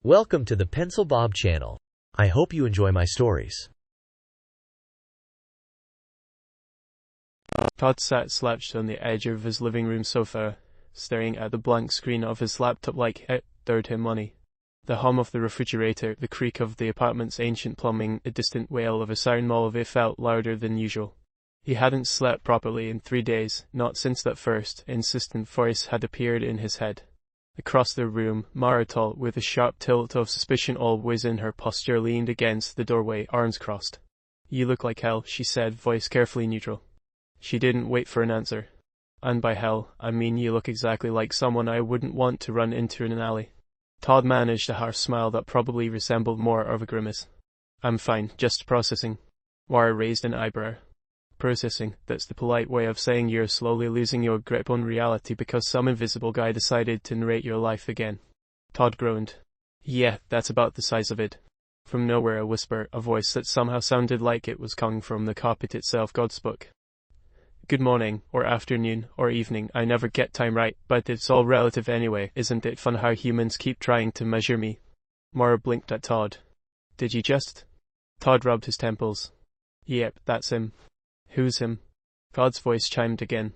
Welcome to the Pencil Bob channel. I hope you enjoy my stories. Todd sat slouched on the edge of his living room sofa, staring at the blank screen of his laptop like it owed him money. The hum of the refrigerator, the creak of the apartment's ancient plumbing, the distant wail of a siren molly felt louder than usual. He hadn't slept properly in 3 days, not since that first, insistent voice had appeared in his head. Across the room, Mara, tall, with a sharp tilt of suspicion always in her posture, leaned against the doorway, arms crossed. "You look like hell," she said, voice carefully neutral. She didn't wait for an answer. "And by hell, I mean you look exactly like someone I wouldn't want to run into in an alley." Todd managed a harsh smile that probably resembled more of a grimace. "I'm fine, just processing." Mara raised an eyebrow. "Processing, that's the polite way of saying you're slowly losing your grip on reality because some invisible guy decided to narrate your life again." Todd groaned. "Yeah, that's about the size of it." From nowhere a whisper, a voice that somehow sounded like it was coming from the carpet itself. God spoke. "Good morning, or afternoon, or evening, I never get time right, but it's all relative anyway. Isn't it fun how humans keep trying to measure me?" Mara blinked at Todd. "Did you just?" Todd rubbed his temples. "Yep, that's him." "Who's him?" God's voice chimed again.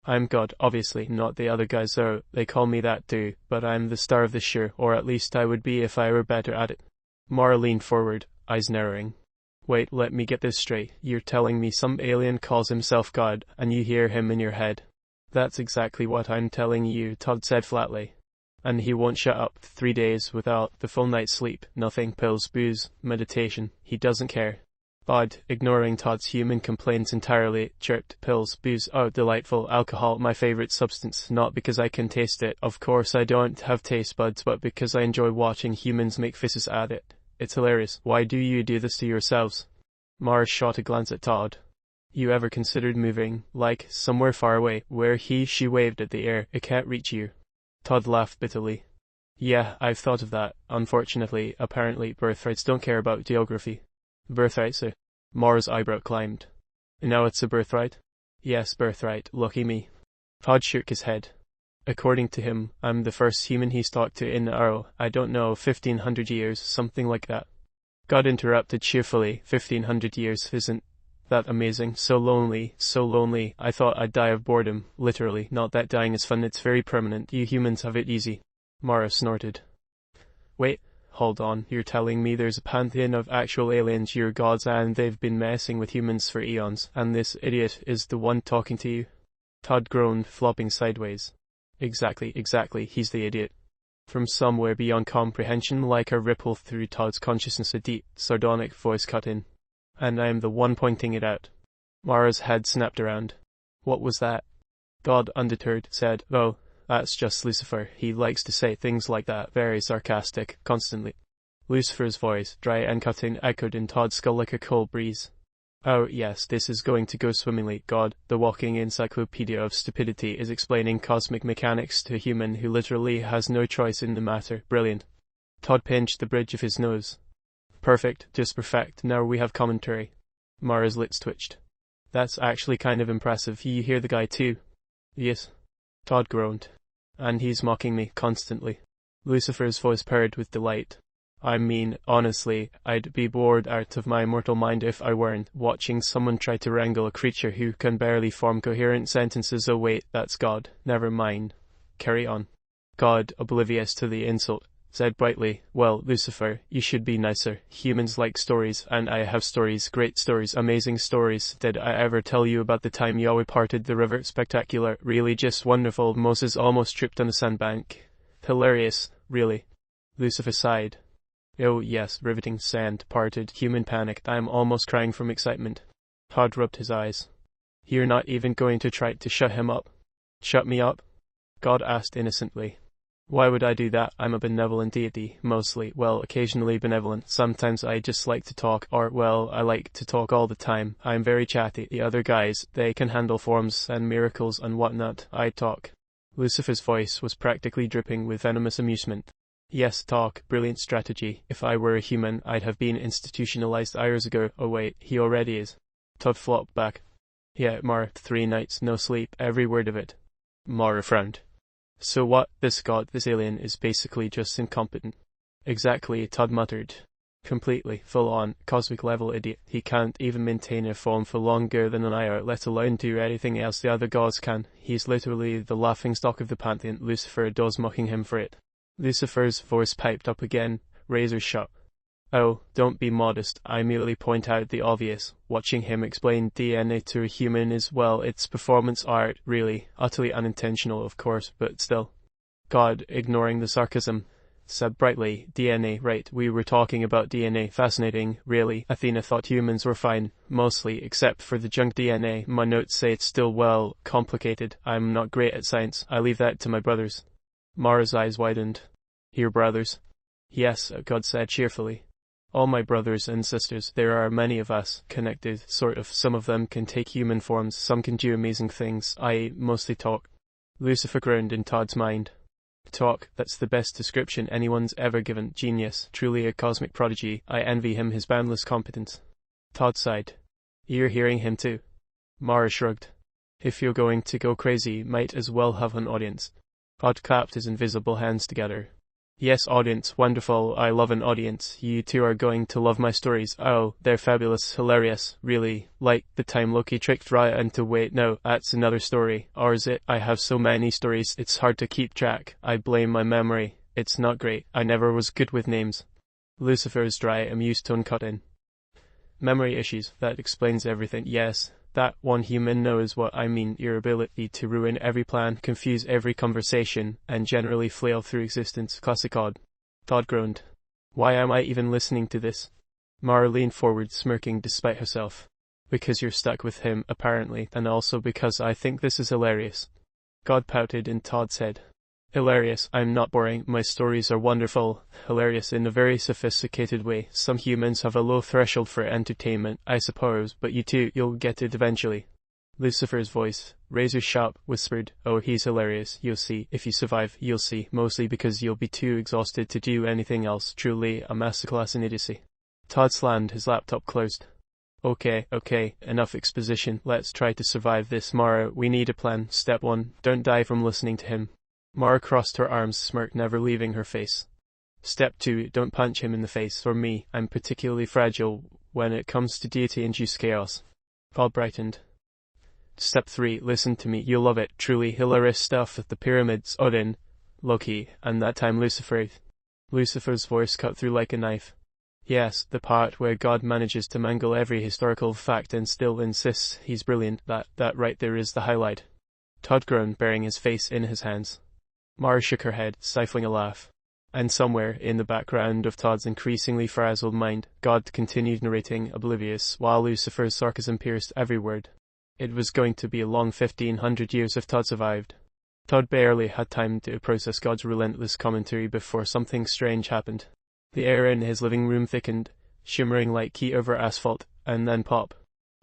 "I'm God, obviously, not the other guys though. They call me that too, but I'm the star of the show, or at least I would be if I were better at it." Mara leaned forward, eyes narrowing. "Wait, let me get this straight. You're telling me some alien calls himself God, and you hear him in your head?" "That's exactly what I'm telling you," Todd said flatly. "And he won't shut up. 3 days without the full night's sleep, nothing, pills, booze, meditation. He doesn't care." Todd, ignoring Todd's human complaints entirely, chirped, "Pills, booze, oh delightful, alcohol, my favorite substance, not because I can taste it, of course I don't have taste buds, but because I enjoy watching humans make faces at it. It's hilarious. Why do you do this to yourselves?" Mara shot a glance at Todd. "You ever considered moving, like, somewhere far away, where she waved at the air, it can't reach you?" Todd laughed bitterly. "Yeah, I've thought of that. Unfortunately, apparently, birthrights don't care about geography." "Birthright, sir?" Mara's eyebrow climbed. "Now it's a birthright?" "Yes, birthright. Lucky me." Todd shook his head. "According to him, I'm the first human he's talked to in, I don't know, 1500 years, something like that." God interrupted cheerfully. 1500 years, isn't that amazing? So lonely, so lonely. I thought I'd die of boredom, literally. Not that dying is fun, it's very permanent. You humans have it easy." Mara snorted. "Wait. Hold on, you're telling me there's a pantheon of actual aliens, you're gods, and they've been messing with humans for eons, and this idiot is the one talking to you?" Todd groaned, flopping sideways. Exactly, he's the idiot." From somewhere beyond comprehension, like a ripple through Todd's consciousness, a deep, sardonic voice cut in. "And I'm the one pointing it out." Mara's head snapped around. "What was that?" God, undeterred, said, "Oh, that's just Lucifer. He likes to say things like that, very sarcastic, constantly." Lucifer's voice, dry and cutting, echoed in Todd's skull like a cold breeze. "Oh yes, this is going to go swimmingly. God, the walking encyclopedia of stupidity, is explaining cosmic mechanics to a human who literally has no choice in the matter. Brilliant." Todd pinched the bridge of his nose. "Perfect, just perfect. Now we have commentary." Mara's lips twitched. "That's actually kind of impressive. You hear the guy too?" "Yes." Todd groaned. "And he's mocking me, constantly." Lucifer's voice purred with delight. "I mean, honestly, I'd be bored out of my mortal mind if I weren't, watching someone try to wrangle a creature who can barely form coherent sentences. Oh wait, that's God. Never mind. Carry on." God, oblivious to the insult, said brightly, "Well, Lucifer, you should be nicer. Humans like stories, and I have stories, great stories, amazing stories. Did I ever tell you about the time Yahweh parted the river? Spectacular, really just wonderful. Moses almost tripped on the sandbank. Hilarious, really." Lucifer sighed. "Oh yes, riveting. Sand parted, human panicked. I'm almost crying from excitement." Todd rubbed his eyes. "You're not even going to try to shut him up?" "Shut me up?" God asked innocently. "Why would I do that? I'm a benevolent deity, mostly, well, occasionally benevolent. Sometimes I just like to talk, or, well, I like to talk all the time. I'm very chatty. The other guys, they can handle forms and miracles and whatnot. I talk." Lucifer's voice was practically dripping with venomous amusement. "Yes, talk. Brilliant strategy. If I were a human, I'd have been institutionalized hours ago. Oh wait, he already is." Todd flopped back. "Yeah, Mara, 3 nights, no sleep, every word of it." Mara frowned. "So what? This god, this alien, is basically just incompetent." Exactly, Todd muttered. Completely, full-on, cosmic-level idiot. He can't even maintain a form for longer than an hour, let alone do anything else the other gods can. He's literally the laughingstock of the pantheon. Lucifer adores mocking him for it. Lucifer's voice piped up again, razor sharp. Oh, don't be modest. I immediately point out the obvious. Watching him explain DNA to a human is, well, it's performance art, really. Utterly unintentional, of course, but still. God, ignoring the sarcasm, said brightly, DNA, right, we were talking about DNA, fascinating, really. Athena thought humans were fine, mostly, except for the junk DNA. My notes say it's still, well, complicated. I'm not great at science, I leave that to my brothers. Mara's eyes widened. Your brothers? Yes, God said cheerfully. All my brothers and sisters, there are many of us, connected, sort of. Some of them can take human forms, some can do amazing things. I mostly talk. Lucifer groaned in Todd's mind. Talk, that's the best description anyone's ever given. Genius, truly a cosmic prodigy. I envy him his boundless competence. Todd sighed. You're hearing him too. Mara shrugged. If you're going to go crazy, might as well have an audience. Todd clapped his invisible hands together. Yes, audience, wonderful, I love an audience. You two are going to love my stories. Oh, they're fabulous, hilarious, really. Like the time Loki tricked Raya into wait, no, that's another story. Or is it? I have so many stories, it's hard to keep track. I blame my memory. It's not great. I never was good with names. Lucifer's dry, amused tone cut in. Memory issues, that explains everything. Yes, that one human knows what I mean. Your ability to ruin every plan, confuse every conversation, and generally flail through existence. Classic odd. Todd groaned. Why am I even listening to this? Mara leaned forward, smirking despite herself. Because you're stuck with him, apparently, and also because I think this is hilarious. God pouted and Todd said. Hilarious, I'm not boring, my stories are wonderful, hilarious in a very sophisticated way. Some humans have a low threshold for entertainment, I suppose, but you too, you'll get it eventually. Lucifer's voice, razor sharp, whispered, oh, he's hilarious, you'll see. If you survive, you'll see, mostly because you'll be too exhausted to do anything else. Truly a masterclass in idiocy. Todd slammed his laptop closed. Okay, enough exposition, let's try to survive this. Mara, we need a plan. Step 1, don't die from listening to him. Mara crossed her arms, smirk never leaving her face. Step 2, don't punch him in the face, or me. I'm particularly fragile when it comes to deity-induced chaos. Todd brightened. Step 3, listen to me, you'll love it. Truly hilarious stuff at the pyramids, Odin, Loki, and that time Lucifer. Lucifer's voice cut through like a knife. Yes, the part where God manages to mangle every historical fact and still insists he's brilliant. That right there is the highlight. Todd groaned, burying his face in his hands. Mara shook her head, stifling a laugh. And somewhere, in the background of Todd's increasingly frazzled mind, God continued narrating, oblivious, while Lucifer's sarcasm pierced every word. It was going to be a long 1,500 years if Todd survived. Todd barely had time to process God's relentless commentary before something strange happened. The air in his living room thickened, shimmering like heat over asphalt, and then pop.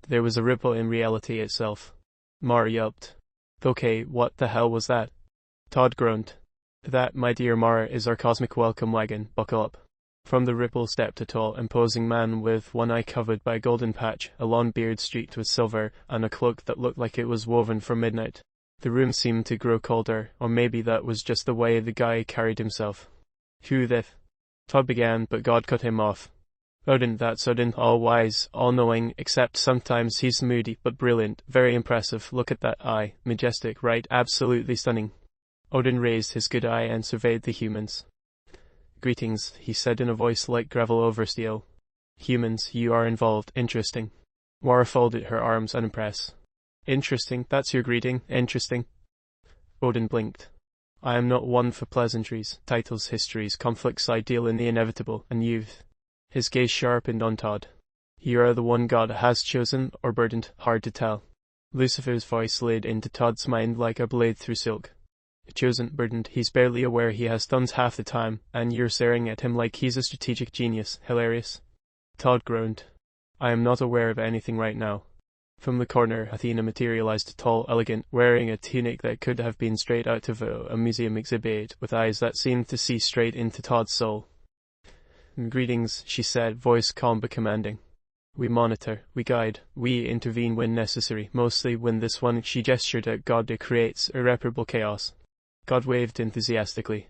There was a ripple in reality itself. Mara yelped. Okay, what the hell was that? Todd groaned. That, my dear Mara, is our cosmic welcome wagon. Buckle up. From the ripple stepped a tall, imposing man with one eye covered by a golden patch, a long beard streaked with silver, and a cloak that looked like it was woven for midnight. The room seemed to grow colder, or maybe that was just the way the guy carried himself. Who the Todd began, but God cut him off. Odin, that's Odin, all-wise, all-knowing, except sometimes he's moody, but brilliant, very impressive. Look at that eye. Majestic, right? Absolutely stunning. Odin raised his good eye and surveyed the humans. Greetings, he said in a voice like gravel over steel. Humans, you are involved. Interesting. Mara folded her arms unimpressed. Interesting, that's your greeting. Interesting. Odin blinked. I am not one for pleasantries, titles, histories, conflicts, ideal in the inevitable, and youth. His gaze sharpened on Todd. You are the one God has chosen, or burdened, hard to tell. Lucifer's voice slid into Todd's mind like a blade through silk. Chosen, burdened, he's barely aware he has tons half the time, and you're staring at him like he's a strategic genius. Hilarious. Todd groaned. I am not aware of anything right now. From the corner, Athena materialized, tall, elegant, wearing a tunic that could have been straight out of a museum exhibit, with eyes that seemed to see straight into Todd's soul. Greetings, she said, voice calm but commanding. We monitor, we guide, we intervene when necessary, mostly when this one, she gestured at God, creates irreparable chaos. God waved enthusiastically.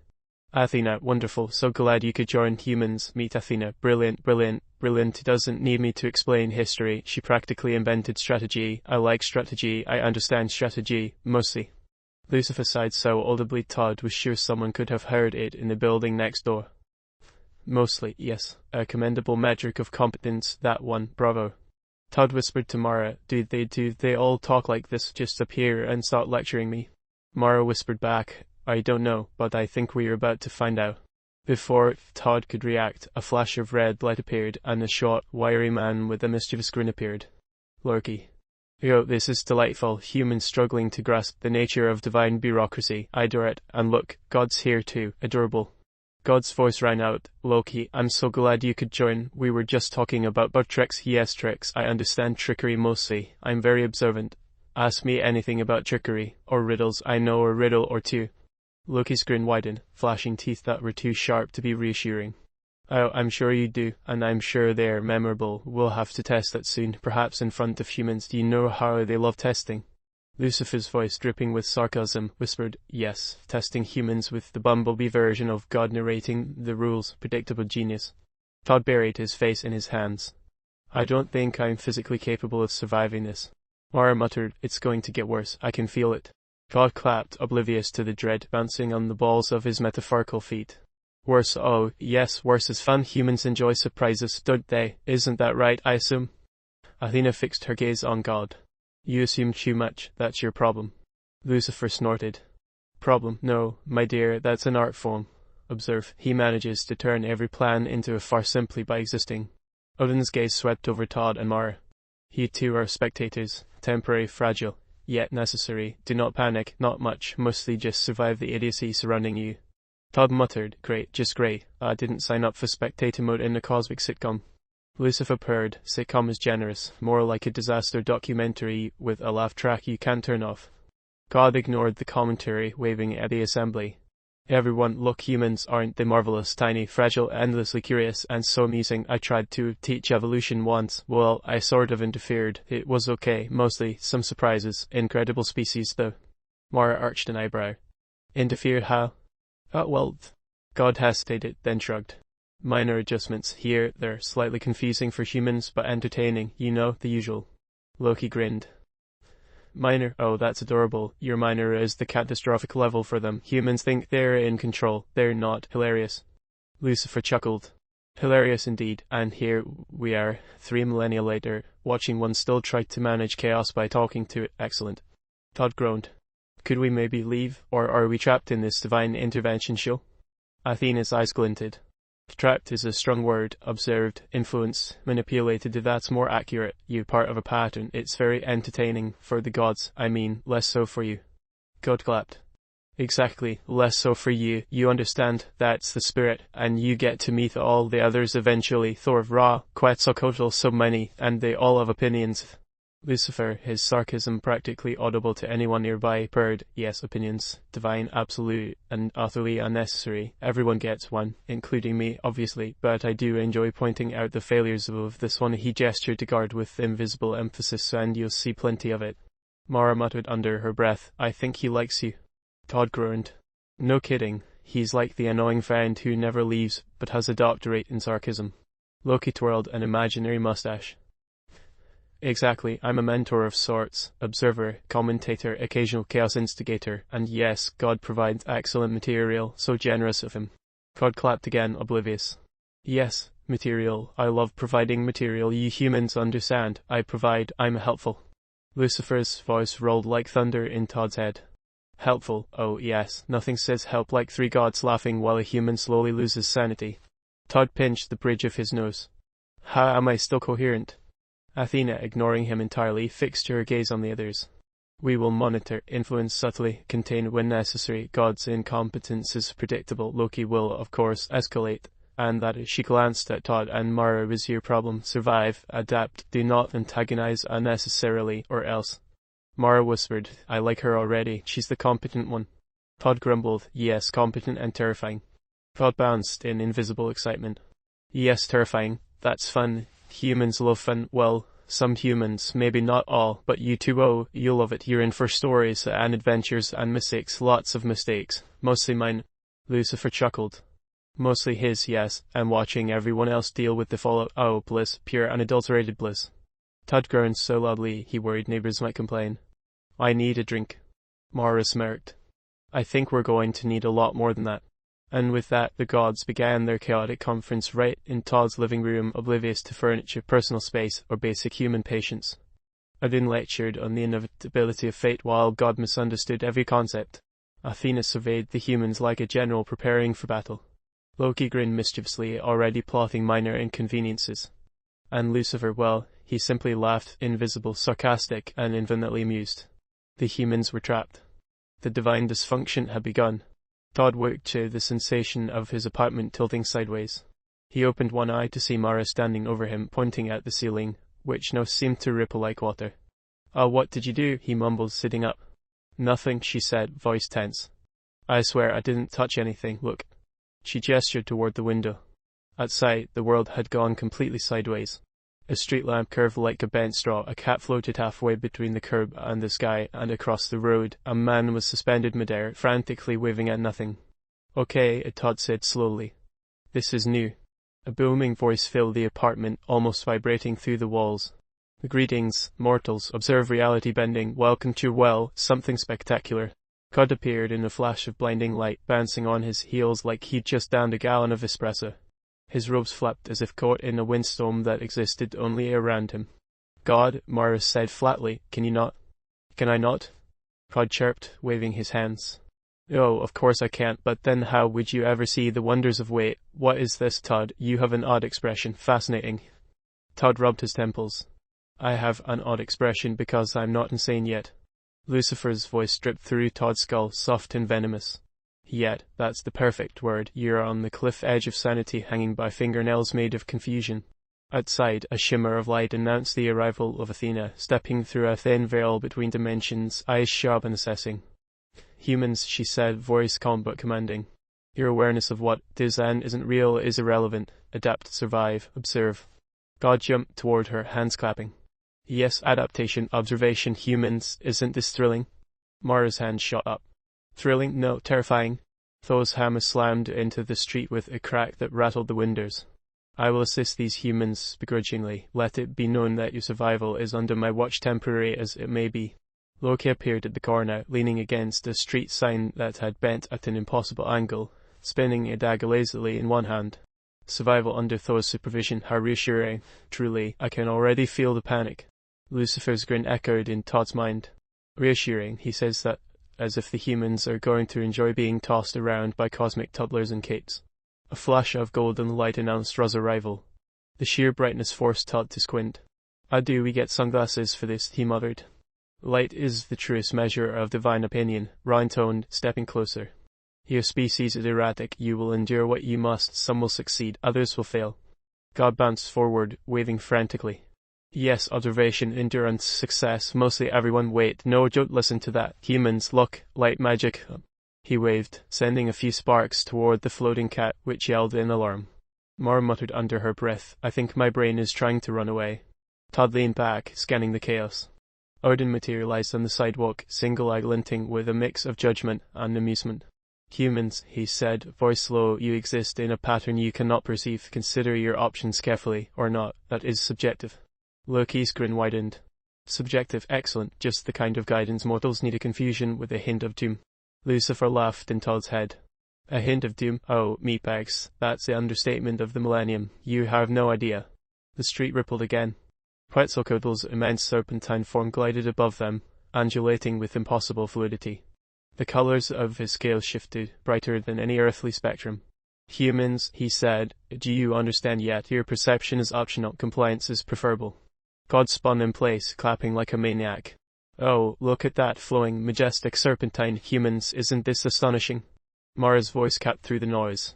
Athena, wonderful, so glad you could join humans. Meet Athena, brilliant, brilliant, brilliant. Doesn't need me to explain history. She practically invented strategy. I like strategy. I understand strategy, mostly. Lucifer sighed so audibly Todd was sure someone could have heard it in the building next door. Mostly, yes. A commendable metric of competence, that one, bravo. Todd whispered to Mara, do they all talk like this, just appear and start lecturing me? Mara whispered back, I don't know, but I think we're about to find out. Before Todd could react, a flash of red light appeared, and a short, wiry man with a mischievous grin appeared. Loki. Yo, this is delightful, humans struggling to grasp the nature of divine bureaucracy. I adore it, and look, God's here too, adorable. God's voice rang out, Loki, I'm so glad you could join. We were just talking about tricks. Yes, tricks. I understand trickery mostly. I'm very observant. Ask me anything about trickery, or riddles. I know a riddle or two. Loki's grin widened, flashing teeth that were too sharp to be reassuring. Oh, I'm sure you do, and I'm sure they're memorable. We'll have to test that soon, perhaps in front of humans. Do you know how they love testing? Lucifer's voice, dripping with sarcasm, whispered, yes, testing humans with the bumblebee version of God narrating the rules, predictable genius. Todd buried his face in his hands. I don't think I'm physically capable of surviving this. Mara muttered, it's going to get worse, I can feel it. Todd clapped, oblivious to the dread bouncing on the balls of his metaphorical feet. Worse, oh, yes, worse is fun. Humans enjoy surprises, don't they? Isn't that right, I assume? Athena fixed her gaze on God. You assume too much, that's your problem. Lucifer snorted. Problem? No, my dear, that's an art form. Observe, he manages to turn every plan into a farce simply by existing. Odin's gaze swept over Todd and Mara. You two are spectators, temporary, fragile, yet necessary. Do not panic, not much, mostly just survive the idiocy surrounding you. Todd muttered, great, just great. I didn't sign up for spectator mode in a cosmic sitcom. Lucifer purred, sitcom is generous, more like a disaster documentary with a laugh track you can't turn off. God ignored the commentary, waving at the assembly. Everyone, look, humans aren't they marvelous, tiny, fragile, endlessly curious, and so amusing. I tried to teach evolution once. Well, I sort of interfered. It was okay, mostly, some surprises. Incredible species, though. Mara arched an eyebrow. Interfere how? Well, God hesitated, then shrugged. Minor adjustments here, they're slightly confusing for humans, but entertaining, you know, the usual. Loki grinned. Minor? Oh, that's adorable. Your minor is the catastrophic level for them. Humans think they're in control. They're not. Hilarious. Lucifer chuckled. Hilarious indeed, and here we are, 3 millennia later, watching one still try to manage chaos by talking to it. Excellent. Todd groaned. Could we maybe leave, or are we trapped in this divine intervention show? Athena's eyes glinted. Trapped is a strong word. Observed, influenced, manipulated. That's more accurate. You part of a pattern. It's very entertaining for the gods. I mean, less so for you. God clapped. Exactly, less so for you. You understand, that's the spirit, and you get to meet all the others eventually. Thor, Ra, Quetzalcoatl, so many, and they all have opinions. Lucifer, his sarcasm practically audible to anyone nearby, purred, yes, opinions, divine, absolute, and utterly unnecessary. Everyone gets one, including me, obviously, but I do enjoy pointing out the failures of this one. He gestured to guard with invisible emphasis, and you'll see plenty of it. Mara muttered under her breath, I think he likes you. Todd groaned. No kidding, he's like the annoying friend who never leaves, but has a doctorate in sarcasm. Loki twirled an imaginary mustache. Exactly, I'm a mentor of sorts, observer, commentator, occasional chaos instigator, and yes, God provides excellent material, so generous of him. Todd clapped again, oblivious. Yes, material, I love providing material. You humans understand, I provide, I'm helpful. Lucifer's voice rolled like thunder in Todd's head. Helpful, oh yes, nothing says help like 3 gods laughing while a human slowly loses sanity. Todd pinched the bridge of his nose. How am I still coherent? Athena, ignoring him entirely, fixed her gaze on the others. We will monitor, influence subtly, contain when necessary. God's incompetence is predictable. Loki will, of course, escalate. And that she glanced at Todd and Mara was your problem. Survive, adapt, do not antagonize unnecessarily, or else. Mara whispered, I like her already. She's the competent one. Todd grumbled, yes, competent and terrifying. Todd bounced in invisible excitement. Yes, terrifying. That's fun. Humans love fun. Well, some humans, maybe not all, but you too. Oh, you'll love it. You're in for stories and adventures and mistakes, lots of mistakes, mostly mine. Lucifer chuckled. Mostly his, yes, and watching everyone else deal with the fallout. Oh, bliss, pure unadulterated bliss. Todd groaned so loudly he worried neighbors might complain. I need a drink. Mara smirked. I think we're going to need a lot more than that. And with that, the gods began their chaotic conference right in Todd's living room, oblivious to furniture, personal space, or basic human patience. Odin lectured on the inevitability of fate while God misunderstood every concept. Athena surveyed the humans like a general preparing for battle. Loki grinned mischievously, already plotting minor inconveniences. And Lucifer, well, he simply laughed, invisible, sarcastic, and infinitely amused. The humans were trapped. The divine dysfunction had begun. Todd woke to the sensation of his apartment tilting sideways. He opened one eye to see Mara standing over him, pointing at the ceiling, which now seemed to ripple like water. What did you do? He mumbled, sitting up. Nothing, she said, voice tense. I swear I didn't touch anything, look. She gestured toward the window. Outside, the world had gone completely sideways. A street lamp curved like a bent straw, a cat floated halfway between the curb and the sky, and across the road, a man was suspended midair, frantically waving at nothing. Okay, Todd said slowly. This is new. A booming voice filled the apartment, almost vibrating through the walls. Greetings, mortals, observe reality bending, welcome to, well, something spectacular. Todd appeared in a flash of blinding light, bouncing on his heels like he'd just downed a gallon of espresso. His robes flapped as if caught in a windstorm that existed only around him. God, Mara said flatly, can you not? Can I not? Todd chirped, waving his hands. Oh, of course I can't, but then how would you ever see the wonders of wait? What is this, Todd? You have an odd expression. Fascinating. Todd rubbed his temples. I have an odd expression because I'm not insane yet. Lucifer's voice dripped through Todd's skull, soft and venomous. Yet, that's the perfect word. You're on the cliff edge of sanity, hanging by fingernails made of confusion. Outside, a shimmer of light announced the arrival of Athena, stepping through a thin veil between dimensions, eyes sharp and assessing. Humans, she said, voice calm but commanding. Your awareness of what is and isn't real is irrelevant. Adapt, survive, observe. God jumped toward her, hands clapping. Yes, adaptation, observation, humans, isn't this thrilling? Mara's hand shot up. Thrilling? No, terrifying. Thor's hammer slammed into the street with a crack that rattled the windows. I will assist these humans begrudgingly. Let it be known that your survival is under my watch, temporary as it may be. Loki appeared at the corner, leaning against a street sign that had bent at an impossible angle, spinning a dagger lazily in one hand. Survival under Thor's supervision, how reassuring. Truly, I can already feel the panic. Lucifer's grin echoed in Todd's mind. Reassuring, he says that as if the humans are going to enjoy being tossed around by cosmic toddlers and capes. A flash of golden light announced Ra's arrival. The sheer brightness forced Todd to squint. Do we get sunglasses for this? He muttered. Light is the truest measure of divine opinion, Ra intoned, stepping closer. Your species is erratic. You will endure what you must. Some will succeed, others will fail. God bounced forward, waving frantically. Yes, observation, endurance, success, mostly everyone. Wait, no, don't listen to that. Humans, look, light magic. He waved, sending a few sparks toward the floating cat, which yelled in alarm. Mara muttered under her breath, I think my brain is trying to run away. Todd leaned back, scanning the chaos. Odin materialized on the sidewalk, single eye glinting with a mix of judgment and amusement. Humans, he said, voice low, you exist in a pattern you cannot perceive. Consider your options carefully, or not. That is subjective. Loki's grin widened. Subjective, excellent, just the kind of guidance mortals need. A confusion with a hint of doom. Lucifer laughed in Todd's head. A hint of doom? Oh, meatbags, that's the understatement of the millennium. You have no idea. The street rippled again. Quetzalcoatl's immense serpentine form glided above them, undulating with impossible fluidity. The colors of his scales shifted, brighter than any earthly spectrum. Humans, he said, do you understand yet? Your perception is optional, compliance is preferable. God spun in place, clapping like a maniac. Oh, look at that flowing, majestic serpentine. Humans, isn't this astonishing? Mara's voice cut through the noise.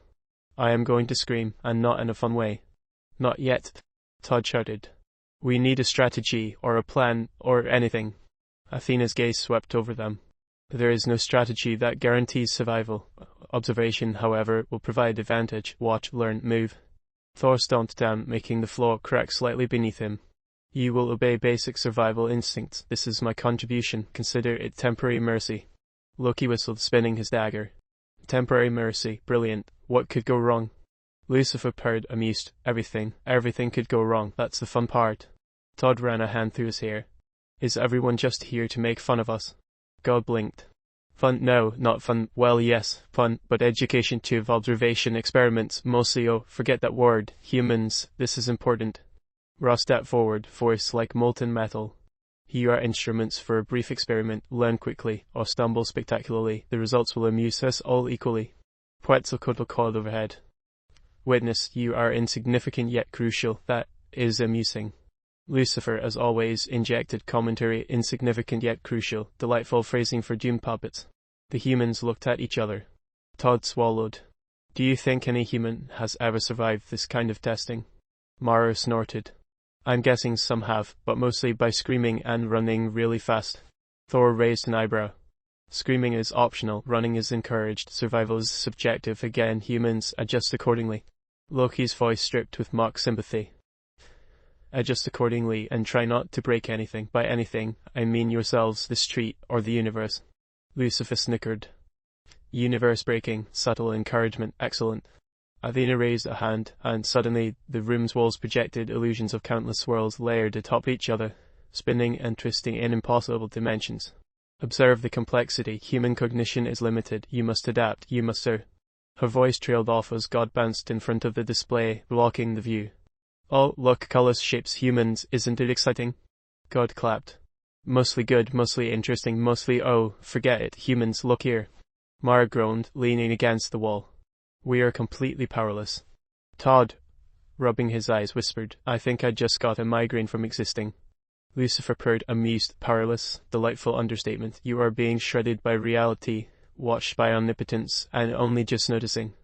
I am going to scream, and not in a fun way. Not yet, Todd shouted. We need a strategy, or a plan, or anything. Athena's gaze swept over them. There is no strategy that guarantees survival. Observation, however, will provide advantage. Watch, learn, move. Thor stomped down, making the floor crack slightly beneath him. You will obey basic survival instincts. This is my contribution. Consider it temporary mercy. Loki whistled, spinning his dagger. Temporary mercy, brilliant. What could go wrong? Lucifer purred, amused. Everything could go wrong. That's the fun part. Todd ran a hand through his hair. Is everyone just here to make fun of us? God blinked. Fun? No, not fun. Well, yes, fun, but education too. Observation, experiments, mostly. Oh, forget that word. Humans, this is important. Ross stepped forward, voice like molten metal. Here are instruments for a brief experiment. Learn quickly, or stumble spectacularly. The results will amuse us all equally. Quetzalcoatl overhead. Witness, you are insignificant yet crucial. That is amusing. Lucifer, as always, injected commentary, insignificant yet crucial, delightful phrasing for doomed puppets. The humans looked at each other. Todd swallowed. Do you think any human has ever survived this kind of testing? Mara snorted. I'm guessing some have, but mostly by screaming and running really fast. Thor raised an eyebrow. Screaming is optional, running is encouraged, survival is subjective. Again, humans adjust accordingly. Loki's voice stripped with mock sympathy. Adjust accordingly and try not to break anything. By anything, I mean yourselves, the street, or the universe. Lucifer snickered. Universe breaking, subtle encouragement, excellent. Athena raised a hand, and suddenly the room's walls projected illusions of countless worlds layered atop each other, spinning and twisting in impossible dimensions. Observe the complexity. Human cognition is limited. You must adapt. You must, sir. Her voice trailed off as God bounced in front of the display, blocking the view. Oh, look, colors, shapes, humans, isn't it exciting? God clapped. Mostly good, mostly interesting, mostly oh, forget it, humans, look here. Mara groaned, leaning against the wall. We are completely powerless. Todd, rubbing his eyes, whispered, I think I just got a migraine from existing. Lucifer purred, amused, powerless, delightful understatement. You are being shredded by reality, watched by omnipotence, and only just noticing.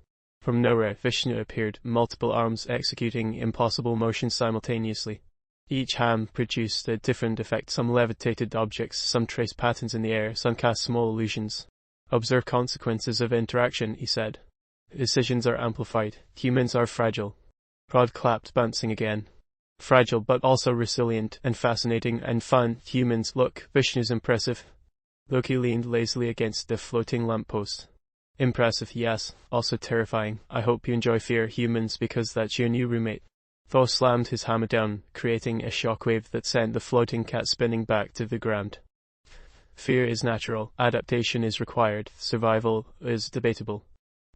From nowhere, Vishnu appeared, multiple arms executing impossible motions simultaneously. Each hand produced a different effect. Some levitated objects, some traced patterns in the air, some cast small illusions. Observe consequences of interaction, he said. Decisions are amplified. Humans are fragile. Rod clapped, bouncing again. Fragile, but also resilient, and fascinating, and fun. Humans, look, Vishnu's impressive. Loki leaned lazily against the floating lamppost. Impressive, yes, also terrifying. I hope you enjoy fear, humans, because that's your new roommate. Thor slammed his hammer down, creating a shockwave that sent the floating cat spinning back to the ground. Fear is natural, adaptation is required, survival is debatable.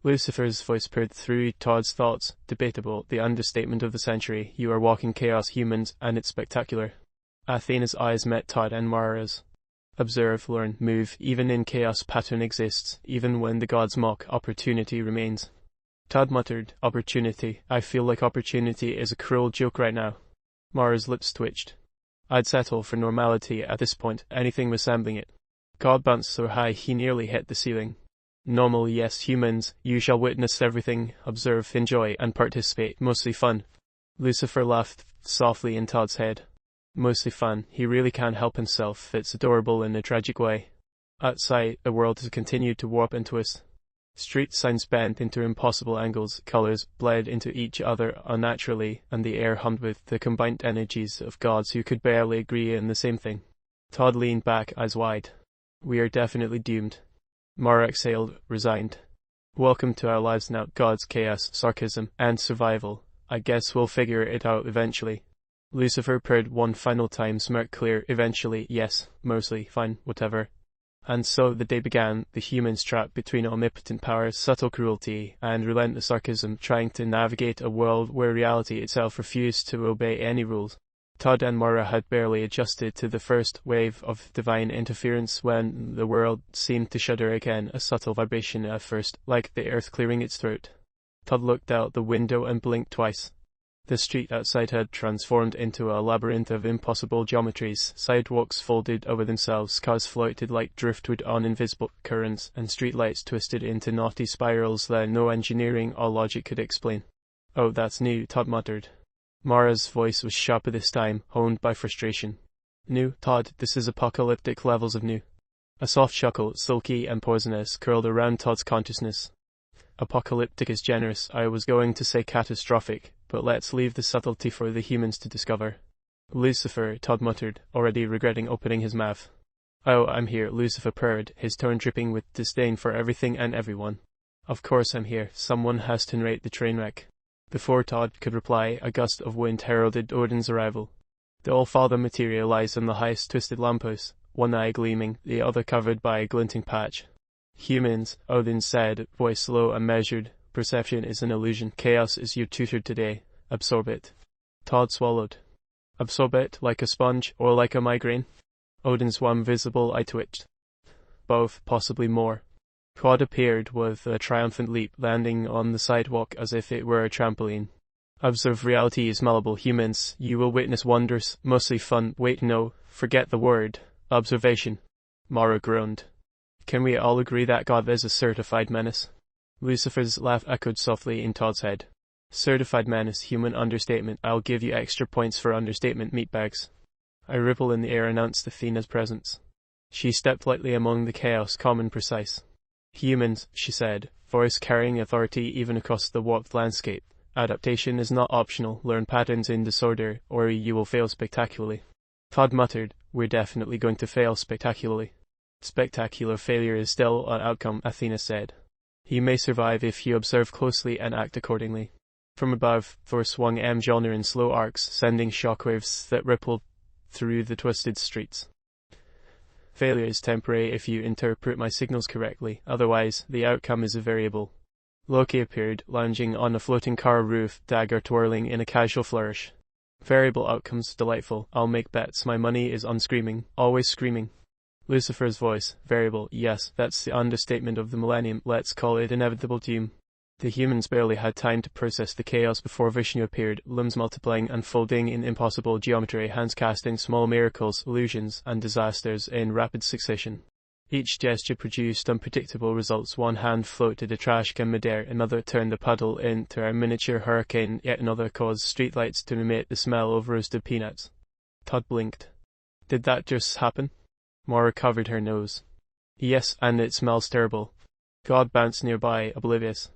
Lucifer's voice peered through Todd's thoughts. Debatable, the understatement of the century. You are walking chaos, humans, and it's spectacular. Athena's eyes met Todd and Mara's. Observe, learn, move. Even in chaos, pattern exists. Even when the gods mock, opportunity remains. Todd muttered, opportunity. I feel like opportunity is a cruel joke right now. Mara's lips twitched. I'd settle for normality at this point, anything resembling it. God bounced so high he nearly hit the ceiling. Normal, yes, humans, you shall witness everything, observe, enjoy, and participate, mostly fun. Lucifer laughed softly in Todd's head. Mostly fun, he really can't help himself, it's adorable in a tragic way. Outside, the world has continued to warp and twist. Street signs bent into impossible angles, colors bled into each other unnaturally, and the air hummed with the combined energies of gods who could barely agree on the same thing. Todd leaned back, eyes wide. We are definitely doomed. Mara exhaled, resigned. Welcome to our lives now, gods, chaos, sarcasm, and survival. I guess we'll figure it out eventually. Lucifer purred one final time, smirk clear, eventually, yes, mostly, fine, whatever. And so the day began, the humans trapped between omnipotent power, subtle cruelty, and relentless sarcasm, trying to navigate a world where reality itself refused to obey any rules. Todd and Mara had barely adjusted to the first wave of divine interference when the world seemed to shudder again, a subtle vibration at first, like the earth clearing its throat. Todd looked out the window and blinked twice. The street outside had transformed into a labyrinth of impossible geometries. Sidewalks folded over themselves, cars floated like driftwood on invisible currents, and streetlights twisted into knotty spirals that no engineering or logic could explain. Oh, that's new, Todd muttered. Mara's voice was sharper this time, honed by frustration. New, Todd, this is apocalyptic levels of new. A soft chuckle, silky and poisonous, curled around Todd's consciousness. Apocalyptic is generous. I was going to say catastrophic, but let's leave the subtlety for the humans to discover. Lucifer, Todd muttered, already regretting opening his mouth. Oh, I'm here, Lucifer purred, his tone dripping with disdain for everything and everyone. Of course I'm here. Someone has to narrate the train wreck. Before Todd could reply, a gust of wind heralded Odin's arrival. The All-Father materialized on the highest twisted lamppost, one eye gleaming, the other covered by a glinting patch. Humans, Odin said, voice low and measured. Perception is an illusion. Chaos is your tutor today. Absorb it. Todd swallowed. Absorb it like a sponge or like a migraine? Odin's one visible eye twitched. Both, possibly more. Todd appeared with a triumphant leap, landing on the sidewalk as if it were a trampoline. Observe reality is malleable. Humans, you will witness wonders, mostly fun. Wait, no, forget the word. Observation. Mara groaned. Can we all agree that God is a certified menace? Lucifer's laugh echoed softly in Todd's head. Certified menace, human understatement. I'll give you extra points for understatement, meatbags. A ripple in the air announced Athena's presence. She stepped lightly among the chaos, calm and precise. Humans, she said, voice carrying authority even across the warped landscape. Adaptation is not optional. Learn patterns in disorder, or you will fail spectacularly. Todd muttered, we're definitely going to fail spectacularly. Spectacular failure is still an outcome, Athena said. You may survive if you observe closely and act accordingly. From above, Thor swung Mjolnir in slow arcs, sending shockwaves that rippled through the twisted streets. Failure is temporary if you interpret my signals correctly, otherwise, the outcome is a variable. Loki appeared, lounging on a floating car roof, dagger twirling in a casual flourish. Variable outcomes, delightful. I'll make bets. My money is on screaming, always screaming. Lucifer's voice, variable, yes, that's the understatement of the millennium. Let's call it inevitable doom. The humans barely had time to process the chaos before Vishnu appeared, limbs multiplying and folding in impossible geometry, hands casting small miracles, illusions, and disasters in rapid succession. Each gesture produced unpredictable results. One hand floated a trash can midair, another turned a puddle into a miniature hurricane, yet another caused streetlights to emit the smell of roasted peanuts. Todd blinked. Did that just happen? Mara covered her nose. Yes, and it smells terrible. God bounced nearby, oblivious.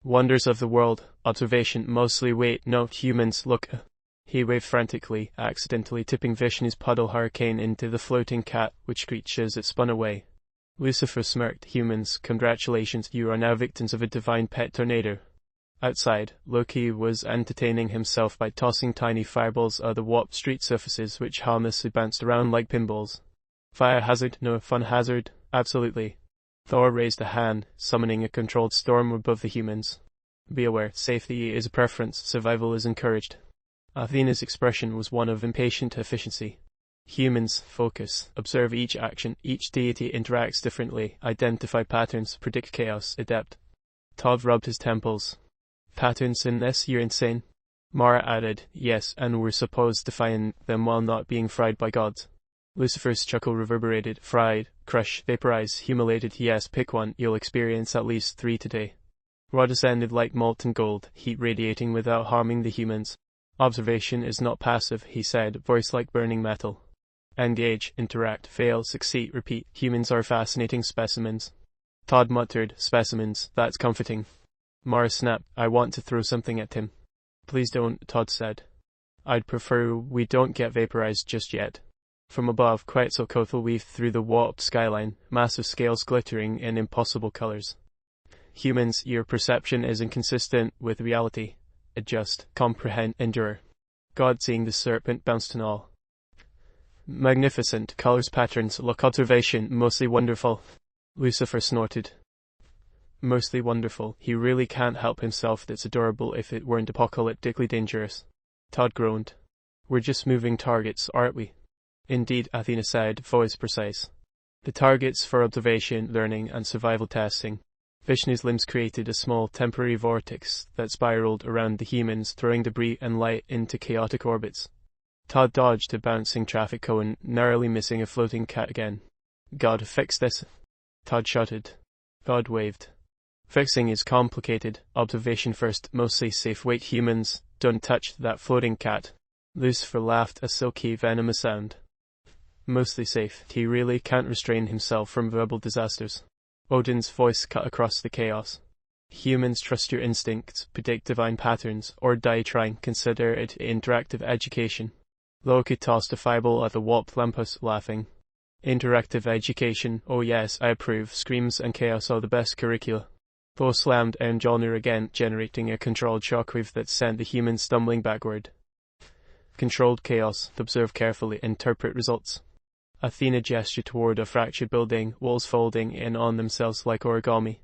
Wonders of the world. Observation. Mostly wait, no, humans, look. He waved frantically, accidentally tipping Vishnu's puddle hurricane into the floating cat, which screeched as it spun away. Lucifer smirked. Humans, congratulations, you are now victims of a divine pet tornado. Outside, Loki was entertaining himself by tossing tiny fireballs at the warped street surfaces which harmlessly bounced around like pinballs. Fire hazard? No. Fun hazard? Absolutely. Thor raised a hand, summoning a controlled storm above the humans. Be aware, safety is a preference, survival is encouraged. Athena's expression was one of impatient efficiency. Humans, focus, observe each action, each deity interacts differently, identify patterns, predict chaos, adapt. Todd rubbed his temples. Patterns in this? You're insane. Mara added, yes, and we're supposed to find them while not being fried by gods. Lucifer's chuckle reverberated. Fried, crush, vaporize, humiliated. Yes, pick one. You'll experience at least 3 today. Raw descended like molten gold, heat radiating without harming the humans. Observation is not passive, he said, voice like burning metal. Engage, interact, fail, succeed, repeat. Humans are fascinating specimens. Todd muttered, specimens, that's comforting. Mara snapped, I want to throw something at him. Please don't, Todd said. I'd prefer we don't get vaporized just yet. From above, Quetzalcoatl weaved through the warped skyline, massive scales glittering in impossible colors. Humans, your perception is inconsistent with reality. Adjust, comprehend, endure. God, seeing the serpent, bounced in awe. Magnificent, colors, patterns, look, observation, mostly wonderful. Lucifer snorted. Mostly wonderful. He really can't help himself. That's adorable if it weren't apocalyptically dangerous. Todd groaned. We're just moving targets, aren't we? Indeed, Athena said, voice precise. The targets for observation, learning, and survival testing. Vishnu's limbs created a small temporary vortex that spiraled around the humans, throwing debris and light into chaotic orbits. Todd dodged a bouncing traffic cone, narrowly missing a floating cat again. God, fix this. Todd shouted. God waved. Fixing is complicated. Observation first, mostly safe. Wait, humans, don't touch that floating cat. Lucifer laughed, a silky, venomous sound. Mostly safe. He really can't restrain himself from verbal disasters. Odin's voice cut across the chaos. Humans, trust your instincts, predict divine patterns, or die trying. Consider it interactive education. Loki tossed a fireball at the warped lamppost, laughing. Interactive education, oh yes, I approve. Screams and chaos are the best curricula. Thor slammed Mjolnir again, generating a controlled shockwave that sent the humans stumbling backward. Controlled chaos. Observe carefully. Interpret results. Athena gestured toward a fractured building, walls folding in on themselves like origami.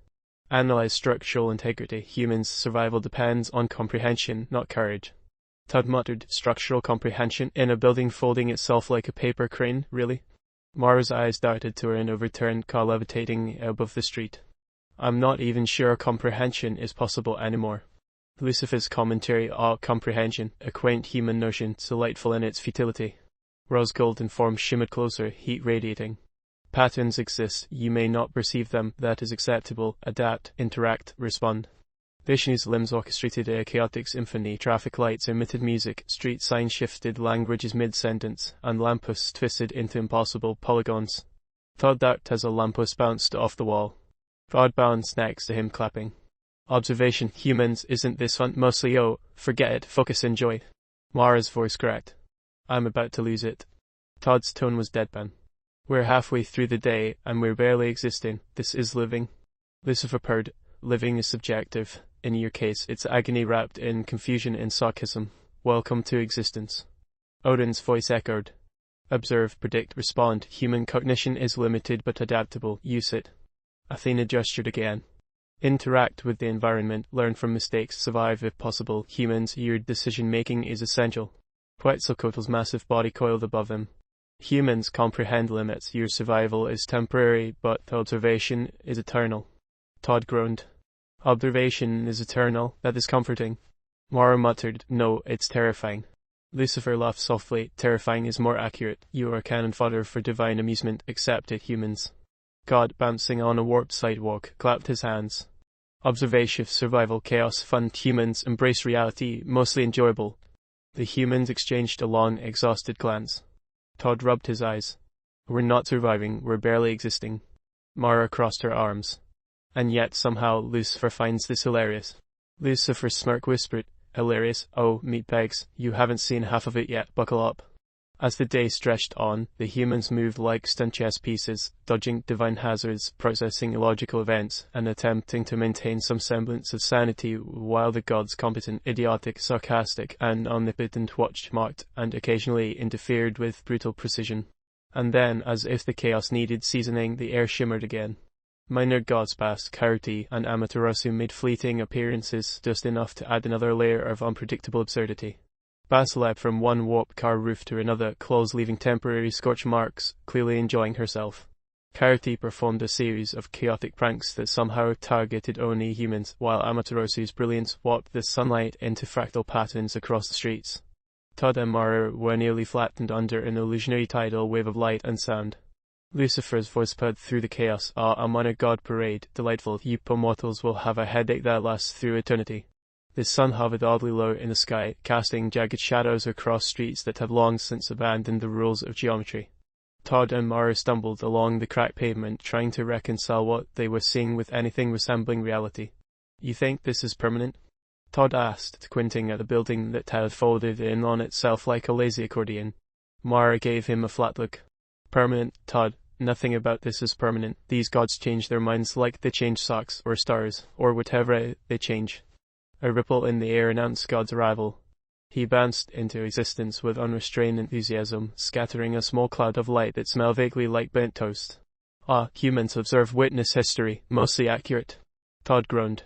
Analyze structural integrity. Humans' survival depends on comprehension, not courage. Todd muttered, structural comprehension in a building folding itself like a paper crane, really? Mara's eyes darted to her in overturned car levitating above the street. I'm not even sure comprehension is possible anymore. Lucifer's commentary on comprehension, a quaint human notion, delightful in its futility. Rose golden form shimmered closer, heat radiating. Patterns exist, you may not perceive them, that is acceptable. Adapt, interact, respond. Vishnu's limbs orchestrated a chaotic symphony, traffic lights emitted music, street signs shifted languages mid-sentence, and lampposts twisted into impossible polygons. Todd ducked as a lamppost bounced off the wall. Todd bounced next to him, clapping. Observation, humans, isn't this fun? Mostly oh, forget it, focus, enjoy. Mara's voice cracked. I'm about to lose it. Todd's tone was deadpan. We're halfway through the day, and we're barely existing. This is living. Lucifer purred. Living is subjective. In your case, it's agony wrapped in confusion and sarcasm. Welcome to existence. Odin's voice echoed. Observe, predict, respond. Human cognition is limited but adaptable. Use it. Athena gestured again. Interact with the environment, learn from mistakes, survive if possible. Humans, your decision-making is essential. Quetzalcoatl's massive body coiled above him. Humans comprehend limits. Your survival is temporary, but observation is eternal. Todd groaned. Observation is eternal. That is comforting. Mara muttered, no, it's terrifying. Lucifer laughed softly. Terrifying is more accurate. You are cannon fodder for divine amusement. Accept it, humans. God, bouncing on a warped sidewalk, clapped his hands. Observation, survival, chaos, fun. Humans embrace reality, mostly enjoyable. The humans exchanged a long, exhausted glance. Todd rubbed his eyes. We're not surviving, we're barely existing. Mara crossed her arms. And yet, somehow, Lucifer finds this hilarious. Lucifer's smirk whispered, hilarious? Oh, meatbags, you haven't seen half of it yet, buckle up. As the day stretched on, the humans moved like stunt chess pieces, dodging divine hazards, processing illogical events, and attempting to maintain some semblance of sanity while the gods, competent, idiotic, sarcastic, and omnipotent, watched, mocked, and occasionally interfered with brutal precision. And then, as if the chaos needed seasoning, the air shimmered again. Minor gods past Karti and Amaterasu made fleeting appearances, just enough to add another layer of unpredictable absurdity. Bass leapt from one warped car roof to another, claws leaving temporary scorch marks, clearly enjoying herself. Karti performed a series of chaotic pranks that somehow targeted only humans, while Amaterasu's brilliance warped the sunlight into fractal patterns across the streets. Todd and Mara were nearly flattened under an illusionary tidal wave of light and sound. Lucifer's voice purred through the chaos. A minor god parade, delightful. You poor mortals will have a headache that lasts through eternity. The sun hovered oddly low in the sky, casting jagged shadows across streets that had long since abandoned the rules of geometry. Todd and Mara stumbled along the cracked pavement, trying to reconcile what they were seeing with anything resembling reality. You think this is permanent? Todd asked, squinting at the building that had folded in on itself like a lazy accordion. Mara gave him a flat look. Permanent, Todd. Nothing about this is permanent. These gods change their minds like they change socks, or stars, or whatever they change. A ripple in the air announced God's arrival. He bounced into existence with unrestrained enthusiasm, scattering a small cloud of light that smelled vaguely like burnt toast. Humans observe witness history, mostly accurate. Todd groaned.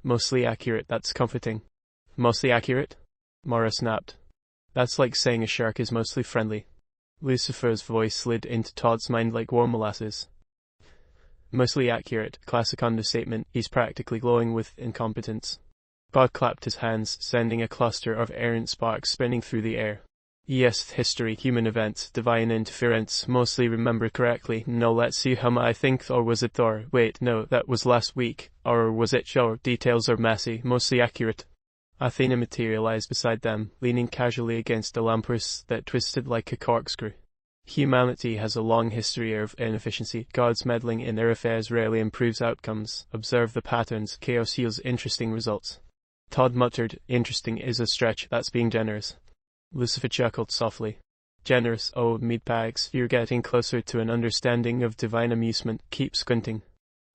Mostly accurate, that's comforting. Mostly accurate? Mara snapped. That's like saying a shark is mostly friendly. Lucifer's voice slid into Todd's mind like warm molasses. Mostly accurate, classic understatement. He's practically glowing with incompetence. God clapped his hands, sending a cluster of errant sparks spinning through the air. Yes, history, human events, divine interference, mostly remembered correctly. No, let's see I think, or was it Thor? Wait, no, that was last week. Or was it Sure, details are messy, mostly accurate. Athena materialized beside them, leaning casually against a lamppost that twisted like a corkscrew. Humanity has a long history of inefficiency. Gods meddling in their affairs rarely improves outcomes. Observe the patterns. Chaos yields interesting results. Todd muttered, interesting is a stretch, that's being generous. Lucifer chuckled softly. Generous, oh, meatbags, you're getting closer to an understanding of divine amusement. Keep squinting.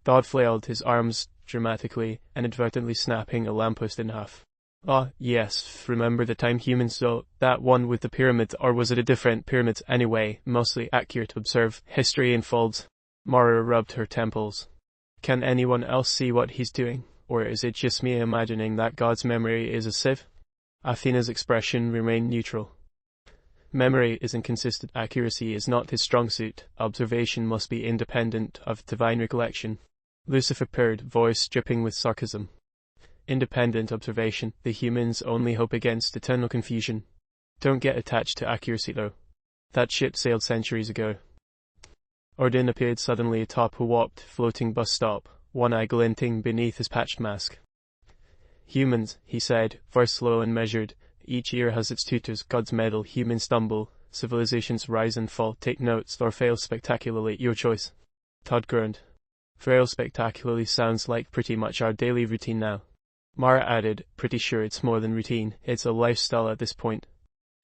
Todd flailed his arms, dramatically, inadvertently snapping a lamppost in half. Ah, yes, remember the time humans saw that one with the pyramid, or was it a different pyramid anyway? Mostly accurate. Observe history unfolds. Mara rubbed her temples. Can anyone else see what he's doing? Or is it just me imagining that God's memory is a sieve? Athena's expression remained neutral. Memory is inconsistent. Accuracy is not his strong suit. Observation must be independent of divine recollection. Lucifer purred, voice dripping with sarcasm. Independent observation, the human's only hope against eternal confusion. Don't get attached to accuracy though. That ship sailed centuries ago. Odin appeared suddenly atop a warped, floating bus stop, one eye glinting beneath his patched mask. Humans, he said, voice low and measured. Each year has its tutors. Gods meddle, humans stumble, civilizations rise and fall. Take notes or fail spectacularly, your choice. Todd groaned. Fail spectacularly sounds like pretty much our daily routine now. Mara added, pretty sure it's more than routine, it's a lifestyle at this point.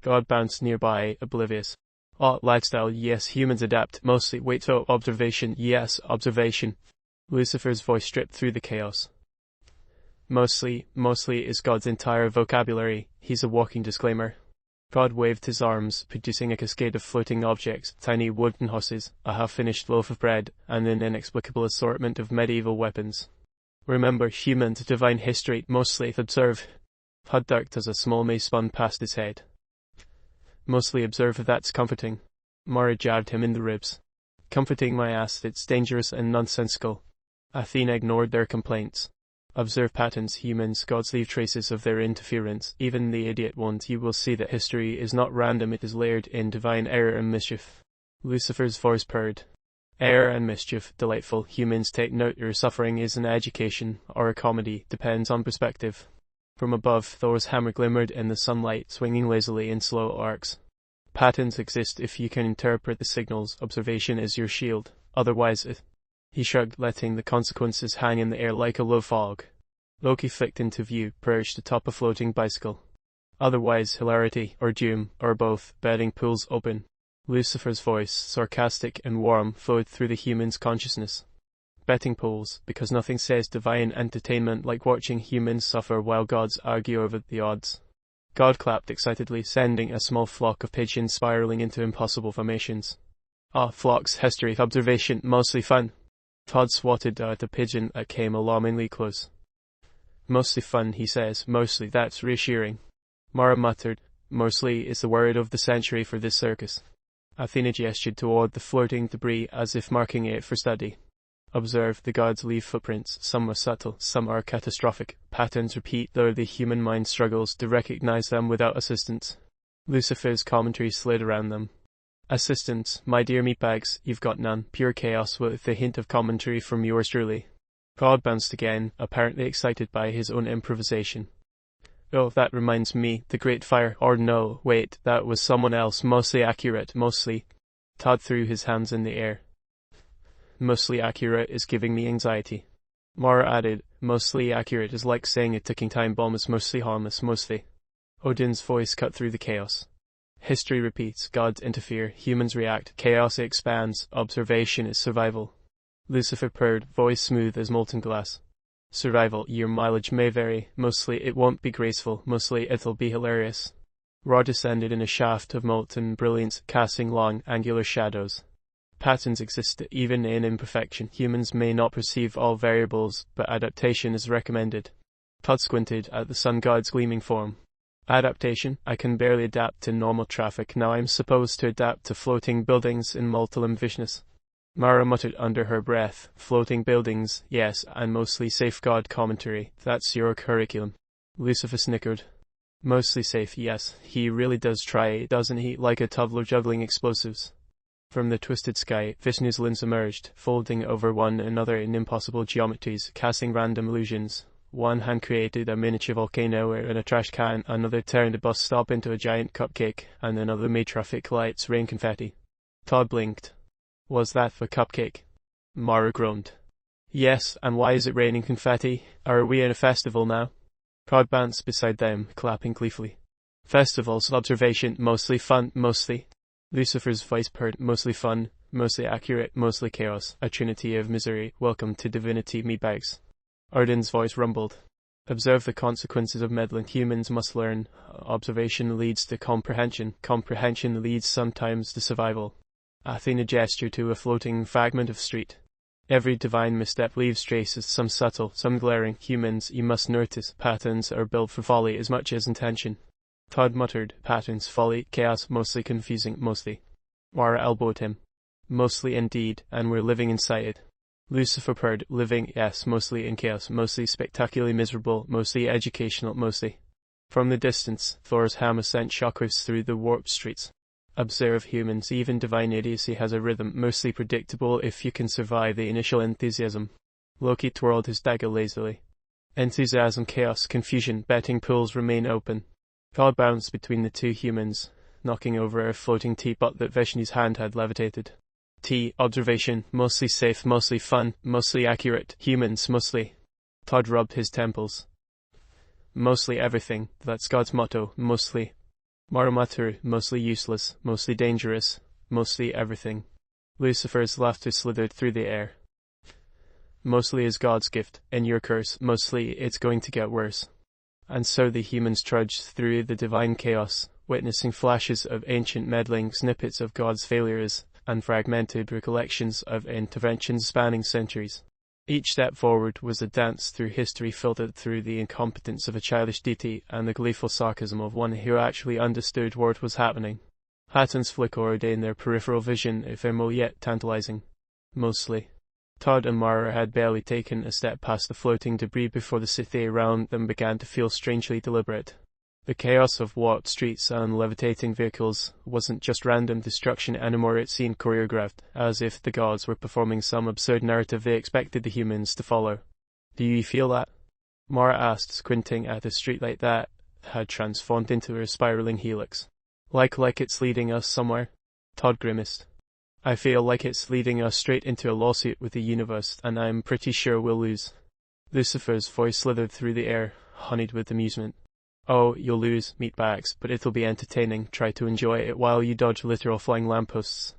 God bounced nearby, oblivious. Oh, lifestyle, yes, humans adapt, mostly. Wait, so observation, yes, observation. Lucifer's voice stripped through the chaos. Mostly is God's entire vocabulary. He's a walking disclaimer. God waved his arms, producing a cascade of floating objects, tiny wooden horses, a half-finished loaf of bread, and an inexplicable assortment of medieval weapons. Remember, humans, divine history, mostly observe. Todd ducked as a small mace spun past his head. Mostly observe, that's comforting. Mara jabbed him in the ribs. Comforting my ass, it's dangerous and nonsensical. Athena ignored their complaints. Observe patterns, humans, gods leave traces of their interference, even the idiot ones. You will see that history is not random, it is layered in divine error and mischief. Lucifer's voice purred. Error and mischief, delightful. Humans, take note, your suffering is an education, or a comedy, depends on perspective. From above, Thor's hammer glimmered in the sunlight, swinging lazily in slow arcs. Patterns exist if you can interpret the signals. Observation is your shield, otherwise it... He shrugged, letting the consequences hang in the air like a low fog. Loki flicked into view, perched atop a floating bicycle. Otherwise, hilarity, or doom, or both, betting pools open. Lucifer's voice, sarcastic and warm, flowed through the human's consciousness. Betting pools, because nothing says divine entertainment like watching humans suffer while gods argue over the odds. God clapped excitedly, sending a small flock of pigeons spiraling into impossible formations. Ah, flocks, history, observation, mostly fun. Todd swatted at a pigeon that came alarmingly close. Mostly fun, he says, mostly, that's reassuring. Mara muttered, mostly is the word of the century for this circus. Athena gestured toward the floating debris as if marking it for study. Observe, the gods leave footprints, some are subtle, some are catastrophic. Patterns repeat though the human mind struggles to recognize them without assistance. Lucifer's commentary slid around them. Assistance, my dear meatbags, you've got none. Pure chaos with a hint of commentary from yours truly. God bounced again, apparently excited by his own improvisation. Oh, that reminds me, the Great Fire, or no, wait, that was someone else, mostly accurate, mostly. Todd threw his hands in the air. Mostly accurate is giving me anxiety. Mara added, mostly accurate is like saying a ticking time bomb is mostly harmless, mostly. Odin's voice cut through the chaos. History repeats, gods interfere, humans react, chaos expands, observation is survival. Lucifer purred, voice smooth as molten glass. Survival, your mileage may vary, mostly it won't be graceful, mostly it'll be hilarious. Ra descended in a shaft of molten brilliance, casting long, angular shadows. Patterns exist even in imperfection. Humans may not perceive all variables, but adaptation is recommended. Todd squinted at the sun god's gleaming form. Adaptation? I can barely adapt to normal traffic, now I'm supposed to adapt to floating buildings in multilum Vishnus. Mara muttered under her breath, floating buildings, yes, and mostly safe god commentary, that's your curriculum. Lucifer snickered. Mostly safe, yes, he really does try, doesn't he, like a toddler juggling explosives. From the twisted sky, Vishnu's limbs emerged, folding over one another in impossible geometries, casting random illusions. One hand created a miniature volcano in a trash can, another turned a bus stop into a giant cupcake, and another made traffic lights rain confetti. Todd blinked. Was that the cupcake? Mara groaned. Yes, and why is it raining confetti? Are we in a festival now? Todd bounced beside them, clapping gleefully. Festivals, observation, mostly fun, mostly. Lucifer's voice purred, mostly fun, mostly accurate, mostly chaos, a trinity of misery, welcome to divinity meatbags. Odin's voice rumbled. Observe the consequences of meddling. Humans must learn. Observation leads to comprehension. Comprehension leads sometimes to survival. Athena gestured to a floating fragment of street. Every divine misstep leaves traces, some subtle, some glaring. Humans, you must notice, patterns are built for folly as much as intention. Todd muttered, patterns, folly, chaos, mostly confusing, mostly. Mara elbowed him. Mostly indeed, and we're living inside it. Lucifer purred, living, yes, mostly in chaos, mostly spectacularly miserable, mostly educational, mostly. From the distance, Thor's hammer sent shockwaves through the warped streets. Observe humans, even divine idiocy has a rhythm, mostly predictable if you can survive the initial enthusiasm. Loki twirled his dagger lazily. Enthusiasm, chaos, confusion, betting pools remain open. Todd bounced between the two humans, knocking over a floating teapot that Vishnu's hand had levitated. Observation, mostly safe, mostly fun, mostly accurate, humans, mostly. Todd rubbed his temples. Mostly everything, that's God's motto, mostly. Marumaturu, mostly useless, mostly dangerous, mostly everything. Lucifer's laughter slithered through the air. Mostly is God's gift, and your curse, mostly it's going to get worse. And so the humans trudged through the divine chaos, witnessing flashes of ancient meddling, snippets of God's failures, and fragmented recollections of interventions spanning centuries. Each step forward was a dance through history filtered through the incompetence of a childish deity and the gleeful sarcasm of one who actually understood what was happening. Patterns flickered in their peripheral vision, ephemeral yet tantalizing. Mostly. Todd and Mara had barely taken a step past the floating debris before the city around them began to feel strangely deliberate. The chaos of warped streets and levitating vehicles wasn't just random destruction anymore, it seemed choreographed, as if the gods were performing some absurd narrative they expected the humans to follow. Do you feel that? Mara asked, squinting at a streetlight that had transformed into a spiraling helix. Like it's leading us somewhere? Todd grimaced. I feel like it's leading us straight into a lawsuit with the universe, and I'm pretty sure we'll lose. Lucifer's voice slithered through the air, honeyed with amusement. Oh, you'll lose, meatbags, but it'll be entertaining. Try to enjoy it while you dodge literal flying lampposts.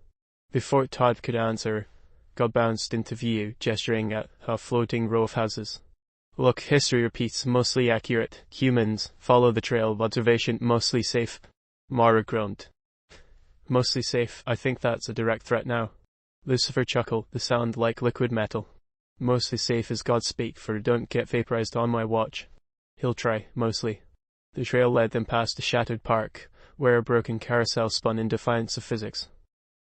Before Todd could answer, God bounced into view, gesturing at a floating row of houses. Look, history repeats, mostly accurate. Humans, follow the trail of observation, mostly safe. Mara groaned. Mostly safe, I think that's a direct threat now. Lucifer chuckled, the sound like liquid metal. Mostly safe as God speak, for don't get vaporized on my watch. He'll try, mostly. The trail led them past a shattered park, where a broken carousel spun in defiance of physics.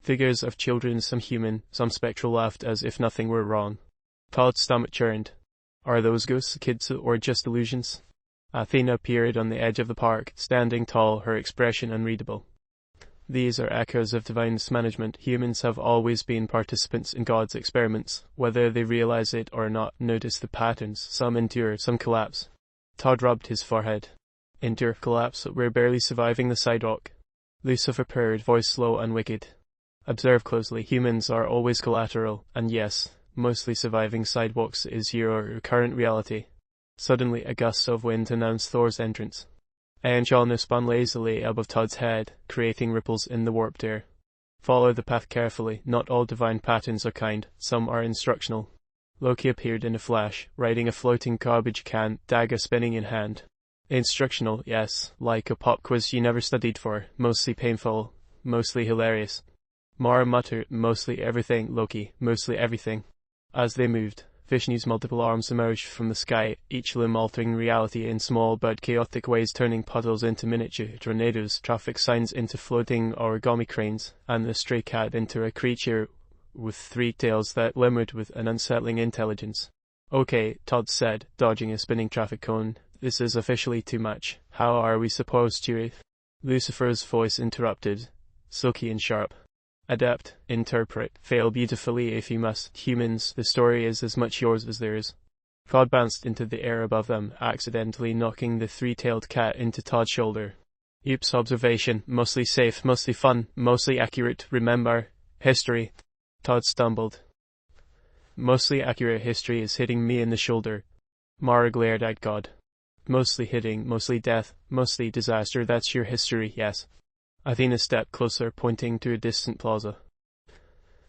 Figures of children, some human, some spectral, laughed as if nothing were wrong. Todd's stomach churned. Are those ghosts, kids, or just illusions? Athena appeared on the edge of the park, standing tall, her expression unreadable. These are echoes of divine mismanagement. Humans have always been participants in God's experiments, whether they realize it or not. Notice the patterns. Some endure, some collapse. Todd rubbed his forehead. Endure, collapse, we're barely surviving the sidewalk. Lucifer purred, voice slow and wicked. Observe closely, humans are always collateral, and yes, mostly surviving sidewalks is your current reality. Suddenly a gust of wind announced Thor's entrance. Angelna spun lazily above Todd's head, creating ripples in the warped air. Follow the path carefully, not all divine patterns are kind, some are instructional. Loki appeared in a flash, riding a floating garbage can, dagger spinning in hand. Instructional, yes, like a pop quiz you never studied for, mostly painful, mostly hilarious. Mara muttered, mostly everything, Loki, mostly everything. As they moved, Vishnu's multiple arms emerged from the sky, each limb altering reality in small but chaotic ways, turning puddles into miniature tornadoes, traffic signs into floating origami cranes, and the stray cat into a creature with three tails that glimmered with an unsettling intelligence. Okay, Todd said, dodging a spinning traffic cone. This is officially too much. How are we supposed to? Lucifer's voice interrupted, silky and sharp. Adapt, interpret, fail beautifully if you must. Humans, the story is as much yours as theirs. Todd bounced into the air above them, accidentally knocking the three-tailed cat into Todd's shoulder. Oops, observation, mostly safe, mostly fun, mostly accurate, remember, history. Todd stumbled. Mostly accurate history is hitting me in the shoulder. Mara glared at God. Mostly hitting, mostly death, mostly disaster, that's your history, yes. Athena stepped closer, pointing to a distant plaza.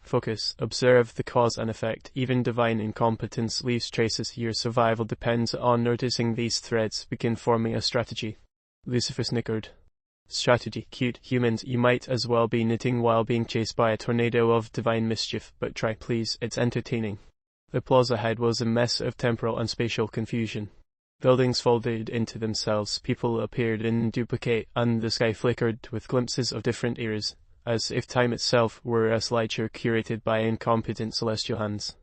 Focus. Observe the cause and effect. Even divine incompetence leaves traces. Your survival depends on noticing these threads. Begin forming a strategy. Lucifer snickered. Strategy. Cute. Humans, you might as well be knitting while being chased by a tornado of divine mischief, but try please, it's entertaining. The plaza ahead was a mess of temporal and spatial confusion. Buildings folded into themselves, people appeared in duplicate, and the sky flickered with glimpses of different eras, as if time itself were a slideshow curated by incompetent celestial hands.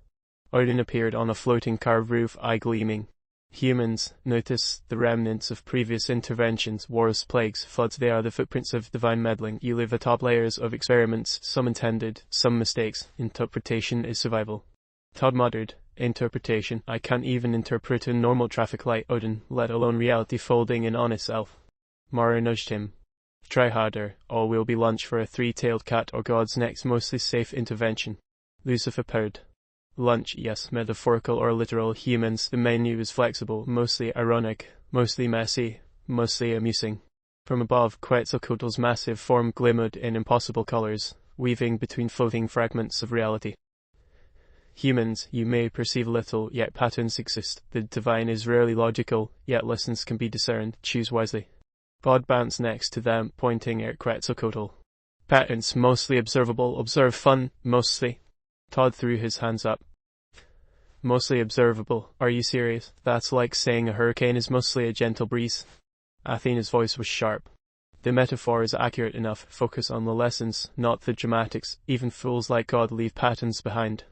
Odin appeared on a floating carved roof, eye gleaming. Humans, notice the remnants of previous interventions, wars, plagues, floods. They are the footprints of divine meddling. You live atop layers of experiments, some intended, some mistakes. Interpretation is survival. Todd muttered, interpretation. I can't even interpret a normal traffic light, Odin, let alone reality folding in on itself. Mara nudged him. Try harder, or we'll be lunch for a three-tailed cat or God's next mostly safe intervention. Lucifer purred. Lunch, yes, metaphorical or literal. Humans, the menu is flexible, mostly ironic, mostly messy, mostly amusing. From above, Quetzalcoatl's massive form glimmered in impossible colors, weaving between floating fragments of reality. Humans, you may perceive little, yet patterns exist. The divine is rarely logical, yet lessons can be discerned. Choose wisely. God bounced next to them, pointing at Quetzalcoatl. Patterns, mostly observable. Observe fun, mostly. Todd threw his hands up. Mostly observable. Are you serious? That's like saying a hurricane is mostly a gentle breeze. Athena's voice was sharp. The metaphor is accurate enough. Focus on the lessons, not the dramatics. Even fools like God leave patterns behind.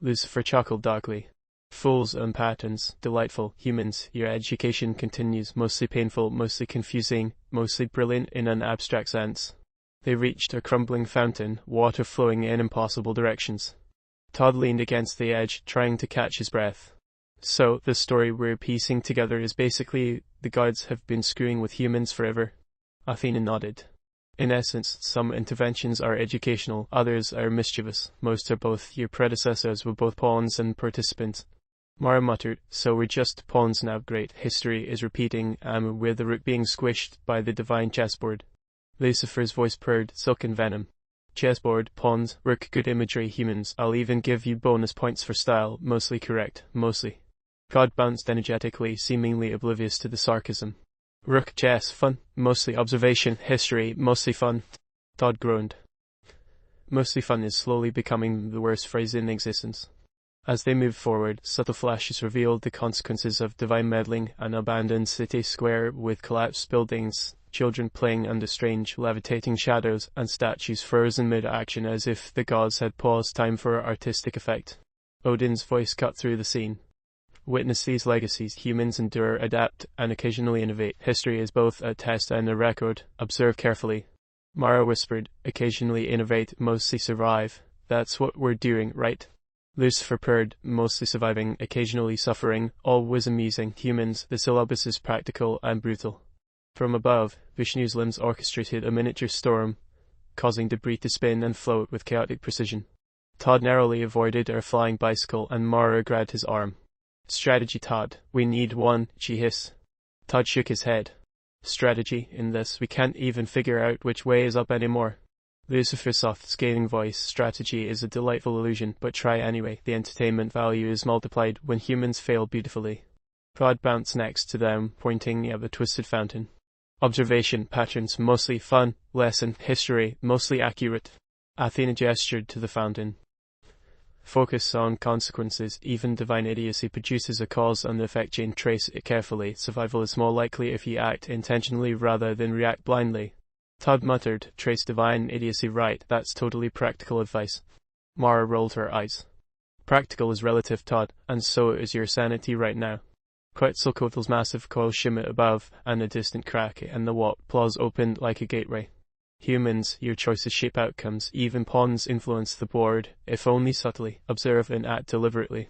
Lucifer chuckled darkly. Fools and patterns, delightful. Humans, your education continues, mostly painful, mostly confusing, mostly brilliant in an abstract sense. They reached a crumbling fountain, water flowing in impossible directions. Todd leaned against the edge, trying to catch his breath. So, the story we're piecing together is basically the gods have been screwing with humans forever? Athena nodded. In essence, some interventions are educational, others are mischievous. Most are both. Your predecessors were both pawns and participants. Mara muttered, so we're just pawns now. Great. History is repeating, and we're the rook being squished by the divine chessboard. Lucifer's voice purred, silken venom. Chessboard, pawns, rook, good imagery. Humans, I'll even give you bonus points for style. Mostly correct, mostly. God bounced energetically, seemingly oblivious to the sarcasm. Rook, chess, fun, mostly observation, history, mostly fun. Todd groaned. Mostly fun is slowly becoming the worst phrase in existence. As they moved forward, subtle flashes revealed the consequences of divine meddling: an abandoned city square with collapsed buildings, children playing under strange, levitating shadows, and statues frozen mid-action as if the gods had paused time for artistic effect. Odin's voice cut through the scene. Witness these legacies. Humans endure, adapt, and occasionally innovate. History is both a test and a record. Observe carefully. Mara whispered, occasionally innovate, mostly survive. That's what we're doing, right? Lucifer purred, mostly surviving, occasionally suffering, always amusing. Humans, the syllabus is practical and brutal. From above, Vishnu's limbs orchestrated a miniature storm, causing debris to spin and float with chaotic precision. Todd narrowly avoided a flying bicycle, and Mara grabbed his arm. Strategy, Todd. We need one, she hissed. Todd shook his head. Strategy? In this, we can't even figure out which way is up anymore. Lucifer's soft, scathing voice. Strategy is a delightful illusion, but try anyway. The entertainment value is multiplied when humans fail beautifully. Todd bounced next to them, pointing at the twisted fountain. Observation, patterns, mostly fun. Lesson, history, mostly accurate. Athena gestured to the fountain. Focus on consequences. Even divine idiocy produces a cause and effect chain. Trace it carefully. Survival is more likely if you act intentionally rather than react blindly. Todd muttered, trace divine idiocy. Right, that's totally practical advice. Mara rolled her eyes. Practical is relative, Todd, and so is your sanity right now. Quetzalcoatl's massive coil shimmered above, and a distant crack in the wall claws opened like a gateway. Humans, your choices shape outcomes. Even pawns influence the board, if only subtly. Observe and act deliberately.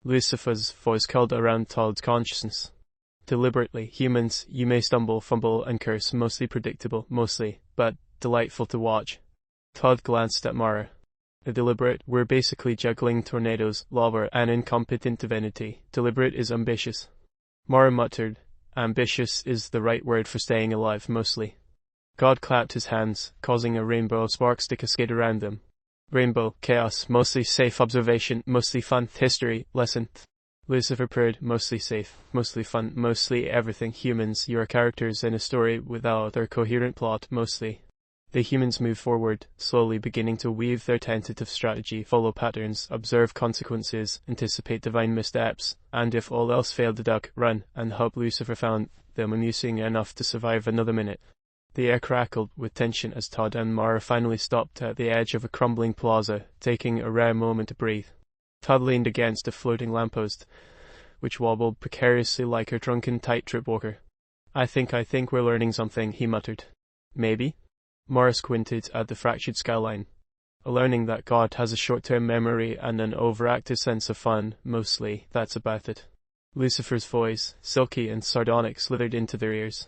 Lucifer's voice curled around Todd's consciousness. Deliberately. Humans, you may stumble, fumble, and curse. Mostly predictable, mostly, but delightful to watch. Todd glanced at Mara. Deliberate, we're basically juggling tornadoes, lava, and incompetent divinity. Deliberate is ambitious. Mara muttered, ambitious is the right word for staying alive, mostly. God clapped his hands, causing a rainbow of sparks to cascade around them. Rainbow, chaos, mostly safe observation, mostly fun, history, lesson. Lucifer purred, mostly safe, mostly fun, mostly everything. Humans, you are characters in a story without a coherent plot, mostly. The humans move forward, slowly beginning to weave their tentative strategy, follow patterns, observe consequences, anticipate divine missteps, and if all else failed to duck, run, and hope. Lucifer found them amusing enough to survive another minute. The air crackled with tension as Todd and Mara finally stopped at the edge of a crumbling plaza, taking a rare moment to breathe. Todd leaned against a floating lamppost, which wobbled precariously like a drunken tightrope walker. I think we're learning something," he muttered. "Maybe?" Mara squinted at the fractured skyline. "Learning that God has a short-term memory and an overactive sense of fun, mostly, that's about it." Lucifer's voice, silky and sardonic, slithered into their ears.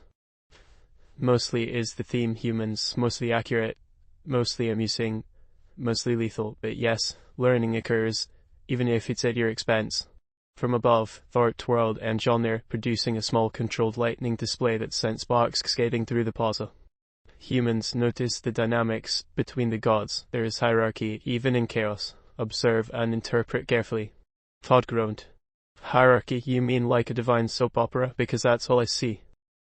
"Mostly is the theme. Humans, mostly accurate, mostly amusing, mostly lethal, but yes, learning occurs, even if it's at your expense." From above, Thor twirled and Mjolnir, producing a small controlled lightning display that sent sparks cascading through the plaza. Humans notice the dynamics between the gods. There is hierarchy, even in chaos. Observe and interpret carefully. Todd groaned. "Hierarchy, you mean like a divine soap opera? Because that's all I see."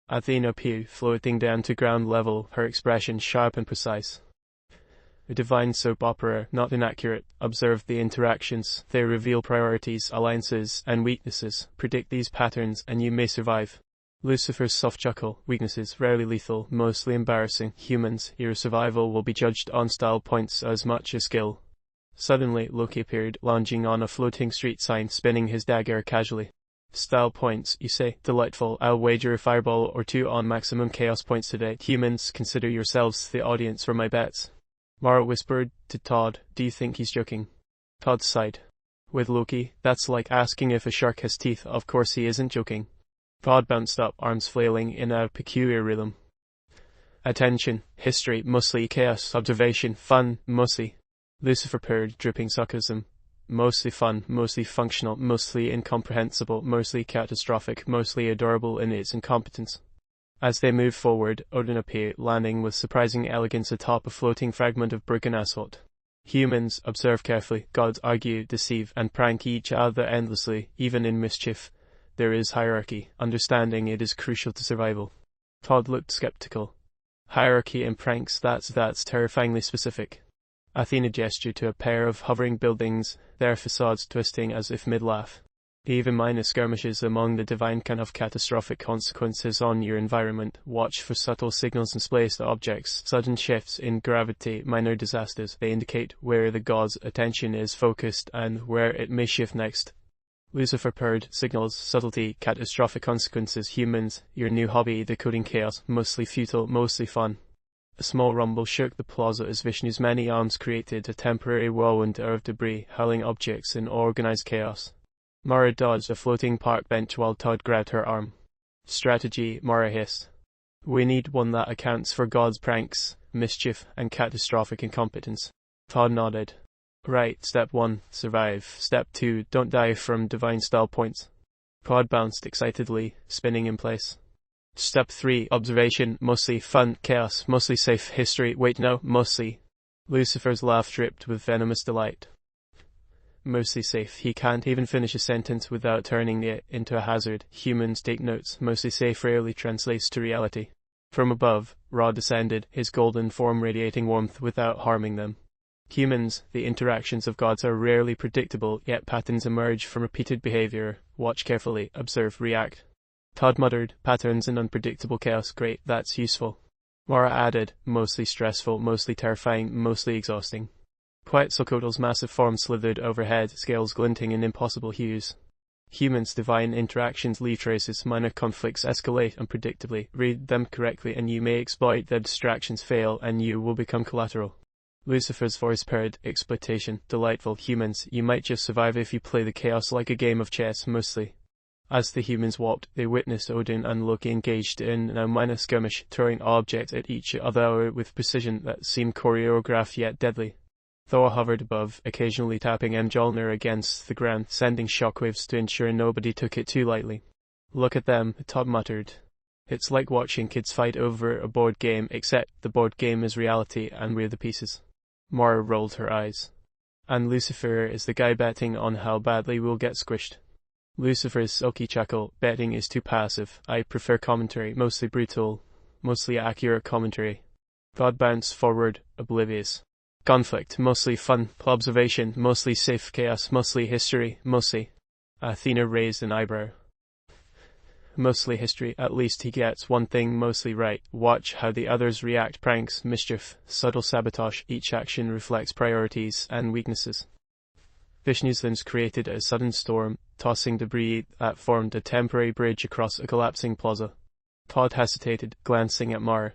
Athena appeared, floating down to ground level, her expression sharp and precise. "A divine soap opera, not inaccurate. Observe the interactions. They reveal priorities, alliances, and weaknesses. Predict these patterns, and you may survive." Lucifer's soft chuckle. "Weaknesses, rarely lethal, mostly embarrassing. Humans, your survival will be judged on style points as much as skill." Suddenly, Loki appeared, lounging on a floating street sign, spinning his dagger casually. "Style points, you say? Delightful. I'll wager a fireball or two on maximum chaos points today. Humans, consider yourselves the audience for my bets." Mara whispered to Todd, "Do you think he's joking?" Todd sighed. "With Loki, that's like asking if a shark has teeth. Of course he isn't joking." Todd bounced up, arms flailing in a peculiar rhythm. "Attention, history, mostly chaos, observation, fun, mostly." Lucifer purred, dripping sarcasm. "Mostly fun, mostly functional, mostly incomprehensible, mostly catastrophic, mostly adorable in its incompetence." As they moved forward, Odin appeared, landing with surprising elegance atop a floating fragment of broken asphalt. "Humans, observe carefully. Gods argue, deceive, and prank each other endlessly, even in mischief. There is hierarchy. Understanding it is crucial to survival." Todd looked skeptical. "Hierarchy and pranks, that's terrifyingly specific." Athena gestured to a pair of hovering buildings, their facades twisting as if mid-laugh. "Even minor skirmishes among the divine can have catastrophic consequences on your environment. Watch for subtle signals in displaced objects, sudden shifts in gravity, minor disasters. They indicate where the god's attention is focused and where it may shift next." Lucifer purred. "Signals, subtlety, catastrophic consequences. Humans, your new hobby, decoding chaos, mostly futile, mostly fun." A small rumble shook the plaza as Vishnu's many arms created a temporary whirlwind of debris, hurling objects in organized chaos. Mara dodged a floating park bench while Todd grabbed her arm. "Strategy," Mara hissed. "We need one that accounts for God's pranks, mischief, and catastrophic incompetence." Todd nodded. "Right, step 1, survive. Step 2, don't die from divine style points." Todd bounced excitedly, spinning in place. "Step 3, observation, mostly fun, chaos, mostly safe, history, wait no, mostly." Lucifer's laugh dripped with venomous delight. "Mostly safe." He can't even finish a sentence without turning it into a hazard. "Humans, take notes. Mostly safe rarely translates to reality." From above, Ra descended, his golden form radiating warmth without harming them. "Humans, the interactions of gods are rarely predictable, yet patterns emerge from repeated behavior. Watch carefully, observe, react." Todd muttered, "Patterns and unpredictable chaos, great, that's useful." Mara added, "Mostly stressful, mostly terrifying, mostly exhausting." Quetzalcoatl's massive form slithered overhead, scales glinting in impossible hues. "Humans' divine interactions leave traces, minor conflicts escalate unpredictably. Read them correctly and you may exploit their distractions, fail and you will become collateral." Lucifer's voice purred, "Exploitation, delightful. Humans, you might just survive if you play the chaos like a game of chess, mostly." As the humans walked, they witnessed Odin and Loki engaged in a minor skirmish, throwing objects at each other with precision that seemed choreographed yet deadly. Thor hovered above, occasionally tapping Mjolnir against the ground, sending shockwaves to ensure nobody took it too lightly. "Look at them," Todd muttered. "It's like watching kids fight over a board game, except the board game is reality and we're the pieces." Mara rolled her eyes. And Lucifer is the guy betting on how badly we'll get squished. Lucifer's silky chuckle, betting is too passive. I prefer commentary, mostly brutal, mostly accurate commentary. Todd bounced forward, oblivious. Conflict, mostly fun. Observation, mostly safe. Chaos, mostly history, mostly. Athena raised an eyebrow. Mostly history. At least he gets one thing mostly right. Watch how the others react. Pranks, mischief, subtle sabotage. Each action reflects priorities and weaknesses. Vishnu's limbs created a sudden storm, tossing debris that formed a temporary bridge across a collapsing plaza. Todd hesitated, glancing at Mara.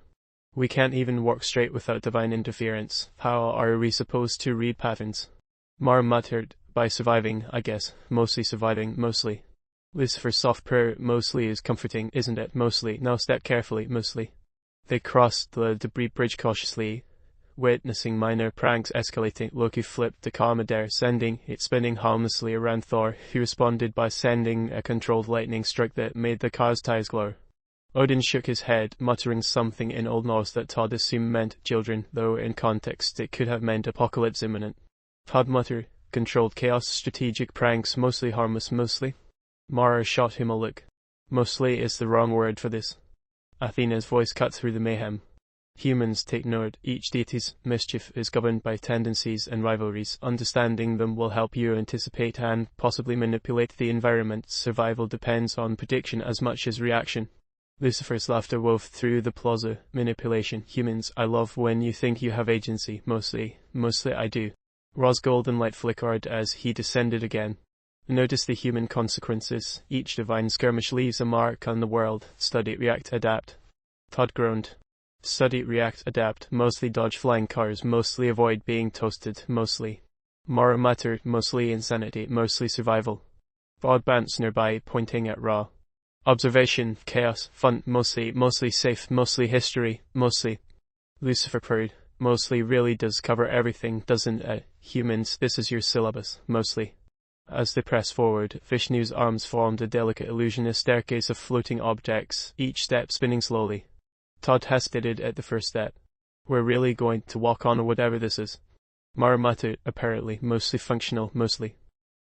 We can't even work straight without divine interference. How are we supposed to read patterns? Mara muttered, by surviving, I guess. Mostly surviving, mostly. Lucifer's soft purr, mostly is comforting, isn't it? Mostly. Now step carefully, mostly. They crossed the debris bridge cautiously, witnessing minor pranks escalating. Loki flipped the camaraderie, sending it spinning harmlessly around Thor, who responded by sending a controlled lightning strike that made the car's tires glow. Odin shook his head, muttering something in Old Norse that Todd assumed meant children, though in context it could have meant apocalypse imminent. Todd muttered, controlled chaos, strategic pranks, mostly harmless, mostly. Mara shot him a look. Mostly is the wrong word for this. Athena's voice cut through the mayhem. Humans, take note, each deity's mischief is governed by tendencies and rivalries. Understanding them will help you anticipate and possibly manipulate the environment. Survival depends on prediction as much as reaction. Lucifer's laughter wove through the plaza. Manipulation. Humans, I love when you think you have agency. Mostly I do. Ra's golden light flickered as he descended again. Notice the human consequences. Each divine skirmish leaves a mark on the world. Study, react, adapt. Todd groaned. Study, react, adapt. Mostly dodge flying cars. Mostly avoid being toasted. Mostly. Mara muttered. Mostly insanity. Mostly survival. Todd bounced nearby, pointing at Ra. Observation, chaos, fun, mostly safe, mostly history, mostly. Lucifer purred. Mostly really does cover everything, doesn't it? Humans, this is your syllabus, mostly. As they pressed forward, Vishnu's arms formed a delicate illusionist staircase of floating objects, each step spinning slowly. Todd hesitated at the first step. We're really going to walk on whatever this is. Mara muttered, apparently, mostly functional, mostly.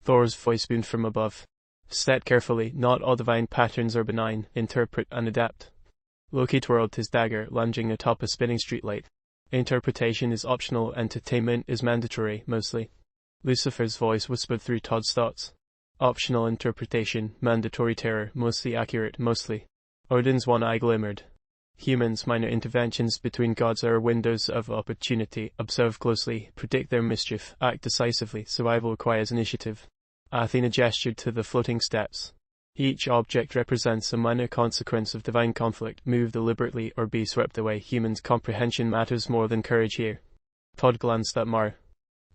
Thor's voice boomed from above. Step carefully, not all divine patterns are benign. Interpret and adapt. Loki twirled his dagger, lunging atop a spinning streetlight. Interpretation is optional, entertainment is mandatory, mostly. Lucifer's voice whispered through Todd's thoughts. Optional interpretation, mandatory terror, mostly accurate, mostly. Odin's one eye glimmered. Humans, minor interventions between gods are windows of opportunity. Observe closely, predict their mischief, act decisively. Survival requires initiative. Athena gestured to the floating steps. Each object represents a minor consequence of divine conflict. Move deliberately or be swept away. Humans' comprehension matters more than courage here. Todd glanced at Mara.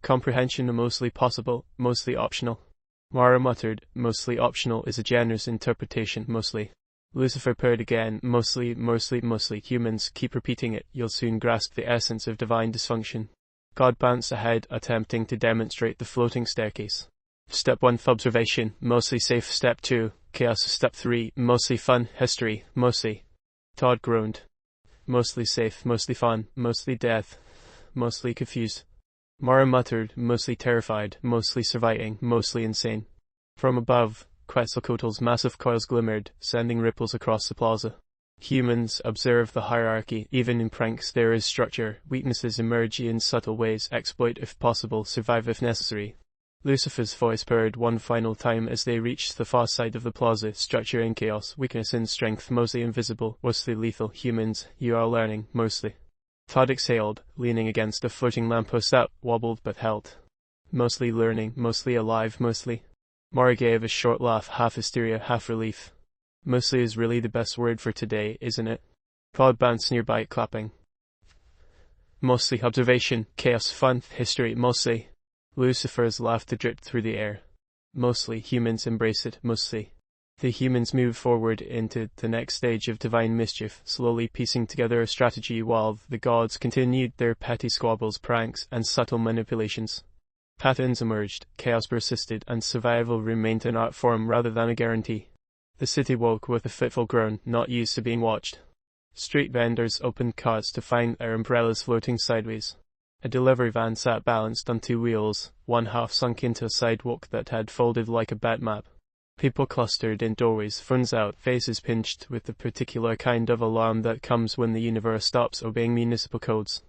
Comprehension mostly possible, mostly optional. Mara muttered, mostly optional is a generous interpretation, mostly. Lucifer purred again, mostly. Humans, keep repeating it, you'll soon grasp the essence of divine dysfunction. God bounced ahead, attempting to demonstrate the floating staircase. Step 1, observation, mostly safe. Step 2, chaos. Step 3, mostly fun, history, mostly. Todd groaned. Mostly safe, mostly fun, mostly death, mostly confused. Mara muttered, mostly terrified, mostly surviving, mostly insane. From above, Quetzalcoatl's massive coils glimmered, sending ripples across the plaza. Humans, observe the hierarchy. Even in pranks there is structure. Weaknesses emerge in subtle ways. Exploit if possible, survive if necessary. Lucifer's voice purred one final time as they reached the far side of the plaza. Structure in chaos, weakness in strength, mostly invisible, mostly lethal. Humans, you are learning, mostly. Todd exhaled, leaning against a floating lamppost that wobbled but held. Mostly learning, mostly alive, mostly. Mara gave a short laugh, half hysteria, half relief. Mostly is really the best word for today, isn't it? Todd bounced nearby, clapping. Mostly observation, chaos, fun, history, mostly. Lucifer's laughter dripped through the air. Mostly humans embrace it, mostly. The humans moved forward into the next stage of divine mischief, slowly piecing together a strategy while the gods continued their petty squabbles, pranks, and subtle manipulations. Patterns emerged, chaos persisted, and survival remained an art form rather than a guarantee. The city woke with a fitful groan, not used to being watched. Street vendors opened carts to find their umbrellas floating sideways. A delivery van sat balanced on two wheels, one half sunk into a sidewalk that had folded like a bat map. People clustered in doorways, phones out, faces pinched with the particular kind of alarm that comes when the universe stops obeying municipal codes.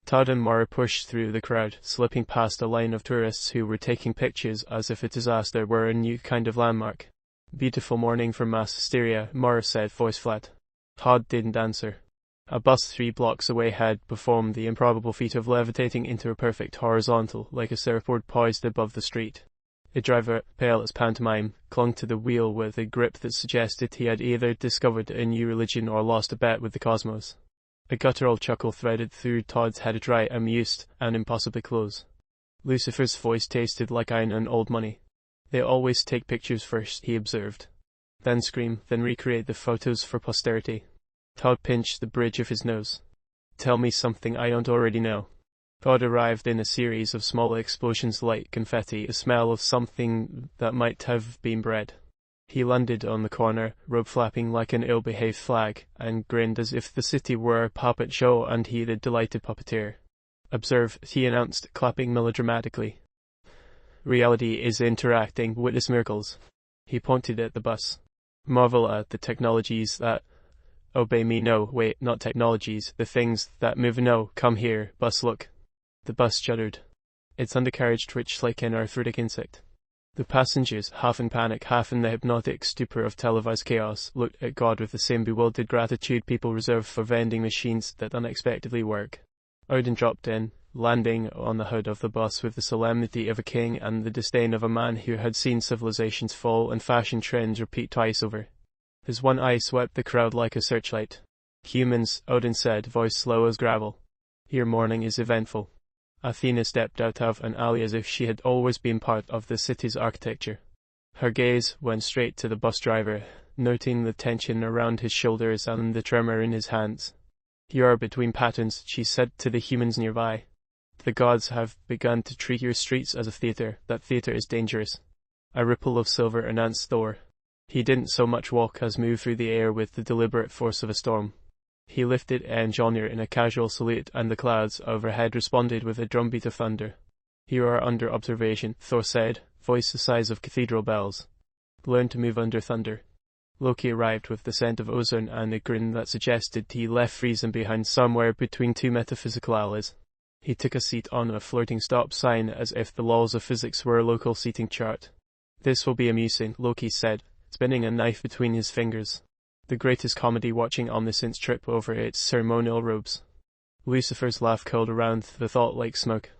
Todd and Mara pushed through the crowd, slipping past a line of tourists who were taking pictures as if a disaster were a new kind of landmark. "Beautiful morning for mass hysteria," Mara said, voice flat. Todd didn't answer. A bus 3 blocks away had performed the improbable feat of levitating into a perfect horizontal, like a surfboard poised above the street. The driver, pale as pantomime, clung to the wheel with a grip that suggested he had either discovered a new religion or lost a bet with the cosmos. A guttural chuckle threaded through Todd's head, dry, amused, and impossibly close. Lucifer's voice tasted like iron and old money. "They always take pictures first," he observed. "Then scream, then recreate the photos for posterity." Todd pinched the bridge of his nose. "Tell me something I don't already know." Todd arrived in a series of small explosions like confetti, a smell of something that might have been bread. He landed on the corner, robe flapping like an ill-behaved flag, and grinned as if the city were a puppet show and he the delighted puppeteer. "Observe," he announced, clapping melodramatically. "Reality is interacting, witness miracles." He pointed at the bus. "Marvel at the technologies that obey me. No, wait, not technologies, the things that move. No, come here, bus, look." The bus shuddered. Its undercarriage twitched like an arthritic insect. The passengers, half in panic, half in the hypnotic stupor of televised chaos, looked at God with the same bewildered gratitude people reserve for vending machines that unexpectedly work. Odin dropped in, landing on the hood of the bus with the solemnity of a king and the disdain of a man who had seen civilizations fall and fashion trends repeat twice over. His one eye swept the crowd like a searchlight. "Humans," Odin said, voice slow as gravel. "Your morning is eventful." Athena stepped out of an alley as if she had always been part of the city's architecture. Her gaze went straight to the bus driver, noting the tension around his shoulders and the tremor in his hands. "You are between patterns," she said to the humans nearby. "The gods have begun to treat your streets as a theater. That theater is dangerous." A ripple of silver announced Thor. He didn't so much walk as move through the air with the deliberate force of a storm. He lifted Mjolnir in a casual salute, and the clouds overhead responded with a drumbeat of thunder. "You are under observation," Thor said, voice the size of cathedral bells. "Learn to move under thunder." Loki arrived with the scent of ozone and a grin that suggested he left Friesen behind somewhere between two metaphysical alleys. He took a seat on a floating stop sign as if the laws of physics were a local seating chart. "This will be amusing," Loki said, spinning a knife between his fingers. "The greatest comedy watching omniscience trip over its ceremonial robes." Lucifer's laugh curled around the thought like smoke.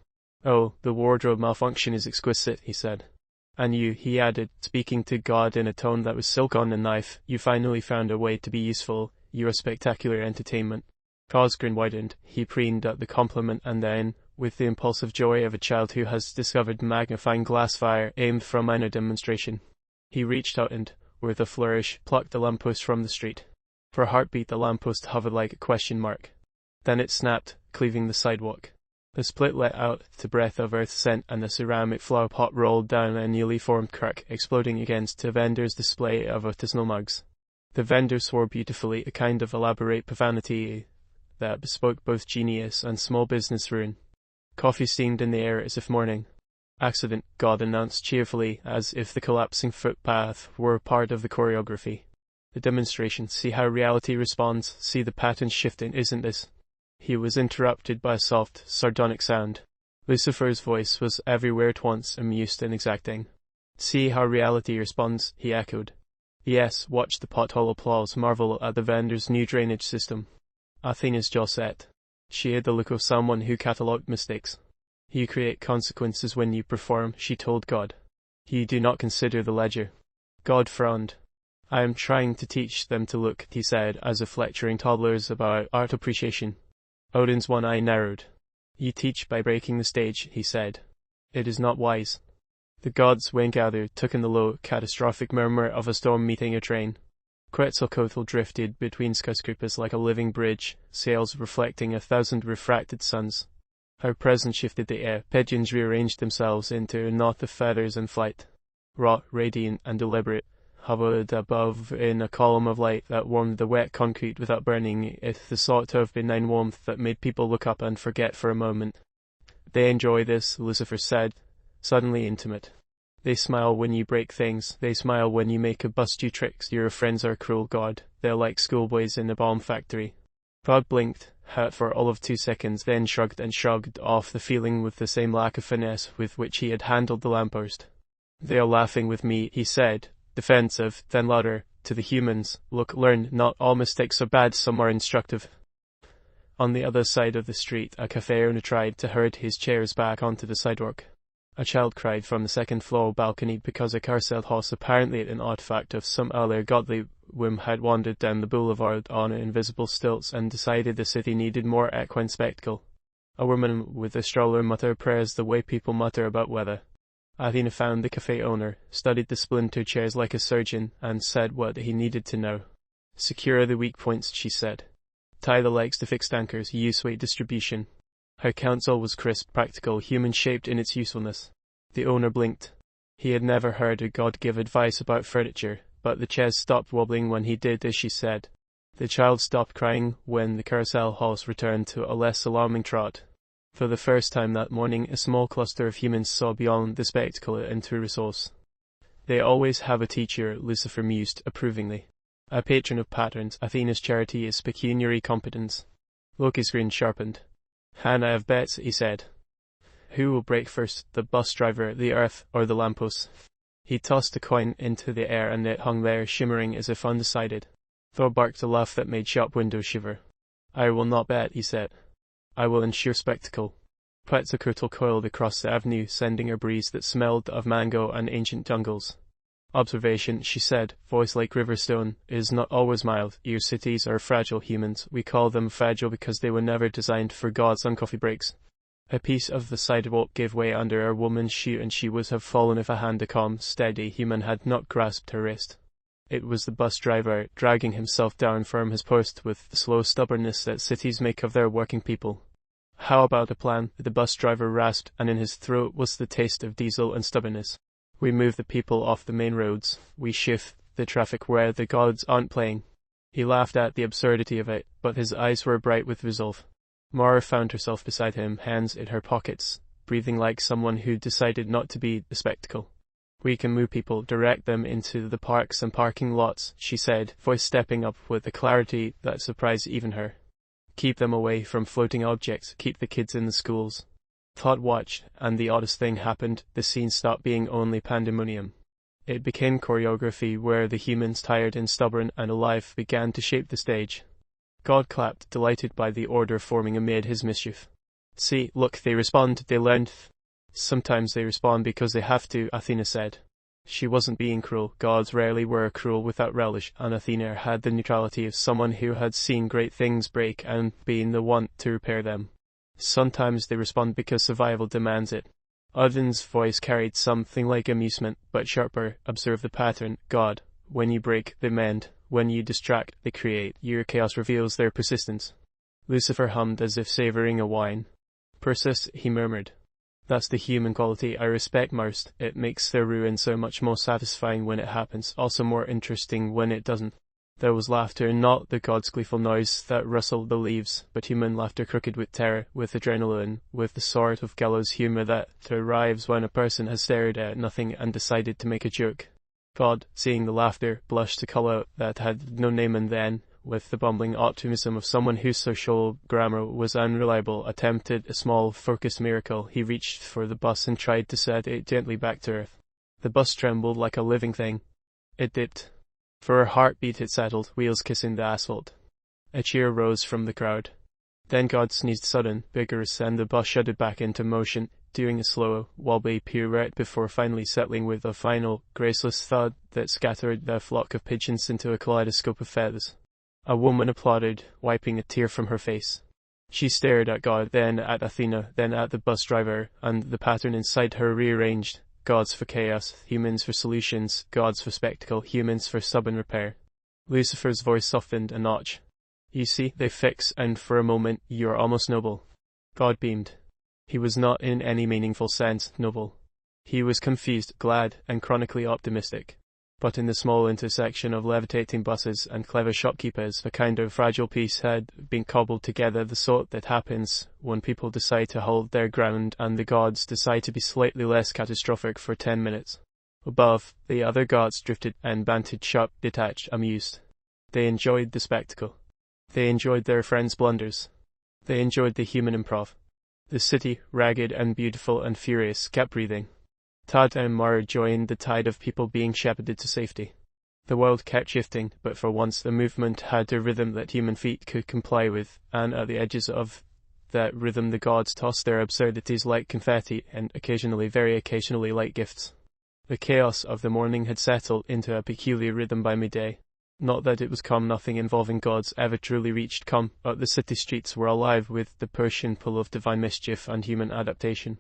"Oh, the wardrobe malfunction is exquisite," he said. "And you," he added, speaking to God in a tone that was silk on a knife, "you finally found a way to be useful. You're a spectacular entertainment." God's grin widened. He preened at the compliment and then, with the impulsive joy of a child who has discovered magnifying glass fire, aimed for a minor demonstration. He reached out and, with a flourish, plucked a lamppost from the street. For a heartbeat the lamppost hovered like a question mark. Then it snapped, cleaving the sidewalk. The split let out the breath of earth scent and the ceramic flower pot rolled down a newly formed crack, exploding against a vendor's display of artisanal mugs. The vendor swore beautifully, a kind of elaborate profanity that bespoke both genius and small business ruin. Coffee steamed in the air as if morning. "Accident," God announced cheerfully, as if the collapsing footpath were part of the choreography. The demonstration. See how reality responds, see the patterns shifting, isn't this? He was interrupted by a soft, sardonic sound. Lucifer's voice was everywhere at once, amused and exacting. "See how reality responds," he echoed. "Yes, watch the pothole applause, marvel at the vendor's new drainage system." Athena's jaw set. She had the look of someone who catalogued mistakes. "You create consequences when you perform," she told God. "You do not consider the ledger." God frowned. "I am trying to teach them to look," he said, as if lecturing toddlers about art appreciation. Odin's one eye narrowed. "You teach by breaking the stage," he said. "It is not wise." The gods, when gathered, took in the low, catastrophic murmur of a storm meeting a train. Quetzalcoatl drifted between skyscrapers like a living bridge, sails reflecting 1,000 refracted suns. Her presence shifted the air. Pigeons rearranged themselves into a knot of feathers in flight. Raw, radiant, and deliberate, hovered above in a column of light that warmed the wet concrete without burning it, the sort of benign warmth that made people look up and forget for a moment. They enjoy this, Lucifer said, suddenly intimate. They smile when you break things, they smile when you make a bust you tricks. Your friends are cruel, God, they're like schoolboys in a bomb factory. God blinked, hurt for all of 2 seconds, then shrugged off the feeling with the same lack of finesse with which he had handled the lamppost. They are laughing with me, he said, defensive, then louder, to the humans. Look, learn, not all mistakes are bad, some are instructive. On the other side of the street, a cafe owner tried to herd his chairs back onto the sidewalk. A child cried from the second-floor balcony because a carousel horse, apparently an artifact of some earlier godly whim, had wandered down the boulevard on invisible stilts and decided the city needed more equine spectacle. A woman with a stroller muttered prayers the way people mutter about weather. Athena found the cafe owner, studied the splintered chairs like a surgeon, and said what he needed to know. Secure the weak points, she said. Tie the legs to fixed anchors, use weight distribution. Her counsel was crisp, practical, human-shaped in its usefulness. The owner blinked. He had never heard a god give advice about furniture, but the chairs stopped wobbling when he did as she said. The child stopped crying when the carousel horse returned to a less alarming trot. For the first time that morning, a small cluster of humans saw beyond the spectacle into a resource. They always have a teacher, Lucifer mused approvingly. A patron of patterns, Athena's charity is pecuniary competence. Loki's grin sharpened. "And I have bets," he said. "Who will break first, the bus driver, the earth, or the lamppost?" He tossed a coin into the air and it hung there, shimmering as if undecided. Thor barked a laugh that made shop windows shiver. "I will not bet," he said. "I will ensure spectacle." Quetzalcoatl coiled across the avenue, sending a breeze that smelled of mango and ancient jungles. "Observation," she said, voice like riverstone, "is not always mild. Your cities are fragile, humans. We call them fragile because they were never designed for gods on coffee breaks." A piece of the sidewalk gave way under a woman's shoe and she would have fallen if a hand, a calm, steady human, had not grasped her wrist. It was the bus driver, dragging himself down from his post with the slow stubbornness that cities make of their working people. "How about a plan?" the bus driver rasped, and in his throat was the taste of diesel and stubbornness. "We move the people off the main roads. We shift the traffic where the gods aren't playing." He laughed at the absurdity of it, but his eyes were bright with resolve. Mara found herself beside him, hands in her pockets, breathing like someone who decided not to be the spectacle. "We can move people, direct them into the parks and parking lots," she said, voice stepping up with a clarity that surprised even her. "Keep them away from floating objects, keep the kids in the schools." Todd watched, and the oddest thing happened. The scene stopped being only pandemonium. It became choreography where the humans, tired and stubborn and alive, began to shape the stage. God clapped, delighted by the order forming amid his mischief. "See, look, they respond, they learned." "Sometimes they respond because they have to," Athena said. She wasn't being cruel. Gods rarely were cruel without relish, and Athena had the neutrality of someone who had seen great things break and been the one to repair them. "Sometimes they respond because survival demands it." Odin's voice carried something like amusement, but sharper. "Observe the pattern, God. When you break, they mend. When you distract, they create. Your chaos reveals their persistence." Lucifer hummed as if savoring a wine. "Persist," he murmured. "That's the human quality I respect most. It makes their ruin so much more satisfying when it happens, also more interesting when it doesn't." There was laughter, not the god's gleeful noise that rustled the leaves, but human laughter crooked with terror, with adrenaline, with the sort of gallows humor that arrives when a person has stared at nothing and decided to make a joke. God, seeing the laughter, blushed a color that had no name, and then, with the bumbling optimism of someone whose social grammar was unreliable, attempted a small, focused miracle. He reached for the bus and tried to set it gently back to earth. The bus trembled like a living thing. It dipped. For a heartbeat it settled, wheels kissing the asphalt. A cheer rose from the crowd. Then God sneezed sudden, vigorous, and the bus shuddered back into motion, doing a slow, wobbly pirouette before finally settling with a final, graceless thud that scattered their flock of pigeons into a kaleidoscope of feathers. A woman applauded, wiping a tear from her face. She stared at God, then at Athena, then at the bus driver, and the pattern inside her rearranged. Gods for chaos, humans for solutions, gods for spectacle, humans for stubborn repair. Lucifer's voice softened a notch. "You see, they fix, and for a moment, you're almost noble." God beamed. He was not in any meaningful sense noble. He was confused, glad, and chronically optimistic. But in the small intersection of levitating buses and clever shopkeepers, a kind of fragile piece had been cobbled together, the sort that happens when people decide to hold their ground and the gods decide to be slightly less catastrophic for 10 minutes. Above, the other gods drifted and bantered sharp, detached, amused. They enjoyed the spectacle. They enjoyed their friends' blunders. They enjoyed the human improv. The city, ragged and beautiful and furious, kept breathing. Todd and Mara joined the tide of people being shepherded to safety. The world kept shifting, but for once the movement had a rhythm that human feet could comply with, and at the edges of that rhythm the gods tossed their absurdities like confetti and occasionally, very occasionally, like gifts. The chaos of the morning had settled into a peculiar rhythm by midday. Not that it was calm, nothing involving gods ever truly reached calm, but the city streets were alive with the push and pull of divine mischief and human adaptation.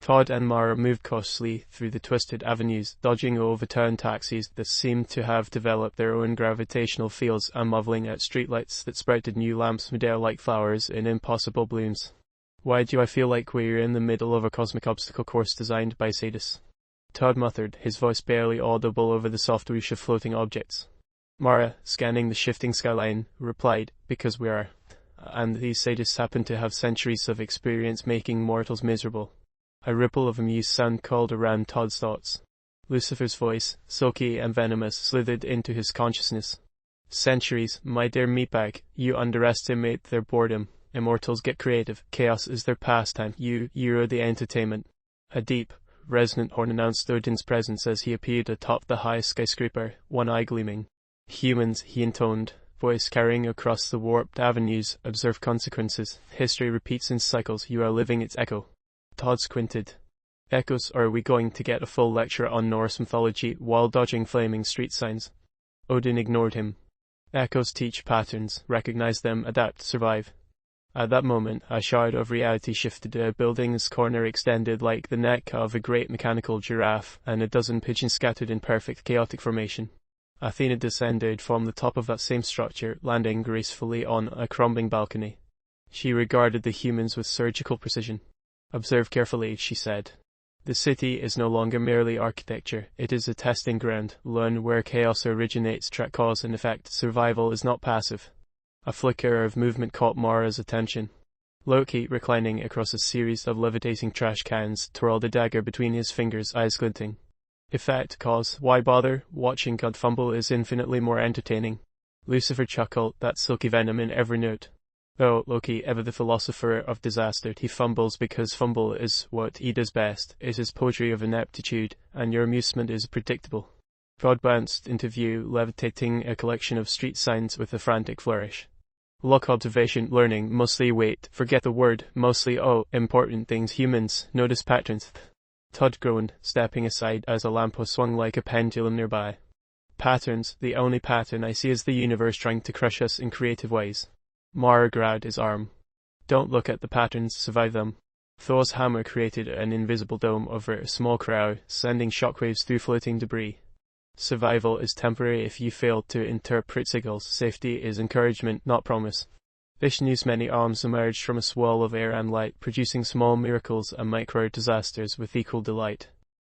Todd and Mara moved cautiously through the twisted avenues, dodging overturned taxis that seemed to have developed their own gravitational fields and marveling at streetlights that sprouted new lamps midair like flowers in impossible blooms. Why do I feel like we're in the middle of a cosmic obstacle course designed by sadists? Todd muttered, his voice barely audible over the soft whoosh of floating objects. Mara, scanning the shifting skyline, replied, because we are. And these sadists happen to have centuries of experience making mortals miserable. A ripple of amused sound called around Todd's thoughts. Lucifer's voice, silky and venomous, slithered into his consciousness. Centuries, my dear meatbag, you underestimate their boredom. Immortals get creative. Chaos is their pastime. You're the entertainment. A deep, resonant horn announced Odin's presence as he appeared atop the highest skyscraper, one eye gleaming. Humans, he intoned, voice carrying across the warped avenues, observe consequences. History repeats in cycles. You are living its echo. Todd squinted. Echoes, or are we going to get a full lecture on Norse mythology while dodging flaming street signs? Odin ignored him. Echoes teach patterns, recognize them, adapt, survive. At that moment, a shard of reality shifted. A building's corner extended like the neck of a great mechanical giraffe, and a dozen pigeons scattered in perfect chaotic formation. Athena descended from the top of that same structure, landing gracefully on a crumbling balcony. She regarded the humans with surgical precision. Observe carefully, she said. The city is no longer merely architecture, it is a testing ground. Learn where chaos originates, track cause and effect. Survival is not passive. A flicker of movement caught Mara's attention. Loki, reclining across a series of levitating trash cans, twirled a dagger between his fingers, eyes glinting. Effect, cause, why bother? Watching God fumble is infinitely more entertaining. Lucifer chuckled, that silky venom in every note. Oh, Loki, ever the philosopher of disaster, he fumbles because fumble is what he does best. It is poetry of ineptitude, and your amusement is predictable. Todd bounced into view, levitating a collection of street signs with a frantic flourish. Lock observation, learning, mostly wait, forget the word, mostly important things, humans, notice patterns. Todd groaned, stepping aside as a lamppost swung like a pendulum nearby. Patterns, the only pattern I see is the universe trying to crush us in creative ways. Mara grabbed his arm. Don't look at the patterns, survive them. Thor's hammer created an invisible dome over a small crowd, sending shockwaves through floating debris. Survival is temporary if you fail to interpret signals. Safety is encouragement, not promise. Vishnu's many arms emerged from a swirl of air and light, producing small miracles and micro-disasters with equal delight.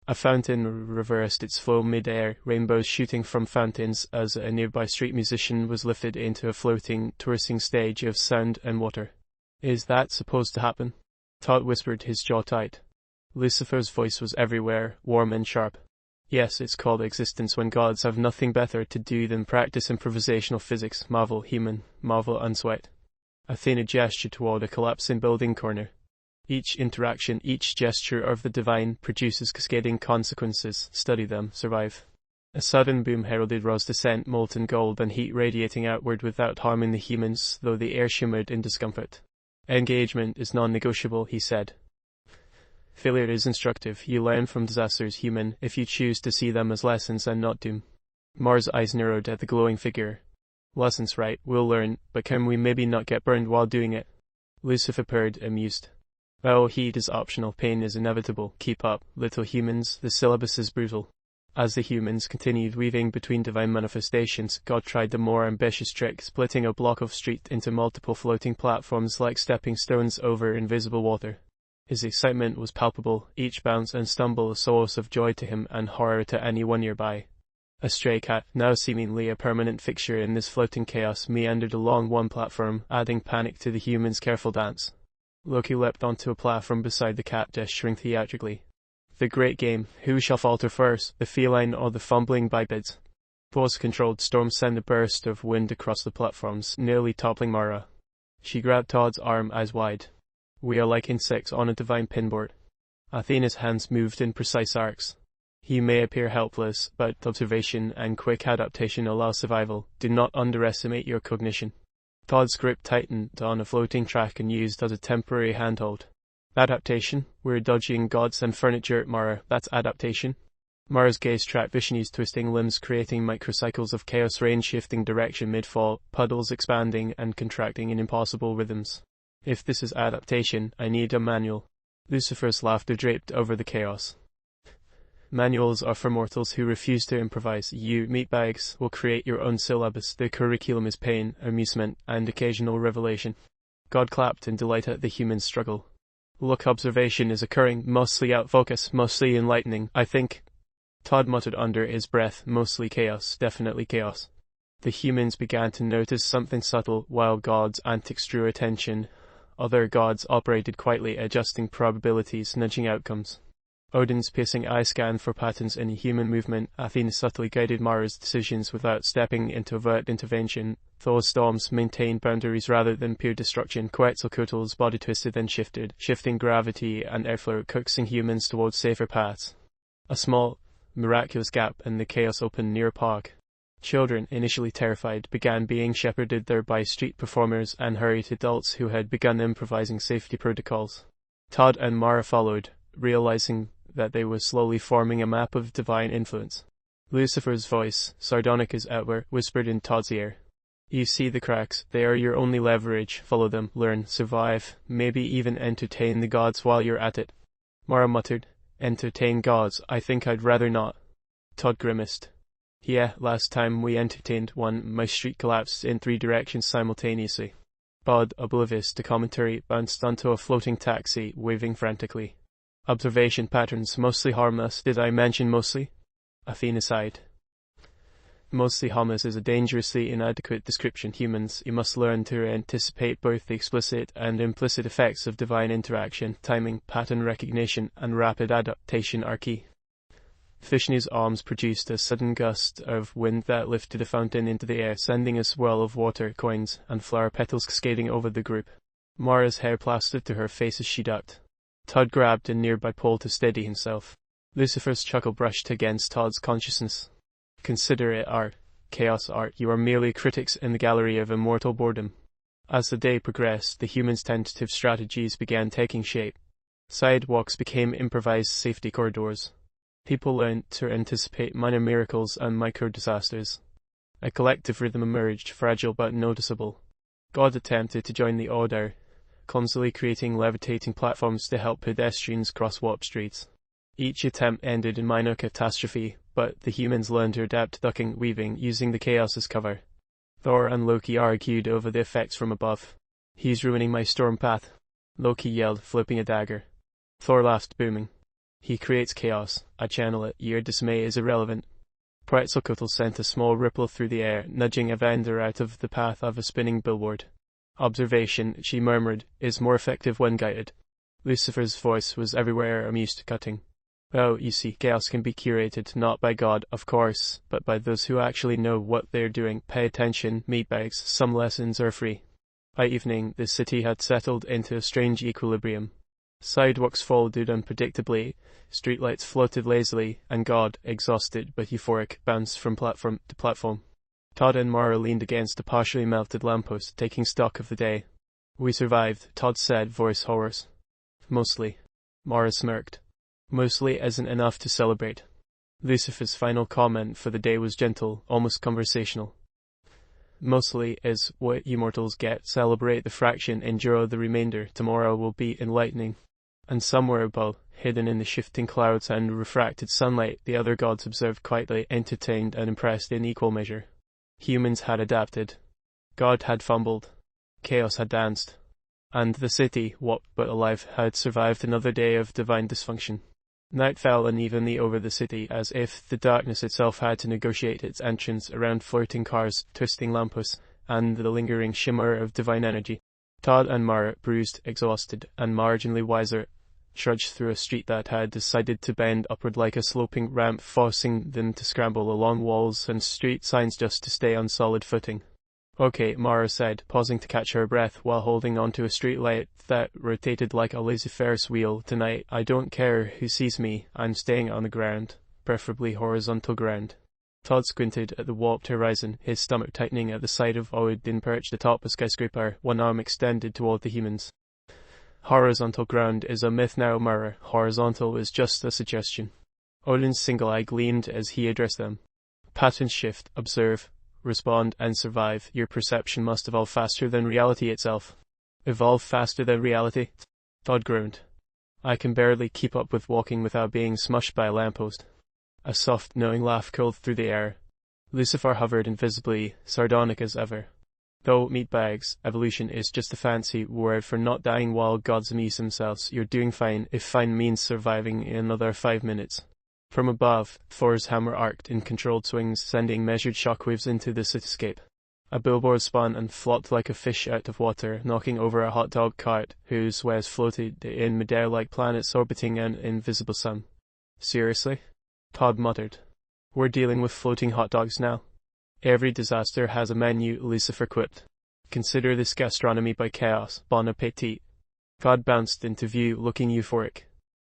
A fountain reversed its flow mid-air, rainbows shooting from fountains as a nearby street musician was lifted into a floating, twisting stage of sound and water. Is that supposed to happen? Todd whispered, his jaw tight. Lucifer's voice was everywhere, warm and sharp. Yes, it's called existence when gods have nothing better to do than practice improvisational physics. Marvel, human, marvel and sweat. Athena gestured toward a collapsing building corner. Each interaction, each gesture of the divine produces cascading consequences. Study them, survive. A sudden boom heralded Ra's descent, molten gold and heat radiating outward without harming the humans, though the air shimmered in discomfort. Engagement is non-negotiable, he said. Failure is instructive. You learn from disasters, human, if you choose to see them as lessons and not doom. Mara's eyes narrowed at the glowing figure. Lessons, right, we'll learn, but can we maybe not get burned while doing it? Lucifer purred, amused. Oh, heat is optional, pain is inevitable. Keep up, little humans, the syllabus is brutal. As the humans continued weaving between divine manifestations, God tried the more ambitious trick, splitting a block of street into multiple floating platforms like stepping stones over invisible water. His excitement was palpable, each bounce and stumble a source of joy to him and horror to anyone nearby. A stray cat, now seemingly a permanent fixture in this floating chaos, meandered along one platform, adding panic to the humans' careful dance. Loki leapt onto a platform beside the cat, gesturing theatrically. The great game, who shall falter first, the feline or the fumbling bipeds? Force-controlled storm sent a burst of wind across the platforms, nearly toppling Mara. She grabbed Todd's arm, eyes wide. We are like insects on a divine pinboard. Athena's hands moved in precise arcs. He may appear helpless, but observation and quick adaptation allow survival. Do not underestimate your cognition. Todd's grip tightened on a floating track and used as a temporary handhold. Adaptation? We're dodging gods and furniture, Mara. That's adaptation. Mara's gaze tracked Vishnu's twisting limbs, creating microcycles of chaos, rain shifting direction mid-fall, puddles expanding and contracting in impossible rhythms. If this is adaptation, I need a manual. Lucifer's laughter draped over the chaos. Manuals are for mortals who refuse to improvise. You, meatbags, will create your own syllabus. The curriculum is pain, amusement, and occasional revelation. God clapped in delight at the human struggle. Look, observation is occurring, mostly out focus, mostly enlightening, I think. Todd muttered under his breath, mostly chaos, definitely chaos. The humans began to notice something subtle, while God's antics drew attention. Other gods operated quietly, adjusting probabilities, nudging outcomes. Odin's piercing eye scanned for patterns in human movement. Athena subtly guided Mara's decisions without stepping into overt intervention. Thor's storms maintained boundaries rather than pure destruction. Quetzalcoatl's body twisted and shifted, shifting gravity and airflow, coaxing humans towards safer paths. A small, miraculous gap in the chaos opened near Pog. Children, initially terrified, began being shepherded there by street performers and hurried adults who had begun improvising safety protocols. Todd and Mara followed, realizing that they were slowly forming a map of divine influence. Lucifer's voice, sardonic as ever, whispered in Todd's ear. You see the cracks, they are your only leverage. Follow them, learn, survive, maybe even entertain the gods while you're at it. Mara muttered, entertain gods, I think I'd rather not. Todd grimaced. Yeah, last time we entertained one, my street collapsed in 3 directions simultaneously. Bod, oblivious to commentary, bounced onto a floating taxi, waving frantically. Observation patterns, mostly harmless. Did I mention mostly? Athena sighed. Mostly harmless is a dangerously inadequate description. Humans, you must learn to anticipate both the explicit and implicit effects of divine interaction. Timing, pattern recognition, and rapid adaptation are key. Vishnu's arms produced a sudden gust of wind that lifted the fountain into the air, sending a swirl of water, coins, and flower petals cascading over the group. Mara's hair plastered to her face as she ducked. Todd grabbed a nearby pole to steady himself. Lucifer's chuckle brushed against Todd's consciousness. Consider it art. Chaos art. You are merely critics in the gallery of immortal boredom. As the day progressed, the humans' tentative strategies began taking shape. Sidewalks became improvised safety corridors. People learned to anticipate minor miracles and micro-disasters. A collective rhythm emerged, fragile but noticeable. God attempted to join the order, clumsily creating levitating platforms to help pedestrians cross warp streets. Each attempt ended in minor catastrophe, but the humans learned to adapt, ducking, weaving, using the chaos as cover. Thor and Loki argued over the effects from above. He's ruining my storm path, Loki yelled, flipping a dagger. Thor laughed, booming. He creates chaos. I channel it. Your dismay is irrelevant. Quetzalcoatl sent a small ripple through the air, nudging a vendor out of the path of a spinning billboard. Observation, she murmured, is more effective when guided. Lucifer's voice was everywhere, amused, cutting. Oh, you see, chaos can be curated, not by God, of course, but by those who actually know what they're doing. Pay attention, meatbags, some lessons are free. By evening, the city had settled into a strange equilibrium. Sidewalks folded unpredictably, streetlights floated lazily, and God, exhausted but euphoric, bounced from platform to platform. Todd and Mara leaned against a partially melted lamppost, taking stock of the day. We survived, Todd said, voice hoarse. Mostly. Mara smirked. Mostly isn't enough to celebrate. Lucifer's final comment for the day was gentle, almost conversational. Mostly is what you mortals get. Celebrate the fraction, endure the remainder. Tomorrow will be enlightening. And somewhere above, hidden in the shifting clouds and refracted sunlight, the other gods observed quietly, entertained and impressed in equal measure. Humans had adapted. God had fumbled. Chaos had danced. And the city, what but alive, had survived another day of divine dysfunction. Night fell unevenly over the city, as if the darkness itself had to negotiate its entrance around floating cars, twisting lampposts, and the lingering shimmer of divine energy. Todd and Mara, bruised, exhausted, and marginally wiser, trudged through a street that had decided to bend upward like a sloping ramp, forcing them to scramble along walls and street signs just to stay on solid footing. "Okay," Mara said, pausing to catch her breath while holding onto a street light that rotated like a lazy Ferris wheel. "Tonight, I don't care who sees me, I'm staying on the ground, preferably horizontal ground." Todd squinted at the warped horizon, his stomach tightening at the sight of Odin perched atop a skyscraper, one arm extended toward the humans. "Horizontal ground is a myth now, Mara. Horizontal is just a suggestion." Odin's single eye gleamed as he addressed them. "Pattern shift, observe, respond, and survive. Your perception must evolve faster than reality itself." "Evolve faster than reality?" Todd groaned. "I can barely keep up with walking without being smushed by a lamppost." A soft, knowing laugh curled through the air. Lucifer hovered invisibly, sardonic as ever. "Though, meatbags, evolution is just a fancy word for not dying while gods amuse themselves. You're doing fine, if fine means surviving in another 5 minutes." From above, Thor's hammer arced in controlled swings, sending measured shockwaves into the cityscape. A billboard spun and flopped like a fish out of water, knocking over a hot dog cart whose wares floated in midair like planets orbiting an invisible sun. "Seriously?" Todd muttered. "We're dealing with floating hot dogs now." "Every disaster has a menu," Lucifer quipped. "Consider this gastronomy by chaos. Bon appetit." Todd bounced into view, looking euphoric.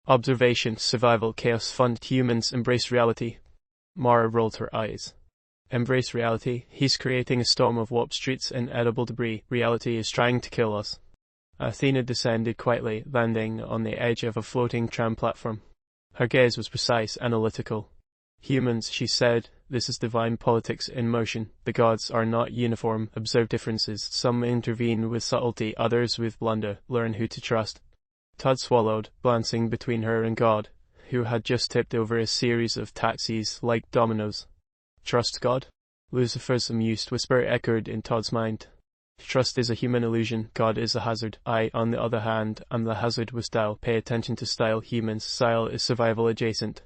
"Observation, survival, chaos, fun. Humans embrace reality." Mara rolled her eyes. "Embrace reality? He's creating a storm of warped streets and edible debris. Reality is trying to kill us." Athena descended quietly, landing on the edge of a floating tram platform. Her gaze was precise, analytical. "Humans," she said, "this is divine politics in motion. The gods are not uniform. Observe differences. Some intervene with subtlety, others with blunder. Learn who to trust." Todd swallowed, glancing between her and God, who had just tipped over a series of taxis like dominoes. "Trust God?" Lucifer's amused whisper echoed in Todd's mind. "Trust is a human illusion. God is a hazard. I, on the other hand, am the hazard with style. Pay attention to style, humans. Style is survival adjacent."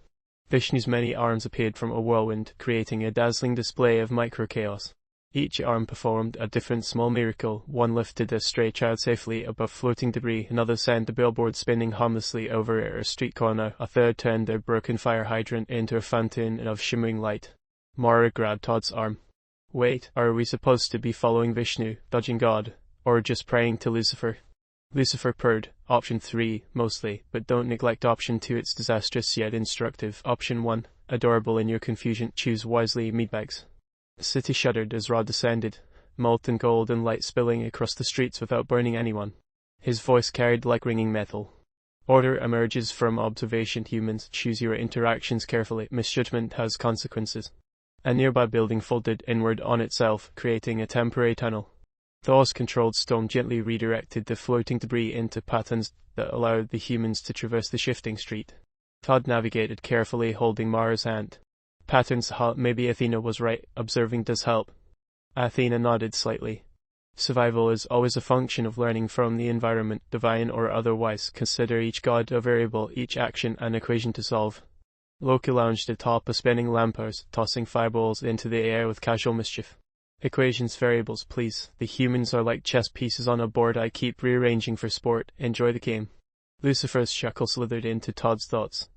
Vishnu's many arms appeared from a whirlwind, creating a dazzling display of micro-chaos. Each arm performed a different small miracle. One lifted a stray child safely above floating debris, another sent the billboard spinning harmlessly over a street corner, a third turned a broken fire hydrant into a fountain of shimmering light. Mara grabbed Todd's arm. "Wait, are we supposed to be following Vishnu, dodging God, or just praying to Lucifer?" Lucifer purred. "Option 3, mostly, but don't neglect option 2, it's disastrous yet instructive. Option 1, adorable in your confusion, choose wisely, meatbags." The city shuddered as Rod descended, molten gold and light spilling across the streets without burning anyone. His voice carried like ringing metal. "Order emerges from observation, humans. Choose your interactions carefully. Misjudgment has consequences." A nearby building folded inward on itself, creating a temporary tunnel. Thor's controlled storm gently redirected the floating debris into patterns that allowed the humans to traverse the shifting street. Todd navigated carefully, holding Mara's hand. "Patterns, maybe Athena was right. Observing does help." Athena nodded slightly. "Survival is always a function of learning from the environment, divine or otherwise. Consider each god a variable, each action an equation to solve." Loki lounged atop a spinning lamppost, tossing fireballs into the air with casual mischief. "Equations, variables, please. The humans are like chess pieces on a board I keep rearranging for sport. Enjoy the game." Lucifer's chuckle slithered into Todd's thoughts.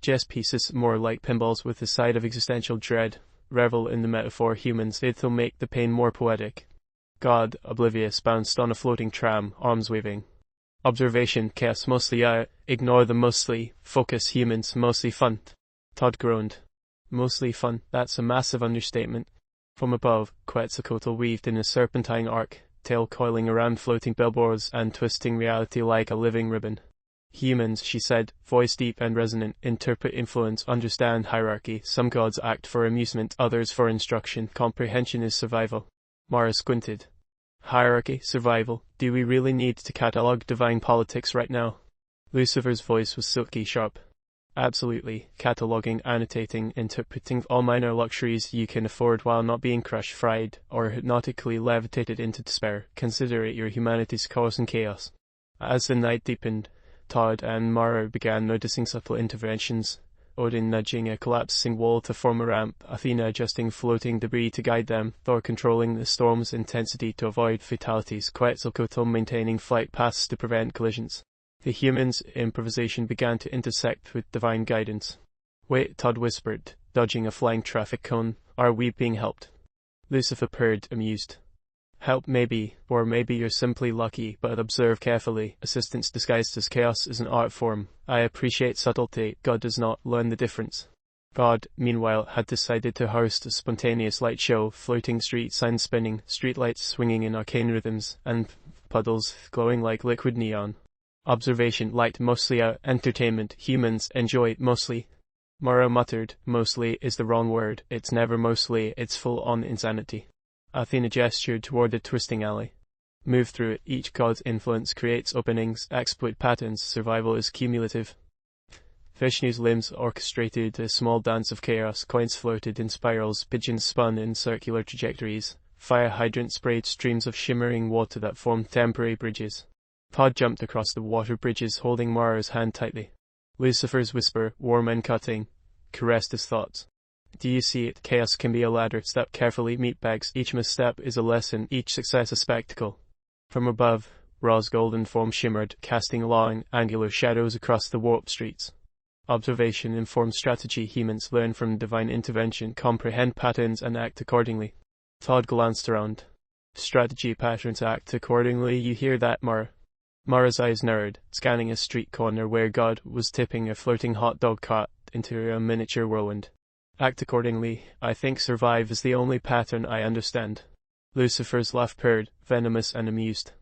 "Chess pieces, more like pinballs with a side of existential dread. Revel in the metaphor, humans. It'll make the pain more poetic." God, oblivious, bounced on a floating tram, arms waving. "Observation, chaos, mostly ignore the mostly. Focus, humans, mostly fun." Todd groaned. "Mostly fun, that's a massive understatement." From above, Quetzalcoatl weaved in a serpentine arc, tail coiling around floating billboards and twisting reality like a living ribbon. "Humans," she said, voice deep and resonant, "interpret influence, understand hierarchy. Some gods act for amusement, others for instruction. Comprehension is survival." Mara squinted. "Hierarchy, survival. Do we really need to catalogue divine politics right now?" Lucifer's voice was silky sharp. "Absolutely. Cataloguing, annotating, interpreting all minor luxuries you can afford while not being crushed, fried, or hypnotically levitated into despair. Consider it your humanity's course in chaos." As the night deepened, Todd and Mara began noticing subtle interventions. Odin nudging a collapsing wall to form a ramp, Athena adjusting floating debris to guide them, Thor controlling the storm's intensity to avoid fatalities, Quetzalcoatl maintaining flight paths to prevent collisions. The humans' improvisation began to intersect with divine guidance. "Wait," Todd whispered, dodging a flying traffic cone. "Are we being helped?" Lucifer purred, amused. "Help maybe, or maybe you're simply lucky, but observe carefully. Assistance disguised as chaos is an art form. I appreciate subtlety. God does not learn the difference." God, meanwhile, had decided to host a spontaneous light show, floating street signs spinning, streetlights swinging in arcane rhythms, and puddles glowing like liquid neon. Observation: light mostly out, entertainment, humans enjoy mostly. Mara muttered, "Mostly is the wrong word. It's never mostly, it's full-on insanity." Athena gestured toward a twisting alley. "Move through it. Each god's influence creates openings, exploit patterns, survival is cumulative." Vishnu's limbs orchestrated a small dance of chaos, coins floated in spirals, pigeons spun in circular trajectories, fire hydrants sprayed streams of shimmering water that formed temporary bridges. Todd jumped across the water bridges, holding Mara's hand tightly. Lucifer's whisper, warm and cutting, caressed his thoughts. "Do you see it? Chaos can be a ladder. Step carefully, meatbags. Each misstep is a lesson, each success a spectacle." From above, Ra's golden form shimmered, casting long, angular shadows across the warped streets. Observation informed strategy. Humans learn from divine intervention, comprehend patterns, and act accordingly. Todd glanced around. "Strategy, patterns, act accordingly. You hear that, Mara?" Mara's eyes narrowed, scanning a street corner where God was tipping a floating hot dog cart into a miniature whirlwind. "Act accordingly. I think survive is the only pattern I understand." Lucifer's laugh purred, venomous and amused.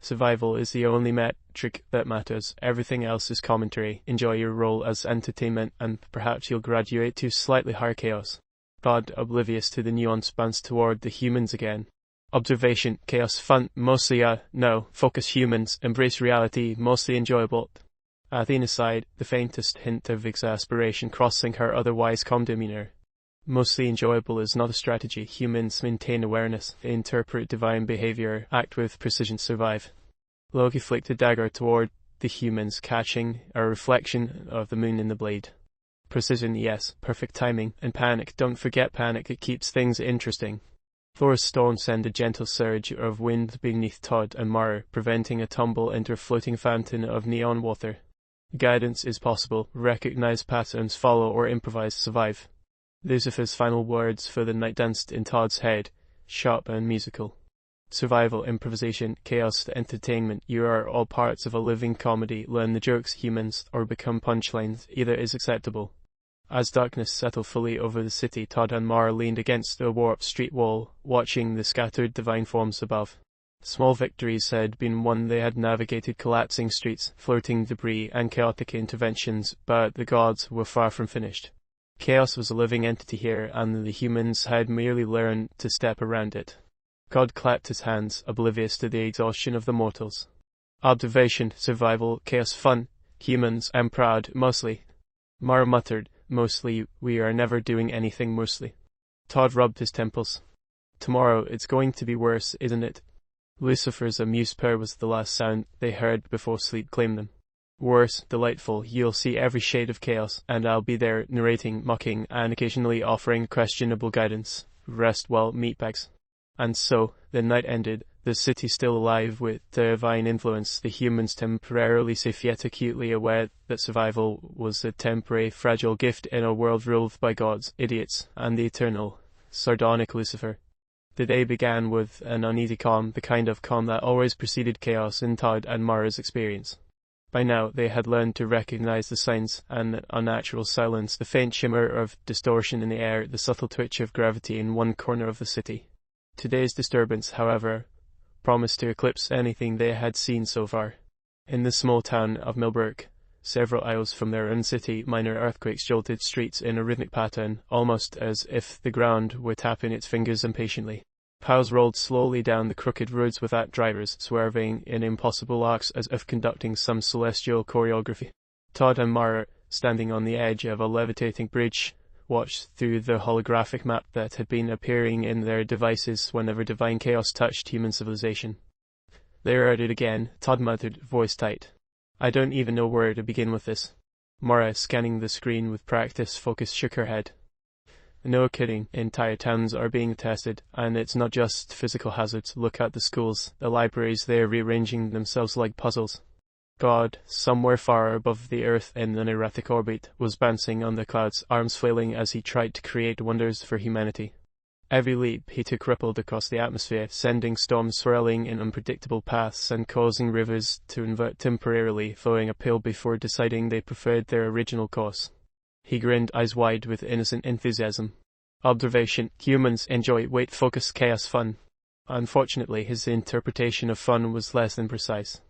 "Survival is the only metric that matters. Everything else is commentary. Enjoy your role as entertainment, and perhaps you'll graduate to slightly higher chaos." God, oblivious to the nuance, bounced toward the humans again. Observation: chaos fun, mostly no. Focus humans, embrace reality, mostly enjoyable. Athena sighed, the faintest hint of exasperation crossing her otherwise calm demeanor. "Mostly enjoyable is not a strategy. Humans maintain awareness, they interpret divine behavior, act with precision, survive." Loki flicked a dagger toward the humans, catching a reflection of the moon in the blade. "Precision, yes. Perfect timing. And panic. Don't forget panic. It keeps things interesting." Thor's storm sent a gentle surge of wind beneath Todd and Mara, preventing a tumble into a floating fountain of neon water. Guidance is possible. Recognize patterns, follow or improvise, survive. Lucifer's final words for the night danced in Todd's head, sharp and musical. Survival, improvisation, chaos, entertainment, you are all parts of a living comedy. Learn the jokes, humans, or become punchlines. Either is acceptable. As darkness settled fully over the city, Todd and Mara leaned against the warped street wall, watching the scattered divine forms above. Small victories had been won. They had navigated collapsing streets, floating debris, and chaotic interventions, but the gods were far from finished. Chaos was a living entity here, and the humans had merely learned to step around it. God clapped his hands, oblivious to the exhaustion of the mortals. Observation, survival, chaos, fun. Humans, I'm proud, mostly. Mara muttered, "Mostly, we are never doing anything mostly." Todd rubbed his temples. "Tomorrow it's going to be worse, isn't it?" Lucifer's amused purr was the last sound they heard before sleep claimed them. "Worse, delightful. You'll see every shade of chaos, and I'll be there narrating, mocking, and occasionally offering questionable guidance. Rest well, meatbags." And so, the night ended, the city still alive with divine influence, the humans temporarily safe yet acutely aware that survival was a temporary, fragile gift in a world ruled by gods, idiots, and the eternal, sardonic Lucifer. The day began with an uneasy calm, the kind of calm that always preceded chaos in Todd and Mara's experience. By now, they had learned to recognize the signs, an unnatural silence, the faint shimmer of distortion in the air, the subtle twitch of gravity in one corner of the city. Today's disturbance, however, promised to eclipse anything they had seen so far. In the small town of Millbrook, several aisles from their own city, minor earthquakes jolted streets in a rhythmic pattern, almost as if the ground were tapping its fingers impatiently. Piles rolled slowly down the crooked roads without drivers, swerving in impossible arcs as if conducting some celestial choreography. Todd and Mara, standing on the edge of a levitating bridge, watched through the holographic map that had been appearing in their devices whenever divine chaos touched human civilization. "There it again," Todd muttered, voice tight. I don't even know where to begin with this. Mara, scanning the screen with practiced focus, shook her head. No kidding, entire towns are being tested, and it's not just physical hazards. Look at the schools, the libraries, they're rearranging themselves like puzzles. God, somewhere far above the earth in an erratic orbit, was bouncing on the clouds, arms flailing as he tried to create wonders for humanity. Every leap he took rippled across the atmosphere, sending storms swirling in unpredictable paths and causing rivers to invert temporarily, flowing uphill before deciding they preferred their original course. He grinned, eyes wide with innocent enthusiasm. Observation: humans enjoy weight, focus, chaos, fun. Unfortunately, his interpretation of fun was less than precise.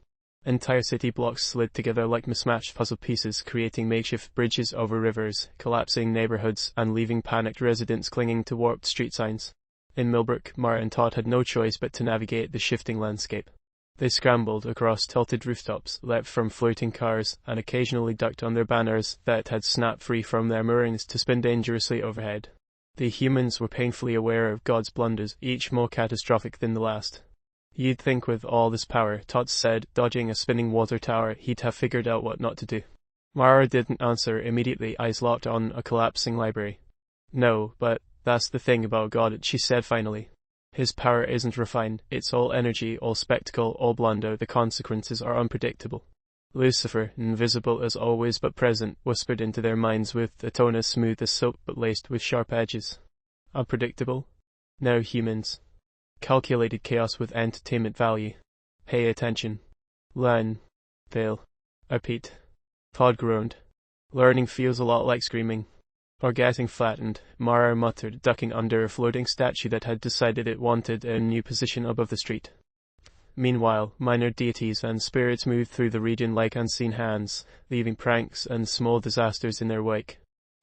Entire city blocks slid together like mismatched puzzle pieces, creating makeshift bridges over rivers, collapsing neighborhoods, and leaving panicked residents clinging to warped street signs. In Millbrook, Mara and Todd had no choice but to navigate the shifting landscape. They scrambled across tilted rooftops, leapt from floating cars, and occasionally ducked on their banners that had snapped free from their moorings to spin dangerously overhead. The humans were painfully aware of God's blunders, each more catastrophic than the last. You'd think with all this power, Todd said, dodging a spinning water tower, he'd have figured out what not to do. Mara didn't answer immediately, eyes locked on a collapsing library. No, but that's the thing about God, she said finally. His power isn't refined, it's all energy, all spectacle, all blunder, the consequences are unpredictable. Lucifer, invisible as always but present, whispered into their minds with a tone as smooth as soap but laced with sharp edges. Unpredictable? Now humans. Calculated chaos with entertainment value. Pay attention. Learn. Fail. Repeat. Todd groaned. Learning feels a lot like screaming. Or getting flattened, Mara muttered, ducking under a floating statue that had decided it wanted a new position above the street. Meanwhile, minor deities and spirits moved through the region like unseen hands, leaving pranks and small disasters in their wake.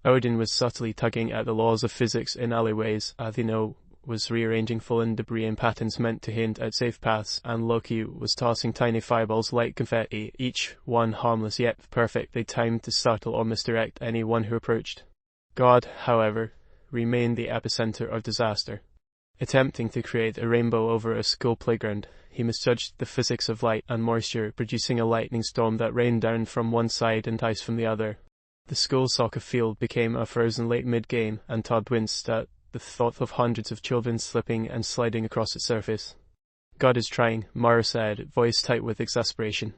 Odin was subtly tugging at the laws of physics in alleyways, Athena was rearranging fallen debris in patterns meant to hint at safe paths, and Loki was tossing tiny fireballs like confetti, each one harmless yet perfectly timed to startle or misdirect anyone who approached. God, however, remained the epicenter of disaster. Attempting to create a rainbow over a school playground, he misjudged the physics of light and moisture, producing a lightning storm that rained down from one side and ice from the other. The school soccer field became a frozen lake mid-game, and Todd winced at the thought of hundreds of children slipping and sliding across its surface. God is trying, Mara said, voice tight with exasperation.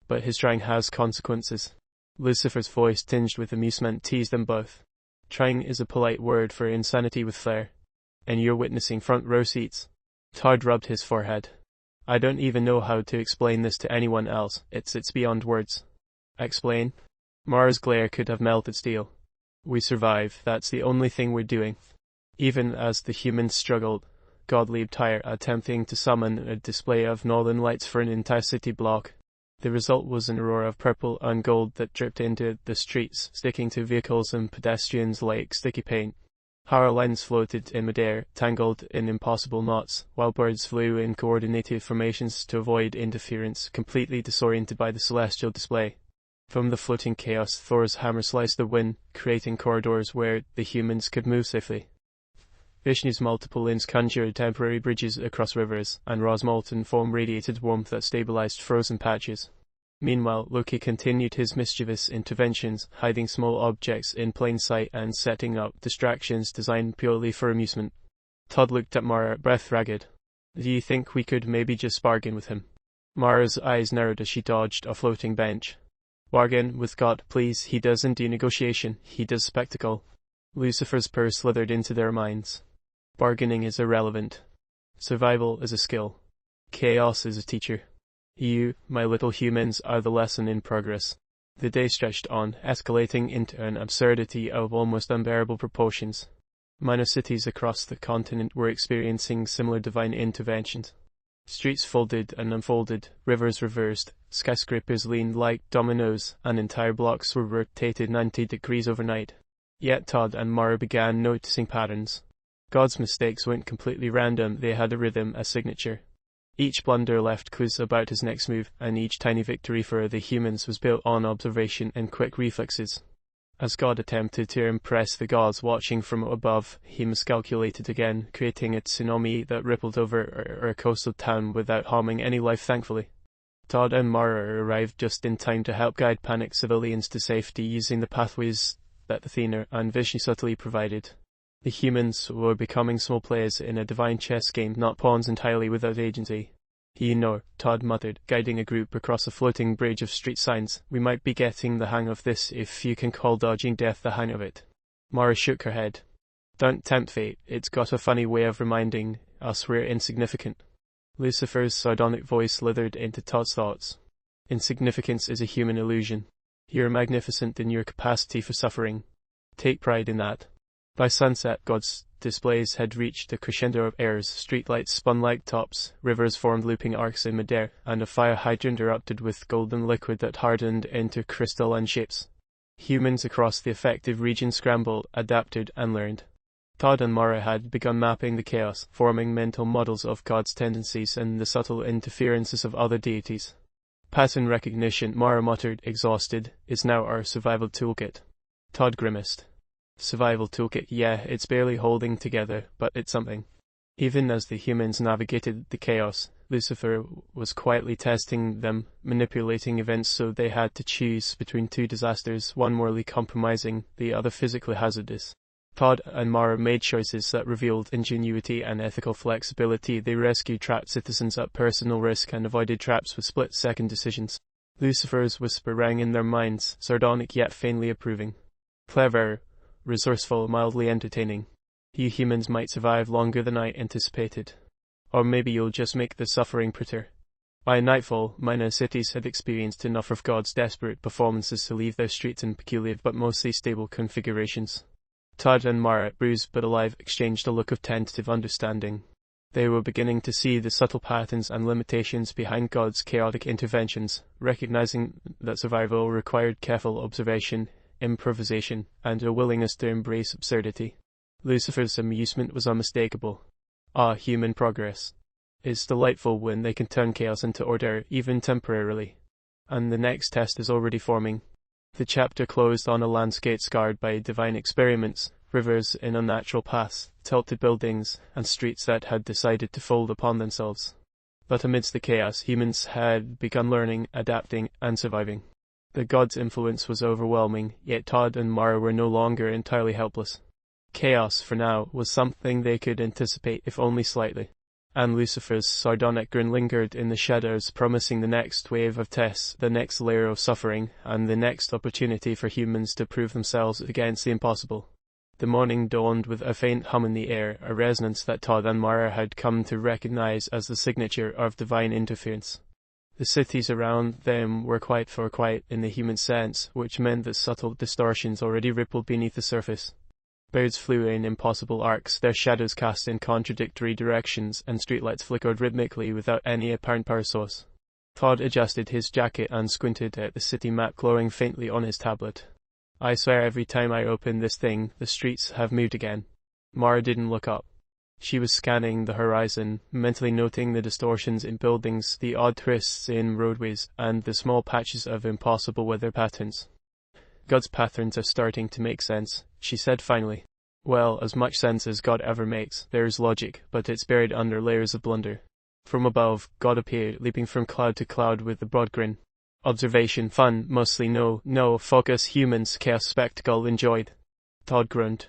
But his trying has consequences. Lucifer's voice, tinged with amusement, teased them both. Trying is a polite word for insanity with flair. And you're witnessing front row seats. Todd rubbed his forehead. I don't even know how to explain this to anyone else. It's beyond words. Explain? Mara's glare could have melted steel. We survive, that's the only thing we're doing. Even as the humans struggled, God leaped higher, attempting to summon a display of northern lights for an entire city block. The result was an aurora of purple and gold that dripped into the streets, sticking to vehicles and pedestrians like sticky paint. Power lines floated in midair, tangled in impossible knots, while birds flew in coordinated formations to avoid interference, completely disoriented by the celestial display. From the floating chaos, Thor's hammer sliced the wind, creating corridors where the humans could move safely. Vishnu's multiple limbs conjured temporary bridges across rivers, and Ra's molten form radiated warmth that stabilized frozen patches. Meanwhile, Loki continued his mischievous interventions, hiding small objects in plain sight and setting up distractions designed purely for amusement. Todd looked at Mara, breath ragged. Do you think we could maybe just bargain with him? Mara's eyes narrowed as she dodged a floating bench. Bargain with God, please. He doesn't do negotiation, he does spectacle. Lucifer's purr slithered into their minds. Bargaining is irrelevant. Survival is a skill. Chaos is a teacher. You, my little humans, are the lesson in progress. The day stretched on, escalating into an absurdity of almost unbearable proportions. Minor cities across the continent were experiencing similar divine interventions. Streets folded and unfolded, rivers reversed, skyscrapers leaned like dominoes, and entire blocks were rotated 90 degrees overnight. Yet Todd and Mara began noticing patterns. God's mistakes weren't completely random, they had a rhythm, a signature. Each blunder left clues about his next move, and each tiny victory for the humans was built on observation and quick reflexes. As God attempted to impress the gods watching from above, he miscalculated again, creating a tsunami that rippled over a coastal town without harming any life, thankfully. Todd and Mara arrived just in time to help guide panicked civilians to safety using the pathways that Athena and Vishnu subtly provided. The humans were becoming small players in a divine chess game, not pawns entirely without agency. Todd muttered, guiding a group across a floating bridge of street signs. We might be getting the hang of this if you can call dodging death the hang of it. Mara shook her head. Don't tempt fate, it's got a funny way of reminding us we're insignificant. Lucifer's sardonic voice slithered into Todd's thoughts. Insignificance is a human illusion. You're magnificent in your capacity for suffering. Take pride in that. By sunset, God's displays had reached a crescendo of airs. Streetlights spun like tops, rivers formed looping arcs in midair, and a fire hydrant erupted with golden liquid that hardened into crystalline shapes. Humans across the affected region scrambled, adapted, and learned. Todd and Mara had begun mapping the chaos, forming mental models of God's tendencies and the subtle interferences of other deities. Pattern recognition, Mara muttered, exhausted, is now our survival toolkit. Todd grimaced. Survival toolkit, yeah, it's barely holding together, but it's something. Even as the humans navigated the chaos, Lucifer was quietly testing them, manipulating events so they had to choose between two disasters, one morally compromising, the other physically hazardous. Todd and Mara made choices that revealed ingenuity and ethical flexibility. They rescued trapped citizens at personal risk and avoided traps with split-second decisions. Lucifer's whisper rang in their minds, sardonic yet faintly approving. Clever, resourceful, mildly entertaining. You humans might survive longer than I anticipated. Or maybe you'll just make the suffering prettier. By nightfall, minor cities had experienced enough of God's desperate performances to leave their streets in peculiar but mostly stable configurations. Todd and Mara, bruised but alive, exchanged a look of tentative understanding. They were beginning to see the subtle patterns and limitations behind God's chaotic interventions, recognizing that survival required careful observation, improvisation, and a willingness to embrace absurdity. Lucifer's amusement was unmistakable. Human progress. It's delightful when they can turn chaos into order, even temporarily. And the next test is already forming. The chapter closed on a landscape scarred by divine experiments, rivers in unnatural paths, tilted buildings, and streets that had decided to fold upon themselves. But amidst the chaos, humans had begun learning, adapting, and surviving. The gods' influence was overwhelming, yet Todd and Mara were no longer entirely helpless. Chaos, for now, was something they could anticipate, if only slightly. And Lucifer's sardonic grin lingered in the shadows, promising the next wave of tests, the next layer of suffering, and the next opportunity for humans to prove themselves against the impossible. The morning dawned with a faint hum in the air, a resonance that Todd and Mara had come to recognize as the signature of divine interference. The cities around them were quiet in the human sense, which meant that subtle distortions already rippled beneath the surface. Birds flew in impossible arcs, their shadows cast in contradictory directions, and streetlights flickered rhythmically without any apparent power source. Todd adjusted his jacket and squinted at the city map glowing faintly on his tablet. I swear every time I open this thing, the streets have moved again. Mara didn't look up. She was scanning the horizon, mentally noting the distortions in buildings, the odd twists in roadways, and the small patches of impossible weather patterns. God's patterns are starting to make sense, she said finally. Well, as much sense as God ever makes. There's logic, but it's buried under layers of blunder. From above, God appeared, leaping from cloud to cloud with a broad grin. Observation, fun, mostly no, focus, humans, chaos, spectacle, enjoyed. Todd groaned.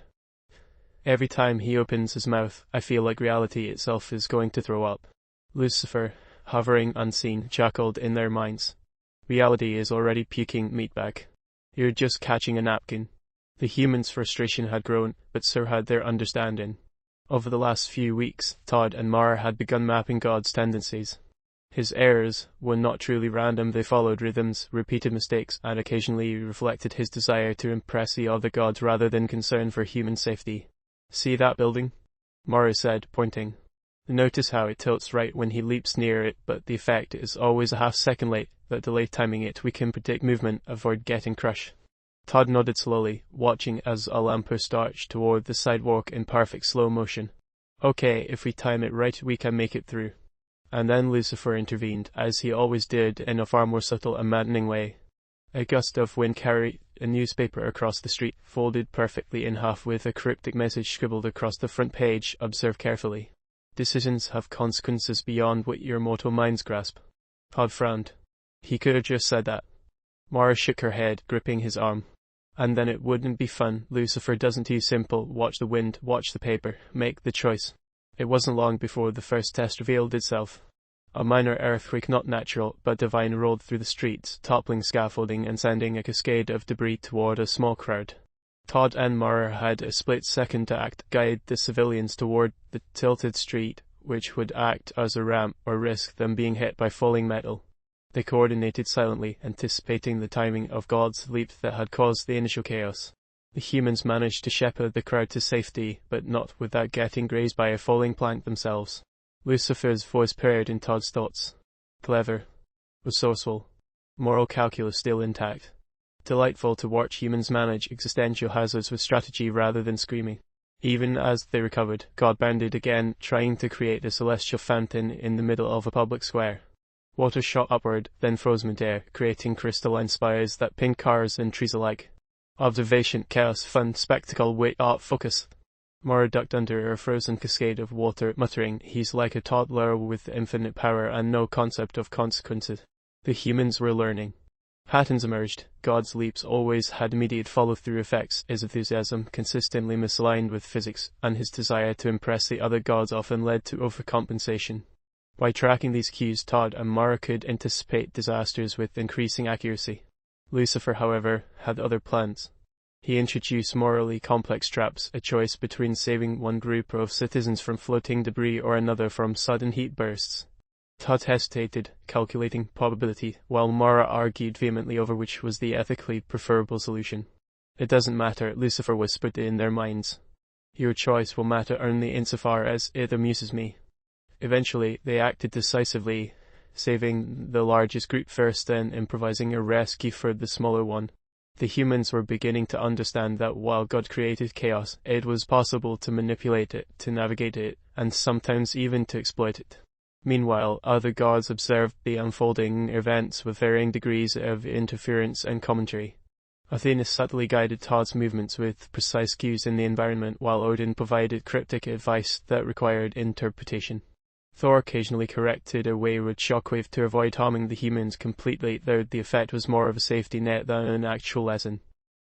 Every time he opens his mouth, I feel like reality itself is going to throw up. Lucifer, hovering unseen, chuckled in their minds. Reality is already puking, meatbag. You're just catching a napkin. The humans' frustration had grown, but so had their understanding. Over the last few weeks, Todd and Mara had begun mapping God's tendencies. His errors were not truly random, they followed rhythms, repeated mistakes, and occasionally reflected his desire to impress the other gods rather than concern for human safety. See that building? Mara said, pointing. Notice how it tilts right when he leaps near it, but the effect is always a half-second late. That delay timing it, we can predict movement, avoid getting crushed. Todd nodded slowly, watching as a lamppost arched toward the sidewalk in perfect slow motion. Okay, if we time it right, we can make it through. And then Lucifer intervened, as he always did, in a far more subtle and maddening way. A gust of wind carried a newspaper across the street, folded perfectly in half with a cryptic message scribbled across the front page. Observe carefully. Decisions have consequences beyond what your mortal minds grasp. Todd frowned. He could have just said that. Mara shook her head, gripping his arm. And then it wouldn't be fun. Lucifer doesn't too simple. Watch the wind, watch the paper, make the choice. It wasn't long before the first test revealed itself. A minor earthquake, not natural, but divine, rolled through the streets, toppling scaffolding and sending a cascade of debris toward a small crowd. Todd and Mara had a split second to act, guide the civilians toward the tilted street, which would act as a ramp or risk them being hit by falling metal. They coordinated silently, anticipating the timing of God's leap that had caused the initial chaos. The humans managed to shepherd the crowd to safety, but not without getting grazed by a falling plank themselves. Lucifer's voice purred in Todd's thoughts. Clever. Resourceful. Moral calculus still intact. Delightful to watch humans manage existential hazards with strategy rather than screaming. Even as they recovered, God bounded again, trying to create a celestial fountain in the middle of a public square. Water shot upward, then froze midair, creating crystalline spires that pinned cars and trees alike. Observation, chaos, fun, spectacle, wait, art, focus. Mara ducked under a frozen cascade of water, muttering, "He's like a toddler with infinite power and no concept of consequences." The humans were learning. Patterns emerged. God's leaps always had immediate follow-through effects, his enthusiasm consistently misaligned with physics, and his desire to impress the other gods often led to overcompensation. By tracking these cues, Todd and Mara could anticipate disasters with increasing accuracy. Lucifer, however, had other plans. He introduced morally complex traps, a choice between saving one group of citizens from floating debris or another from sudden heat bursts. Todd hesitated, calculating probability, while Mara argued vehemently over which was the ethically preferable solution. "It doesn't matter," Lucifer whispered in their minds. "Your choice will matter only insofar as it amuses me." Eventually, they acted decisively, saving the largest group first, then improvising a rescue for the smaller one. The humans were beginning to understand that while God created chaos, it was possible to manipulate it, to navigate it, and sometimes even to exploit it. Meanwhile, other gods observed the unfolding events with varying degrees of interference and commentary. Athena subtly guided Todd's movements with precise cues in the environment, while Odin provided cryptic advice that required interpretation. Thor occasionally corrected a wayward shockwave to avoid harming the humans completely, though the effect was more of a safety net than an actual lesson.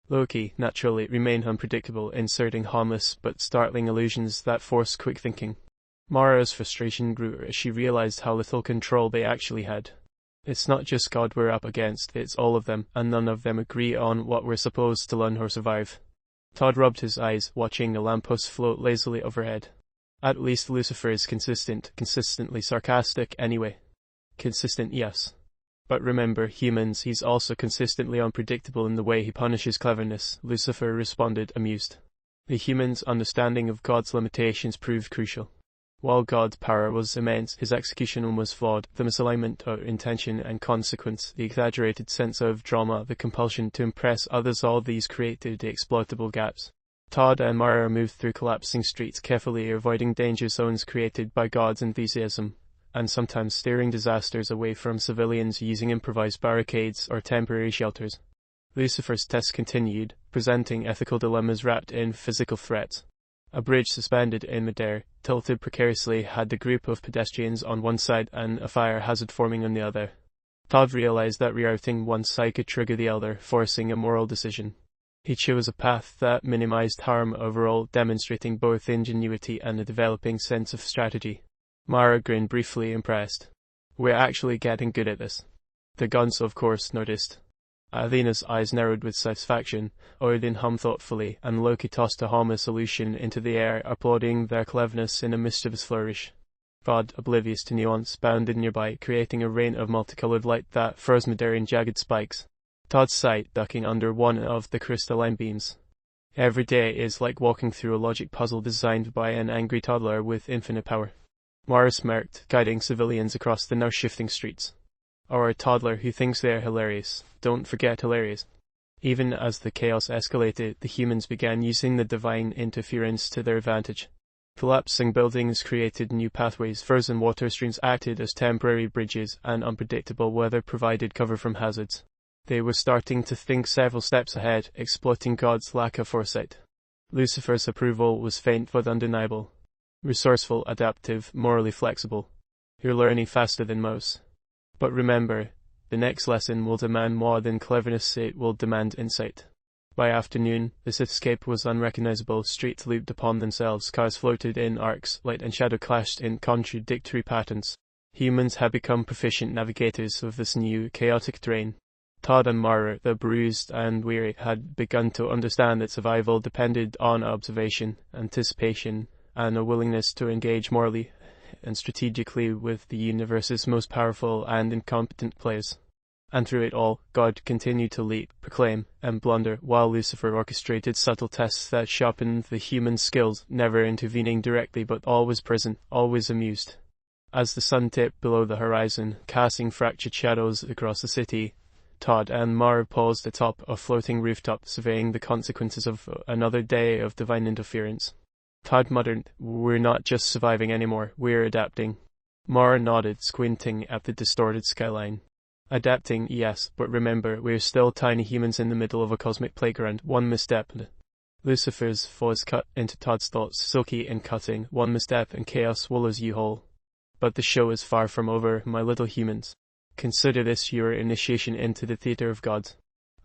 Loki, naturally, remained unpredictable, inserting harmless but startling allusions that forced quick thinking. Mara's frustration grew as she realized how little control they actually had. It's not just God we're up against, it's all of them, and none of them agree on what we're supposed to learn or survive. Todd rubbed his eyes, watching a lamppost float lazily overhead. At least Lucifer is consistently sarcastic anyway. Consistent, yes. But remember, humans, he's also consistently unpredictable in the way he punishes cleverness, Lucifer responded, amused. The humans' understanding of God's limitations proved crucial. While God's power was immense, his execution was flawed. The misalignment of intention and consequence, the exaggerated sense of drama, the compulsion to impress others, all these created exploitable gaps. Todd and Mara moved through collapsing streets, carefully avoiding danger zones created by God's enthusiasm, and sometimes steering disasters away from civilians using improvised barricades or temporary shelters. Lucifer's test continued, presenting ethical dilemmas wrapped in physical threats. A bridge suspended in midair, tilted precariously, had a group of pedestrians on one side and a fire hazard forming on the other. Todd realized that rerouting one side could trigger the other, forcing a moral decision. He chose a path that minimized harm overall, demonstrating both ingenuity and a developing sense of strategy. Mara grinned, briefly impressed. "We're actually getting good at this." The gods, of course, noticed. Athena's eyes narrowed with satisfaction. Odin hummed thoughtfully, and Loki tossed a harmless solution into the air, applauding their cleverness in a mischievous flourish. God, oblivious to nuance, bounded nearby, creating a rain of multicolored light that froze midair in jagged spikes. Todd sighed, ducking under one of the crystalline beams. Every day is like walking through a logic puzzle designed by an angry toddler with infinite power. Mara smirked, guiding civilians across the now shifting streets. Or a toddler who thinks they're hilarious. Don't forget hilarious. Even as the chaos escalated, the humans began using the divine interference to their advantage. Collapsing buildings created new pathways, frozen water streams acted as temporary bridges, and unpredictable weather provided cover from hazards. They were starting to think several steps ahead, exploiting God's lack of foresight. Lucifer's approval was faint but undeniable. Resourceful, adaptive, morally flexible. You're learning faster than most. But remember, The next lesson will demand more than cleverness, it will demand insight. By afternoon, the cityscape was unrecognizable. Streets looped upon themselves, cars floated in arcs, light and shadow clashed in contradictory patterns. Humans had become proficient navigators of this new, chaotic terrain. Todd and Mara, the bruised and weary, had begun to understand that survival depended on observation, anticipation, and a willingness to engage morally and strategically with the universe's most powerful and incompetent players. And through it all, God continued to leap, proclaim, and blunder, while Lucifer orchestrated subtle tests that sharpened the human skills, never intervening directly but always present, always amused. As the sun tipped below the horizon, casting fractured shadows across the city, Todd and Mara paused atop a floating rooftop, surveying the consequences of another day of divine interference. Todd muttered, "We're not just surviving anymore, we're adapting." Mara nodded, squinting at the distorted skyline. "Adapting, yes, but remember, we're still tiny humans in the middle of a cosmic playground. One misstep." Lucifer's voice cut into Todd's thoughts, silky and cutting. "One misstep and chaos swallows you whole. But the show is far from over, my little humans. Consider this your initiation into the theater of God."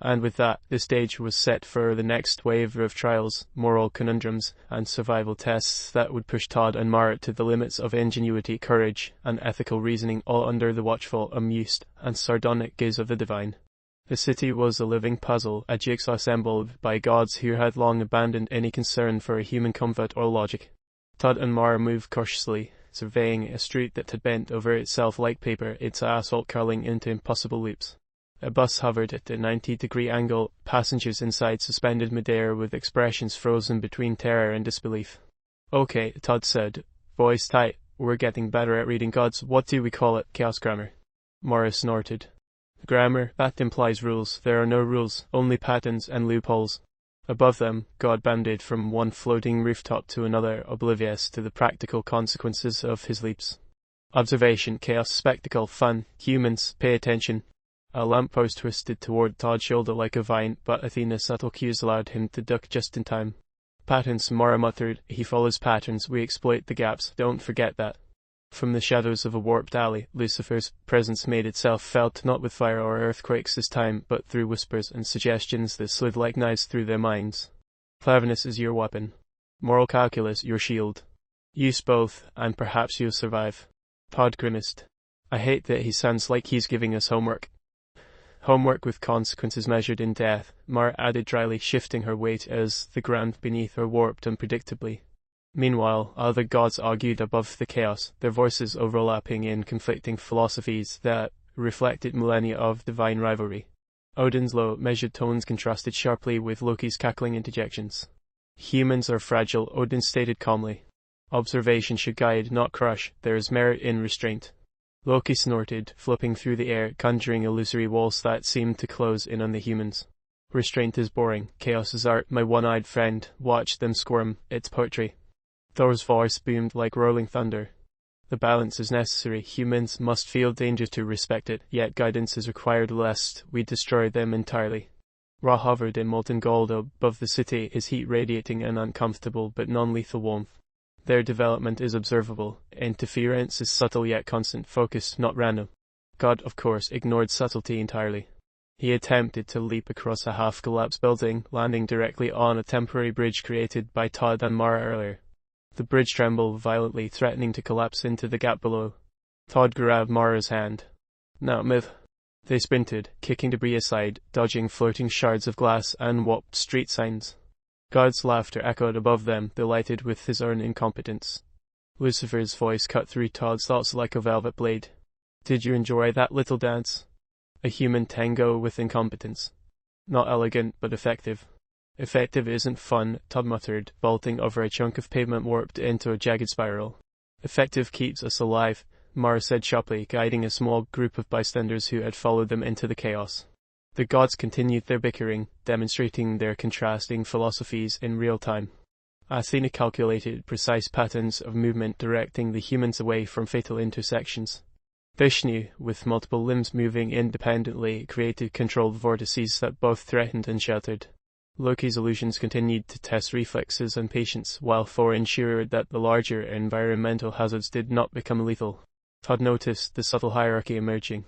And with that, the stage was set for the next wave of trials, moral conundrums, and survival tests that would push Todd and Mara to the limits of ingenuity, courage, and ethical reasoning, all under the watchful, amused, and sardonic gaze of the divine. The city was a living puzzle, a jigsaw assembled by gods who had long abandoned any concern for human comfort or logic. Todd and Mara moved cautiously, surveying a street that had bent over itself like paper, its asphalt curling into impossible loops. A bus hovered at a 90-degree angle, passengers inside suspended midair with expressions frozen between terror and disbelief. "Okay," Todd said, voice tight, "we're getting better at reading gods. What do we call it? Chaos grammar." Mara snorted. "Grammar? That implies rules. There are no rules, only patterns and loopholes." Above them, God bounded from one floating rooftop to another, oblivious to the practical consequences of his leaps. Observation, chaos, spectacle, fun, humans, pay attention. A lamppost twisted toward Todd's shoulder like a vine, but Athena's subtle cues allowed him to duck just in time. "Patterns," Mara muttered. "He follows patterns. We exploit the gaps. Don't forget that." From the shadows of a warped alley, Lucifer's presence made itself felt, not with fire or earthquakes this time, but through whispers and suggestions that slid like knives through their minds. "Cleverness is your weapon. Moral calculus your shield. Use both, and perhaps you'll survive." Todd grimaced. "I hate that he sounds like he's giving us homework." "Homework with consequences measured in death," Mara added dryly, shifting her weight as the ground beneath her warped unpredictably. Meanwhile, other gods argued above the chaos, their voices overlapping in conflicting philosophies that reflected millennia of divine rivalry. Odin's low, measured tones contrasted sharply with Loki's cackling interjections. "Humans are fragile," Odin stated calmly. "Observation should guide, not crush. There is merit in restraint." Loki snorted, flipping through the air, conjuring illusory walls that seemed to close in on the humans. "Restraint is boring. Chaos is art, my one-eyed friend. Watch them squirm. It's poetry." Thor's voice boomed like rolling thunder. "The balance is necessary. Humans must feel danger to respect it, yet guidance is required lest we destroy them entirely." Ra hovered in molten gold above the city, his heat radiating an uncomfortable but non-lethal warmth. "Their development is observable. Interference is subtle yet constant, focused, not random." God, of course, ignored subtlety entirely. He attempted to leap across a half-collapsed building, landing directly on a temporary bridge created by Todd and Mara earlier. The bridge trembled violently, threatening to collapse into the gap below. Todd grabbed Mara's hand. "Now, move." They sprinted, kicking debris aside, dodging floating shards of glass and warped street signs. God's laughter echoed above them, delighted with his own incompetence. Lucifer's voice cut through Todd's thoughts like a velvet blade. "Did you enjoy that little dance? A human tango with incompetence. Not elegant, but effective." "Effective isn't fun," Todd muttered, vaulting over a chunk of pavement warped into a jagged spiral. "Effective keeps us alive," Mara said sharply, guiding a small group of bystanders who had followed them into the chaos. The gods continued their bickering, demonstrating their contrasting philosophies in real time. Athena calculated precise patterns of movement, directing the humans away from fatal intersections. Vishnu, with multiple limbs moving independently, created controlled vortices that both threatened and sheltered. Loki's illusions continued to test reflexes and patience, while Thor ensured that the larger environmental hazards did not become lethal. Todd noticed the subtle hierarchy emerging.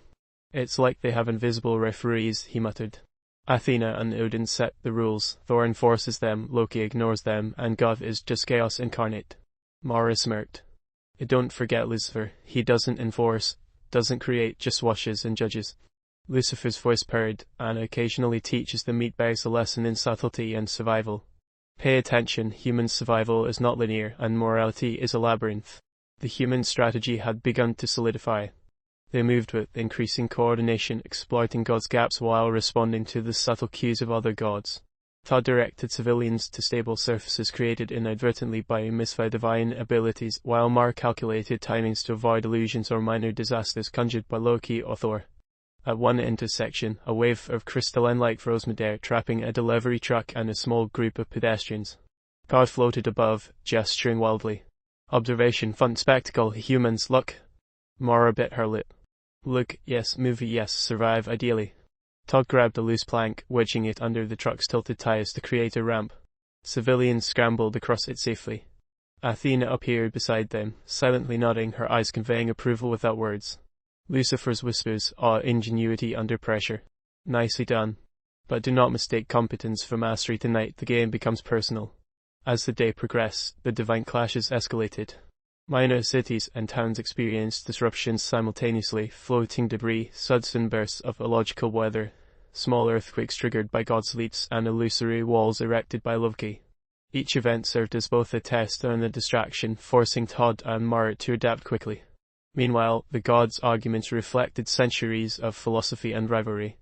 It's like they have invisible referees, he muttered. Athena and Odin set the rules, Thor enforces them, Loki ignores them, and God is just chaos incarnate. Mara smirked. Don't forget Lucifer, he doesn't enforce, doesn't create, just watches and judges. Lucifer's voice purred, and occasionally teaches the meatbags a lesson in subtlety and survival. Pay attention, human survival is not linear, and morality is a labyrinth. The human strategy had begun to solidify. They moved with increasing coordination, exploiting God's gaps while responding to the subtle cues of other gods. Todd directed civilians to stable surfaces created inadvertently by misfire divine abilities, while Mara calculated timings to avoid illusions or minor disasters conjured by Loki or Thor. At one intersection, a wave of crystalline light rose midair, trapping a delivery truck and a small group of pedestrians. Cars floated above, gesturing wildly. Observation, fun spectacle, humans, look. Mara bit her lip. Look, yes, movie, yes, survive, ideally. Todd grabbed a loose plank, wedging it under the truck's tilted tires to create a ramp. Civilians scrambled across it safely. Athena appeared beside them, silently nodding, her eyes conveying approval without words. Lucifer's whispers, ingenuity under pressure. Nicely done. But do not mistake competence for mastery tonight, the game becomes personal. As the day progressed, the divine clashes escalated. Minor cities and towns experienced disruptions simultaneously, floating debris, sudden bursts of illogical weather, small earthquakes triggered by God's leaps, and illusory walls erected by Loki. Each event served as both a test and a distraction, forcing Todd and Mara to adapt quickly. Meanwhile, the gods' arguments reflected centuries of philosophy and rivalry.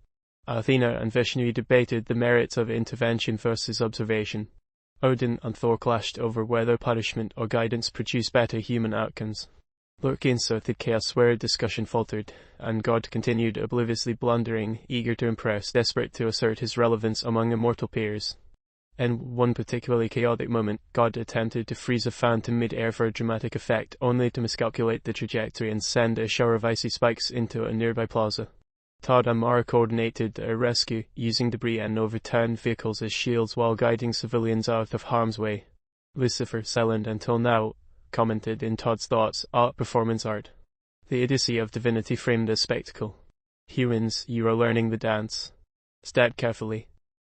Athena and Vishnu debated the merits of intervention versus observation. Odin and Thor clashed over whether punishment or guidance produced better human outcomes. Loki inserted chaos where discussion faltered, and God continued obliviously blundering, eager to impress, desperate to assert his relevance among immortal peers. In one particularly chaotic moment, God attempted to freeze a fountain mid-air for a dramatic effect, only to miscalculate the trajectory and send a shower of icy spikes into a nearby plaza. Todd and Mara coordinated a rescue, using debris and overturned vehicles as shields while guiding civilians out of harm's way. Lucifer, silent until now, commented in Todd's thoughts, performance art. The idiocy of divinity framed as spectacle. Humans, you are learning the dance. Step carefully.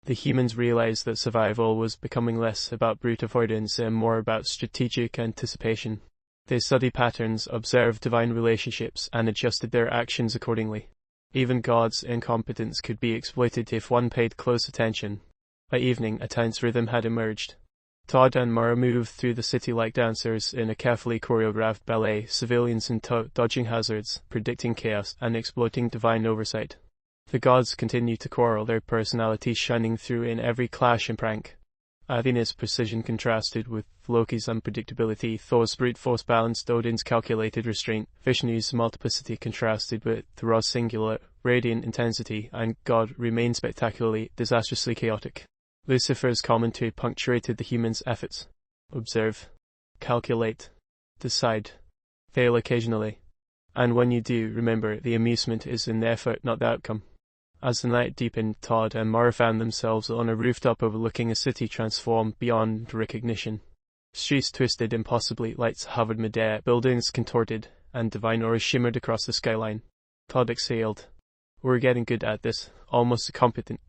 The humans realized that survival was becoming less about brute avoidance and more about strategic anticipation. They studied patterns, observed divine relationships, and adjusted their actions accordingly. Even God's incompetence could be exploited if one paid close attention. By evening, a tense rhythm had emerged. Todd and Mara moved through the city like dancers in a carefully choreographed ballet, civilians in tow, dodging hazards, predicting chaos, and exploiting divine oversight. The gods continued to quarrel, their personalities shining through in every clash and prank. Athena's precision contrasted with Loki's unpredictability, Thor's brute force balanced Odin's calculated restraint, Vishnu's multiplicity contrasted with Thor's singular, radiant intensity, and God remained spectacularly, disastrously chaotic. Lucifer's commentary punctuated the humans' efforts. Observe. Calculate. Decide. Fail occasionally. And when you do, remember, the amusement is in the effort, not the outcome. As the night deepened, Todd and Mara found themselves on a rooftop overlooking a city transformed beyond recognition. Streets twisted impossibly, lights hovered midair, buildings contorted, and divine auras shimmered across the skyline. Todd exhaled. We're getting good at this, almost competent.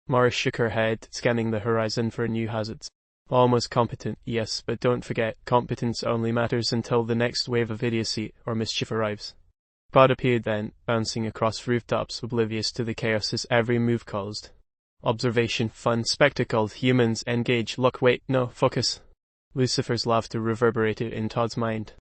Mara shook her head, scanning the horizon for new hazards. Almost competent, yes, but don't forget, competence only matters until the next wave of idiocy or mischief arrives. God appeared then, bouncing across rooftops, oblivious to the chaos his every move caused. Observation, fun, spectacle, humans, engage, look, wait, no, focus. Lucifer's laughter reverberated in Todd's mind.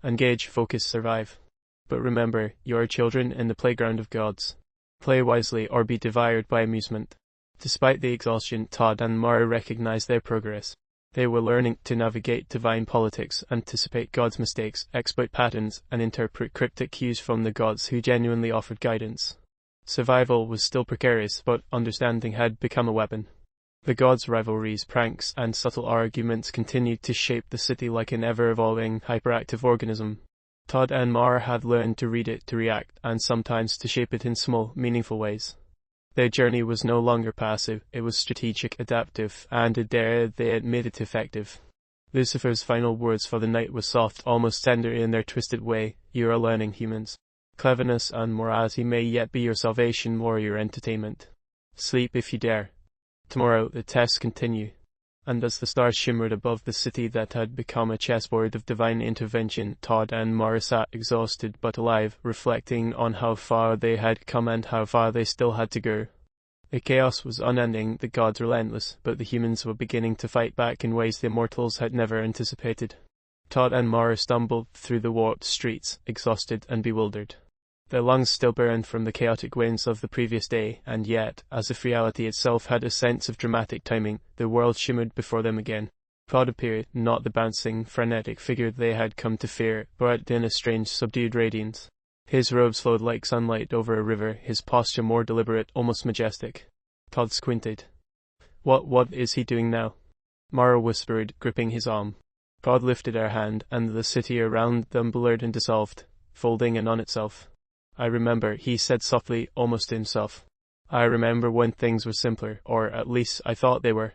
Engage, focus, survive. But remember, you are children in the playground of gods. Play wisely or be devoured by amusement. Despite the exhaustion, Todd and Mara recognized their progress. They were learning to navigate divine politics, anticipate God's mistakes, exploit patterns, and interpret cryptic cues from the gods who genuinely offered guidance. Survival was still precarious, but understanding had become a weapon. The gods' rivalries, pranks, and subtle arguments continued to shape the city like an ever-evolving, hyperactive organism. Todd and Mara had learned to read it, to react, and sometimes to shape it in small, meaningful ways. Their journey was no longer passive, it was strategic, adaptive, and they admitted effective. Lucifer's final words for the night were soft, almost tender in their twisted way. You are learning, humans. Cleverness and morality may yet be your salvation or your entertainment. Sleep if you dare. Tomorrow the tests continue. And as the stars shimmered above the city that had become a chessboard of divine intervention, Todd and Mara sat exhausted but alive, reflecting on how far they had come and how far they still had to go. The chaos was unending, the gods relentless, but the humans were beginning to fight back in ways the mortals had never anticipated. Todd and Mara stumbled through the warped streets, exhausted and bewildered. Their lungs still burned from the chaotic winds of the previous day, and yet, as if reality itself had a sense of dramatic timing, the world shimmered before them again. Todd appeared, not the bouncing, frenetic figure they had come to fear, but in a strange, subdued radiance. His robes flowed like sunlight over a river, his posture more deliberate, almost majestic. Todd squinted. What is he doing now? Mara whispered, gripping his arm. Todd lifted her hand, and the city around them blurred and dissolved, folding in on itself. I remember, he said softly, almost to himself. I remember when things were simpler, or at least I thought they were.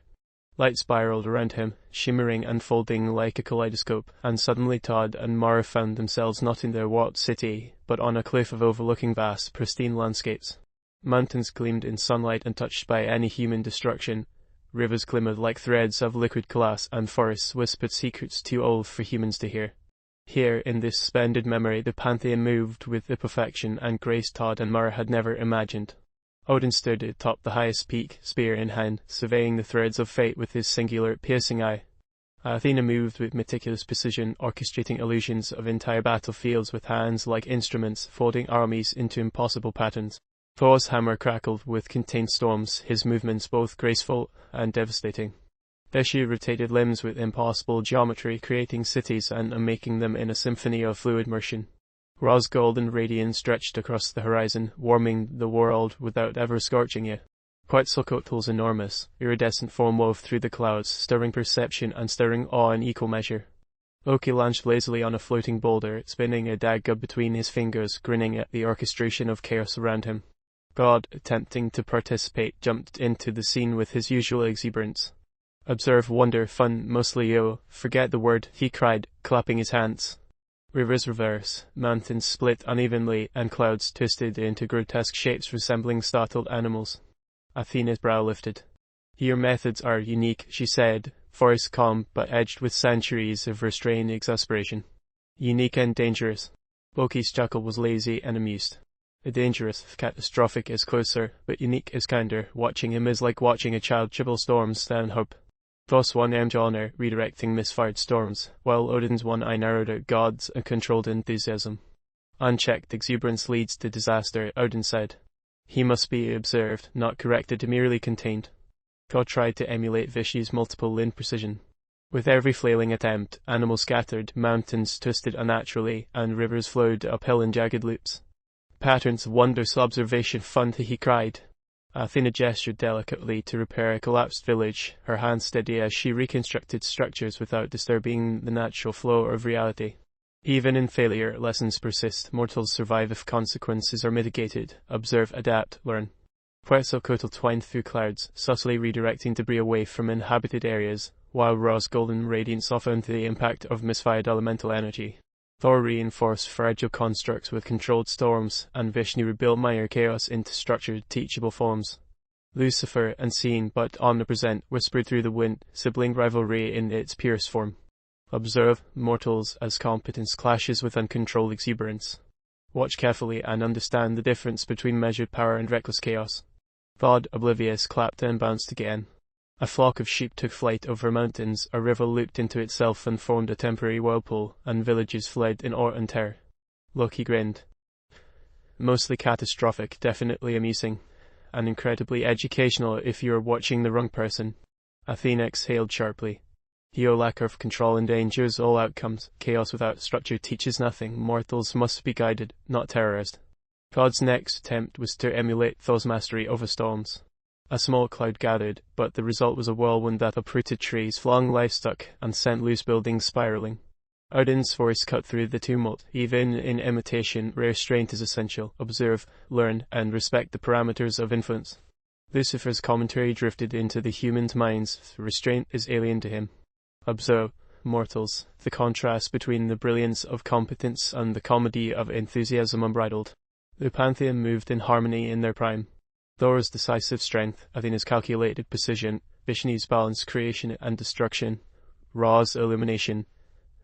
Light spiraled around him, shimmering and folding like a kaleidoscope, and suddenly Todd and Mara found themselves not in their warped city, but on a cliff overlooking vast, pristine landscapes. Mountains gleamed in sunlight untouched by any human destruction. Rivers glimmered like threads of liquid glass, and forests whispered secrets too old for humans to hear. Here, in this splendid memory, the pantheon moved with the perfection and grace Todd and Mara had never imagined. Odin stood atop the highest peak, spear in hand, surveying the threads of fate with his singular, piercing eye. Athena moved with meticulous precision, orchestrating illusions of entire battlefields with hands like instruments, folding armies into impossible patterns. Thor's hammer crackled with contained storms, his movements both graceful and devastating. Vishnu rotated limbs with impossible geometry, creating cities and making them in a symphony of fluid motion. Ra's golden radiance stretched across the horizon, warming the world without ever scorching it. Quetzalcoatl's enormous, iridescent form wove through the clouds, stirring perception and stirring awe in equal measure. Loki launched lazily on a floating boulder, spinning a dagger between his fingers, grinning at the orchestration of chaos around him. God, attempting to participate, jumped into the scene with his usual exuberance. Observe, wonder, fun, mostly forget the word, he cried, clapping his hands. Rivers reverse, mountains split unevenly, and clouds twisted into grotesque shapes resembling startled animals. Athena's brow lifted. Your methods are unique, she said, voice calm but edged with centuries of restrained exasperation. Unique and dangerous. Loki's chuckle was lazy and amused. Dangerous, catastrophic is closer, but unique is kinder. Watching him is like watching a child triple storms stand hope. Thor's one aimed honor, redirecting misfired storms, while Odin's one eye narrowed out gods and controlled enthusiasm. Unchecked exuberance leads to disaster, Odin said. He must be observed, not corrected, merely contained. Thor tried to emulate Vishnu's multiple limb precision. With every flailing attempt, animals scattered, mountains twisted unnaturally, and rivers flowed uphill in jagged loops. Patterns, wondrous observation, fun, he cried. Athena gestured delicately to repair a collapsed village, her hands steady as she reconstructed structures without disturbing the natural flow of reality. Even in failure, lessons persist. Mortals survive if consequences are mitigated. Observe, adapt, learn. Quetzalcoatl twined through clouds, subtly redirecting debris away from inhabited areas, while Ra's golden radiance softened the impact of misfired elemental energy. Thor reinforced fragile constructs with controlled storms, and Vishnu rebuilt minor chaos into structured, teachable forms. Lucifer, unseen but omnipresent, whispered through the wind, sibling rivalry in its purest form. Observe, mortals, as competence clashes with uncontrolled exuberance. Watch carefully and understand the difference between measured power and reckless chaos. Thod, oblivious, clapped and bounced again. A flock of sheep took flight over mountains, a river looped into itself and formed a temporary whirlpool, and villages fled in awe and terror. Loki grinned. Mostly catastrophic, definitely amusing, and incredibly educational if you're watching the wrong person. Athena exhaled sharply. Your lack of control endangers all outcomes. Chaos without structure teaches nothing. Mortals must be guided, not terrorized. God's next attempt was to emulate Thor's mastery over storms. A small cloud gathered, but the result was a whirlwind that uprooted trees, flung livestock, and sent loose buildings spiraling. Odin's voice cut through the tumult. Even in imitation, restraint is essential. Observe, learn, and respect the parameters of influence. Lucifer's commentary drifted into the human's minds. Restraint is alien to him. Observe, mortals, the contrast between the brilliance of competence and the comedy of enthusiasm unbridled. The pantheon moved in harmony in their prime. Thor's decisive strength, Athena's calculated precision, Vishnu's balanced creation and destruction, Ra's illumination,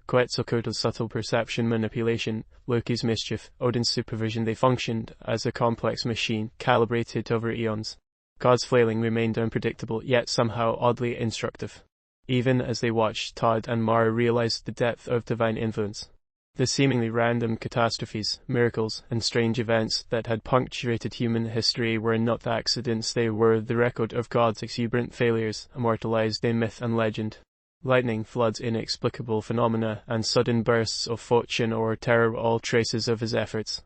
Quetzalcoatl's subtle perception manipulation, Loki's mischief, Odin's supervision. They functioned as a complex machine, calibrated over eons. God's flailing remained unpredictable, yet somehow oddly instructive. Even as they watched, Todd and Mara realized the depth of divine influence. The seemingly random catastrophes, miracles, and strange events that had punctuated human history were not accidents. They were the record of God's exuberant failures, immortalized in myth and legend. Lightning, floods, inexplicable phenomena, and sudden bursts of fortune or terror were all traces of his efforts.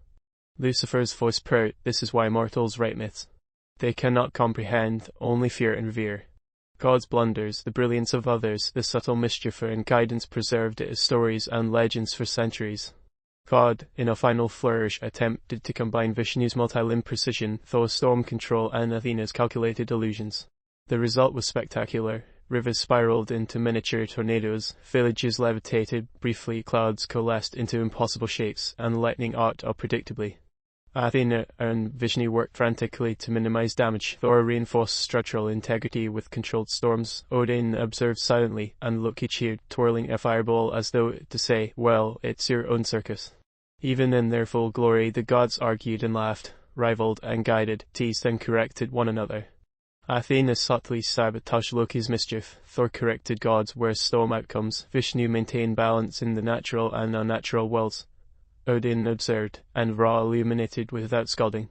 Lucifer's voice purred, "This is why mortals write myths. They cannot comprehend, only fear and revere." God's blunders, the brilliance of others, the subtle mischief and guidance preserved it as stories and legends for centuries. God, in a final flourish, attempted to combine Vishnu's multi-limb precision, Thor's storm control, and Athena's calculated illusions. The result was spectacular. Rivers spiraled into miniature tornadoes, villages levitated briefly, clouds coalesced into impossible shapes, and lightning arced unpredictably. Athena and Vishnu worked frantically to minimize damage. Thor reinforced structural integrity with controlled storms. Odin observed silently, and Loki cheered, twirling a fireball as though to say, "Well, it's your own circus." Even in their full glory, the gods argued and laughed, rivaled and guided, teased and corrected one another. Athena subtly sabotaged Loki's mischief. Thor corrected God's worst storm outcomes. Vishnu maintained balance in the natural and unnatural worlds. Odin observed, and Ra illuminated without scolding.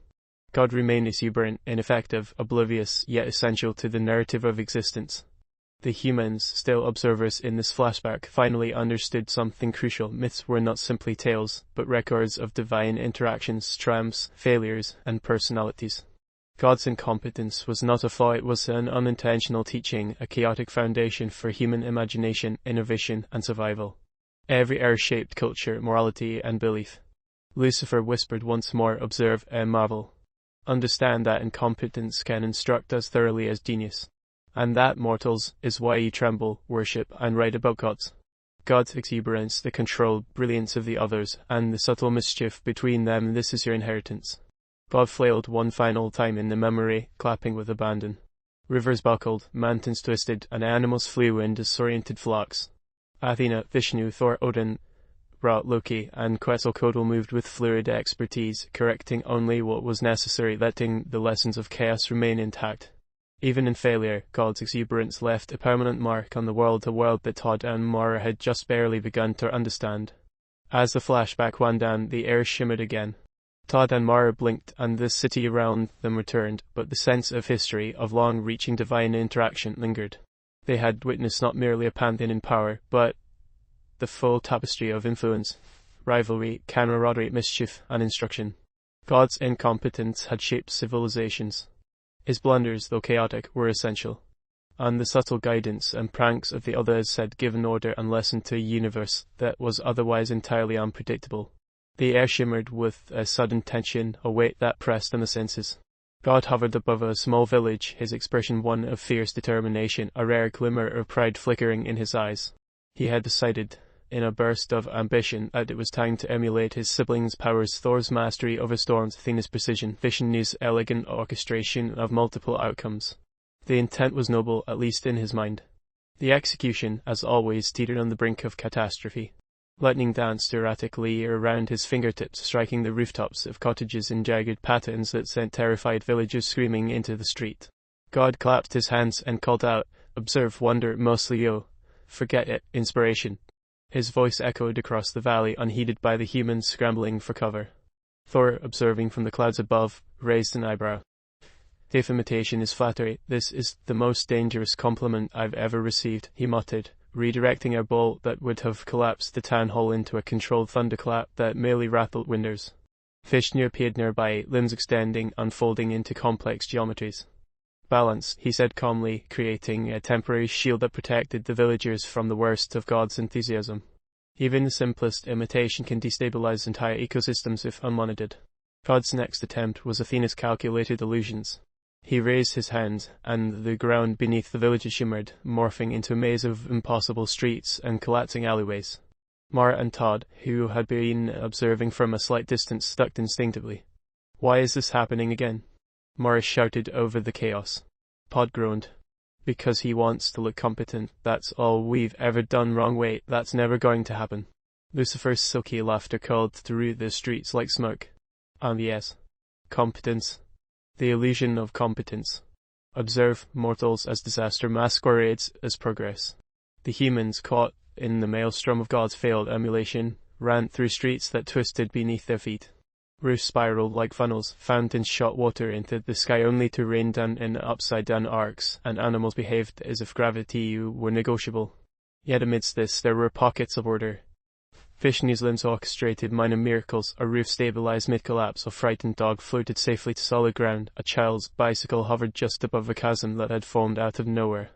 God remained exuberant, ineffective, oblivious, yet essential to the narrative of existence. The humans, still observers in this flashback, finally understood something crucial. Myths were not simply tales, but records of divine interactions, triumphs, failures, and personalities. God's incompetence was not a flaw, it was an unintentional teaching, a chaotic foundation for human imagination, innovation, and survival. Every error shaped culture, morality, and belief. Lucifer whispered once more, "Observe and marvel. Understand that incompetence can instruct us thoroughly as genius. And that, mortals, is why you tremble, worship, and write about gods." God's exuberance, the controlled brilliance of the others, and the subtle mischief between them, this is your inheritance. God flailed one final time in the memory, clapping with abandon. Rivers buckled, mountains twisted, and animals flew in disoriented flocks. Athena, Vishnu, Thor, Odin, Ra, Loki, and Quetzalcoatl moved with fluid expertise, correcting only what was necessary, letting the lessons of chaos remain intact. Even in failure, God's exuberance left a permanent mark on the world, a world that Todd and Mara had just barely begun to understand. As the flashback wound down, the air shimmered again. Todd and Mara blinked, and the city around them returned, but the sense of history, of long-reaching divine interaction, lingered. They had witnessed not merely a pantheon in power, but the full tapestry of influence, rivalry, camaraderie, mischief, and instruction. God's incompetence had shaped civilizations. His blunders, though chaotic, were essential. And the subtle guidance and pranks of the others had given order and lesson to a universe that was otherwise entirely unpredictable. The air shimmered with a sudden tension, a weight that pressed on the senses. God hovered above a small village, his expression one of fierce determination, a rare glimmer of pride flickering in his eyes. He had decided, in a burst of ambition, that it was time to emulate his siblings' powers, Thor's mastery over storms, Athena's precision, Vishnu's elegant orchestration of multiple outcomes. The intent was noble, at least in his mind. The execution, as always, teetered on the brink of catastrophe. Lightning danced erratically around his fingertips, striking the rooftops of cottages in jagged patterns that sent terrified villagers screaming into the street. God clapped his hands and called out, "Observe, wonder, mostly yo. Forget it, inspiration." His voice echoed across the valley, unheeded by the humans scrambling for cover. Thor, observing from the clouds above, raised an eyebrow. "If imitation is flattery, this is the most dangerous compliment I've ever received," he muttered, redirecting a bolt that would have collapsed the town hall into a controlled thunderclap that merely rattled windows. Vishnu appeared nearby, limbs extending, unfolding into complex geometries. "Balance," he said calmly, creating a temporary shield that protected the villagers from the worst of God's enthusiasm. Even the simplest imitation can destabilize entire ecosystems if unmonitored. God's next attempt was Athena's calculated illusions. He raised his hand, and the ground beneath the village shimmered, morphing into a maze of impossible streets and collapsing alleyways. Mara and Todd, who had been observing from a slight distance, ducked instinctively. "Why is this happening again?" Mara shouted over the chaos. Todd groaned. "Because he wants to look competent. That's all we've ever done wrong. Wait, that's never going to happen." Lucifer's silky laughter curled through the streets like smoke. Yes. Competence. The illusion of competence. Observe, mortals, as disaster masquerades as progress. The humans, caught in the maelstrom of God's failed emulation, ran through streets that twisted beneath their feet. Roofs spiraled like funnels, fountains shot water into the sky only to rain down in upside-down arcs, and animals behaved as if gravity were negotiable. Yet amidst this there were pockets of order. Vishnu's limbs orchestrated minor miracles, a roof stabilized mid-collapse, a frightened dog floated safely to solid ground, a child's bicycle hovered just above a chasm that had formed out of nowhere.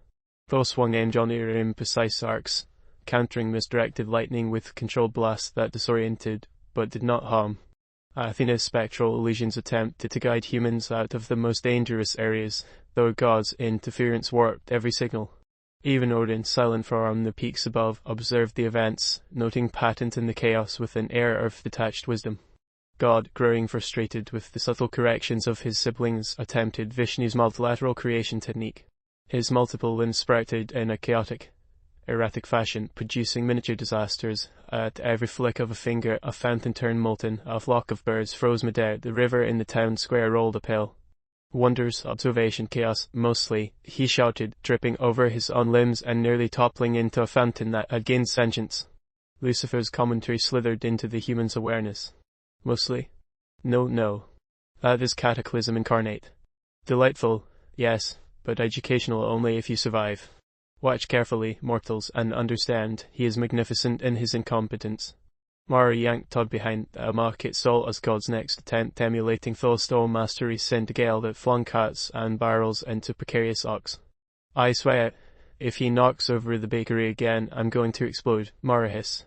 Thor swung aimed on in precise arcs, countering misdirected lightning with controlled blasts that disoriented, but did not harm. Athena's spectral illusions attempted to guide humans out of the most dangerous areas, though God's interference warped every signal. Even Odin, silent from the peaks above, observed the events, noting patterns in the chaos with an air of detached wisdom. God, growing frustrated with the subtle corrections of his siblings, attempted Vishnu's multilateral creation technique. His multiple limbs sprouted in a chaotic, erratic fashion, producing miniature disasters. At every flick of a finger, a fountain turned molten, a flock of birds froze midair, the river in the town square rolled uphill. Wonders, observation, chaos, mostly, he shouted, tripping over his own limbs and nearly toppling into a fountain that had gained sentience. Lucifer's commentary slithered into the human's awareness. Mostly? No. That is cataclysm incarnate. Delightful, yes, but educational only if you survive. Watch carefully, mortals, and understand, he is magnificent in his incompetence. Mara yanked Todd behind, a market stall as God's next attempt emulating Thor's stall mastery sent a gale that flung cats and barrels into precarious ox. "I swear, if he knocks over the bakery again, I'm going to explode," Mara hissed.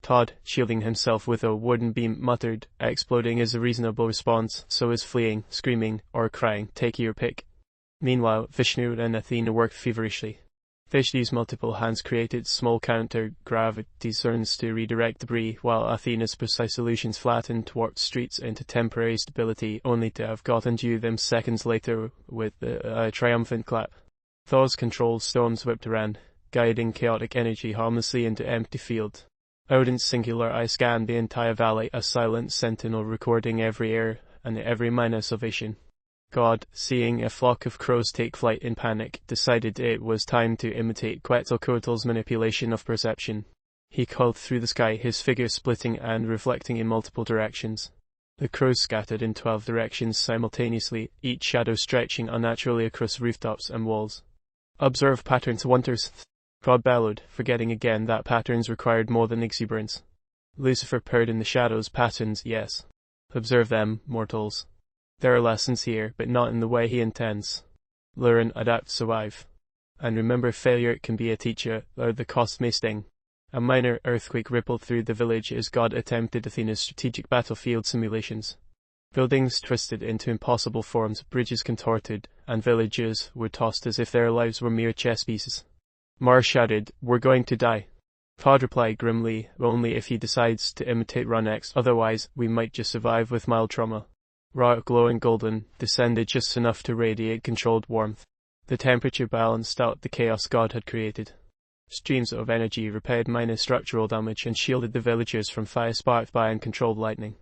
Todd, shielding himself with a wooden beam, muttered, "Exploding is a reasonable response, so is fleeing, screaming, or crying, take your pick." Meanwhile, Vishnu and Athena worked feverishly. Vishnu's multiple hands created small counter-gravity zones to redirect debris, while Athena's precise illusions flattened warped streets into temporary stability, only to have gotten to them seconds later with a triumphant clap. Thor's control storms whipped around, guiding chaotic energy harmlessly into empty field. Odin's singular eye scanned the entire valley, a silent sentinel recording every air and every minor salvation. God, seeing a flock of crows take flight in panic, decided it was time to imitate Quetzalcoatl's manipulation of perception. He called through the sky, his figure splitting and reflecting in multiple directions. The crows scattered in 12 directions simultaneously, each shadow stretching unnaturally across rooftops and walls. "Observe patterns, wonders," God bellowed, forgetting again that patterns required more than exuberance. Lucifer purred in the shadows. "Patterns, yes. Observe them, mortals. There are lessons here, but not in the way he intends. Learn, adapt, survive. And remember, failure can be a teacher, though the cost may sting." A minor earthquake rippled through the village as God attempted Athena's strategic battlefield simulations. Buildings twisted into impossible forms, bridges contorted, and villagers were tossed as if their lives were mere chess pieces. Mara shouted, "We're going to die." Todd replied grimly, "Only if he decides to imitate Runx, otherwise we might just survive with mild trauma." Raw, glowing golden, descended just enough to radiate controlled warmth. The temperature balanced out the chaos God had created. Streams of energy repaired minor structural damage and shielded the villagers from fire sparked by uncontrolled lightning.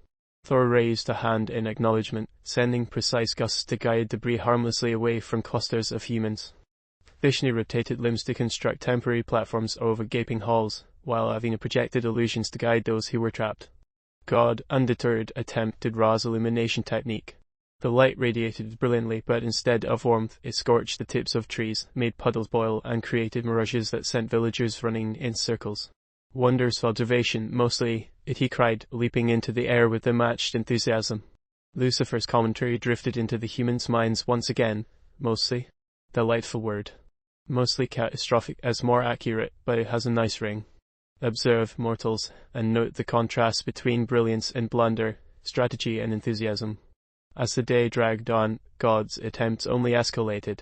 Thor raised a hand in acknowledgement, sending precise gusts to guide debris harmlessly away from clusters of humans. Vishnu rotated limbs to construct temporary platforms over gaping halls, while Athena projected illusions to guide those who were trapped. God, undeterred, attempted Ra's illumination technique. The light radiated brilliantly, but instead of warmth, it scorched the tips of trees, made puddles boil, and created mirages that sent villagers running in circles. "Wondrous observation, mostly," he cried, leaping into the air with unmatched enthusiasm. Lucifer's commentary drifted into the humans' minds once again. Mostly. Delightful word. Mostly catastrophic as more accurate, but it has a nice ring. Observe, mortals, and note the contrast between brilliance and blunder, strategy and enthusiasm. As the day dragged on, God's attempts only escalated.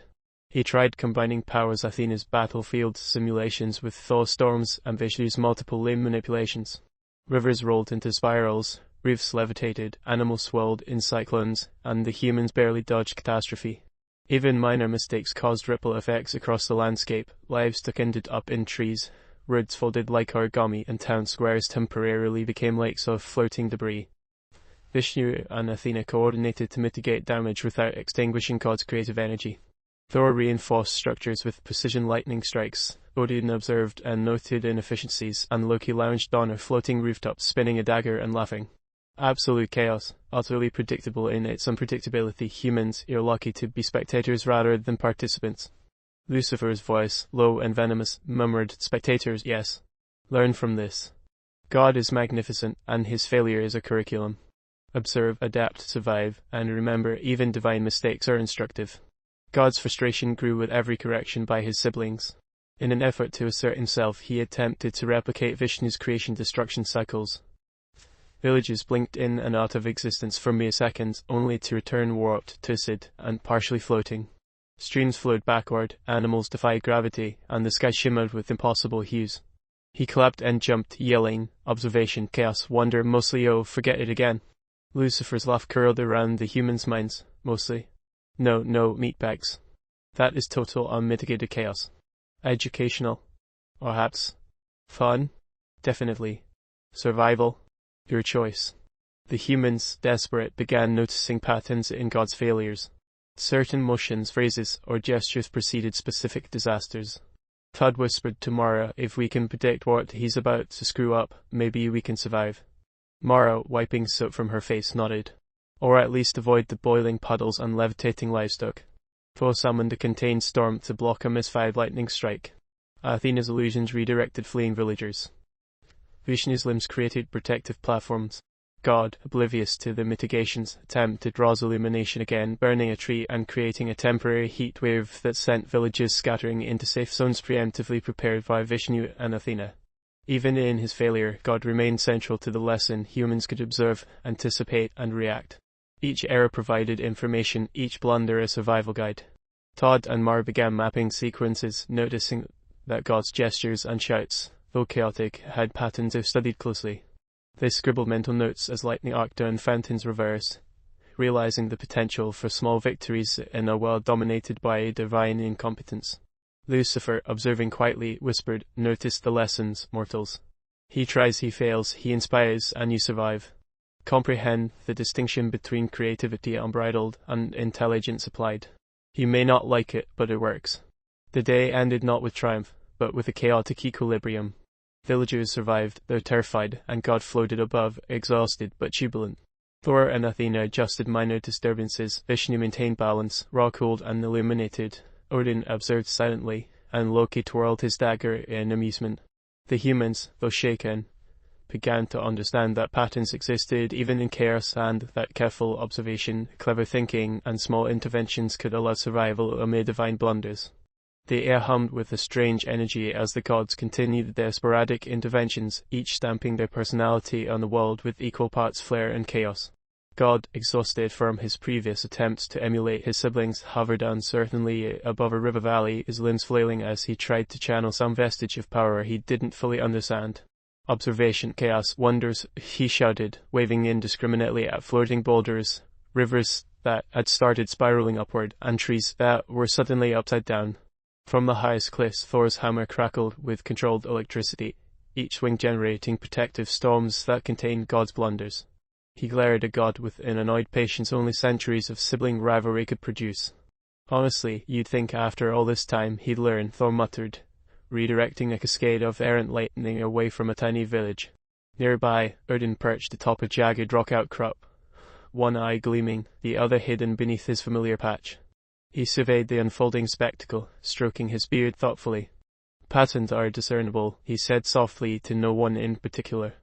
He tried combining powers Athena's battlefield simulations with Thor's storms and Vishnu's multiple limb manipulations. Rivers rolled into spirals, roofs levitated, animals swirled in cyclones, and the humans barely dodged catastrophe. Even minor mistakes caused ripple effects across the landscape. Livestock ended up in trees, roads folded like origami, and town squares temporarily became lakes of floating debris. Vishnu and Athena coordinated to mitigate damage without extinguishing God's creative energy. Thor reinforced structures with precision lightning strikes. Odin observed and noted inefficiencies, and Loki lounged on a floating rooftop spinning a dagger and laughing. Absolute chaos, utterly predictable in its unpredictability. Humans, you're lucky to be spectators rather than participants. Lucifer's voice, low and venomous, murmured, "Spectators, yes. Learn from this. God is magnificent, and his failure is a curriculum. Observe, adapt, survive, and remember, even divine mistakes are instructive." God's frustration grew with every correction by his siblings. In an effort to assert himself, he attempted to replicate Vishnu's creation-destruction cycles. Villages blinked in and out of existence for mere seconds, only to return warped, twisted, and partially floating. Streams flowed backward, animals defied gravity, and the sky shimmered with impossible hues. He clapped and jumped, yelling, "Observation, chaos, wonder, mostly oh, forget it again." Lucifer's laugh curled around the humans' minds, mostly. No, meatbags. That is total unmitigated chaos. Educational. Perhaps. Fun. Definitely. Survival. Your choice. The humans, desperate, began noticing patterns in God's failures. Certain motions, phrases, or gestures preceded specific disasters. Todd whispered to Mara, "If we can predict what he's about to screw up, maybe we can survive." Mara, wiping soot from her face, nodded. Or at least avoid the boiling puddles and levitating livestock. Thor summoned a contained storm to block a misfired lightning strike. Athena's illusions redirected fleeing villagers. Vishnu's limbs created protective platforms. God, oblivious to the mitigations, attempted Ra's illumination again, burning a tree and creating a temporary heat wave that sent villagers scattering into safe zones preemptively prepared by Vishnu and Athena. Even in his failure, God remained central to the lesson. Humans could observe, anticipate, and react. Each error provided information, each blunder a survival guide. Todd and Mara began mapping sequences, noticing that God's gestures and shouts, though chaotic, had patterns if studied closely. They scribbled mental notes as lightning arced down fountains reversed, realizing the potential for small victories in a world dominated by divine incompetence. Lucifer, observing quietly, whispered, "Notice the lessons, mortals. He tries, he fails, he inspires, and you survive. Comprehend the distinction between creativity unbridled and intelligence applied. You may not like it, but it works." The day ended not with triumph, but with a chaotic equilibrium. Villagers survived, though terrified, and God floated above, exhausted but jubilant. Thor and Athena adjusted minor disturbances, Vishnu maintained balance, Ra cooled and illuminated, Odin observed silently, and Loki twirled his dagger in amusement. The humans, though shaken, began to understand that patterns existed even in chaos and that careful observation, clever thinking, and small interventions could allow survival amid divine blunders. The air hummed with a strange energy as the gods continued their sporadic interventions, each stamping their personality on the world with equal parts flair and chaos. God, exhausted from his previous attempts to emulate his siblings, hovered uncertainly above a river valley, his limbs flailing as he tried to channel some vestige of power he didn't fully understand. "Observation, chaos, wonders," he shouted, waving indiscriminately at floating boulders, rivers that had started spiraling upward, and trees that were suddenly upside down. From the highest cliffs, Thor's hammer crackled with controlled electricity, each swing generating protective storms that contained God's blunders. He glared at God with an annoyed patience only centuries of sibling rivalry could produce. "Honestly, you'd think after all this time he'd learn," Thor muttered, redirecting a cascade of errant lightning away from a tiny village. Nearby, Odin perched atop a jagged rock outcrop, one eye gleaming, the other hidden beneath his familiar patch. He surveyed the unfolding spectacle, stroking his beard thoughtfully. "Patterns are discernible," he said softly to no one in particular.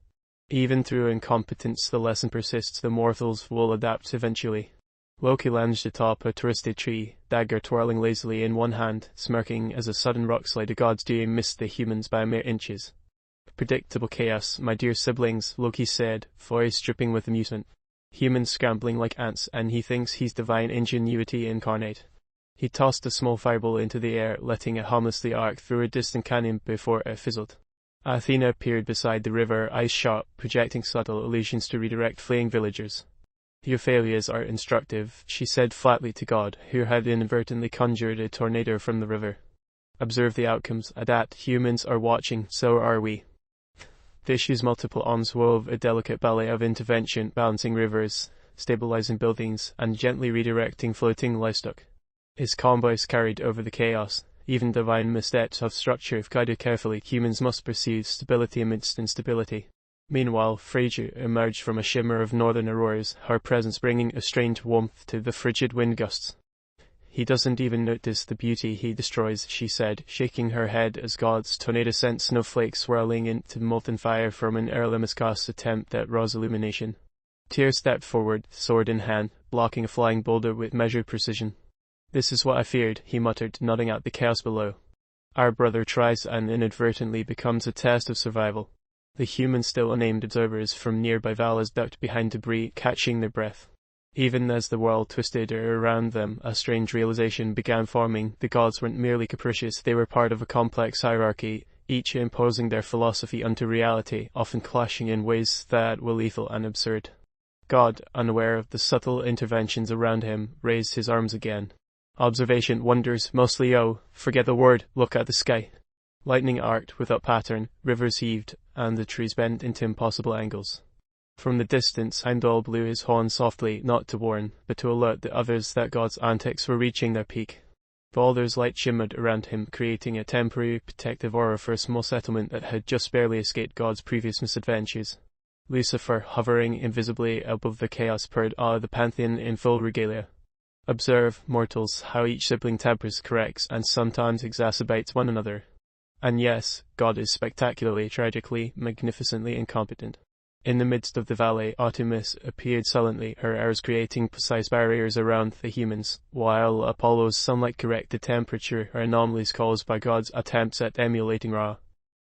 "Even through incompetence the lesson persists, the mortals will adapt eventually." Loki lounged atop a twisted tree, dagger twirling lazily in one hand, smirking as a sudden rockslide of God's doing missed the humans by mere inches. "Predictable chaos, my dear siblings," Loki said, voice dripping with amusement. Humans scrambling like ants, and he thinks he's divine ingenuity incarnate. He tossed a small fireball into the air, letting it harmlessly arc through a distant canyon before it fizzled. Athena appeared beside the river, eyes sharp, projecting subtle illusions to redirect fleeing villagers. "Your failures are instructive," she said flatly to God, who had inadvertently conjured a tornado from the river. "Observe the outcomes, adapt. Humans are watching, so are we." Vishnu's multiple arms wove a delicate ballet of intervention, balancing rivers, stabilizing buildings, and gently redirecting floating livestock. His calm voice carried over the chaos. Even divine missteps of structure, if guided carefully, humans must pursue stability amidst instability. Meanwhile, Frasier emerged from a shimmer of northern auroras, her presence bringing a strange warmth to the frigid wind gusts. "He doesn't even notice the beauty he destroys," she said, shaking her head as God's tornado sent snowflakes swirling into molten fire from an early miscast attempt at Ra's illumination. Tyr stepped forward, sword in hand, blocking a flying boulder with measured precision. "This is what I feared," he muttered, nodding at the chaos below. "Our brother tries and inadvertently becomes a test of survival." The humans, still unnamed observers from nearby valleys, ducked behind debris, catching their breath. Even as the world twisted around them, a strange realization began forming. The gods weren't merely capricious, they were part of a complex hierarchy, each imposing their philosophy onto reality, often clashing in ways that were lethal and absurd. God, unaware of the subtle interventions around him, raised his arms again. "Observation, wonders, mostly forget the word, look at the sky." Lightning arced without pattern, rivers heaved, and the trees bent into impossible angles. From the distance, Heimdall blew his horn softly, not to warn, but to alert the others that God's antics were reaching their peak. Balder's light shimmered around him, creating a temporary protective aura for a small settlement that had just barely escaped God's previous misadventures. Lucifer, hovering invisibly above the chaos, purred the pantheon in full regalia. "Observe, mortals, how each sibling tempers, corrects, and sometimes exacerbates one another. And yes, God is spectacularly, tragically, magnificently incompetent." In the midst of the valley, Artemis appeared silently, her arrows creating precise barriers around the humans, while Apollo's sunlight corrected temperature anomalies caused by God's attempts at emulating Ra.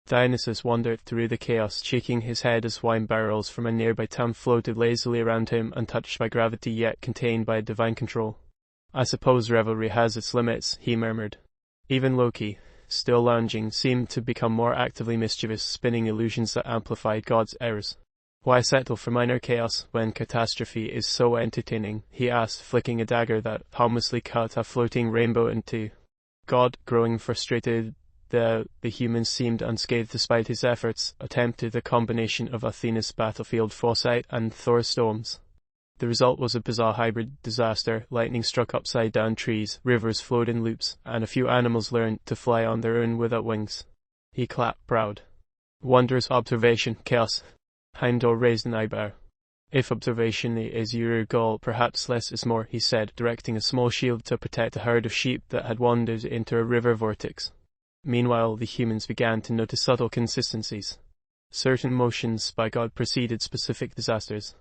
Dionysus wandered through the chaos, shaking his head as wine barrels from a nearby town floated lazily around him, untouched by gravity yet contained by divine control. "I suppose rivalry has its limits," he murmured. Even Loki, still lounging, seemed to become more actively mischievous, spinning illusions that amplified God's errors. "Why settle for minor chaos when catastrophe is so entertaining?" he asked, flicking a dagger that harmlessly cut a floating rainbow in two. God, growing frustrated, the humans seemed unscathed despite his efforts, attempted a combination of Athena's battlefield foresight and Thor's storms. The result was a bizarre hybrid disaster. Lightning struck upside-down trees, rivers flowed in loops, and a few animals learned to fly on their own without wings. He clapped, proud. "Wondrous observation, chaos." Heimdall raised an eyebrow. "If observation is your goal, perhaps less is more," he said, directing a small shield to protect a herd of sheep that had wandered into a river vortex. Meanwhile, the humans began to notice subtle consistencies. Certain motions by God preceded specific disasters.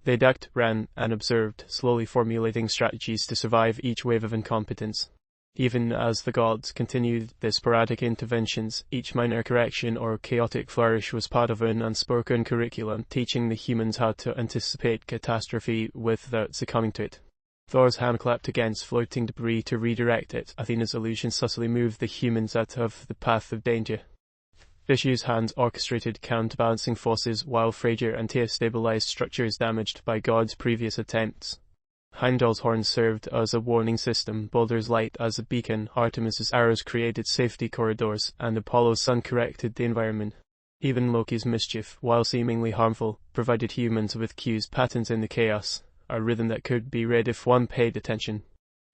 They ducked, ran, and observed, slowly formulating strategies to survive each wave of incompetence. Even as the gods continued their sporadic interventions, each minor correction or chaotic flourish was part of an unspoken curriculum, teaching the humans how to anticipate catastrophe without succumbing to it. Thor's hand clapped against floating debris to redirect it. Athena's illusion subtly moved the humans out of the path of danger. Vishnu's hands orchestrated counterbalancing forces, while Frasier and Tyr stabilized structures damaged by God's previous attempts. Heimdall's horn served as a warning system, Balder's light as a beacon, Artemis's arrows created safety corridors, and Apollo's sun corrected the environment. Even Loki's mischief, while seemingly harmful, provided humans with cues, patterns in the chaos, a rhythm that could be read if one paid attention.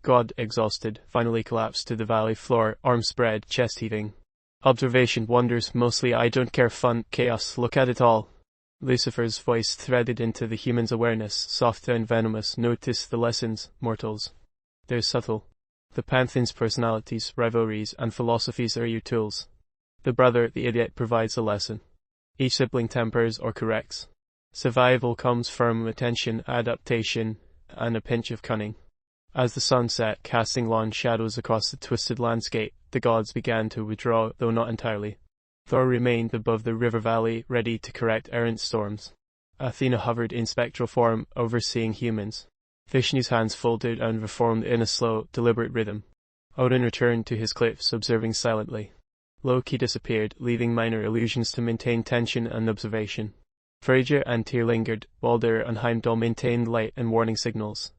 God, exhausted, finally collapsed to the valley floor, arms spread, chest heaving. "Observation, wonders, mostly I don't care, fun, chaos, look at it all." Lucifer's voice threaded into the human's awareness, soft and venomous. "Notice the lessons, mortals. They're subtle. The pantheon's personalities, rivalries, and philosophies are your tools. The brother, the idiot, provides a lesson. Each sibling tempers or corrects. Survival comes from attention, adaptation, and a pinch of cunning." As the sun set, casting long shadows across the twisted landscape, the gods began to withdraw, though not entirely. Thor remained above the river valley, ready to correct errant storms. Athena hovered in spectral form, overseeing humans. Vishnu's hands folded and reformed in a slow, deliberate rhythm. Odin returned to his cliffs, observing silently. Loki disappeared, leaving minor illusions to maintain tension and observation. Freyja and Tyr lingered, Balder and Heimdall maintained light and warning signals.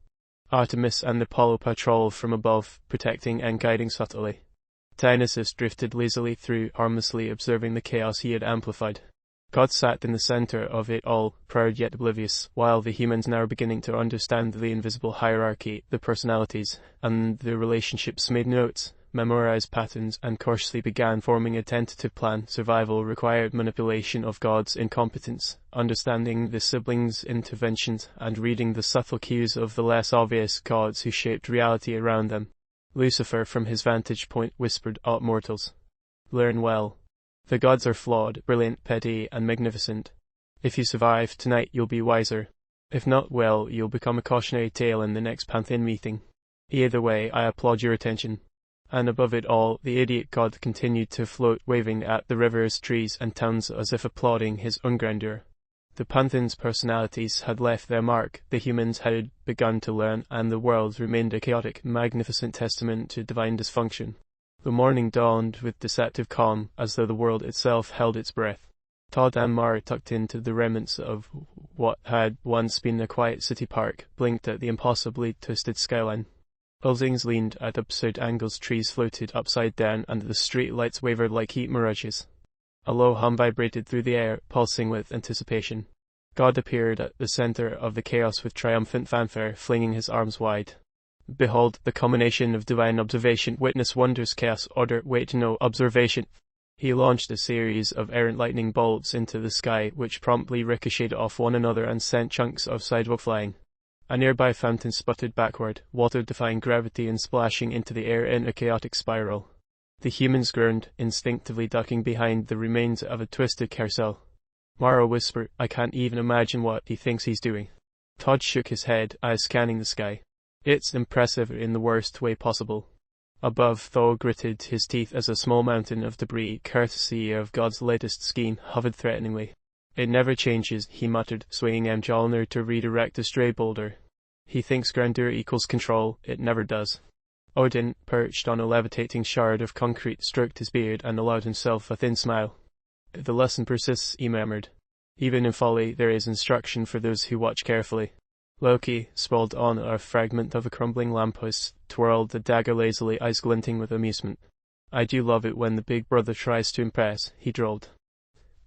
Artemis and Apollo patrolled from above, protecting and guiding subtly. Dionysus drifted lazily through, harmlessly observing the chaos he had amplified. God sat in the center of it all, proud yet oblivious, while the humans now were beginning to understand the invisible hierarchy, the personalities, and the relationships, made notes, memorized patterns, and cautiously began forming a tentative plan. Survival required manipulation of God's incompetence, understanding the siblings' interventions, and reading the subtle cues of the less obvious gods who shaped reality around them. Lucifer, from his vantage point, whispered, "O mortals, learn well. The gods are flawed, brilliant, petty, and magnificent. If you survive tonight, you'll be wiser. If not, well, you'll become a cautionary tale in the next pantheon meeting. Either way, I applaud your attention." And above it all, the idiot god continued to float, waving at the rivers, trees, and towns as if applauding his own grandeur. The pantheon's personalities had left their mark, the humans had begun to learn, and the world remained a chaotic, magnificent testament to divine dysfunction. The morning dawned with deceptive calm, as though the world itself held its breath. Todd and Mara, tucked into the remnants of what had once been a quiet city park, blinked at the impossibly twisted skyline. Buildings leaned at absurd angles, trees floated upside down, and the street lights wavered like heat mirages. A low hum vibrated through the air, pulsing with anticipation. God appeared at the center of the chaos with triumphant fanfare, flinging his arms wide. "Behold, the culmination of divine observation. Witness wonders, chaos, order, wait, no, observation." He launched a series of errant lightning bolts into the sky, which promptly ricocheted off one another and sent chunks of sidewalk flying. A nearby fountain sputtered backward, water defying gravity and splashing into the air in a chaotic spiral. The humans groaned, instinctively ducking behind the remains of a twisted carousel. Mara whispered, "I can't even imagine what he thinks he's doing." Todd shook his head, eyes scanning the sky. "It's impressive in the worst way possible." Above, Thor gritted his teeth as a small mountain of debris, courtesy of God's latest scheme, hovered threateningly. "It never changes," he muttered, swinging Mjolnir to redirect a stray boulder. "He thinks grandeur equals control. It never does." Odin, perched on a levitating shard of concrete, stroked his beard and allowed himself a thin smile. "The lesson persists," he murmured. "Even in folly, there is instruction for those who watch carefully." Loki, sprawled on a fragment of a crumbling lamppost, twirled the dagger lazily, eyes glinting with amusement. "I do love it when the big brother tries to impress," he drawled.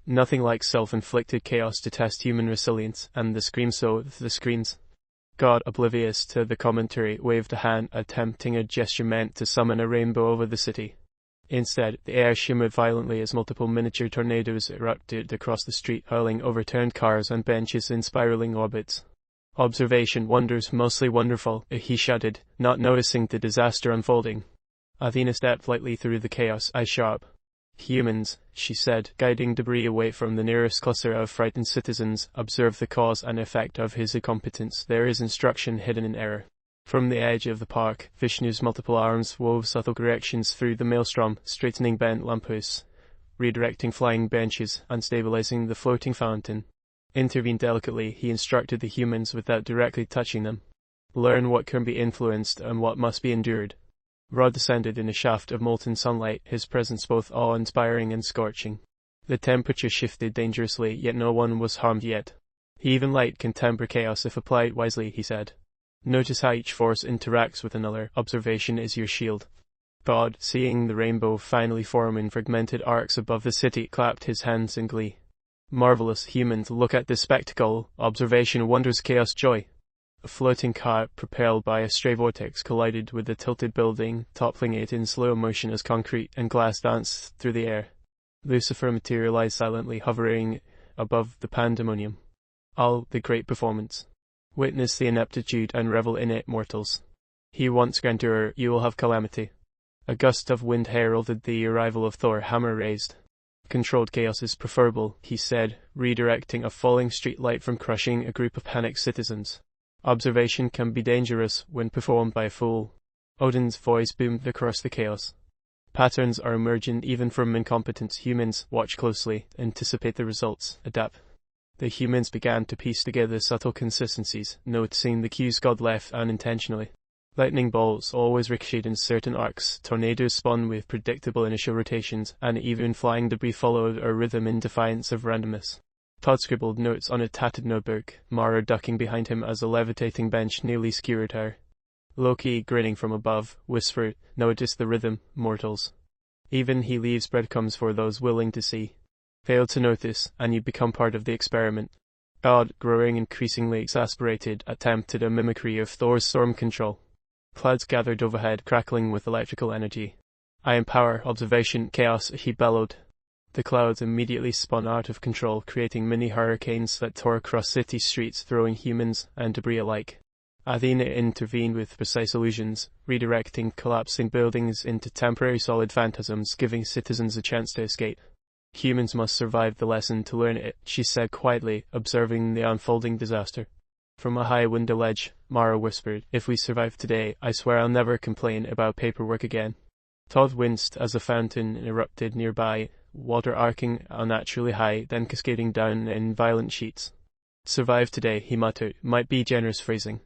Nothing like self-inflicted chaos to test human resilience, and the screams so the screens. God, oblivious to the commentary, waved a hand, attempting a gesture meant to summon a rainbow over the city. Instead, the air shimmered violently as multiple miniature tornadoes erupted across the street, hurling overturned cars and benches in spiraling orbits. "Observation wonders, mostly wonderful," he shouted, not noticing the disaster unfolding. Athena stepped lightly through the chaos, eyes sharp. "Humans," she said, guiding debris away from the nearest cluster of frightened citizens, "observe the cause and effect of his incompetence. There is instruction hidden in error." From the edge of the park, Vishnu's multiple arms wove subtle corrections through the maelstrom, straightening bent lampposts, redirecting flying benches, and stabilizing the floating fountain. Intervened delicately, he instructed the humans without directly touching them. "Learn what can be influenced and what must be endured." Rod descended in a shaft of molten sunlight, his presence both awe-inspiring and scorching. The temperature shifted dangerously, yet no one was harmed yet. "Even light can temper chaos if applied wisely," he said. "Notice how each force interacts with another. Observation is your shield." God, seeing the rainbow finally form in fragmented arcs above the city, clapped his hands in glee. "Marvelous, humans, look at this spectacle. Observation wonders, chaos joy." A floating car, propelled by a stray vortex, collided with the tilted building, toppling it in slow motion as concrete and glass danced through the air. Lucifer materialized silently, hovering above the pandemonium. "All the great performance. Witness the ineptitude and revel in it, mortals. He wants grandeur, you will have calamity." A gust of wind heralded the arrival of Thor, hammer raised. "Controlled chaos is preferable," he said, redirecting a falling street light from crushing a group of panicked citizens. "Observation can be dangerous when performed by a fool." Odin's voice boomed across the chaos. "Patterns are emergent even from incompetence. Humans, watch closely, anticipate the results, adapt." The humans began to piece together subtle consistencies, noticing the cues God left unintentionally. Lightning bolts always ricocheted in certain arcs, tornadoes spun with predictable initial rotations, and even flying debris followed a rhythm in defiance of randomness. Todd scribbled notes on a tattered notebook, Mara ducking behind him as a levitating bench nearly skewered her. Loki, grinning from above, whispered, "Notice the rhythm, mortals. Even he leaves breadcrumbs for those willing to see. Fail to notice, and you become part of the experiment." God, growing increasingly exasperated, attempted a mimicry of Thor's storm control. Clouds gathered overhead, crackling with electrical energy. "I am power, observation, chaos," he bellowed. The clouds immediately spun out of control, creating mini hurricanes that tore across city streets, throwing humans and debris alike. Athena intervened with precise illusions, redirecting collapsing buildings into temporary solid phantasms, giving citizens a chance to escape. "Humans must survive the lesson to learn it," she said quietly, observing the unfolding disaster. From a high window ledge, Mara whispered, "If we survive today, I swear I'll never complain about paperwork again." Todd winced as a fountain erupted nearby, water arcing unnaturally high, then cascading down in violent sheets. "Survive today," he muttered, "might be generous phrasing."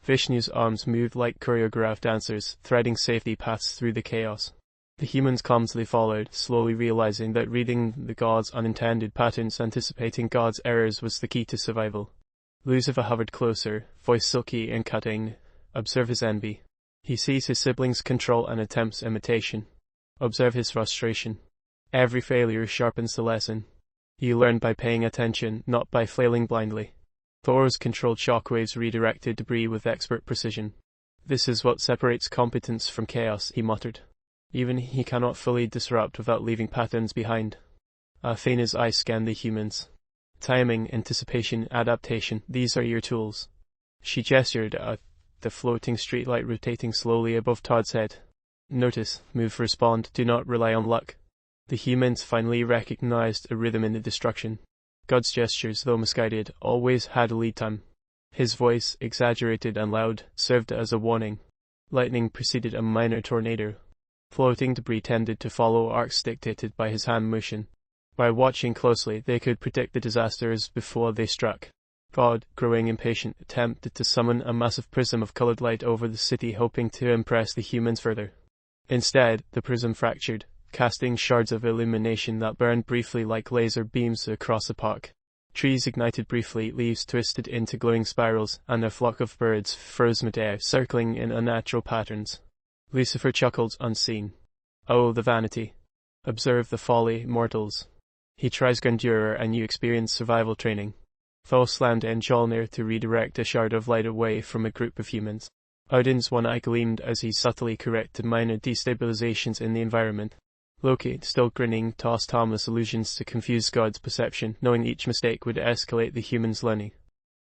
Vishnu's arms moved like choreographed dancers, threading safety paths through the chaos. The humans clumsily followed, slowly realizing that reading the gods' unintended patterns, anticipating God's errors, was the key to survival. Lucifer hovered closer, voice silky and cutting. Observe his envy. He sees his siblings' control and attempts imitation. Observe his frustration. Every failure sharpens the lesson. You learn by paying attention, not by flailing blindly. Thor's controlled shockwaves redirected debris with expert precision. "This is what separates competence from chaos," he muttered. "Even he cannot fully disrupt without leaving patterns behind." Athena's eyes scanned the humans. "Timing, anticipation, adaptation, these are your tools." She gestured at the floating streetlight rotating slowly above Todd's head. "Notice, move, respond, do not rely on luck." The humans finally recognized a rhythm in the destruction. God's gestures, though misguided, always had a lead time. His voice, exaggerated and loud, served as a warning. Lightning preceded a minor tornado. Floating debris tended to follow arcs dictated by his hand motion. By watching closely, they could predict the disasters before they struck. God, growing impatient, attempted to summon a massive prism of colored light over the city, hoping to impress the humans further. Instead, the prism fractured, casting shards of illumination that burned briefly like laser beams across the park. Trees ignited briefly, leaves twisted into glowing spirals, and a flock of birds froze midair, circling in unnatural patterns. Lucifer chuckled, unseen. "Oh, the vanity. Observe the folly, mortals." He tries Gandura and you experience survival training. Thor slammed Njolnir to redirect a shard of light away from a group of humans. Odin's one eye gleamed as he subtly corrected minor destabilizations in the environment. Loki, still grinning, tossed harmless illusions to confuse God's perception, knowing each mistake would escalate the humans' learning.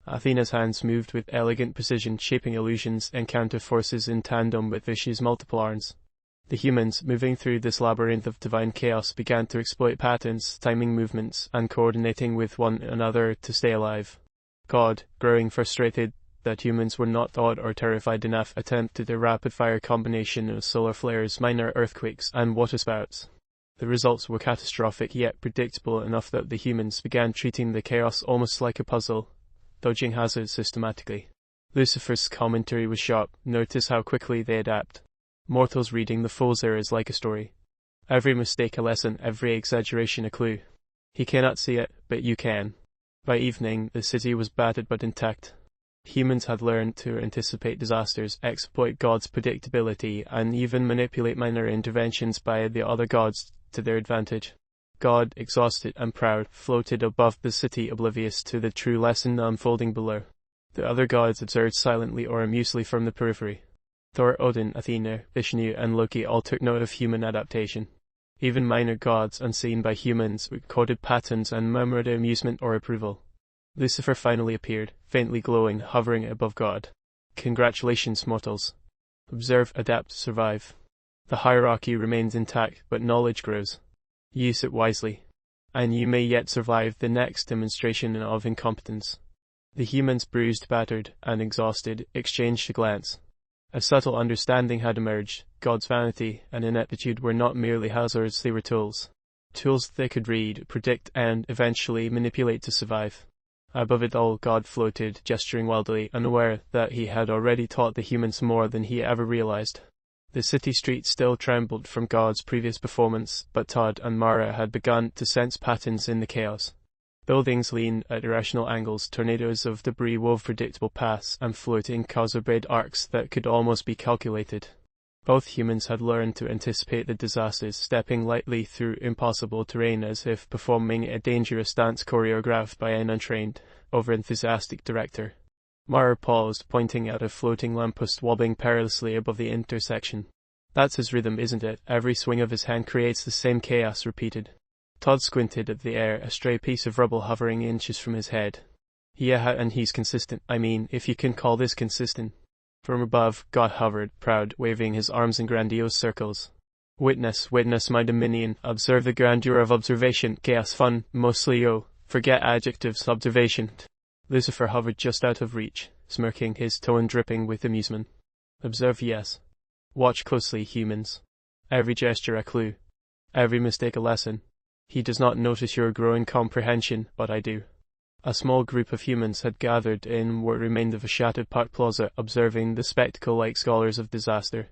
Athena's hands moved with elegant precision, shaping illusions and counter forces in tandem with Vishnu's multiple arms. The humans, moving through this labyrinth of divine chaos, began to exploit patterns, timing movements, and coordinating with one another to stay alive. God, growing frustrated that humans were not awed or terrified enough, attempted a rapid-fire combination of solar flares, minor earthquakes, and waterspouts. The results were catastrophic, yet predictable enough that the humans began treating the chaos almost like a puzzle, dodging hazards systematically. Lucifer's commentary was sharp. Notice how quickly they adapt. Mortals reading the fool's errors like a story. Every mistake a lesson, every exaggeration a clue. He cannot see it, but you can. By evening, the city was battered but intact. Humans had learned to anticipate disasters, exploit God's predictability, and even manipulate minor interventions by the other gods to their advantage. God, exhausted and proud, floated above the city, oblivious to the true lesson unfolding below. The other gods observed silently or amusedly from the periphery. Thor, Odin, Athena, Vishnu, and Loki all took note of human adaptation. Even minor gods, unseen by humans, recorded patterns and murmured amusement or approval. Lucifer finally appeared, faintly glowing, hovering above God. "Congratulations, mortals. Observe, adapt, survive. The hierarchy remains intact, but knowledge grows. Use it wisely, and you may yet survive the next demonstration of incompetence." The humans, bruised, battered, and exhausted, exchanged a glance. A subtle understanding had emerged. God's vanity and ineptitude were not merely hazards, they were tools. tools they could read, predict, and eventually manipulate to survive. Above it all, God floated, gesturing wildly, unaware that he had already taught the humans more than he ever realized. The city streets still trembled from God's previous performance, but Todd and Mara had begun to sense patterns in the chaos. Buildings leaned at irrational angles, tornadoes of debris wove predictable paths, and floating cars obeyed arcs that could almost be calculated. Both humans had learned to anticipate the disasters, stepping lightly through impossible terrain as if performing a dangerous dance choreographed by an untrained, over-enthusiastic director. Mara paused, pointing at a floating lamppost wobbling perilously above the intersection. "That's his rhythm, isn't it? Every swing of his hand creates the same chaos repeated." Todd squinted at the air, a stray piece of rubble hovering inches from his head. "Yeah, and he's consistent. I mean, if you can call this consistent." From above, God hovered, proud, waving his arms in grandiose circles. "Witness, witness my dominion. Observe the grandeur of observation. Chaos fun, mostly forget adjectives, observation." Lucifer hovered just out of reach, smirking, his tone dripping with amusement. "Observe, yes. Watch closely, humans. Every gesture a clue. Every mistake a lesson. He does not notice your growing comprehension, but I do." A small group of humans had gathered in what remained of a shattered park plaza, observing the spectacle like scholars of disaster.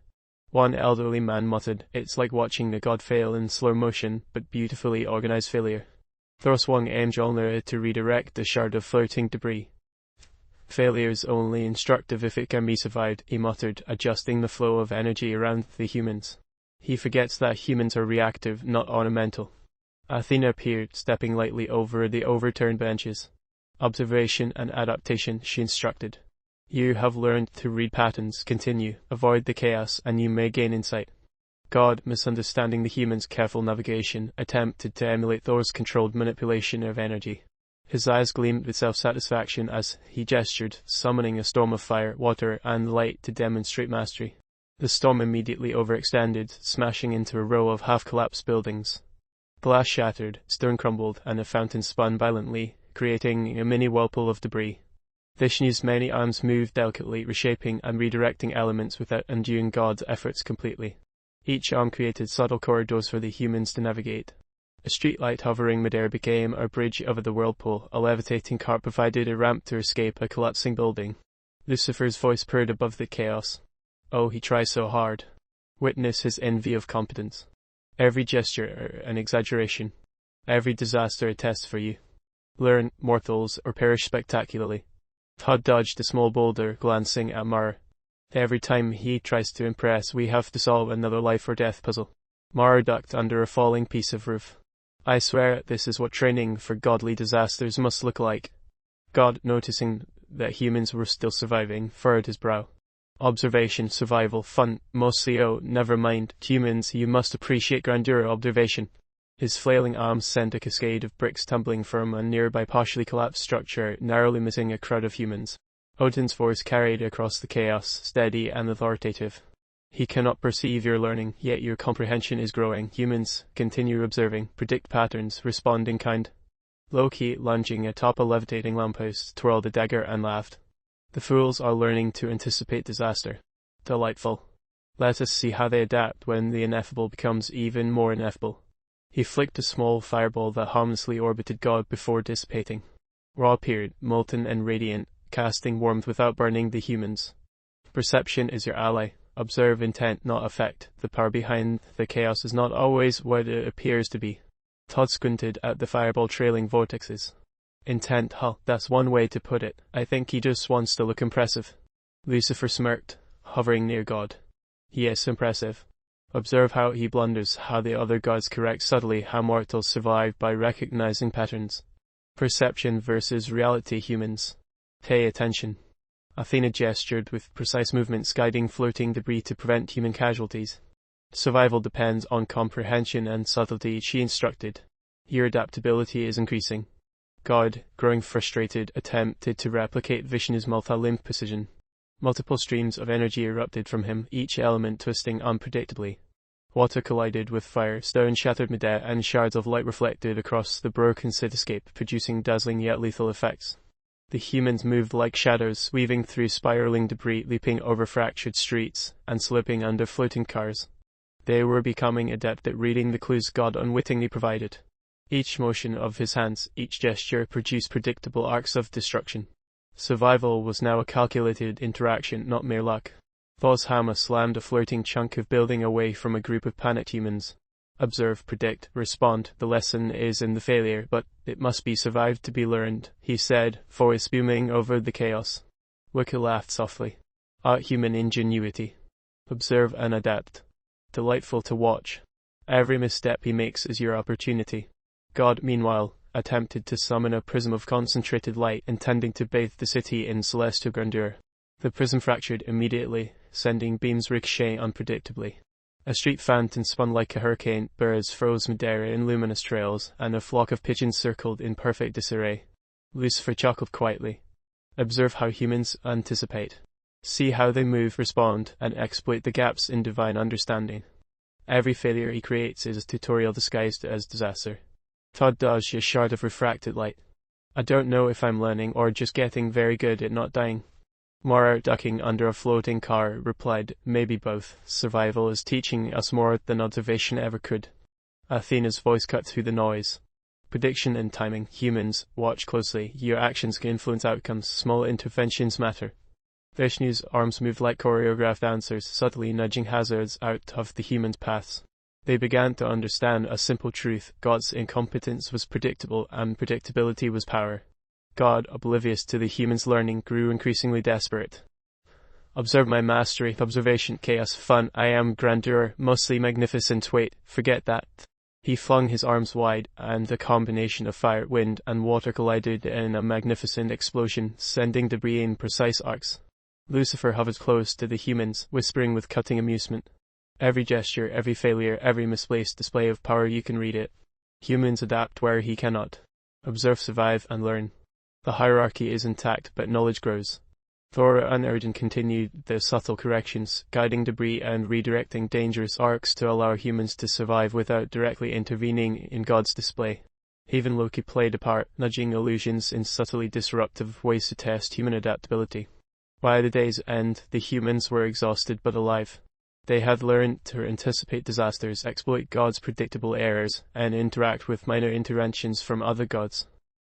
One elderly man muttered, "It's like watching the god fail in slow motion, but beautifully organized failure." Thor swung a Mjolnir to redirect the shard of floating debris. "Failure is only instructive if it can be survived," he muttered, adjusting the flow of energy around the humans. He forgets that humans are reactive, not ornamental. Athena appeared, stepping lightly over the overturned benches. "Observation and adaptation," she instructed. "You have learned to read patterns. Continue. Avoid the chaos, and you may gain insight." God, misunderstanding the humans' careful navigation, attempted to emulate Thor's controlled manipulation of energy. His eyes gleamed with self-satisfaction as he gestured, summoning a storm of fire, water, and light to demonstrate mastery. The storm immediately overextended, smashing into a row of half-collapsed buildings. Glass shattered, stone crumbled, and a fountain spun violently, creating a mini whirlpool of debris. Vishnu's many arms moved delicately, reshaping and redirecting elements without undoing God's efforts completely. Each arm created subtle corridors for the humans to navigate. A streetlight hovering midair became a bridge over the whirlpool. A levitating cart provided a ramp to escape a collapsing building. Lucifer's voice purred above the chaos. "Oh, he tries so hard. Witness his envy of competence. Every gesture an exaggeration. Every disaster a test for you. Learn, mortals, or perish spectacularly." Todd dodged a small boulder, glancing at Mara. "Every time he tries to impress, we have to solve another life or death puzzle." Mara ducked under a falling piece of roof. "I swear this is what training for godly disasters must look like." God, noticing that humans were still surviving, furrowed his brow. "Observation, survival, fun, mostly never mind. Humans, you must appreciate grandeur observation." His flailing arms sent a cascade of bricks tumbling from a nearby partially collapsed structure, narrowly missing a crowd of humans. Odin's voice carried across the chaos, steady and authoritative. "He cannot perceive your learning, yet your comprehension is growing. Humans, continue observing, predict patterns, respond in kind." Loki, lunging atop a levitating lamppost, twirled a dagger and laughed. "The fools are learning to anticipate disaster. Delightful. Let us see how they adapt when the ineffable becomes even more ineffable." He flicked a small fireball that harmlessly orbited God before dissipating. Ra appeared, molten and radiant, casting warmth without burning the humans. "Perception is your ally. Observe intent, not effect. The power behind the chaos is not always what it appears to be." Todd squinted at the fireball trailing vortexes. "Intent, huh? That's one way to put it. I think he just wants to look impressive." Lucifer smirked, hovering near God. "Yes, impressive. Observe how he blunders, how the other gods correct subtly, how mortals survive by recognizing patterns. Perception versus reality, humans. Pay attention." Athena gestured with precise movements, guiding floating debris to prevent human casualties. "Survival depends on comprehension and subtlety," she instructed. "Your adaptability is increasing." God, growing frustrated, attempted to replicate Vishnu's multi-limbed precision. Multiple streams of energy erupted from him, each element twisting unpredictably. Water collided with fire, stone shattered midair, and shards of light reflected across the broken cityscape, producing dazzling yet lethal effects. The humans moved like shadows, weaving through spiraling debris, leaping over fractured streets, and slipping under floating cars. They were becoming adept at reading the clues God unwittingly provided. Each motion of his hands, each gesture produced predictable arcs of destruction. Survival was now a calculated interaction, not mere luck. Thor's hammer slammed a floating chunk of building away from a group of panicked humans. Observe, predict, respond. The lesson is in the failure, but it must be survived to be learned, he said, voice booming over the chaos. Loki laughed softly. Human ingenuity. Observe and adapt. Delightful to watch. Every misstep he makes is your opportunity. God, meanwhile, attempted to summon a prism of concentrated light, intending to bathe the city in celestial grandeur. The prism fractured immediately, sending beams ricocheting unpredictably. A street fountain spun like a hurricane, birds froze midair in luminous trails, and a flock of pigeons circled in perfect disarray. Lucifer chuckled quietly. Observe how humans anticipate. See how they move, respond, and exploit the gaps in divine understanding. Every failure he creates is a tutorial disguised as disaster. Todd dodged a shard of refracted light. I don't know if I'm learning or just getting very good at not dying. Mara, ducking under a floating car, replied, maybe both. Survival is teaching us more than observation ever could. Athena's voice cut through the noise. Prediction and timing. Humans, watch closely. Your actions can influence outcomes. Small interventions matter. Vishnu's arms moved like choreographed dancers, subtly nudging hazards out of the humans' paths. They began to understand a simple truth. God's incompetence was predictable, and predictability was power. God, oblivious to the humans' learning, grew increasingly desperate. Observe my mastery. Observation, chaos, fun. I am grandeur, mostly magnificent. Wait, forget that. He flung his arms wide, and a combination of fire, wind, and water collided in a magnificent explosion, sending debris in precise arcs. Lucifer hovered close to the humans, whispering with cutting amusement. Every gesture, every failure, every misplaced display of power, you can read it. Humans adapt where he cannot. Observe, survive, and learn. The hierarchy is intact, but knowledge grows. Thor and Odin continued their subtle corrections, guiding debris and redirecting dangerous arcs to allow humans to survive without directly intervening in God's display. Even Loki played a part, nudging illusions in subtly disruptive ways to test human adaptability. By the day's end, the humans were exhausted but alive. They had learned to anticipate disasters, exploit God's predictable errors, and interact with minor interventions from other gods.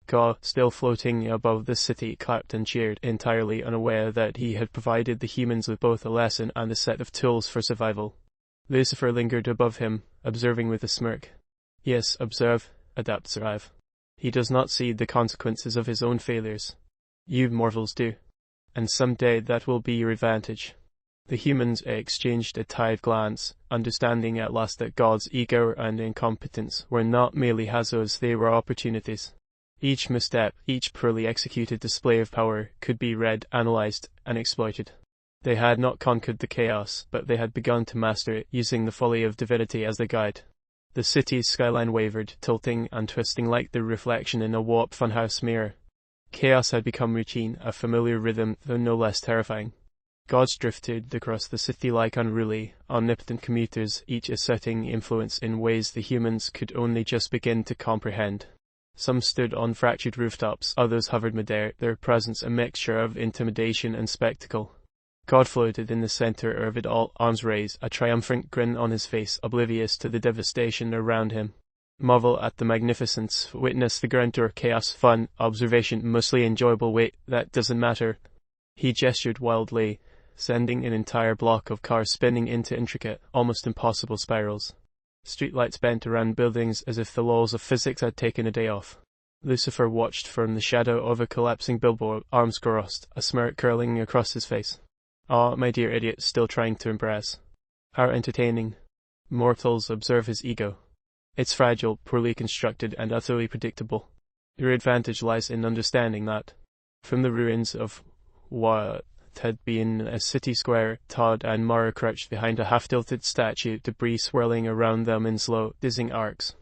God, still floating above the city, clapped and cheered, entirely unaware that he had provided the humans with both a lesson and a set of tools for survival. Lucifer lingered above him, observing with a smirk. Yes, observe, adapt, survive. He does not see the consequences of his own failures. You mortals do. And someday that will be your advantage. The humans exchanged a tired glance, understanding at last that God's ego and incompetence were not merely hazards, they were opportunities. Each misstep, each poorly executed display of power, could be read, analyzed, and exploited. They had not conquered the chaos, but they had begun to master it, using the folly of divinity as their guide. The city's skyline wavered, tilting and twisting like the reflection in a warped funhouse mirror. Chaos had become routine, a familiar rhythm, though no less terrifying. Gods drifted across the city like unruly, omnipotent commuters, each asserting influence in ways the humans could only just begin to comprehend. Some stood on fractured rooftops, others hovered midair, their presence a mixture of intimidation and spectacle. God floated in the center of it all, arms raised, a triumphant grin on his face, oblivious to the devastation around him. Marvel at the magnificence, witness the grandeur, chaos, fun, observation, mostly enjoyable. Wait, that doesn't matter. He gestured wildly, sending an entire block of cars spinning into intricate, almost impossible spirals. Streetlights bent around buildings as if the laws of physics had taken a day off. Lucifer watched from the shadow of a collapsing billboard, arms crossed, a smirk curling across his face. Ah, my dear idiot, still trying to impress. How entertaining. Mortals observe his ego. It's fragile, poorly constructed, and utterly predictable. Your advantage lies in understanding that. From the ruins of what had been a city square, Todd and Mara crouched behind a half-tilted statue, debris swirling around them in slow, dizzying arcs.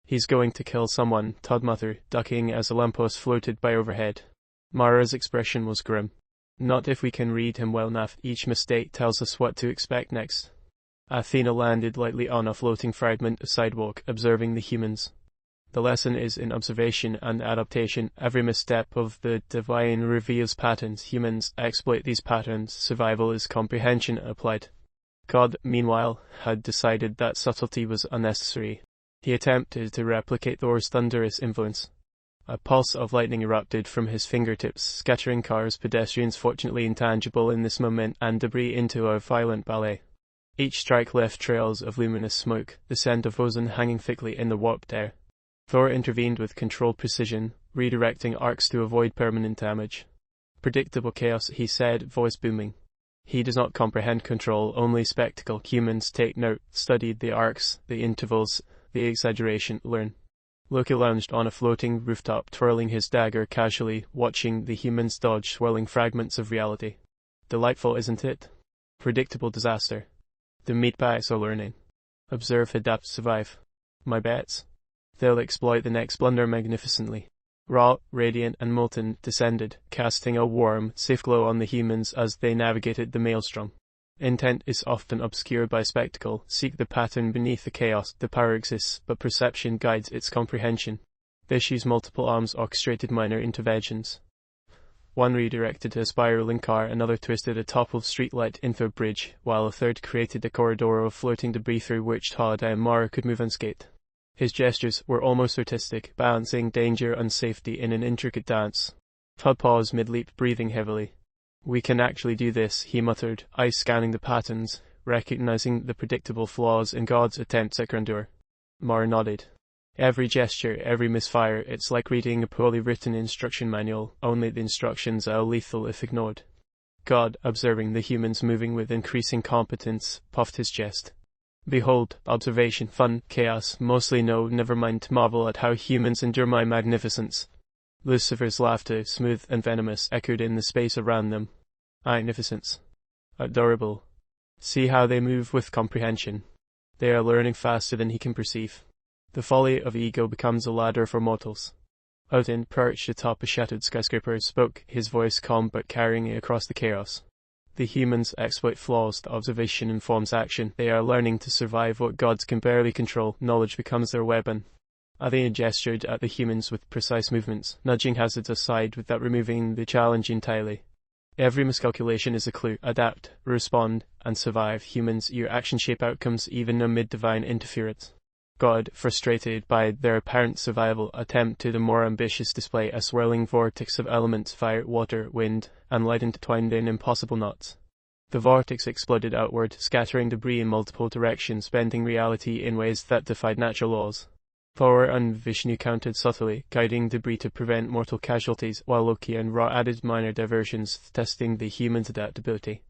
He's going to kill someone, Todd muttered, ducking as a lamppost floated by overhead. Mara's expression was grim. Not if we can read him well enough. Each mistake tells us what to expect next. Athena landed lightly on a floating fragment of sidewalk, observing the humans. The lesson is in observation and adaptation. Every misstep of the divine reveals patterns. Humans exploit these patterns. Survival is comprehension applied. God, meanwhile, had decided that subtlety was unnecessary. He attempted to replicate Thor's thunderous influence. A pulse of lightning erupted from his fingertips, scattering cars, pedestrians fortunately intangible in this moment, and debris into a violent ballet. Each strike left trails of luminous smoke, the scent of ozone hanging thickly in the warped air. Thor intervened with controlled precision, redirecting arcs to avoid permanent damage. Predictable chaos, he said, voice booming. He does not comprehend control, only spectacle. Humans take note, studied the arcs, the intervals, the exaggeration, learn. Loki lounged on a floating rooftop, twirling his dagger casually, watching the humans dodge swirling fragments of reality. Delightful, isn't it? Predictable disaster. The meatbags are learning. Observe, adapt, survive. My bets? They'll exploit the next blunder magnificently. Raw, radiant, and molten, descended, casting a warm, safe glow on the humans as they navigated the maelstrom. Intent is often obscured by spectacle. Seek the pattern beneath the chaos. The power exists, but perception guides its comprehension. Vishnu's multiple arms orchestrated minor interventions. One redirected a spiraling car, another twisted a toppled streetlight into a bridge, while a third created a corridor of floating debris through which Todd and Mara could move unscathed. His gestures were almost artistic, balancing danger and safety in an intricate dance. Todd paused mid-leap, breathing heavily. We can actually do this, he muttered, eyes scanning the patterns, recognizing the predictable flaws in God's attempts at grandeur. Mara nodded. Every gesture, every misfire, it's like reading a poorly written instruction manual, only the instructions are lethal if ignored. God, observing the humans moving with increasing competence, puffed his chest. Behold, observation, fun, chaos, mostly no, never mind, marvel at how humans endure my magnificence. Lucifer's laughter, smooth and venomous, echoed in the space around them. Magnificence. Adorable. See how they move with comprehension. They are learning faster than he can perceive. The folly of ego becomes a ladder for mortals. Odin, perched atop a shattered skyscraper, spoke, his voice calm but carrying it across the chaos. The humans exploit flaws, the observation informs action. They are learning to survive what gods can barely control. Knowledge becomes their weapon. Athena gestured at the humans with precise movements, nudging hazards aside without removing the challenge entirely. Every miscalculation is a clue. Adapt, respond, and survive. Humans, your actions shape outcomes even amid divine interference. God, frustrated by their apparent survival, attempted a more ambitious display, a swirling vortex of elements, fire, water, wind, and light intertwined in impossible knots. The vortex exploded outward, scattering debris in multiple directions, bending reality in ways that defied natural laws. Thor and Vishnu countered subtly, guiding debris to prevent mortal casualties, while Loki and Ra added minor diversions, testing the humans' adaptability.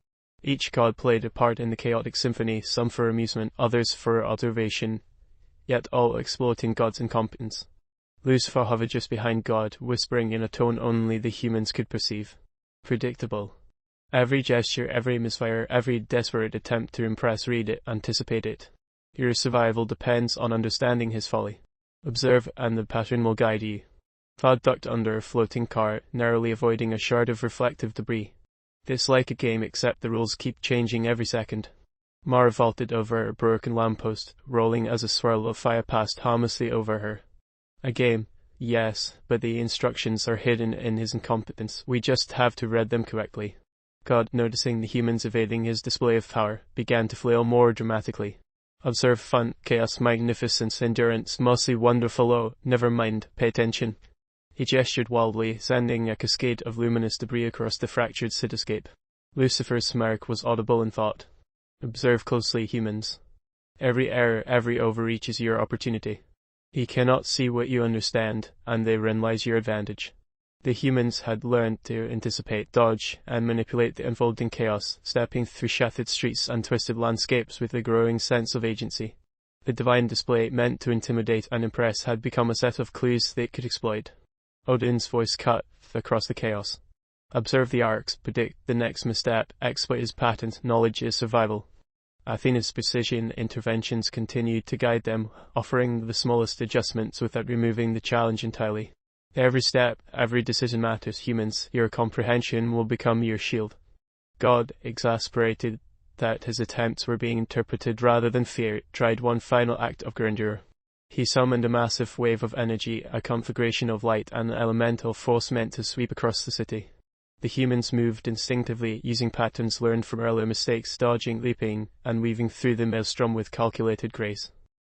Each god played a part in the chaotic symphony, some for amusement, others for observation, yet all exploiting God's incompetence. Lucifer hovered just behind God, whispering in a tone only the humans could perceive. Predictable. Every gesture, every misfire, every desperate attempt to impress, read it, anticipate it. Your survival depends on understanding his folly. Observe, and the pattern will guide you. Todd ducked under a floating car, narrowly avoiding a shard of reflective debris. It's like a game, except the rules keep changing every second. Mara vaulted over a broken lamppost, rolling as a swirl of fire passed harmlessly over her. A game, yes, but the instructions are hidden in his incompetence. We just have to read them correctly. God, noticing the humans evading his display of power, began to flail more dramatically. Observe, fun, chaos, magnificence, endurance, mostly wonderful. Oh, never mind, pay attention. He gestured wildly, sending a cascade of luminous debris across the fractured cityscape. Lucifer's smirk was audible in thought. Observe closely, humans. Every error, every overreach is your opportunity. He cannot see what you understand, and therein lies your advantage. The humans had learned to anticipate, dodge, and manipulate the unfolding chaos, stepping through shattered streets and twisted landscapes with a growing sense of agency. The divine display, meant to intimidate and impress, had become a set of clues they could exploit. Odin's voice cut across the chaos. Observe the arcs, predict the next misstep, exploit his patent, knowledge is survival. Athena's precision interventions continued to guide them, offering the smallest adjustments without removing the challenge entirely. Every step, every decision matters, humans. Your comprehension will become your shield. God, exasperated that his attempts were being interpreted rather than feared, tried one final act of grandeur. He summoned a massive wave of energy, a conflagration of light and an elemental force meant to sweep across the city. The humans moved instinctively, using patterns learned from earlier mistakes, dodging, leaping, and weaving through the maelstrom with calculated grace.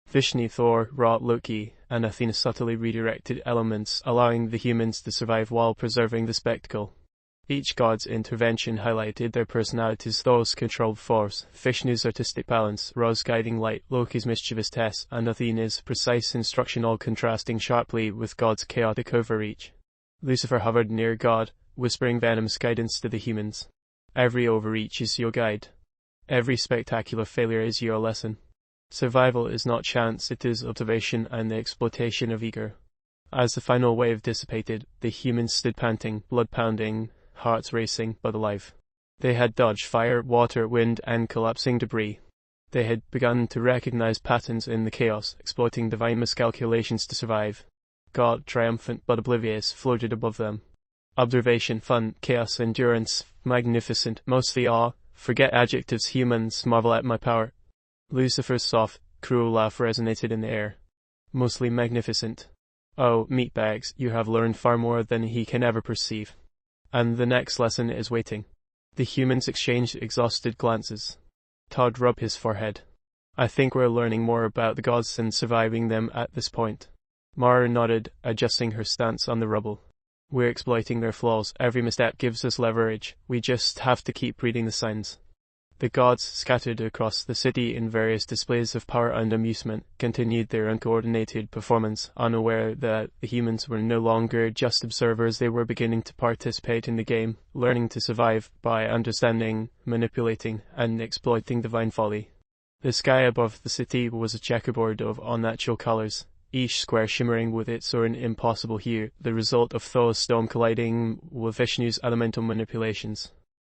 Vishnu, Thor, Ra, Loki, and Athena subtly redirected elements, allowing the humans to survive while preserving the spectacle. Each god's intervention highlighted their personalities: Thor's controlled force, Vishnu's artistic balance, Ra's guiding light, Loki's mischievous test, and Athena's precise instruction, all contrasting sharply with God's chaotic overreach. Lucifer hovered near God, whispering venomous guidance to the humans. Every overreach is your guide. Every spectacular failure is your lesson. Survival is not chance, it is observation and the exploitation of ego. As the final wave dissipated, the humans stood panting, blood pounding, hearts racing, but alive. They had dodged fire, water, wind, and collapsing debris. They had begun to recognize patterns in the chaos, exploiting divine miscalculations to survive. God, triumphant but oblivious, floated above them. Observation, fun, chaos, endurance, magnificent, mostly awe. Forget adjectives, humans marvel at my power. Lucifer's soft, cruel laugh resonated in the air. Mostly magnificent. Oh, meatbags, you have learned far more than he can ever perceive. And the next lesson is waiting. The humans exchanged exhausted glances. Todd rubbed his forehead. I think we're learning more about the gods than surviving them at this point. Mara nodded, adjusting her stance on the rubble. We're exploiting their flaws. Every misstep gives us leverage. We just have to keep reading the signs. The gods, scattered across the city in various displays of power and amusement, continued their uncoordinated performance, unaware that the humans were no longer just observers. They were beginning to participate in the game, learning to survive by understanding, manipulating, and exploiting divine folly. The sky above the city was a checkerboard of unnatural colors, each square shimmering with its own impossible hue, the result of Thor's storm colliding with Vishnu's elemental manipulations.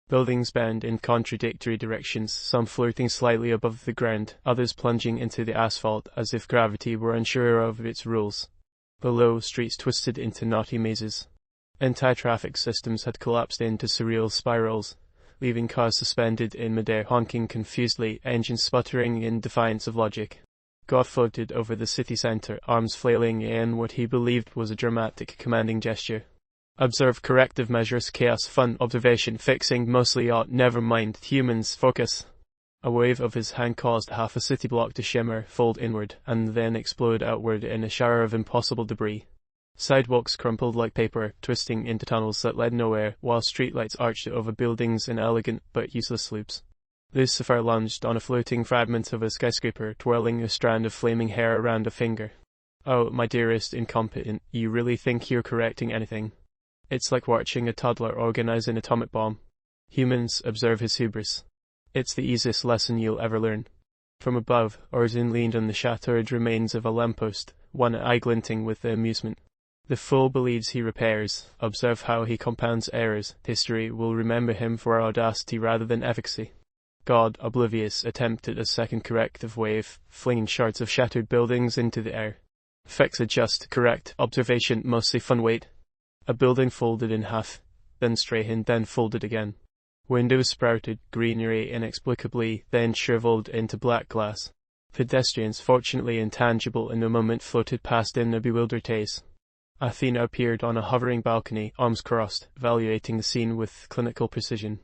Buildings bent in contradictory directions, some floating slightly above the ground, others plunging into the asphalt as if gravity were unsure of its rules. Below, streets twisted into knotty mazes. Anti-traffic systems had collapsed into surreal spirals, leaving cars suspended in midair, honking confusedly, engines sputtering in defiance of logic. God floated over the city center, arms flailing in what he believed was a dramatic, commanding gesture. Observe, corrective measures, chaos, fun, observation, fixing, mostly art, never mind, humans, focus. A wave of his hand caused half a city block to shimmer, fold inward, and then explode outward in a shower of impossible debris. Sidewalks crumpled like paper, twisting into tunnels that led nowhere, while streetlights arched over buildings in elegant but useless loops. Lucifer lunged on a floating fragment of a skyscraper, twirling a strand of flaming hair around a finger. Oh, my dearest incompetent, you really think you're correcting anything? It's like watching a toddler organize an atomic bomb. Humans, observe his hubris. It's the easiest lesson you'll ever learn. From above, Orson leaned on the shattered remains of a lamppost, one eye glinting with amusement. The fool believes he repairs. Observe how he compounds errors. History will remember him for audacity rather than efficacy. God, oblivious, attempted a second corrective wave, flinging shards of shattered buildings into the air. Fix, adjust, correct, observation, mostly fun, wait. A building folded in half, then straightened, then folded again. Windows sprouted, greenery inexplicably, then shriveled into black glass. Pedestrians, fortunately intangible in a moment, floated past in a bewildered haze. Athena appeared on a hovering balcony, arms crossed, evaluating the scene with clinical precision.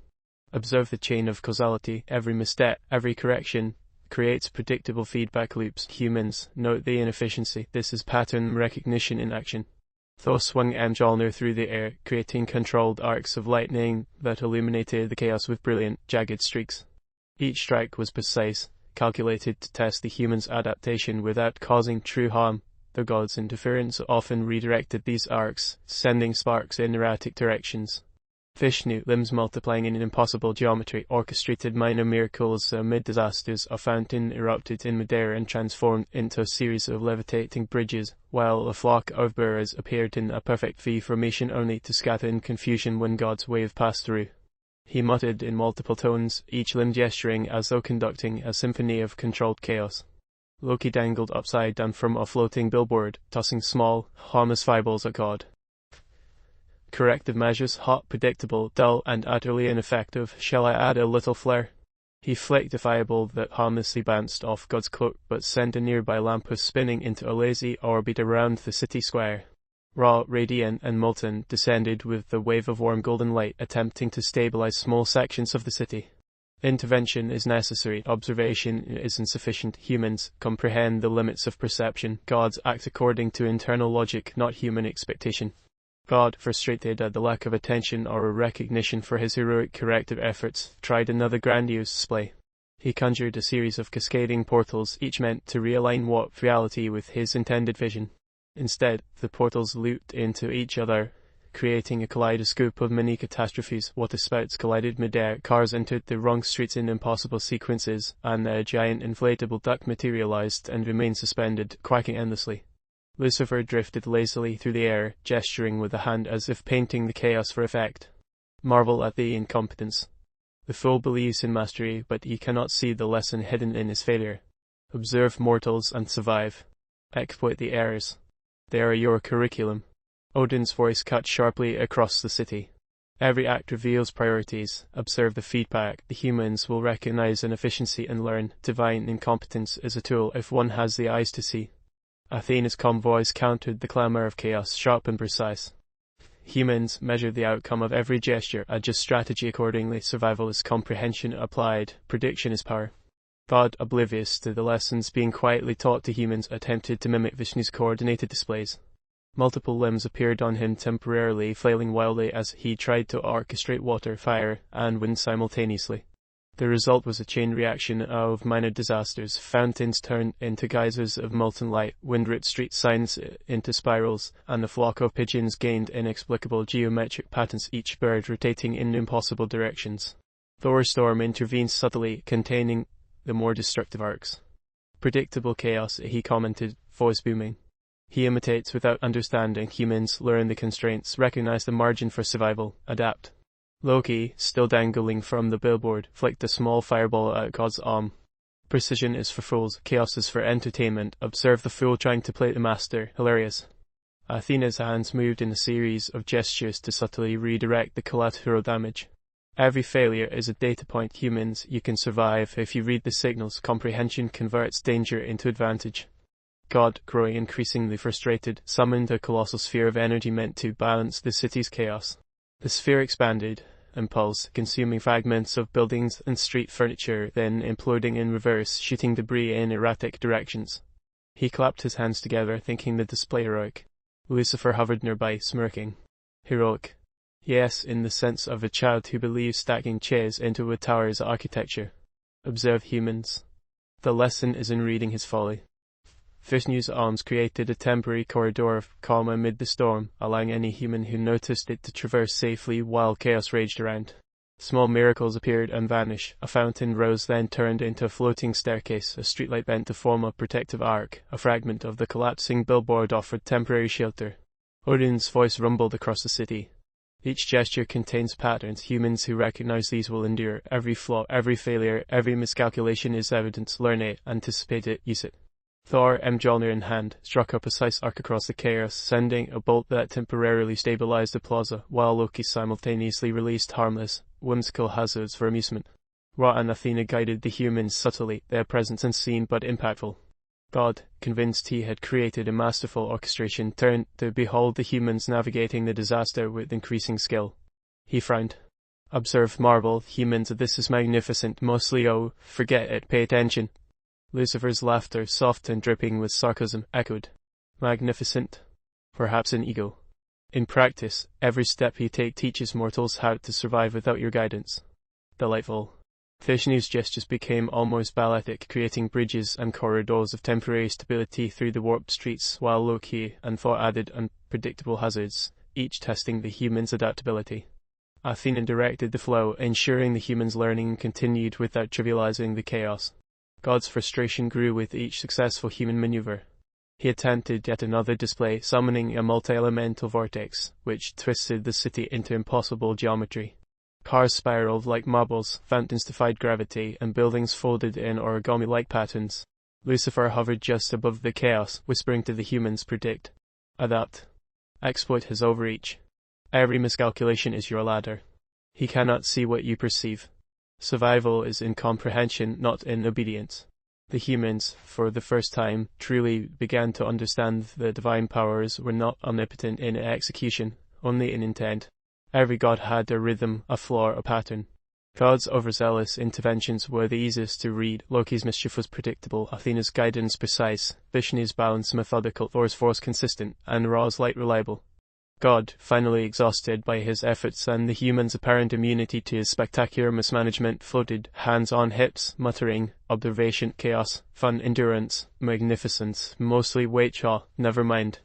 Observe the chain of causality. Every misstep, every correction, creates predictable feedback loops. Humans, note the inefficiency. This is pattern recognition in action. Thor swung Mjolnir through the air, creating controlled arcs of lightning that illuminated the chaos with brilliant, jagged streaks. Each strike was precise, calculated to test the human's adaptation without causing true harm. The gods' interference often redirected these arcs, sending sparks in erratic directions. Vishnu, limbs multiplying in impossible geometry, orchestrated minor miracles amid disasters. A fountain erupted in midair and transformed into a series of levitating bridges, while a flock of bearers appeared in a perfect V formation only to scatter in confusion when God's wave passed through. He muttered in multiple tones, each limb gesturing as though conducting a symphony of controlled chaos. Loki dangled upside down from a floating billboard, tossing small, harmless fireballs at God. Corrective measures, hot, predictable, dull, and utterly ineffective. Shall I add a little flair? He flicked a fireball that harmlessly bounced off God's cloak, but sent a nearby lamppost spinning into a lazy orbit around the city square. Raw, radiant, and molten, descended with the wave of warm golden light, attempting to stabilize small sections of the city. Intervention is necessary, observation is insufficient. Humans comprehend the limits of perception. Gods act according to internal logic, not human expectation. God, frustrated at the lack of attention or recognition for his heroic corrective efforts, tried another grandiose display. He conjured a series of cascading portals, each meant to realign warped reality with his intended vision. Instead, the portals looped into each other, creating a kaleidoscope of mini catastrophes. Waterspouts collided midair, cars entered the wrong streets in impossible sequences, and a giant inflatable duck materialized and remained suspended, quacking endlessly. Lucifer drifted lazily through the air, gesturing with a hand as if painting the chaos for effect. Marvel at the incompetence. The fool believes in mastery, but he cannot see the lesson hidden in his failure. Observe mortals and survive. Exploit the errors. They are your curriculum. Odin's voice cut sharply across the city. Every act reveals priorities. Observe the feedback. The humans will recognize inefficiency and learn. Divine incompetence is a tool if one has the eyes to see. Athena's calm voice countered the clamor of chaos, sharp and precise. Humans measure the outcome of every gesture, adjust strategy accordingly. Survival is comprehension applied, prediction is power. God, oblivious to the lessons being quietly taught to humans, attempted to mimic Vishnu's coordinated displays. Multiple limbs appeared on him temporarily, flailing wildly as he tried to orchestrate water, fire, and wind simultaneously. The result was a chain reaction of minor disasters. Fountains turned into geysers of molten light, wind-ripped street signs into spirals, and the flock of pigeons gained inexplicable geometric patterns, each bird rotating in impossible directions. Thor's storm intervened subtly, containing the more destructive arcs. Predictable chaos, he commented, voice booming. He imitates without understanding. Humans learn the constraints, recognize the margin for survival, adapt. Loki, still dangling from the billboard, flicked a small fireball at God's arm. Precision is for fools, chaos is for entertainment. Observe the fool trying to play the master, hilarious. Athena's hands moved in a series of gestures to subtly redirect the collateral damage. Every failure is a data point. Humans, you can survive if you read the signals. Comprehension converts danger into advantage. God, growing increasingly frustrated, summoned a colossal sphere of energy meant to balance the city's chaos. The sphere expanded, impulse, consuming fragments of buildings and street furniture, then imploding in reverse, shooting debris in erratic directions. He clapped his hands together, thinking the display heroic. Lucifer hovered nearby, smirking. Heroic. Yes, in the sense of a child who believes stacking chairs into a tower is architecture. Observe humans. The lesson is in reading his folly. Vishnu's arms created a temporary corridor of calm amid the storm, allowing any human who noticed it to traverse safely while chaos raged around. Small miracles appeared and vanished. A fountain rose, then turned into a floating staircase. A streetlight bent to form a protective arc. A fragment of the collapsing billboard offered temporary shelter. Odin's voice rumbled across the city. Each gesture contains patterns. Humans who recognize these will endure. Every flaw, every failure, every miscalculation is evidence. Learn it, anticipate it, use it. Thor, Mjolnir in hand, struck a precise arc across the chaos, sending a bolt that temporarily stabilized the plaza, while Loki simultaneously released harmless, whimsical hazards for amusement. Ra and Athena guided the humans subtly, their presence unseen but impactful. God, convinced he had created a masterful orchestration, turned to behold the humans navigating the disaster with increasing skill. He frowned. Observe, marvel, humans, this is magnificent, mostly forget it, pay attention. Lucifer's laughter, soft and dripping with sarcasm, echoed. Magnificent? Perhaps an ego. In practice, every step you take teaches mortals how to survive without your guidance. Delightful. Vishnu's gestures became almost balletic, creating bridges and corridors of temporary stability through the warped streets, while Loki and Thor added unpredictable hazards, each testing the humans' adaptability. Athena directed the flow, ensuring the humans' learning continued without trivializing the chaos. God's frustration grew with each successful human maneuver. He attempted yet another display, summoning a multi-elemental vortex, which twisted the city into impossible geometry. Cars spiraled like marbles, fountains defied gravity, and buildings folded in origami-like patterns. Lucifer hovered just above the chaos, whispering to the humans, predict, adapt, exploit his overreach. Every miscalculation is your ladder. He cannot see what you perceive. Survival is in comprehension, not in obedience. The humans, for the first time, truly began to understand the divine powers were not omnipotent in execution, only in intent. Every god had a rhythm, a flaw, a pattern. God's overzealous interventions were the easiest to read, Loki's mischief was predictable, Athena's guidance precise, Vishnu's balance methodical, Thor's force consistent, and Ra's light reliable. God, finally exhausted by his efforts and the humans' apparent immunity to his spectacular mismanagement, floated, hands on hips, muttering, observation, chaos, fun, endurance, magnificence, mostly wait, Shaw, never mind.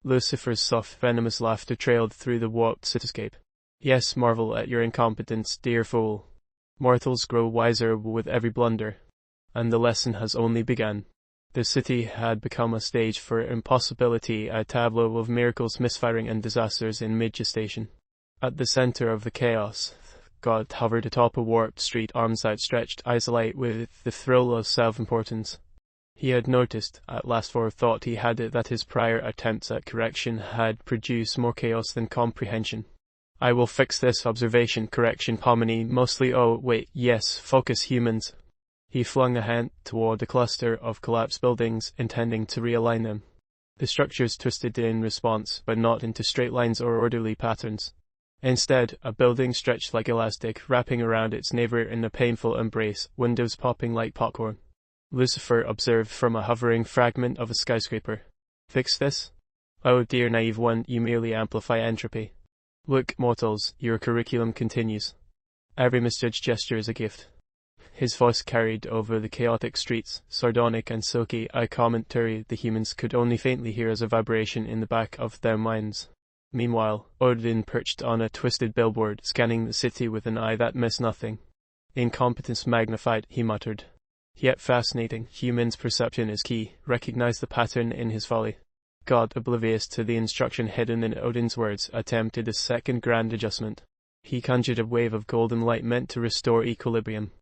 Lucifer's soft, venomous laughter trailed through the warped cityscape. Yes, marvel at your incompetence, dear fool. Mortals grow wiser with every blunder. And the lesson has only begun. The city had become a stage for impossibility, a tableau of miracles, misfiring, and disasters in mid-gestation. At the center of the chaos, God hovered atop a warped street, arms outstretched, eyes alight with the thrill of self-importance. He had noticed, at last forethought he had it, that his prior attempts at correction had produced more chaos than comprehension. I will fix this, observation, correction, harmony, mostly, oh, wait, yes, focus, humans. He flung a hand toward a cluster of collapsed buildings, intending to realign them. The structures twisted in response, but not into straight lines or orderly patterns. Instead, a building stretched like elastic, wrapping around its neighbor in a painful embrace, windows popping like popcorn. Lucifer observed from a hovering fragment of a skyscraper. Fix this? Oh dear naive one, you merely amplify entropy. Look, mortals, your curriculum continues. Every misjudged gesture is a gift. His voice carried over the chaotic streets, sardonic and silky, a commentary the humans could only faintly hear as a vibration in the back of their minds. Meanwhile, Odin perched on a twisted billboard, scanning the city with an eye that missed nothing. Incompetence magnified, he muttered. Yet fascinating, humans' perception is key, recognize the pattern in his folly. God, oblivious to the instruction hidden in Odin's words, attempted a second grand adjustment. He conjured a wave of golden light meant to restore equilibrium.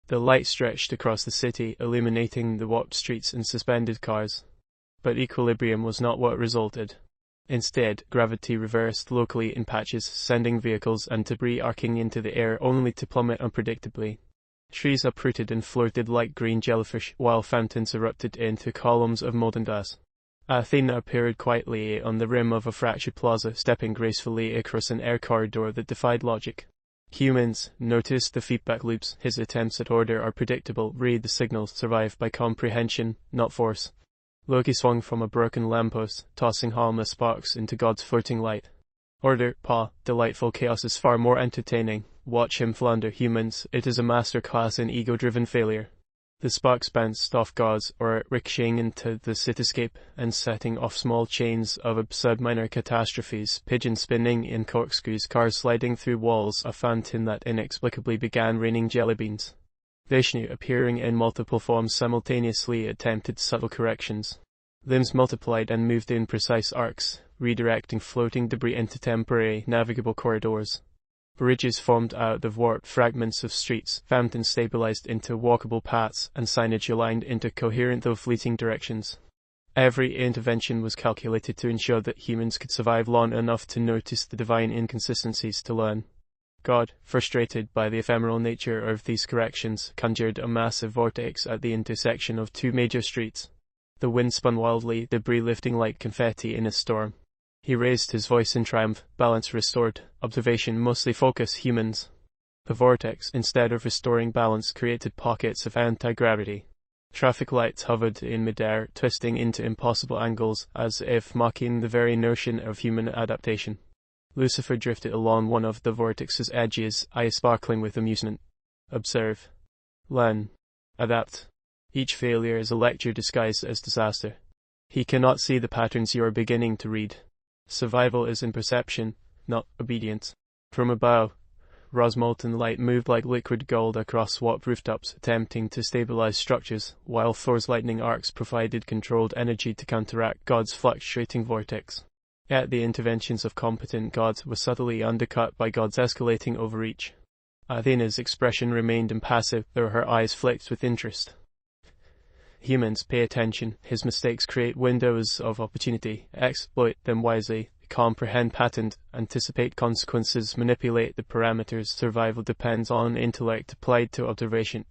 The light stretched across the city, illuminating the warped streets and suspended cars. But equilibrium was not what resulted. Instead, gravity reversed locally in patches, sending vehicles and debris arcing into the air only to plummet unpredictably. Trees uprooted and floated like green jellyfish, while fountains erupted into columns of molten glass. Athena appeared quietly on the rim of a fractured plaza, stepping gracefully across an air corridor that defied logic. Humans noticed the feedback loops. His attempts at order are predictable. Read the signals, survive by comprehension, not force. Loki swung from a broken lamppost, tossing harmless sparks into God's floating light. Order, delightful, chaos is far more entertaining. Watch him flounder, humans, it is a master class in ego-driven failure. The sparks bounced off gods, or ricocheting into the cityscape, and setting off small chains of absurd minor catastrophes, pigeons spinning in corkscrews, cars sliding through walls, a fountain that inexplicably began raining jelly beans. Vishnu, appearing in multiple forms simultaneously, attempted subtle corrections. Limbs multiplied and moved in precise arcs, redirecting floating debris into temporary, navigable corridors. Bridges formed out of warped fragments of streets, fountains stabilized into walkable paths, and signage aligned into coherent though fleeting directions. Every intervention was calculated to ensure that humans could survive long enough to notice the divine inconsistencies to learn. God, frustrated by the ephemeral nature of these corrections, conjured a massive vortex at the intersection of two major streets. The wind spun wildly, debris lifting like confetti in a storm. He raised his voice in triumph, balance restored, observation mostly focus, humans. The vortex, instead of restoring balance, created pockets of anti-gravity. Traffic lights hovered in midair, twisting into impossible angles, as if mocking the very notion of human adaptation. Lucifer drifted along one of the vortex's edges, eyes sparkling with amusement. Observe. Learn. Adapt. Each failure is a lecture disguised as disaster. He cannot see the patterns you are beginning to read. Survival is in perception, not obedience. From above, Ra's molten light moved like liquid gold across warped rooftops, attempting to stabilize structures, while Thor's lightning arcs provided controlled energy to counteract God's fluctuating vortex. Yet the interventions of competent gods were subtly undercut by God's escalating overreach. Athena's expression remained impassive, though her eyes flicked with interest. Humans, pay attention. His mistakes create windows of opportunity. Exploit them wisely. Comprehend patterns. Anticipate consequences. Manipulate the parameters. Survival depends on intellect applied to observation.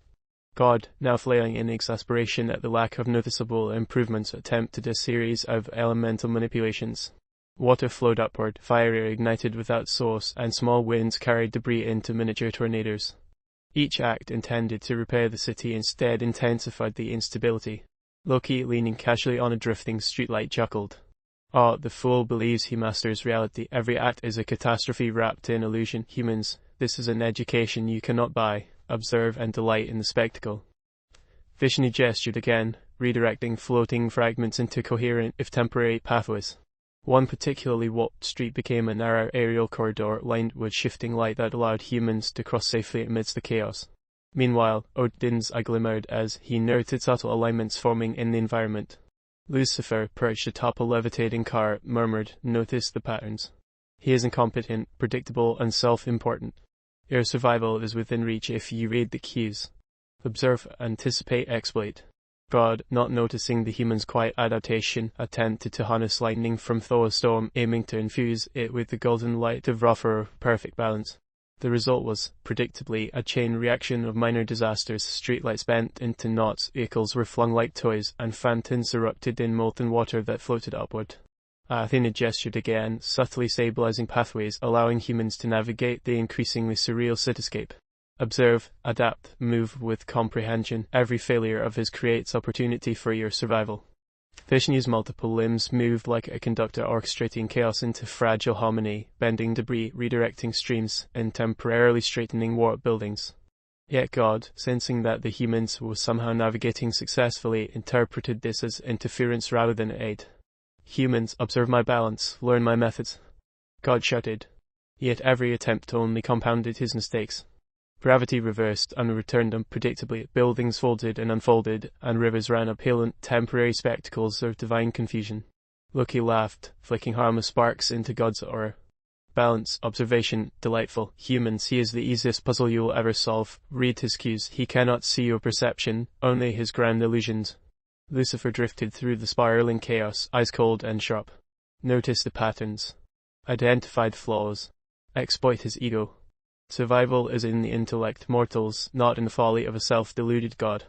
God, now flailing in exasperation at the lack of noticeable improvements, attempted a series of elemental manipulations. Water flowed upward, fire ignited without source, and small winds carried debris into miniature tornadoes. Each act intended to repair the city instead intensified the instability. Loki, leaning casually on a drifting streetlight, chuckled. "Ah, the fool believes he masters reality. Every act is a catastrophe wrapped in illusion. Humans, this is an education you cannot buy. Observe and delight in the spectacle." Vishnu gestured again, redirecting floating fragments into coherent, if temporary, pathways. One particularly warped street became a narrow aerial corridor lined with shifting light that allowed humans to cross safely amidst the chaos. Meanwhile, Odin's eye glimmered as he noted subtle alignments forming in the environment. Lucifer, perched atop a levitating car, murmured, "Notice the patterns. He is incompetent, predictable, and self-important. Your survival is within reach if you read the cues. Observe, anticipate, exploit." God, not noticing the human's quiet adaptation, attempted to harness lightning from Thor's storm, aiming to infuse it with the golden light of Ra for perfect balance. The result was, predictably, a chain reaction of minor disasters. Streetlights bent into knots, vehicles were flung like toys, and fountains erupted in molten water that floated upward. Athena gestured again, subtly stabilizing pathways, allowing humans to navigate the increasingly surreal cityscape. Observe, adapt, move with comprehension. Every failure of his creates opportunity for your survival. Vishnu's multiple limbs moved like a conductor orchestrating chaos into fragile harmony, bending debris, redirecting streams, and temporarily straightening warped buildings. Yet God, sensing that the humans were somehow navigating successfully, interpreted this as interference rather than aid. "Humans, observe my balance, learn my methods," God shouted. Yet every attempt only compounded his mistakes. Gravity reversed and returned unpredictably, buildings folded and unfolded, and rivers ran uphill, temporary spectacles of divine confusion. Loki laughed, flicking harmless sparks into God's aura. "Balance, observation, delightful. Humans, he is the easiest puzzle you will ever solve. Read his cues. He cannot see your perception, only his grand illusions." Lucifer drifted through the spiraling chaos, eyes cold and sharp. Notice the patterns. Identified flaws. Exploit his ego. Survival is in the intellect, mortals, not in the folly of a self-deluded god.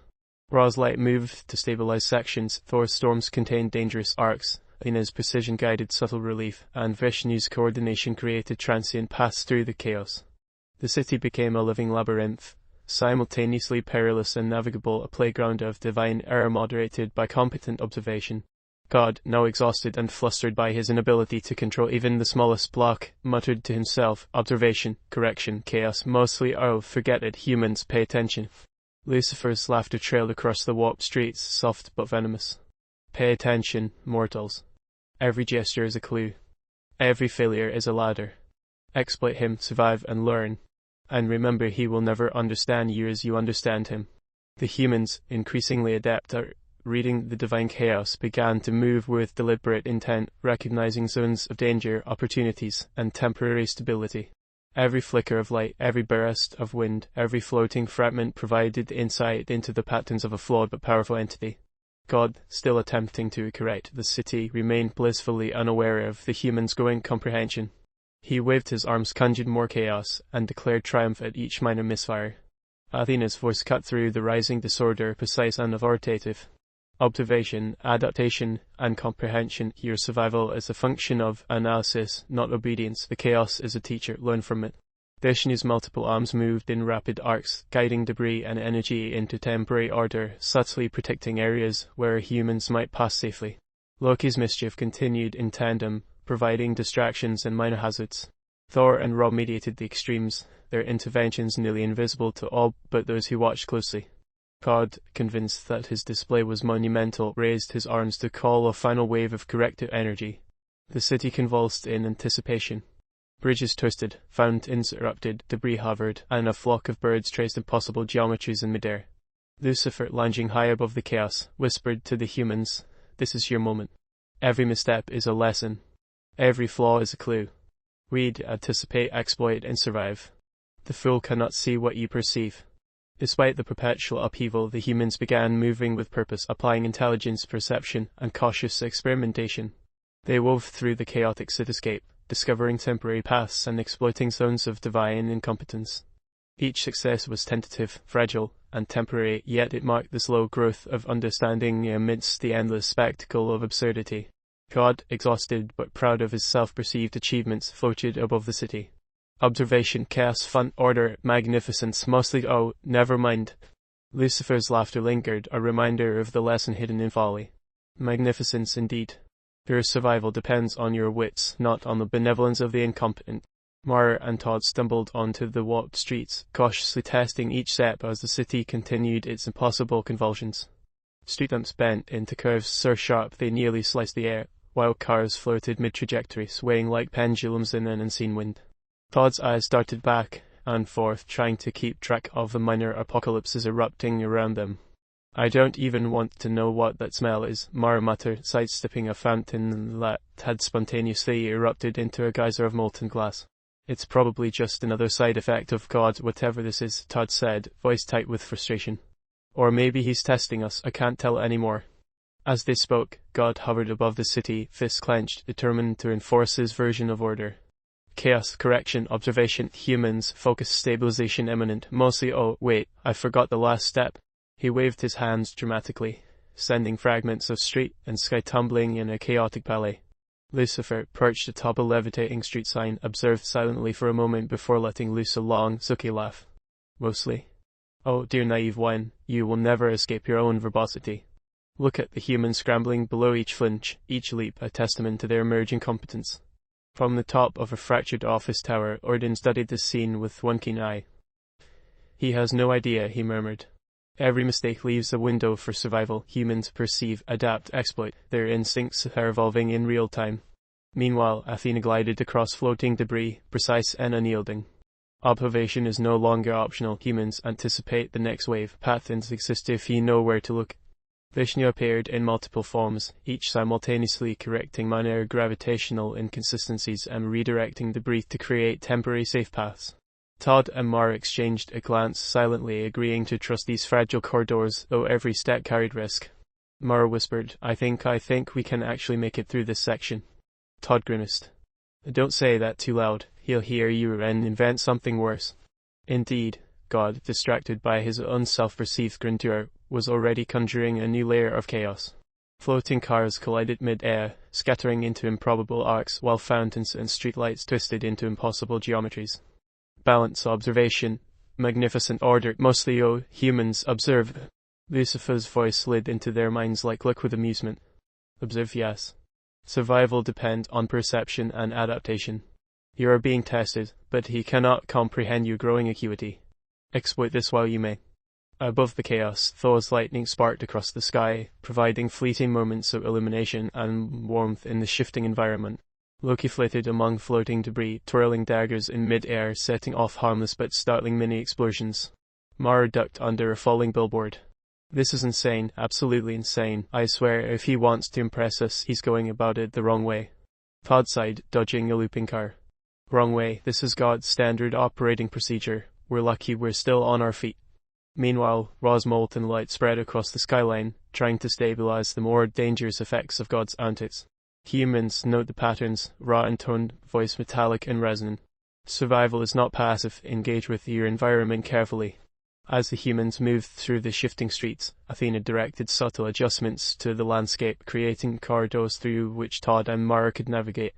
Ra's light moved to stabilize sections, Thor's storms contained dangerous arcs, Athena's precision guided subtle relief, and Vishnu's coordination created transient paths through the chaos. The city became a living labyrinth, simultaneously perilous and navigable, a playground of divine error moderated by competent observation. God, now exhausted and flustered by his inability to control even the smallest block, muttered to himself, "Observation, correction, chaos, mostly forget it, humans, pay attention." Lucifer's laughter trailed across the warped streets, soft but venomous. "Pay attention, mortals. Every gesture is a clue. Every failure is a ladder. Exploit him, survive and learn. And remember, he will never understand you as you understand him." The humans, increasingly adept at reading the divine chaos, began to move with deliberate intent, recognizing zones of danger, opportunities, and temporary stability. Every flicker of light, every burst of wind, every floating fragment provided insight into the patterns of a flawed but powerful entity. God, still attempting to correct the city, remained blissfully unaware of the human's growing comprehension. He waved his arms, conjured more chaos, and declared triumph at each minor misfire. Athena's voice cut through the rising disorder, precise and authoritative. "Observation, adaptation, and comprehension. Your survival is a function of analysis, not obedience. The chaos is a teacher. Learn from it." Vishnu's multiple arms moved in rapid arcs, guiding debris and energy into temporary order, subtly protecting areas where humans might pass safely. Loki's mischief continued in tandem, providing distractions and minor hazards. Thor and Ra mediated the extremes, their interventions nearly invisible to all but those who watched closely. God, convinced that his display was monumental, raised his arms to call a final wave of corrective energy. The city convulsed in anticipation. Bridges twisted, fountains erupted, debris hovered, and a flock of birds traced impossible geometries in midair. Lucifer, lounging high above the chaos, whispered to the humans, "This is your moment. Every misstep is a lesson. Every flaw is a clue. Read, anticipate, exploit, and survive. The fool cannot see what you perceive." Despite the perpetual upheaval, the humans began moving with purpose, applying intelligence, perception, and cautious experimentation. They wove through the chaotic cityscape, discovering temporary paths and exploiting zones of divine incompetence. Each success was tentative, fragile, and temporary, yet it marked the slow growth of understanding amidst the endless spectacle of absurdity. God, exhausted but proud of his self-perceived achievements, floated above the city. Observation, chaos, fun, order, magnificence, mostly never mind. Lucifer's laughter lingered, a reminder of the lesson hidden in folly. Magnificence indeed. Your survival depends on your wits, not on the benevolence of the incompetent. Mara and Todd stumbled onto the walked streets, cautiously testing each step as the city continued its impossible convulsions. Street lamps bent into curves so sharp they nearly sliced the air, while cars floated mid-trajectory, swaying like pendulums in an unseen wind. Todd's eyes darted back and forth, trying to keep track of the minor apocalypses erupting around them. I don't even want to know what that smell is, Mara muttered, sidestepping a fountain that had spontaneously erupted into a geyser of molten glass. It's probably just another side effect of God, whatever this is, Todd said, voice tight with frustration. Or maybe he's testing us, I can't tell anymore. As they spoke, God hovered above the city, fists clenched, determined to enforce his version of order. Chaos, correction, observation, humans, focus, stabilization imminent, mostly wait, I forgot the last step. He waved his hands dramatically, sending fragments of street and sky tumbling in a chaotic ballet. Lucifer, perched atop a levitating street sign, observed silently for a moment before letting loose a long, sucky laugh. Mostly. Oh, dear naive one, you will never escape your own verbosity. Look at the humans scrambling below, each flinch, each leap a testament to their emerging competence. From the top of a fractured office tower, Odin studied the scene with one keen eye. He has no idea, he murmured. Every mistake leaves a window for survival. Humans perceive, adapt, exploit. Their instincts are evolving in real time. Meanwhile, Athena glided across floating debris, precise and unyielding. Observation is no longer optional. Humans anticipate the next wave. Patterns exist if you know where to look. Vishnu appeared in multiple forms, each simultaneously correcting minor gravitational inconsistencies and redirecting debris to create temporary safe paths. Todd and Mara exchanged a glance, silently agreeing to trust these fragile corridors, though every step carried risk. Mara whispered, I think we can actually make it through this section. Todd grimaced. Don't say that too loud, he'll hear you and invent something worse. Indeed, God, distracted by his own self-perceived grandeur, was already conjuring a new layer of chaos. Floating cars collided mid-air, scattering into improbable arcs, while fountains and streetlights twisted into impossible geometries. Balance, observation, magnificent order, mostly humans, observe. Lucifer's voice slid into their minds like liquid amusement. Observe, yes. Survival depends on perception and adaptation. You are being tested, but he cannot comprehend your growing acuity. Exploit this while you may. Above the chaos, Thor's lightning sparked across the sky, providing fleeting moments of illumination and warmth in the shifting environment. Loki flitted among floating debris, twirling daggers in mid-air, setting off harmless but startling mini-explosions. Mara ducked under a falling billboard. This is insane, absolutely insane. I swear if he wants to impress us, he's going about it the wrong way. Todd sighed, dodging a looping car. Wrong way, this is God's standard operating procedure. We're lucky we're still on our feet. Meanwhile, Ra's molten light spread across the skyline, trying to stabilize the more dangerous effects of God's antics. Humans note the patterns, raw in tone, voice metallic and resonant. Survival is not passive, engage with your environment carefully. As the humans moved through the shifting streets, Athena directed subtle adjustments to the landscape, creating corridors through which Todd and Mara could navigate.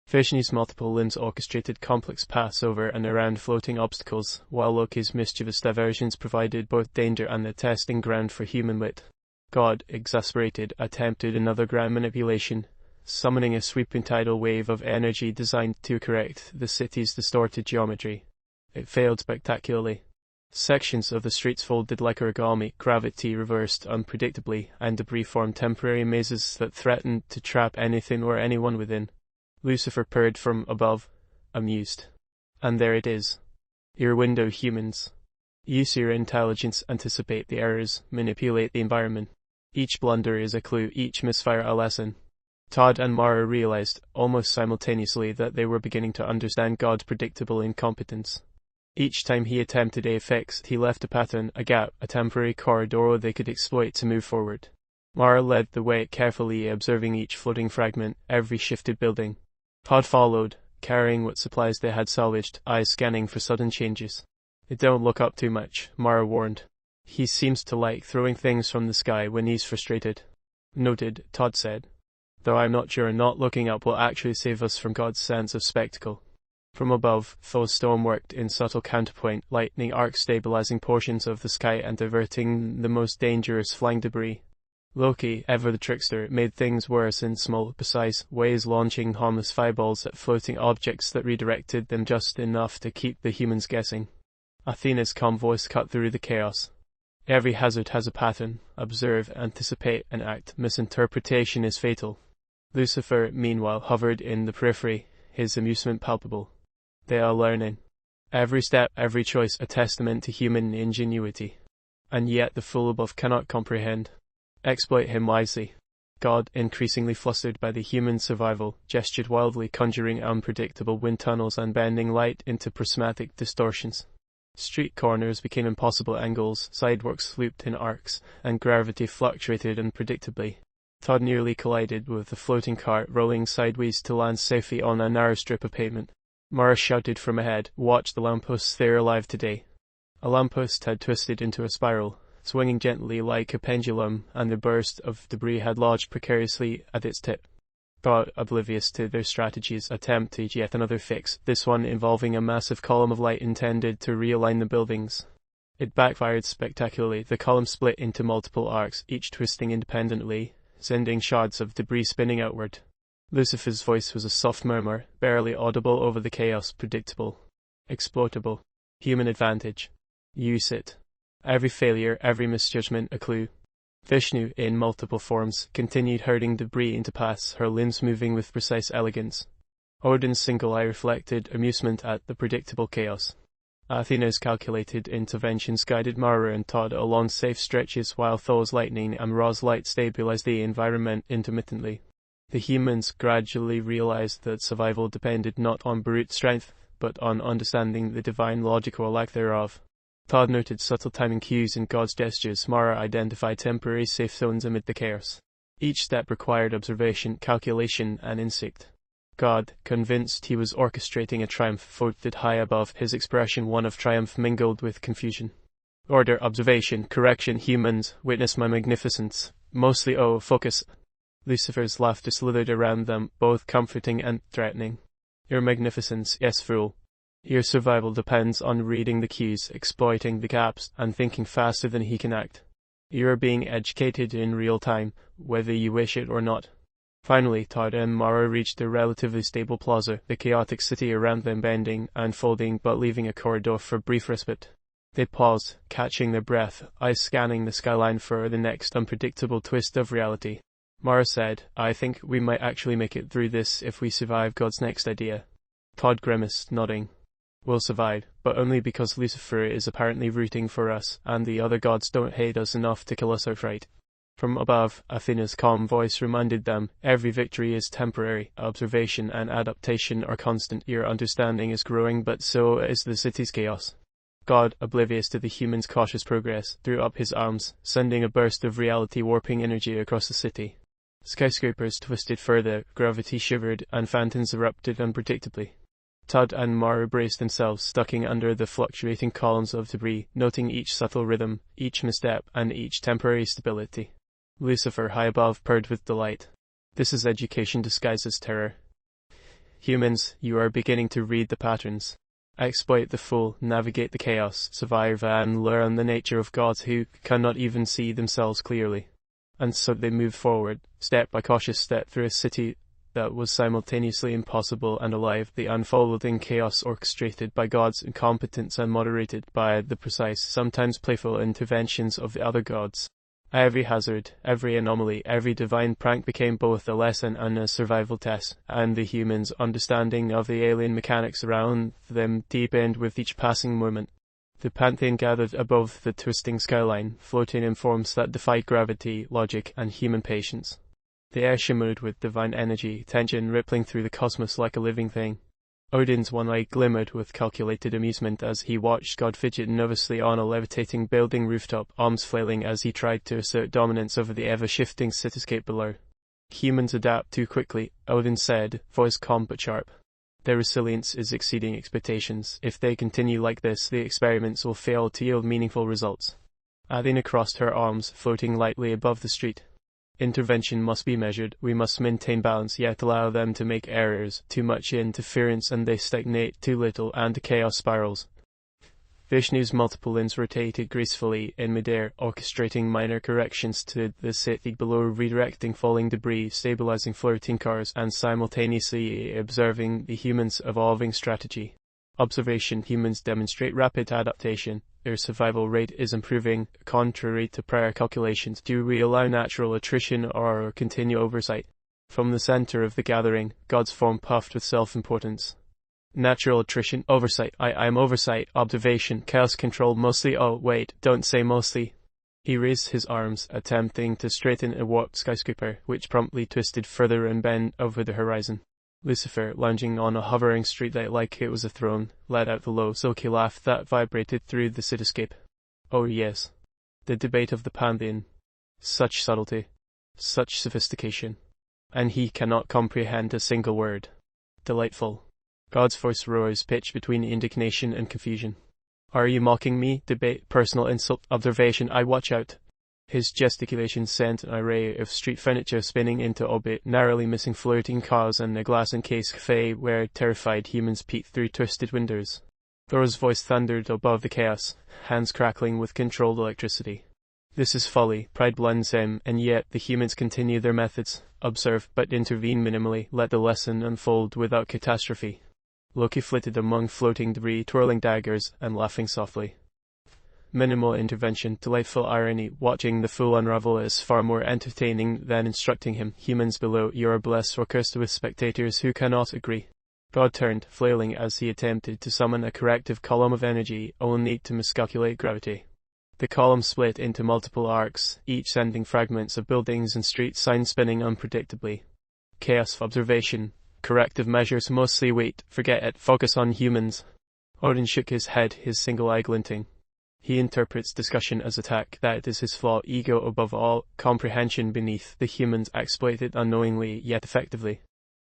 Vishnu's multiple limbs orchestrated complex paths over and around floating obstacles, while Loki's mischievous diversions provided both danger and a testing ground for human wit. God, exasperated, attempted another grand manipulation, summoning a sweeping tidal wave of energy designed to correct the city's distorted geometry. It failed spectacularly. Sections of the streets folded like origami, gravity reversed unpredictably, and debris formed temporary mazes that threatened to trap anything or anyone within. Lucifer purred from above, amused. And there it is. Your window, humans. Use your intelligence, anticipate the errors, manipulate the environment. Each blunder is a clue, each misfire a lesson. Todd and Mara realized, almost simultaneously, that they were beginning to understand God's predictable incompetence. Each time he attempted a fix, he left a pattern, a gap, a temporary corridor they could exploit to move forward. Mara led the way, carefully observing each floating fragment, every shifted building. Todd followed, carrying what supplies they had salvaged, eyes scanning for sudden changes. Don't look up too much, Mara warned. He seems to like throwing things from the sky when he's frustrated. Noted, Todd said. Though I'm not sure not looking up will actually save us from God's sense of spectacle. From above, Thor's storm worked in subtle counterpoint, lightning arcs stabilizing portions of the sky and diverting the most dangerous flying debris. Loki, ever the trickster, made things worse in small, precise ways, launching harmless fireballs at floating objects that redirected them just enough to keep the humans guessing. Athena's calm voice cut through the chaos. Every hazard has a pattern. Observe, anticipate, and act. Misinterpretation is fatal. Lucifer, meanwhile, hovered in the periphery, his amusement palpable. They are learning. Every step, every choice, a testament to human ingenuity. And yet the fool above cannot comprehend. Exploit him wisely. God, increasingly flustered by the human survival, gestured wildly, conjuring unpredictable wind tunnels and bending light into prismatic distortions. Street corners became impossible angles, sidewalks looped in arcs, and gravity fluctuated unpredictably. Todd nearly collided with a floating cart rolling sideways to land safely on a narrow strip of pavement. Mara shouted from ahead, "Watch the lampposts, they're alive today." A lamppost had twisted into a spiral, swinging gently like a pendulum, and the burst of debris had lodged precariously at its tip. Todd, oblivious to their strategies, attempted yet another fix, this one involving a massive column of light intended to realign the buildings. It backfired spectacularly. The column split into multiple arcs, each twisting independently, sending shards of debris spinning outward. Lucifer's voice was a soft murmur, barely audible over the chaos. Predictable. Exploitable. Human advantage. Use it. Every failure, every misjudgment a clue. Vishnu, in multiple forms, continued herding debris into paths, her limbs moving with precise elegance. Odin's single eye reflected amusement at the predictable chaos. Athena's calculated interventions guided Mara and Todd along safe stretches, while Thor's lightning and Ra's light stabilized the environment intermittently. The humans gradually realized that survival depended not on brute strength, but on understanding the divine logic or lack thereof. Todd noted subtle timing cues in God's gestures. Mara identified temporary safe zones amid the chaos. Each step required observation, calculation, and instinct. God, convinced he was orchestrating a triumph, floated high above, his expression one of triumph mingled with confusion. Order, observation, correction, humans, witness my magnificence. Mostly, oh, focus. Lucifer's laughter slithered around them, both comforting and threatening. Your magnificence, yes, fool. Your survival depends on reading the cues, exploiting the gaps, and thinking faster than he can act. You are being educated in real time, whether you wish it or not. Finally, Todd and Mara reached a relatively stable plaza, the chaotic city around them bending and folding but leaving a corridor for brief respite. They paused, catching their breath, eyes scanning the skyline for the next unpredictable twist of reality. Mara said, "I think we might actually make it through this if we survive God's next idea." Todd grimaced, nodding. "We'll survive, but only because Lucifer is apparently rooting for us, and the other gods don't hate us enough to kill us outright." From above, Athena's calm voice reminded them, "Every victory is temporary, observation and adaptation are constant. Your understanding is growing, but so is the city's chaos." God, oblivious to the humans' cautious progress, threw up his arms, sending a burst of reality-warping energy across the city. Skyscrapers twisted further, gravity shivered, and phantoms erupted unpredictably. Todd and Mara braced themselves, ducking under the fluctuating columns of debris, noting each subtle rhythm, each misstep, and each temporary stability. Lucifer, high above, purred with delight. "This is education disguised as terror. Humans, you are beginning to read the patterns. Exploit the fool, navigate the chaos, survive, and learn the nature of gods who cannot even see themselves clearly." And so they moved forward, step by cautious step, through a city that was simultaneously impossible and alive, the unfolding chaos orchestrated by God's incompetence and moderated by the precise, sometimes playful interventions of the other gods. Every hazard, every anomaly, every divine prank became both a lesson and a survival test, and the humans' understanding of the alien mechanics around them deepened with each passing moment. The pantheon gathered above the twisting skyline, floating in forms that defied gravity, logic, and human patience. The air shimmered with divine energy, tension rippling through the cosmos like a living thing. Odin's one eye glimmered with calculated amusement as he watched God fidget nervously on a levitating building rooftop, arms flailing as he tried to assert dominance over the ever-shifting cityscape below. "Humans adapt too quickly," Odin said, voice calm but sharp. Their resilience is exceeding expectations. If they continue like this, the experiments will fail to yield meaningful results. Athena crossed her arms, floating lightly above the street. Intervention must be measured. We must maintain balance, yet allow them to make errors. Too much interference and they stagnate, too little and the chaos spirals. Vishnu's multiple limbs rotated gracefully in midair, orchestrating minor corrections to the city below, redirecting falling debris, stabilizing floating cars, and simultaneously observing the humans' evolving strategy. Observation: humans demonstrate rapid adaptation. Their survival rate is improving, contrary to prior calculations. Do we allow natural attrition or continue oversight? From the center of the gathering, God's form puffed with self-importance. Natural attrition, oversight, I am oversight, observation, chaos control, mostly, oh wait, don't say mostly. He raised his arms, attempting to straighten a warped skyscraper, which promptly twisted further and bent over the horizon. Lucifer, lounging on a hovering streetlight like it was a throne, let out the low, silky laugh that vibrated through the cityscape. Oh yes. The debate of the pantheon. Such subtlety. Such sophistication. And he cannot comprehend a single word. Delightful. God's voice roars, pitch between indignation and confusion. Are you mocking me? Debate, personal insult, observation, I watch out. His gesticulations sent an array of street furniture spinning into orbit, narrowly missing floating cars and a glass-encased cafe where terrified humans peeked through twisted windows. Thor's voice thundered above the chaos, hands crackling with controlled electricity. This is folly, pride blends him, and yet the humans continue their methods. Observe, but intervene minimally, let the lesson unfold without catastrophe. Loki flitted among floating debris, twirling daggers and laughing softly. Minimal intervention, delightful irony. Watching the fool unravel is far more entertaining than instructing him. Humans below, you are blessed or cursed with spectators who cannot agree. God turned, flailing as he attempted to summon a corrective column of energy, only to miscalculate gravity. The column split into multiple arcs, each sending fragments of buildings and street signs spinning unpredictably. Chaos, observation. Corrective measures, mostly wait, forget it, focus on humans. Odin shook his head, his single eye glinting. He interprets discussion as attack. That is his flaw, ego above all, comprehension beneath. The humans exploited unknowingly yet effectively.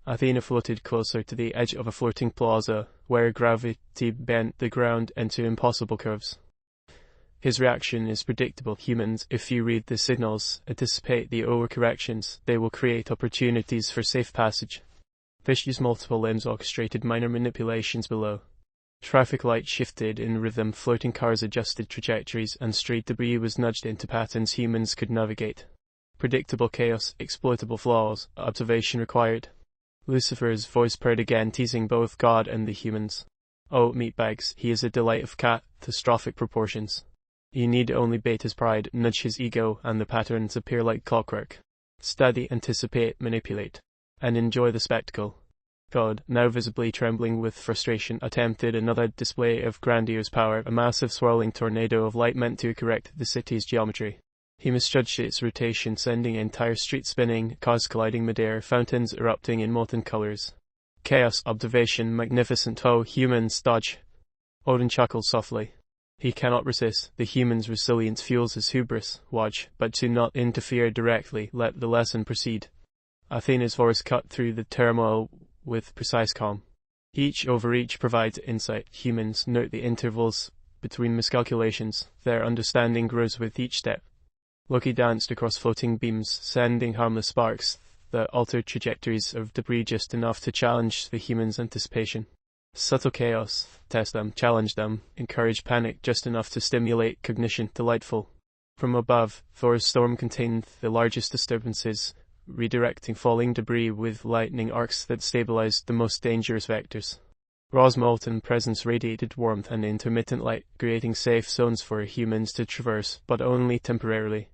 Athena floated closer to the edge of a floating plaza, where gravity bent the ground into impossible curves. His reaction is predictable. Humans, if you read the signals, anticipate the overcorrections, they will create opportunities for safe passage. Vishnu's multiple limbs orchestrated minor manipulations below. Traffic lights shifted in rhythm, floating cars adjusted trajectories, and street debris was nudged into patterns humans could navigate. Predictable chaos, exploitable flaws, observation required. Lucifer's voice purred again, teasing both God and the humans. Oh, meatbags, he is a delight of catastrophic proportions. You need only bait his pride, nudge his ego, and the patterns appear like clockwork. Study, anticipate, manipulate, and enjoy the spectacle. God, now visibly trembling with frustration, attempted another display of grandiose power, a massive swirling tornado of light meant to correct the city's geometry. He misjudged its rotation, sending entire streets spinning, cars colliding midair, fountains erupting in molten colors. Chaos, observation, magnificent. Oh, humans, dodge. Odin chuckled softly. He cannot resist. The human's resilience fuels his hubris. Watch, but do not interfere directly. Let the lesson proceed. Athena's voice cut through the turmoil with precise calm. Each overreach provides insight. Humans note the intervals between miscalculations. Their understanding grows with each step. Loki danced across floating beams, sending harmless sparks that altered trajectories of debris just enough to challenge the humans' anticipation. Subtle chaos. Test them, challenge them, encourage panic just enough to stimulate cognition. Delightful. From above, Thor's storm contained the largest disturbances, redirecting falling debris with lightning arcs that stabilized the most dangerous vectors. Ra's molten presence radiated warmth and intermittent light, creating safe zones for humans to traverse, but only temporarily.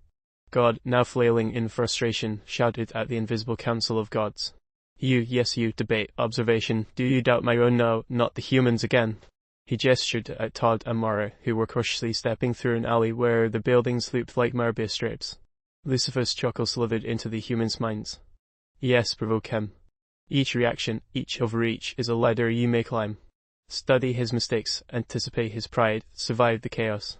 God, now flailing in frustration, shouted at the invisible council of gods. You, yes you, debate, observation, do you doubt my own? No, not the humans again. He gestured at Todd and Mara, who were cautiously stepping through an alley where the buildings looped like Mobius strips. Lucifer's chuckle slithered into the humans' minds. Yes, provoke him. Each reaction, each overreach is a ladder you may climb. Study his mistakes, anticipate his pride, survive the chaos.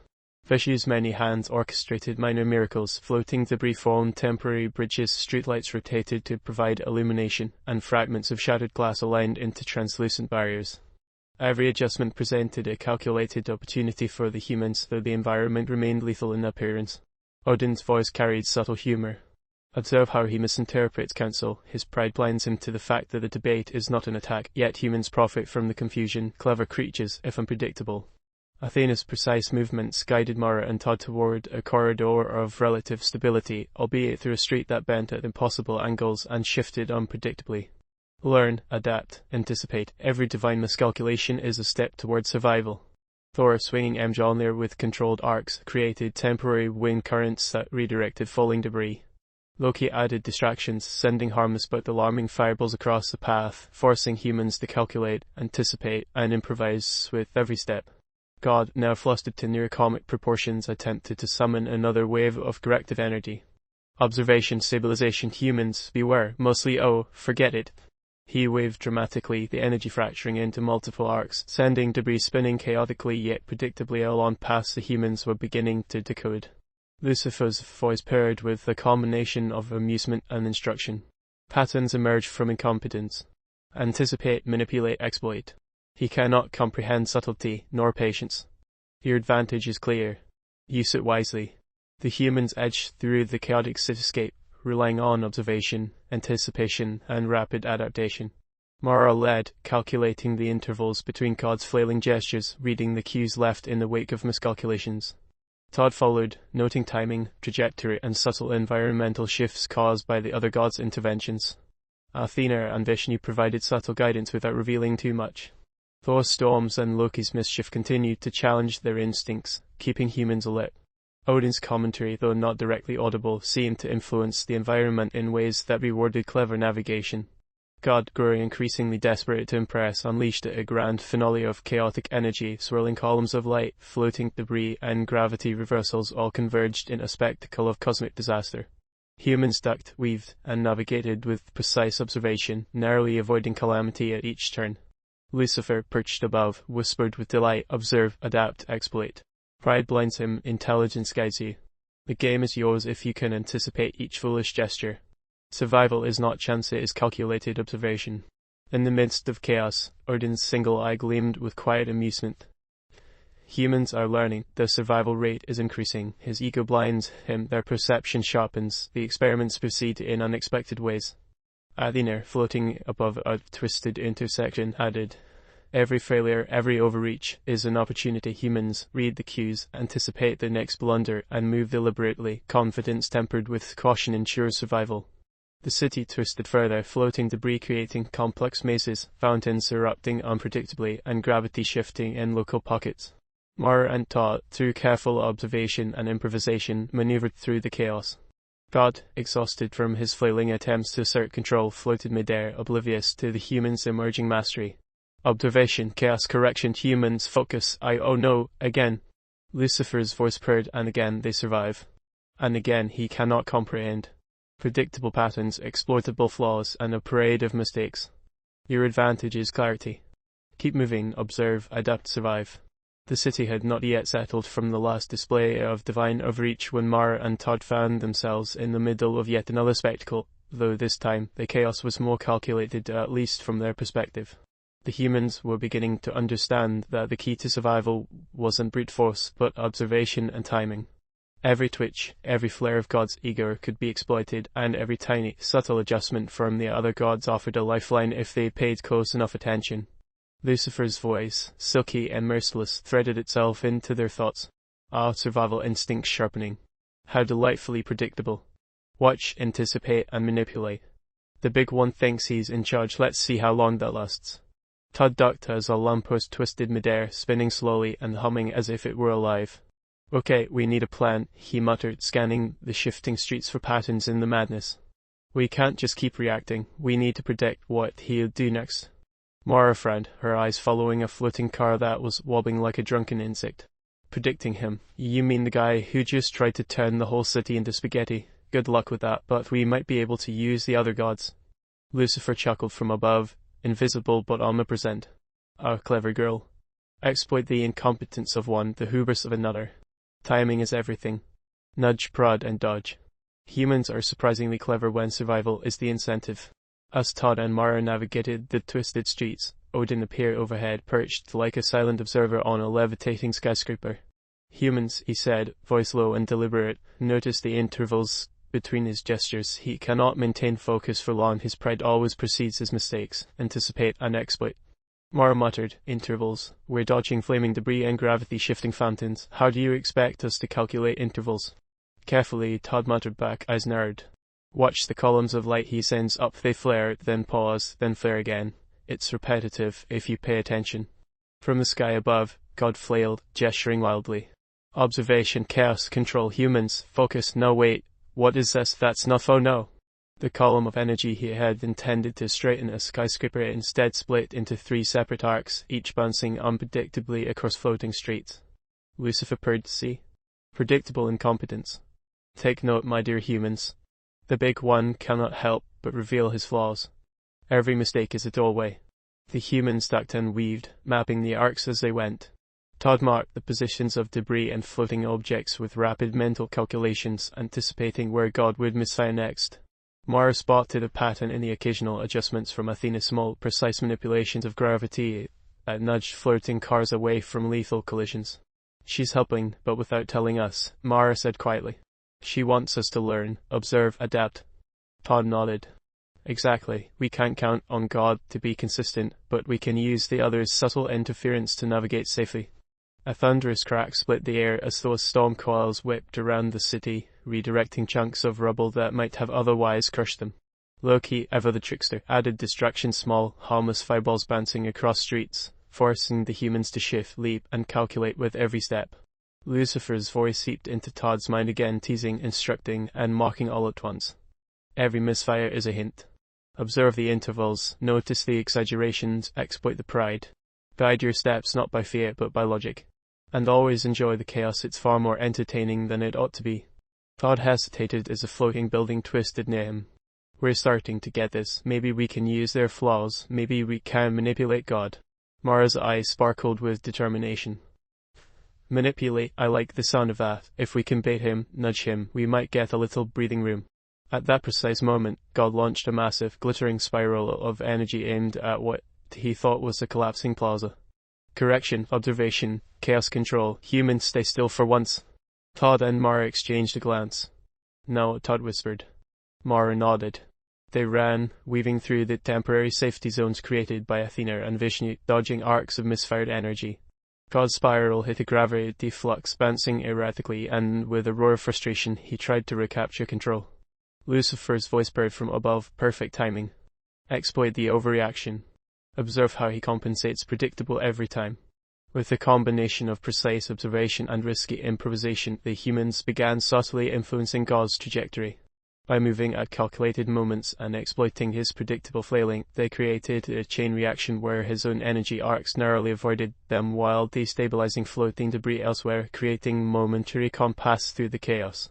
Vishnu's many hands orchestrated minor miracles. Floating debris formed temporary bridges, streetlights rotated to provide illumination, and fragments of shattered glass aligned into translucent barriers. Every adjustment presented a calculated opportunity for the humans, though the environment remained lethal in appearance. Odin's voice carried subtle humor. Observe how he misinterprets counsel. His pride blinds him to the fact that the debate is not an attack, yet humans profit from the confusion, clever creatures, if unpredictable. Athena's precise movements guided Mara and Todd toward a corridor of relative stability, albeit through a street that bent at impossible angles and shifted unpredictably. Learn, adapt, anticipate. Every divine miscalculation is a step toward survival. Thor, swinging Mjolnir with controlled arcs, created temporary wind currents that redirected falling debris. Loki added distractions, sending harmless but alarming fireballs across the path, forcing humans to calculate, anticipate, and improvise with every step. God, now flustered to near comic proportions, attempted to summon another wave of corrective energy. Observation, stabilization, humans, beware, mostly forget it. He waved dramatically, the energy fracturing into multiple arcs, sending debris spinning chaotically yet predictably along paths the humans were beginning to decode. Lucifer's voice paired with a combination of amusement and instruction. Patterns emerge from incompetence. Anticipate, manipulate, exploit. He cannot comprehend subtlety, nor patience. Your advantage is clear. Use it wisely. The humans edge through the chaotic cityscape, relying on observation, anticipation, and rapid adaptation. Mara led, calculating the intervals between God's flailing gestures, reading the cues left in the wake of miscalculations. Todd followed, noting timing, trajectory, and subtle environmental shifts caused by the other gods' interventions. Athena and Vishnu provided subtle guidance without revealing too much. Thor's storms and Loki's mischief continued to challenge their instincts, keeping humans alert. Odin's commentary, though not directly audible, seemed to influence the environment in ways that rewarded clever navigation. God, growing increasingly desperate to impress, unleashed a grand finale of chaotic energy, swirling columns of light, floating debris, and gravity reversals all converged in a spectacle of cosmic disaster. Humans ducked, weaved, and navigated with precise observation, narrowly avoiding calamity at each turn. Lucifer, perched above, whispered with delight, observe, adapt, exploit. Pride blinds him, intelligence guides you. The game is yours if you can anticipate each foolish gesture. Survival is not chance, it is calculated observation. In the midst of chaos, Odin's single eye gleamed with quiet amusement. Humans are learning, their survival rate is increasing, his ego blinds him, their perception sharpens, the experiments proceed in unexpected ways. Athena, floating above a twisted intersection, added, every failure, every overreach, is an opportunity. Humans read the cues, anticipate the next blunder, and move deliberately. Confidence tempered with caution ensures survival. The city twisted further, floating debris creating complex mazes, fountains erupting unpredictably, and gravity shifting in local pockets. Mara and Todd, through careful observation and improvisation, maneuvered through the chaos. God, exhausted from his flailing attempts to assert control, floated midair, oblivious to the humans' emerging mastery. Observation, chaos, correction, humans, focus, oh no, again. Lucifer's voice purred, and again they survive. And again he cannot comprehend. Predictable patterns, exploitable flaws, and a parade of mistakes. Your advantage is clarity. Keep moving, observe, adapt, survive. The city had not yet settled from the last display of divine overreach when Mara and Todd found themselves in the middle of yet another spectacle, though this time the chaos was more calculated, at least from their perspective. The humans were beginning to understand that the key to survival wasn't brute force, but observation and timing. Every twitch, every flare of God's ego could be exploited, and every tiny, subtle adjustment from the other gods offered a lifeline if they paid close enough attention. Lucifer's voice, silky and merciless, threaded itself into their thoughts. Survival instincts sharpening. How delightfully predictable. Watch, anticipate, and manipulate. The big one thinks he's in charge, let's see how long that lasts. Todd ducked as a lamppost twisted midair, spinning slowly and humming as if it were alive. Okay, we need a plan, he muttered, scanning the shifting streets for patterns in the madness. We can't just keep reacting, we need to predict what he'll do next. Mara frowned, her eyes following a floating car that was wobbling like a drunken insect. Predicting him? You mean the guy who just tried to turn the whole city into spaghetti? Good luck with that, but we might be able to use the other gods. Lucifer chuckled from above, invisible but omnipresent. Clever girl. Exploit the incompetence of one, the hubris of another. Timing is everything. Nudge, prod, and dodge. Humans are surprisingly clever when survival is the incentive. As Todd and Mara navigated the twisted streets, Odin appeared overhead, perched like a silent observer on a levitating skyscraper. Humans, he said, voice low and deliberate, notice the intervals between his gestures. He cannot maintain focus for long. His pride always precedes his mistakes. Anticipate and exploit. Mara muttered, intervals. We're dodging flaming debris and gravity-shifting fountains. How do you expect us to calculate intervals? Carefully, Todd muttered back, eyes narrowed. Watch the columns of light he sends up. They flare, then pause, then flare again. It's repetitive, if you pay attention. From the sky above, God flailed, gesturing wildly. Observation, chaos, control, humans, focus, no wait. What is this? That's enough, oh no. The column of energy he had intended to straighten a skyscraper instead split into 3 separate arcs, each bouncing unpredictably across floating streets. Lucifer purred, see? Predictable incompetence. Take note, my dear humans. The big one cannot help but reveal his flaws. Every mistake is a doorway. The humans ducked and weaved, mapping the arcs as they went. Todd marked the positions of debris and floating objects with rapid mental calculations, anticipating where God would misfire next. Mara spotted a pattern in the occasional adjustments from Athena's small, precise manipulations of gravity that nudged floating cars away from lethal collisions. She's helping, but without telling us, Mara said quietly. She wants us to learn, observe, adapt. Todd nodded. Exactly. We can't count on God to be consistent, but we can use the other's subtle interference to navigate safely. A thunderous crack split the air as those storm coils whipped around the city, redirecting chunks of rubble that might have otherwise crushed them. Loki, ever the trickster, added distraction, small, harmless fireballs bouncing across streets, forcing the humans to shift, leap, and calculate with every step. Lucifer's voice seeped into Todd's mind again, teasing, instructing, and mocking all at once. Every misfire is a hint. Observe the intervals, notice the exaggerations, exploit the pride. Guide your steps not by fear but by logic. And always enjoy the chaos. It's far more entertaining than it ought to be. Todd hesitated as a floating building twisted near him. We're starting to get this. Maybe we can use their flaws. Maybe we can manipulate God. Mara's eyes sparkled with determination. Manipulate, I like the sound of that. If we can bait him, nudge him, we might get a little breathing room. At that precise moment, God launched a massive, glittering spiral of energy aimed at what he thought was a collapsing plaza. Correction, observation, chaos control, humans stay still for once. Todd and Mara exchanged a glance. No, Todd whispered. Mara nodded. They ran, weaving through the temporary safety zones created by Athena and Vishnu, dodging arcs of misfired energy. God's spiral hit a gravity flux, bouncing erratically, and with a roar of frustration, he tried to recapture control. Lucifer's voice purred from above, perfect timing. Exploit the overreaction. Observe how he compensates, predictable every time. With a combination of precise observation and risky improvisation, the humans began subtly influencing God's trajectory. By moving at calculated moments and exploiting his predictable flailing, they created a chain reaction where his own energy arcs narrowly avoided them while destabilizing floating debris elsewhere, creating momentary compass through the chaos.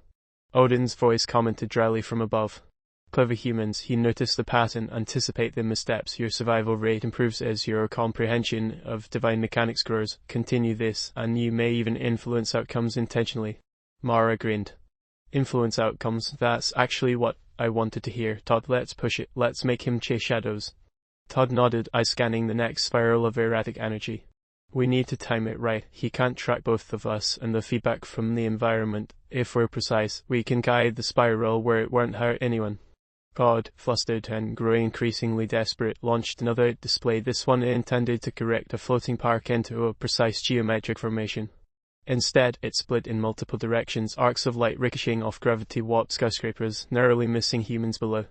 Odin's voice commented dryly from above. Clever humans, he noticed the pattern, anticipate the missteps. Your survival rate improves as your comprehension of divine mechanics grows. Continue this, and you may even influence outcomes intentionally. Mara grinned. Influence outcomes, that's actually what I wanted to hear. Todd, let's push it. Let's make him chase shadows. Todd nodded, eyes scanning the next spiral of erratic energy. We need to time it right. He can't track both of us and the feedback from the environment. If we're precise, we can guide the spiral where it won't hurt anyone. God, flustered and growing increasingly desperate, launched another display, this one intended to correct a floating park into a precise geometric formation. Instead, it split in multiple directions, arcs of light ricocheting off gravity-warped skyscrapers, narrowly missing humans below.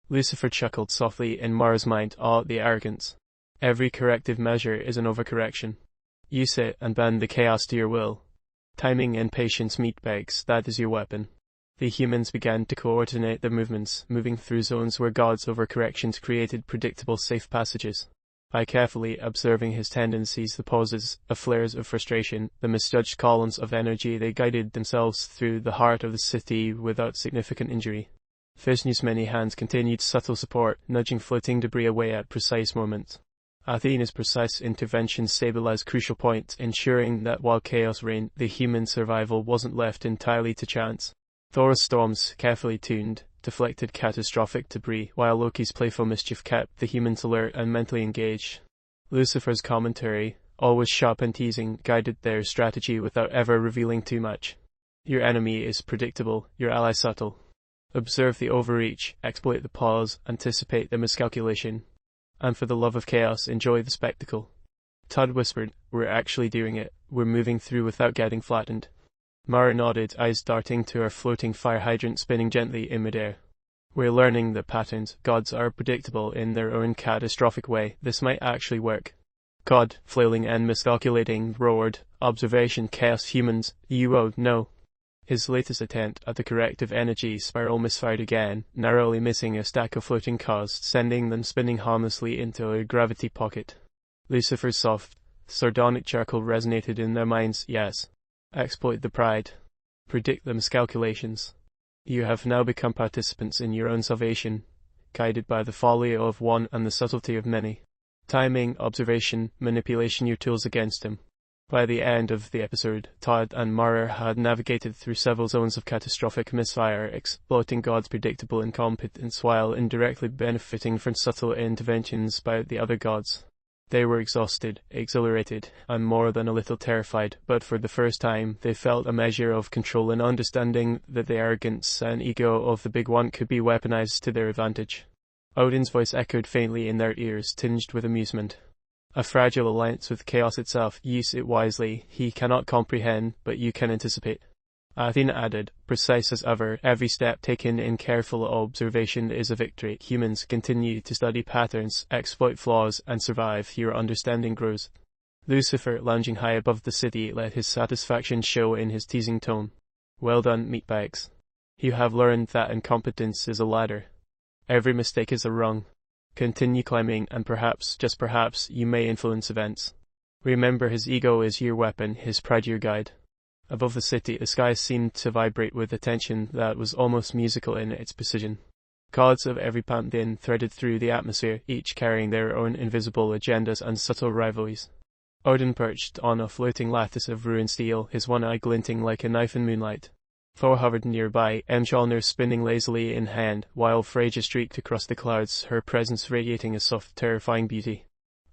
Lucifer chuckled softly in Mara's mind, the arrogance. Every corrective measure is an overcorrection. Use it and bend the chaos to your will. Timing and patience meet pegs, that is your weapon. The humans began to coordinate their movements, moving through zones where God's overcorrections created predictable safe passages. By carefully observing his tendencies, the pauses, the flares of frustration, the misjudged columns of energy, they guided themselves through the heart of the city without significant injury. Vishnu's many hands continued subtle support, nudging floating debris away at precise moments. Athena's precise intervention stabilized crucial points, ensuring that while chaos reigned, the human survival wasn't left entirely to chance. Thor's storms, carefully tuned, deflected catastrophic debris, while Loki's playful mischief kept the humans alert and mentally engaged. Lucifer's commentary, always sharp and teasing, guided their strategy without ever revealing too much. Your enemy is predictable, your ally subtle. Observe the overreach, exploit the pause, anticipate the miscalculation. And for the love of chaos, enjoy the spectacle. Todd whispered, "We're actually doing it. We're moving through without getting flattened." Mara nodded, eyes darting to her floating fire hydrant spinning gently in midair. "We're learning the patterns. Gods are predictable in their own catastrophic way. This might actually work." God, flailing and miscalculating, roared, "Observation, chaos, humans, you no." His latest attempt at the corrective energy spiral misfired again, narrowly missing a stack of floating cars, sending them spinning harmlessly into a gravity pocket. Lucifer's soft, sardonic chuckle resonated in their minds. Yes. Exploit the pride. Predict the miscalculations. You have now become participants in your own salvation, guided by the folly of one and the subtlety of many. Timing, observation, manipulation your tools against him. By the end of the episode, Todd and Mara had navigated through several zones of catastrophic misfire, exploiting God's predictable incompetence while indirectly benefiting from subtle interventions by the other gods. They were exhausted, exhilarated, and more than a little terrified, but for the first time they felt a measure of control and understanding that the arrogance and ego of the Big One could be weaponized to their advantage. Odin's voice echoed faintly in their ears, tinged with amusement. A fragile alliance with chaos itself. Use it wisely. He cannot comprehend, but you can anticipate. Athena added, precise as ever, every step taken in careful observation is a victory. Humans continue to study patterns, exploit flaws, and survive. Your understanding grows. Lucifer, lounging high above the city, let his satisfaction show in his teasing tone. Well done, meatbags. You have learned that incompetence is a ladder. Every mistake is a rung. Continue climbing, and perhaps, just perhaps, you may influence events. Remember, his ego is your weapon, his pride your guide. Above the city, the sky seemed to vibrate with a tension that was almost musical in its precision. Gods of every pantheon threaded through the atmosphere, each carrying their own invisible agendas and subtle rivalries. Odin perched on a floating lattice of ruined steel, his one eye glinting like a knife in moonlight. Thor hovered nearby, Mjolnir spinning lazily in hand, while Freyja streaked across the clouds, her presence radiating a soft, terrifying beauty.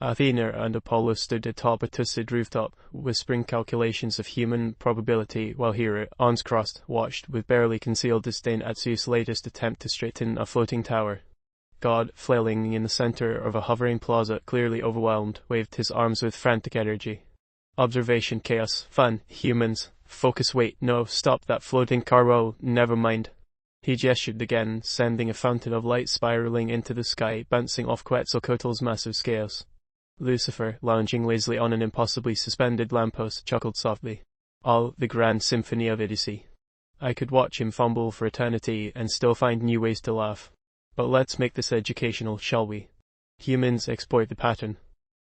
Athena and Apollo stood atop a twisted rooftop, whispering calculations of human probability, while Hera, arms crossed, watched with barely concealed disdain at Zeus' latest attempt to straighten a floating tower. God, flailing in the center of a hovering plaza, clearly overwhelmed, waved his arms with frantic energy. Observation, chaos, fun, humans. Focus, wait, no, stop that floating car, oh, never mind. He gestured again, sending a fountain of light spiraling into the sky, bouncing off Quetzalcoatl's massive scales. Lucifer, lounging lazily on an impossibly suspended lamppost, chuckled softly. All the grand symphony of idiocy. I could watch him fumble for eternity and still find new ways to laugh. But let's make this educational, shall we? Humans exploit the pattern.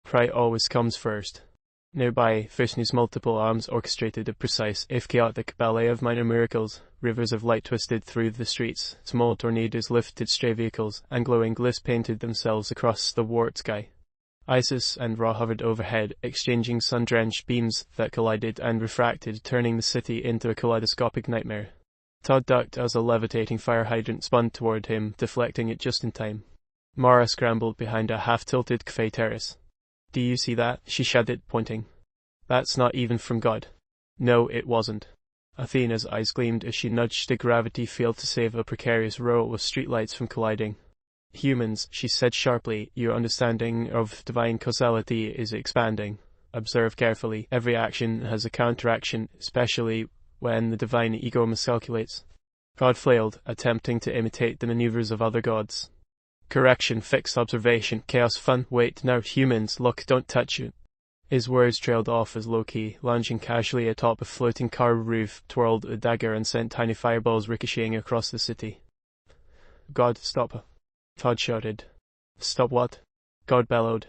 Pride always comes first. Nearby, Vishnu's multiple arms orchestrated a precise, if chaotic, ballet of minor miracles. Rivers of light twisted through the streets, small tornadoes lifted stray vehicles, and glowing glyphs painted themselves across the warped sky. Isis and Ra hovered overhead, exchanging sun-drenched beams that collided and refracted, turning the city into a kaleidoscopic nightmare. Todd ducked as a levitating fire hydrant spun toward him, deflecting it just in time. Mara scrambled behind a half-tilted cafe terrace. Do you see that? She shouted, pointing. That's not even from God. No, it wasn't. Athena's eyes gleamed as she nudged the gravity field to save a precarious row of streetlights from colliding. Humans, she said sharply, your understanding of divine causality is expanding. Observe carefully. Every action has a counteraction, especially when the divine ego miscalculates. God flailed, attempting to imitate the maneuvers of other gods. Correction, fixed observation, chaos, fun, wait, now humans, look, don't touch it. His words trailed off as Loki, lounging casually atop a floating car roof, twirled a dagger and sent tiny fireballs ricocheting across the city. God, stop. Todd shouted. Stop what? God bellowed.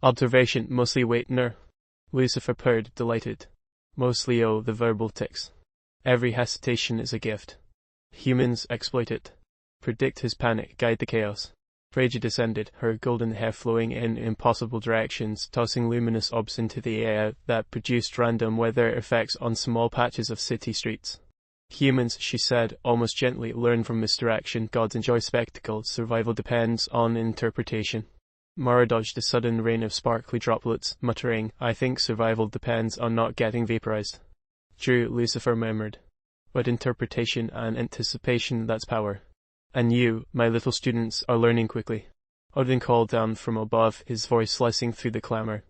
Observation, mostly wait, no. Lucifer purred, delighted. Mostly the verbal tics. Every hesitation is a gift. Humans exploit it. Predict his panic, guide the chaos. Freyja descended, her golden hair flowing in impossible directions, tossing luminous orbs into the air that produced random weather effects on small patches of city streets. Humans, she said, almost gently, learn from misdirection. Gods enjoy spectacle. Survival depends on interpretation. Mara dodged a sudden rain of sparkly droplets, muttering, I think survival depends on not getting vaporized. True, Lucifer murmured. But interpretation and anticipation, that's power. And you, my little students, are learning quickly. Odin called down from above, his voice slicing through the clamor.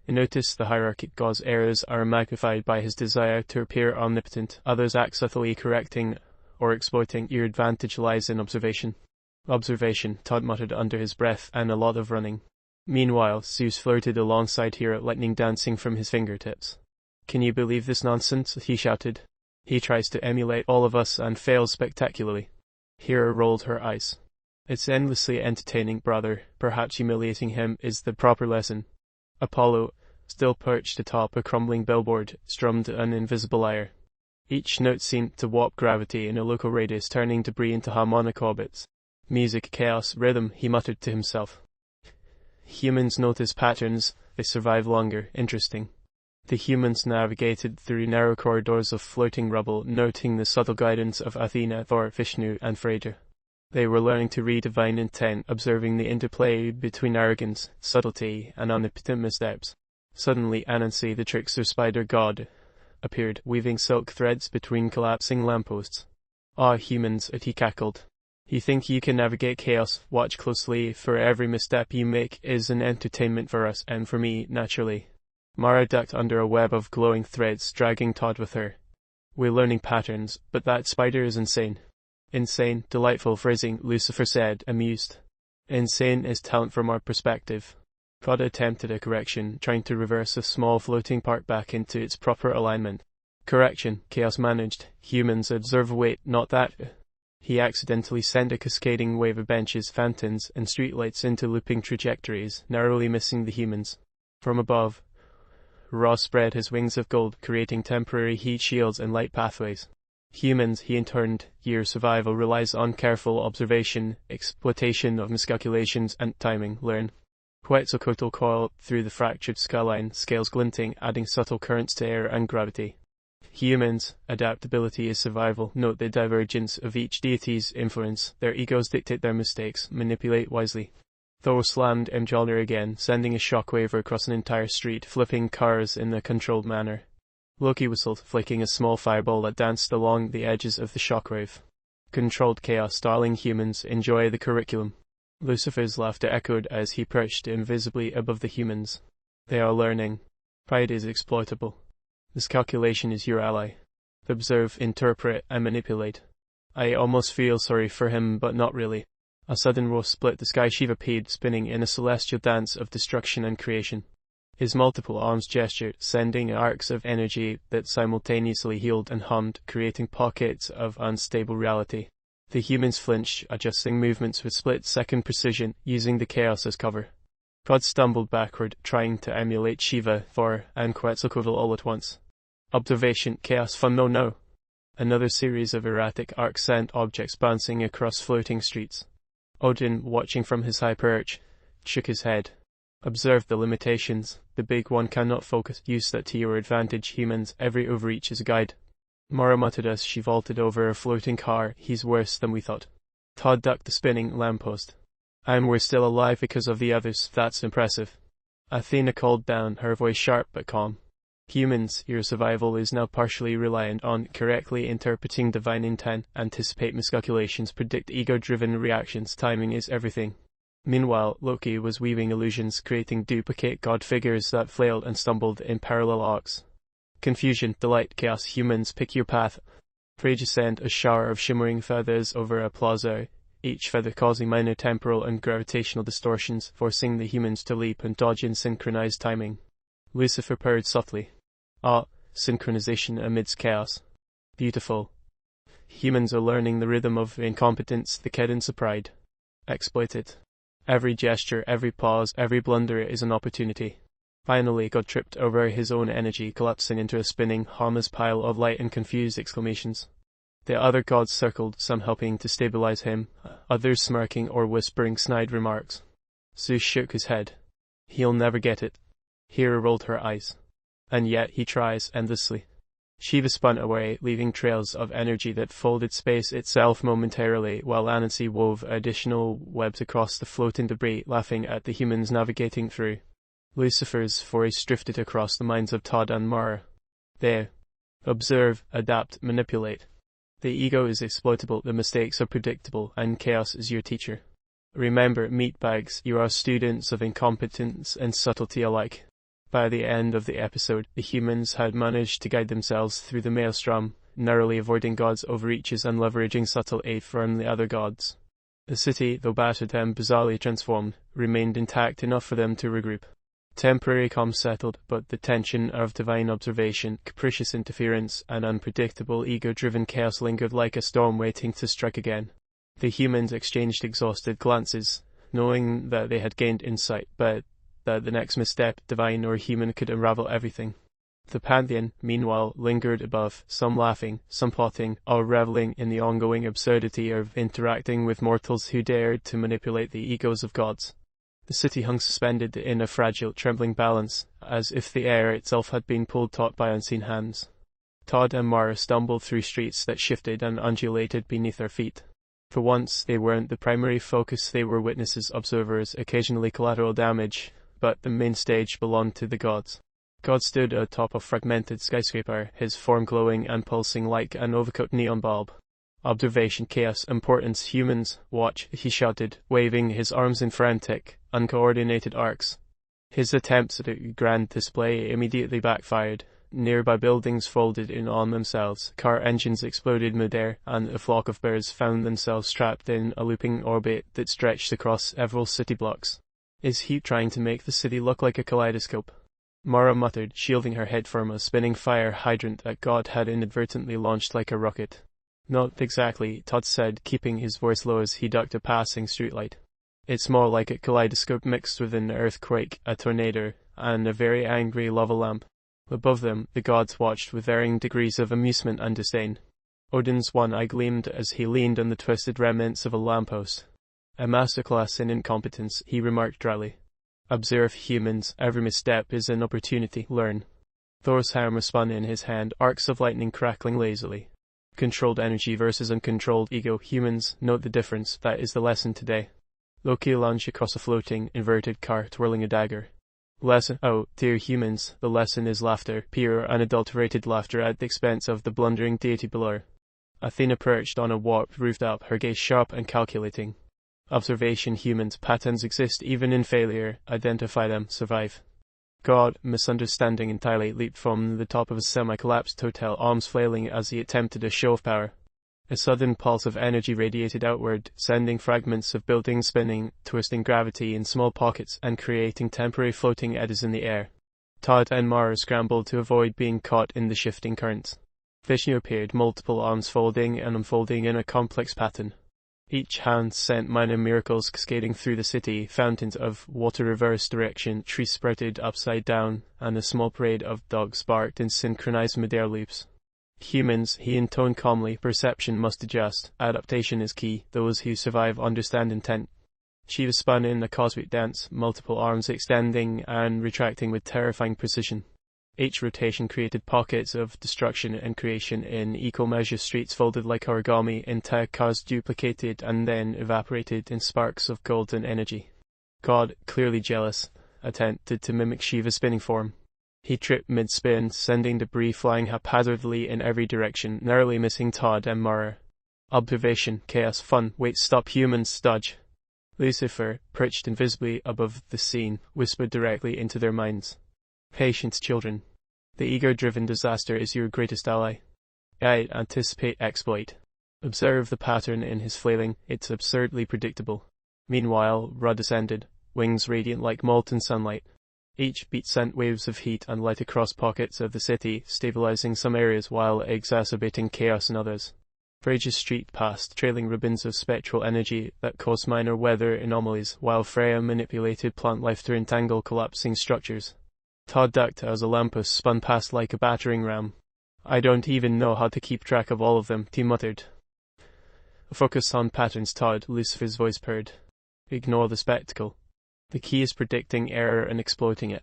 Notice the hierarchy. God's errors are magnified by his desire to appear omnipotent. Others act subtly, correcting or exploiting. Your advantage lies in observation. Observation, Todd muttered under his breath, and a lot of running. Meanwhile, Zeus flirted alongside Hera, lightning dancing from his fingertips. Can you believe this nonsense? He shouted. He tries to emulate all of us and fails spectacularly. Hera rolled her eyes. It's endlessly entertaining, brother. Perhaps humiliating him is the proper lesson. Apollo, still perched atop a crumbling billboard, strummed an invisible lyre. Each note seemed to warp gravity in a local radius, turning debris into harmonic orbits. Music, chaos, rhythm, he muttered to himself. Humans notice patterns, they survive longer. Interesting. The humans navigated through narrow corridors of floating rubble, noting the subtle guidance of Athena, Thor, Vishnu, and Freyja. They were learning to read divine intent, observing the interplay between arrogance, subtlety, and omnipotent missteps. Suddenly, Anansi, the trickster spider god, appeared, weaving silk threads between collapsing lampposts. Ah, humans, he cackled. You think you can navigate chaos? Watch closely, for every misstep you make is an entertainment for us, and for me, naturally. Mara ducked under a web of glowing threads, dragging Todd with her. We're learning patterns, but that spider is insane. Insane, delightful phrasing, Lucifer said, amused. Insane is talent from our perspective. Todd attempted a correction, trying to reverse a small floating part back into its proper alignment. Correction, Chaos managed. Humans observe wait, not that. He accidentally sent a cascading wave of benches, fountains, and streetlights into looping trajectories, narrowly missing the humans. From above, Ra spread his wings of gold, creating temporary heat shields and light pathways. Humans, he intoned, your survival relies on careful observation, exploitation of miscalculations, and timing. Learn. Quetzalcoatl coiled through the fractured skyline, scales glinting, adding subtle currents to air and gravity. Humans, adaptability is survival. Note the divergence of each deity's influence. Their egos dictate their mistakes. Manipulate wisely. Thor slammed Mjolnir again, sending a shockwave across an entire street, flipping cars in a controlled manner. Loki whistled, flicking a small fireball that danced along the edges of the shockwave. Controlled chaos, darling humans, enjoy the curriculum. Lucifer's laughter echoed as he perched invisibly above the humans. They are learning. Pride is exploitable. Miscalculation is your ally. Observe, interpret, and manipulate. I almost feel sorry for him, but not really. A sudden roar split the sky. Shiva appeared, spinning in a celestial dance of destruction and creation. His multiple arms gestured, sending arcs of energy that simultaneously healed and hummed, creating pockets of unstable reality. The humans flinched, adjusting movements with split-second precision, using the chaos as cover. Todd stumbled backward, trying to emulate Shiva, Thor, and Quetzalcoatl all at once. Observation, chaos, fun, no. Another series of erratic arcs sent objects bouncing across floating streets. Odin, watching from his high perch, shook his head. Observe the limitations. The big one cannot focus. Use that to your advantage, humans. Every overreach is a guide. Mara muttered as she vaulted over a floating car. He's worse than we thought. Todd ducked the spinning lamppost. And we're still alive because of the others. That's impressive. Athena called down, her voice sharp but calm. Humans, your survival is now partially reliant on correctly interpreting divine intent, anticipate miscalculations, predict ego-driven reactions. Timing is everything. Meanwhile, Loki was weaving illusions, creating duplicate god figures that flailed and stumbled in parallel arcs. Confusion, delight, chaos, humans, pick your path. Freyja sent a shower of shimmering feathers over a plaza, each feather causing minor temporal and gravitational distortions, forcing the humans to leap and dodge in synchronized timing. Lucifer purred softly. Ah, synchronization amidst chaos. Beautiful. Humans are learning the rhythm of incompetence, the cadence of pride. Exploit it. Every gesture, every pause, every blunder is an opportunity. Finally, God tripped over his own energy, collapsing into a spinning, harmless pile of light and confused exclamations. The other gods circled, some helping to stabilize him, others smirking or whispering snide remarks. Zeus shook his head. He'll never get it. Hera rolled her eyes. And yet he tries endlessly. Shiva spun away, leaving trails of energy that folded space itself momentarily, while Anansi wove additional webs across the floating debris, laughing at the humans navigating through. Lucifer's voice drifted across the minds of Todd and Mara. They observe, adapt, manipulate. The ego is exploitable, the mistakes are predictable, and chaos is your teacher. Remember, meatbags, you are students of incompetence and subtlety alike. By the end of the episode, the humans had managed to guide themselves through the maelstrom, narrowly avoiding God's overreaches and leveraging subtle aid from the other gods. The city, though battered and bizarrely transformed, remained intact enough for them to regroup. Temporary calm settled, but the tension of divine observation, capricious interference, and unpredictable ego-driven chaos lingered like a storm waiting to strike again. The humans exchanged exhausted glances, knowing that they had gained insight, but that the next misstep, divine or human, could unravel everything. The pantheon, meanwhile, lingered above, some laughing, some plotting, all reveling in the ongoing absurdity of interacting with mortals who dared to manipulate the egos of gods. The city hung suspended in a fragile, trembling balance, as if the air itself had been pulled taut by unseen hands. Todd and Mara stumbled through streets that shifted and undulated beneath their feet. For once, they weren't the primary focus, they were witnesses, observers, occasionally collateral damage, but the main stage belonged to the gods. God stood atop a fragmented skyscraper, his form glowing and pulsing like an overcooked neon bulb. Observation, chaos, importance, humans, watch, he shouted, waving his arms in frantic, uncoordinated arcs. His attempts at a grand display immediately backfired. Nearby buildings folded in on themselves, car engines exploded midair, and a flock of birds found themselves trapped in a looping orbit that stretched across several city blocks. Is he trying to make the city look like a kaleidoscope? Mara muttered, shielding her head from a spinning fire hydrant that God had inadvertently launched like a rocket. Not exactly, Todd said, keeping his voice low as he ducked a passing streetlight. It's more like a kaleidoscope mixed with an earthquake, a tornado, and a very angry lava lamp. Above them, the gods watched with varying degrees of amusement and disdain. Odin's one eye gleamed as he leaned on the twisted remnants of a lamppost. A masterclass in incompetence, he remarked dryly. Observe, humans, every misstep is an opportunity, learn. Thor's hammer spun in his hand, arcs of lightning crackling lazily. Controlled energy versus uncontrolled ego, humans, note the difference, that is the lesson today. Loki lunged across a floating, inverted car, twirling a dagger. Lesson, oh, dear humans, the lesson is laughter, pure, unadulterated laughter at the expense of the blundering deity below. Athena perched on a warped rooftop, her gaze sharp and calculating. Observation, humans, patterns exist even in failure, identify them, survive. God, misunderstanding entirely, leaped from the top of a semi-collapsed hotel, arms flailing as he attempted a show of power. A sudden pulse of energy radiated outward, sending fragments of buildings spinning, twisting gravity in small pockets, and creating temporary floating eddies in the air. Todd and Mara scrambled to avoid being caught in the shifting currents. Vishnu appeared, multiple arms folding and unfolding in a complex pattern. Each hand sent minor miracles cascading through the city, fountains of water reversed direction, trees sprouted upside down, and a small parade of dogs barked in synchronized midair loops. Humans, he intoned calmly, perception must adjust, adaptation is key, those who survive understand intent. Shiva spun in a cosmic dance, multiple arms extending and retracting with terrifying precision. Each rotation created pockets of destruction and creation in equal measure. Streets folded like origami, entire cars duplicated and then evaporated in sparks of golden energy. God, clearly jealous, attempted to mimic Shiva's spinning form. He tripped mid-spin, sending debris flying haphazardly in every direction, narrowly missing Todd and Mara. Observation, chaos, fun, wait, stop, humans, stodge. Lucifer, perched invisibly above the scene, whispered directly into their minds. Patience, children. The ego-driven disaster is your greatest ally. I anticipate exploit. Observe the pattern in his flailing, it's absurdly predictable. Meanwhile, Ra descended, wings radiant like molten sunlight. Each beat sent waves of heat and light across pockets of the city, stabilizing some areas while exacerbating chaos in others. Freya's street passed, trailing ribbons of spectral energy that caused minor weather anomalies, while Freya manipulated plant life to entangle collapsing structures. Todd ducked as a lamppost spun past like a battering ram. I don't even know how to keep track of all of them, he muttered. Focus on patterns, Todd, Lucifer's voice purred. Ignore the spectacle. The key is predicting error and exploiting it.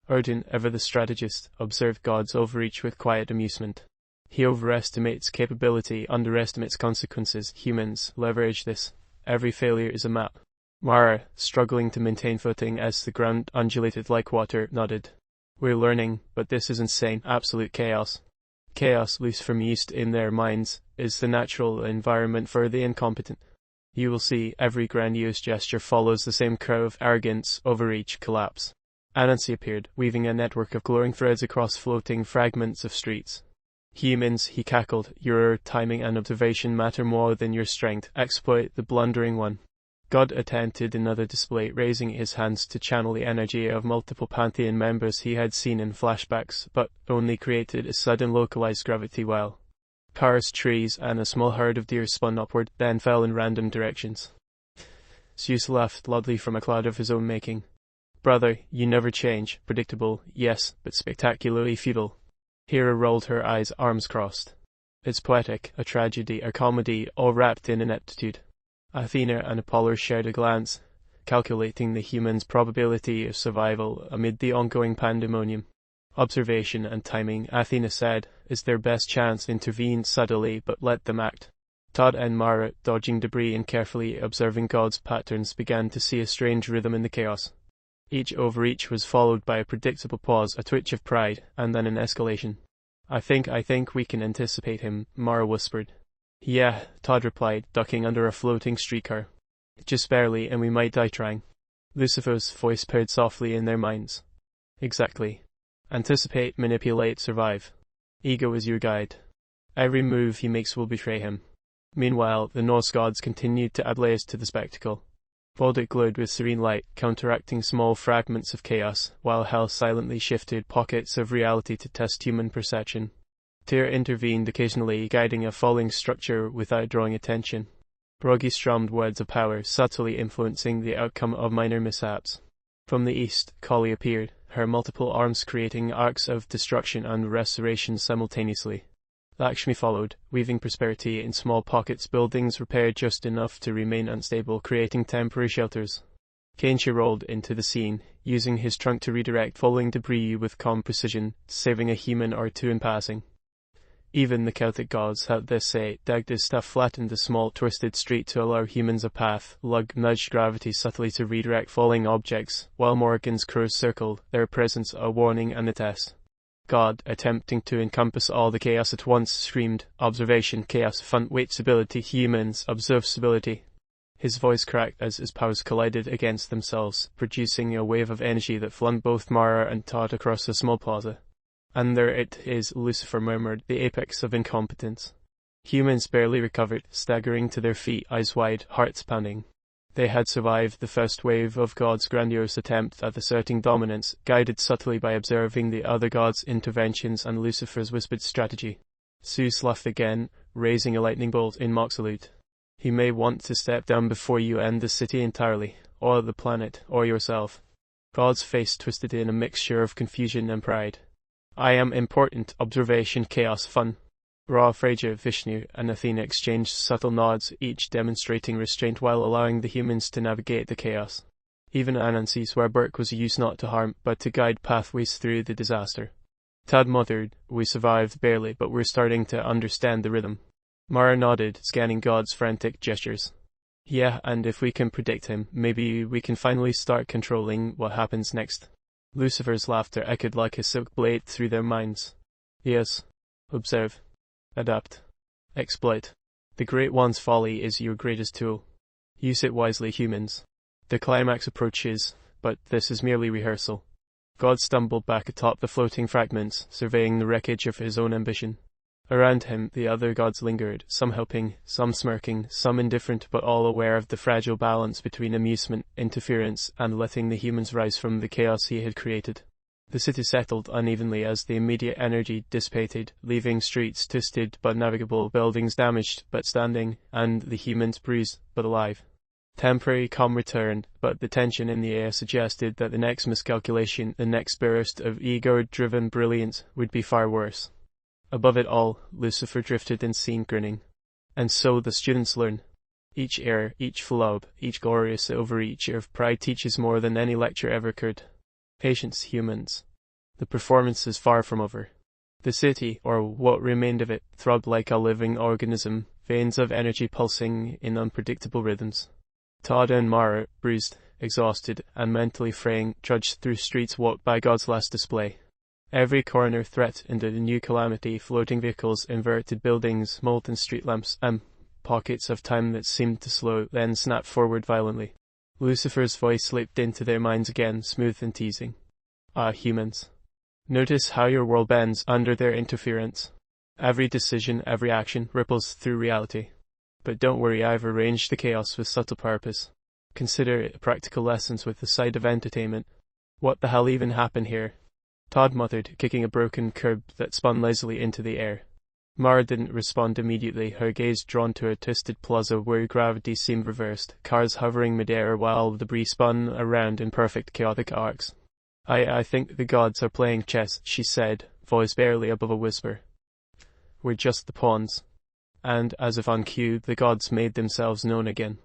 Odin, ever the strategist, observed God's overreach with quiet amusement. He overestimates capability, underestimates consequences. Humans leverage this. Every failure is a map. Mara, struggling to maintain footing as the ground undulated like water, nodded. We're learning, but this is insane, absolute chaos. Chaos, Lucifer mused in their minds, is the natural environment for the incompetent. You will see, every grandiose gesture follows the same curve: arrogance, overreach, collapse. Anansi appeared, weaving a network of glowing threads across floating fragments of streets. Humans, he cackled, your timing and observation matter more than your strength. Exploit the blundering one. God attempted another display, raising his hands to channel the energy of multiple pantheon members he had seen in flashbacks, but only created a sudden localized gravity well. Cars, trees, and a small herd of deer spun upward, then fell in random directions. Zeus laughed loudly from a cloud of his own making. Brother, you never change. Predictable, yes, but spectacularly futile. Hera rolled her eyes, arms crossed. It's poetic, a tragedy, a comedy, all wrapped in ineptitude. Athena and Apollo shared a glance, calculating the human's probability of survival amid the ongoing pandemonium. Observation and timing, Athena said, is their best chance. Intervene subtly, but let them act. Todd and Mara, dodging debris and carefully observing God's patterns, began to see a strange rhythm in the chaos. Each overreach was followed by a predictable pause, a twitch of pride, and then an escalation. I think we can anticipate him, Mara whispered. Yeah, Todd replied, ducking under a floating streetcar. Just barely, and we might die trying. Lucifer's voice purred softly in their minds. Exactly. Anticipate, manipulate, survive. Ego is your guide. Every move he makes will betray him. Meanwhile, the Norse gods continued to add layers to the spectacle. Baltic glowed with serene light, counteracting small fragments of chaos, while Hell silently shifted pockets of reality to test human perception. Tyr intervened occasionally, guiding a falling structure without drawing attention. Broggi strummed words of power, subtly influencing the outcome of minor mishaps. From the east, Kali appeared, her multiple arms creating arcs of destruction and restoration simultaneously. Lakshmi followed, weaving prosperity in small pockets. Buildings repaired just enough to remain unstable, creating temporary shelters. Kensha rolled into the scene, using his trunk to redirect falling debris with calm precision, saving a human or two in passing. Even the Celtic gods had their say. Dagda's staff flattened the small, twisted street to allow humans a path. Lug nudged gravity subtly to redirect falling objects, while Morrigan's crows circled, their presence a warning and a test. God, attempting to encompass all the chaos at once, screamed, observation, chaos, fun, wait, stability, humans, observe stability. His voice cracked as his powers collided against themselves, producing a wave of energy that flung both Mara and Todd across the small plaza. And there it is, Lucifer murmured, the apex of incompetence. Humans barely recovered, staggering to their feet, eyes wide, hearts pounding. They had survived the first wave of God's grandiose attempt at asserting dominance, guided subtly by observing the other gods' interventions and Lucifer's whispered strategy. Zeus laughed again, raising a lightning bolt in mock salute. He may want to step down before you end the city entirely, or the planet, or yourself. God's face twisted in a mixture of confusion and pride. I am important, observation, chaos, fun. Ra, Fraser, Vishnu, and Athena exchanged subtle nods, each demonstrating restraint while allowing the humans to navigate the chaos. Even Anansi swore Burke was used not to harm, but to guide pathways through the disaster. Tad muttered, we survived barely, but we're starting to understand the rhythm. Mara nodded, scanning God's frantic gestures. Yeah, and if we can predict him, maybe we can finally start controlling what happens next. Lucifer's laughter echoed like a silk blade through their minds. Yes. Observe. Adapt. Exploit. The Great One's folly is your greatest tool. Use it wisely, humans. The climax approaches, but this is merely rehearsal. God stumbled back atop the floating fragments, surveying the wreckage of his own ambition. Around him, the other gods lingered, some helping, some smirking, some indifferent, but all aware of the fragile balance between amusement, interference, and letting the humans rise from the chaos he had created. The city settled unevenly as the immediate energy dissipated, leaving streets twisted but navigable, buildings damaged but standing, and the humans bruised but alive. Temporary calm returned, but the tension in the air suggested that the next miscalculation, the next burst of ego-driven brilliance, would be far worse. Above it all, Lucifer drifted insane, grinning. And so the students learn. Each error, each flub, each glorious overreach of pride teaches more than any lecture ever could. Patience, humans. The performance is far from over. The city, or what remained of it, throbbed like a living organism, veins of energy pulsing in unpredictable rhythms. Todd and Mara, bruised, exhausted, and mentally fraying, trudged through streets walked by God's last display. Every corner threat into the new calamity, floating vehicles, inverted buildings, molten street lamps, and pockets of time that seemed to slow, then snap forward violently. Lucifer's voice slipped into their minds again, smooth and teasing. Ah, humans. Notice how your world bends under their interference. Every decision, every action, ripples through reality. But don't worry, I've arranged the chaos with subtle purpose. Consider it practical lessons with a side of entertainment. What the hell even happened here? Todd muttered, kicking a broken curb that spun lazily into the air. Mara didn't respond immediately, her gaze drawn to a twisted plaza where gravity seemed reversed, cars hovering midair while debris spun around in perfect chaotic arcs. I think the gods are playing chess, she said, voice barely above a whisper. We're just the pawns. And, as if on cue, the gods made themselves known again.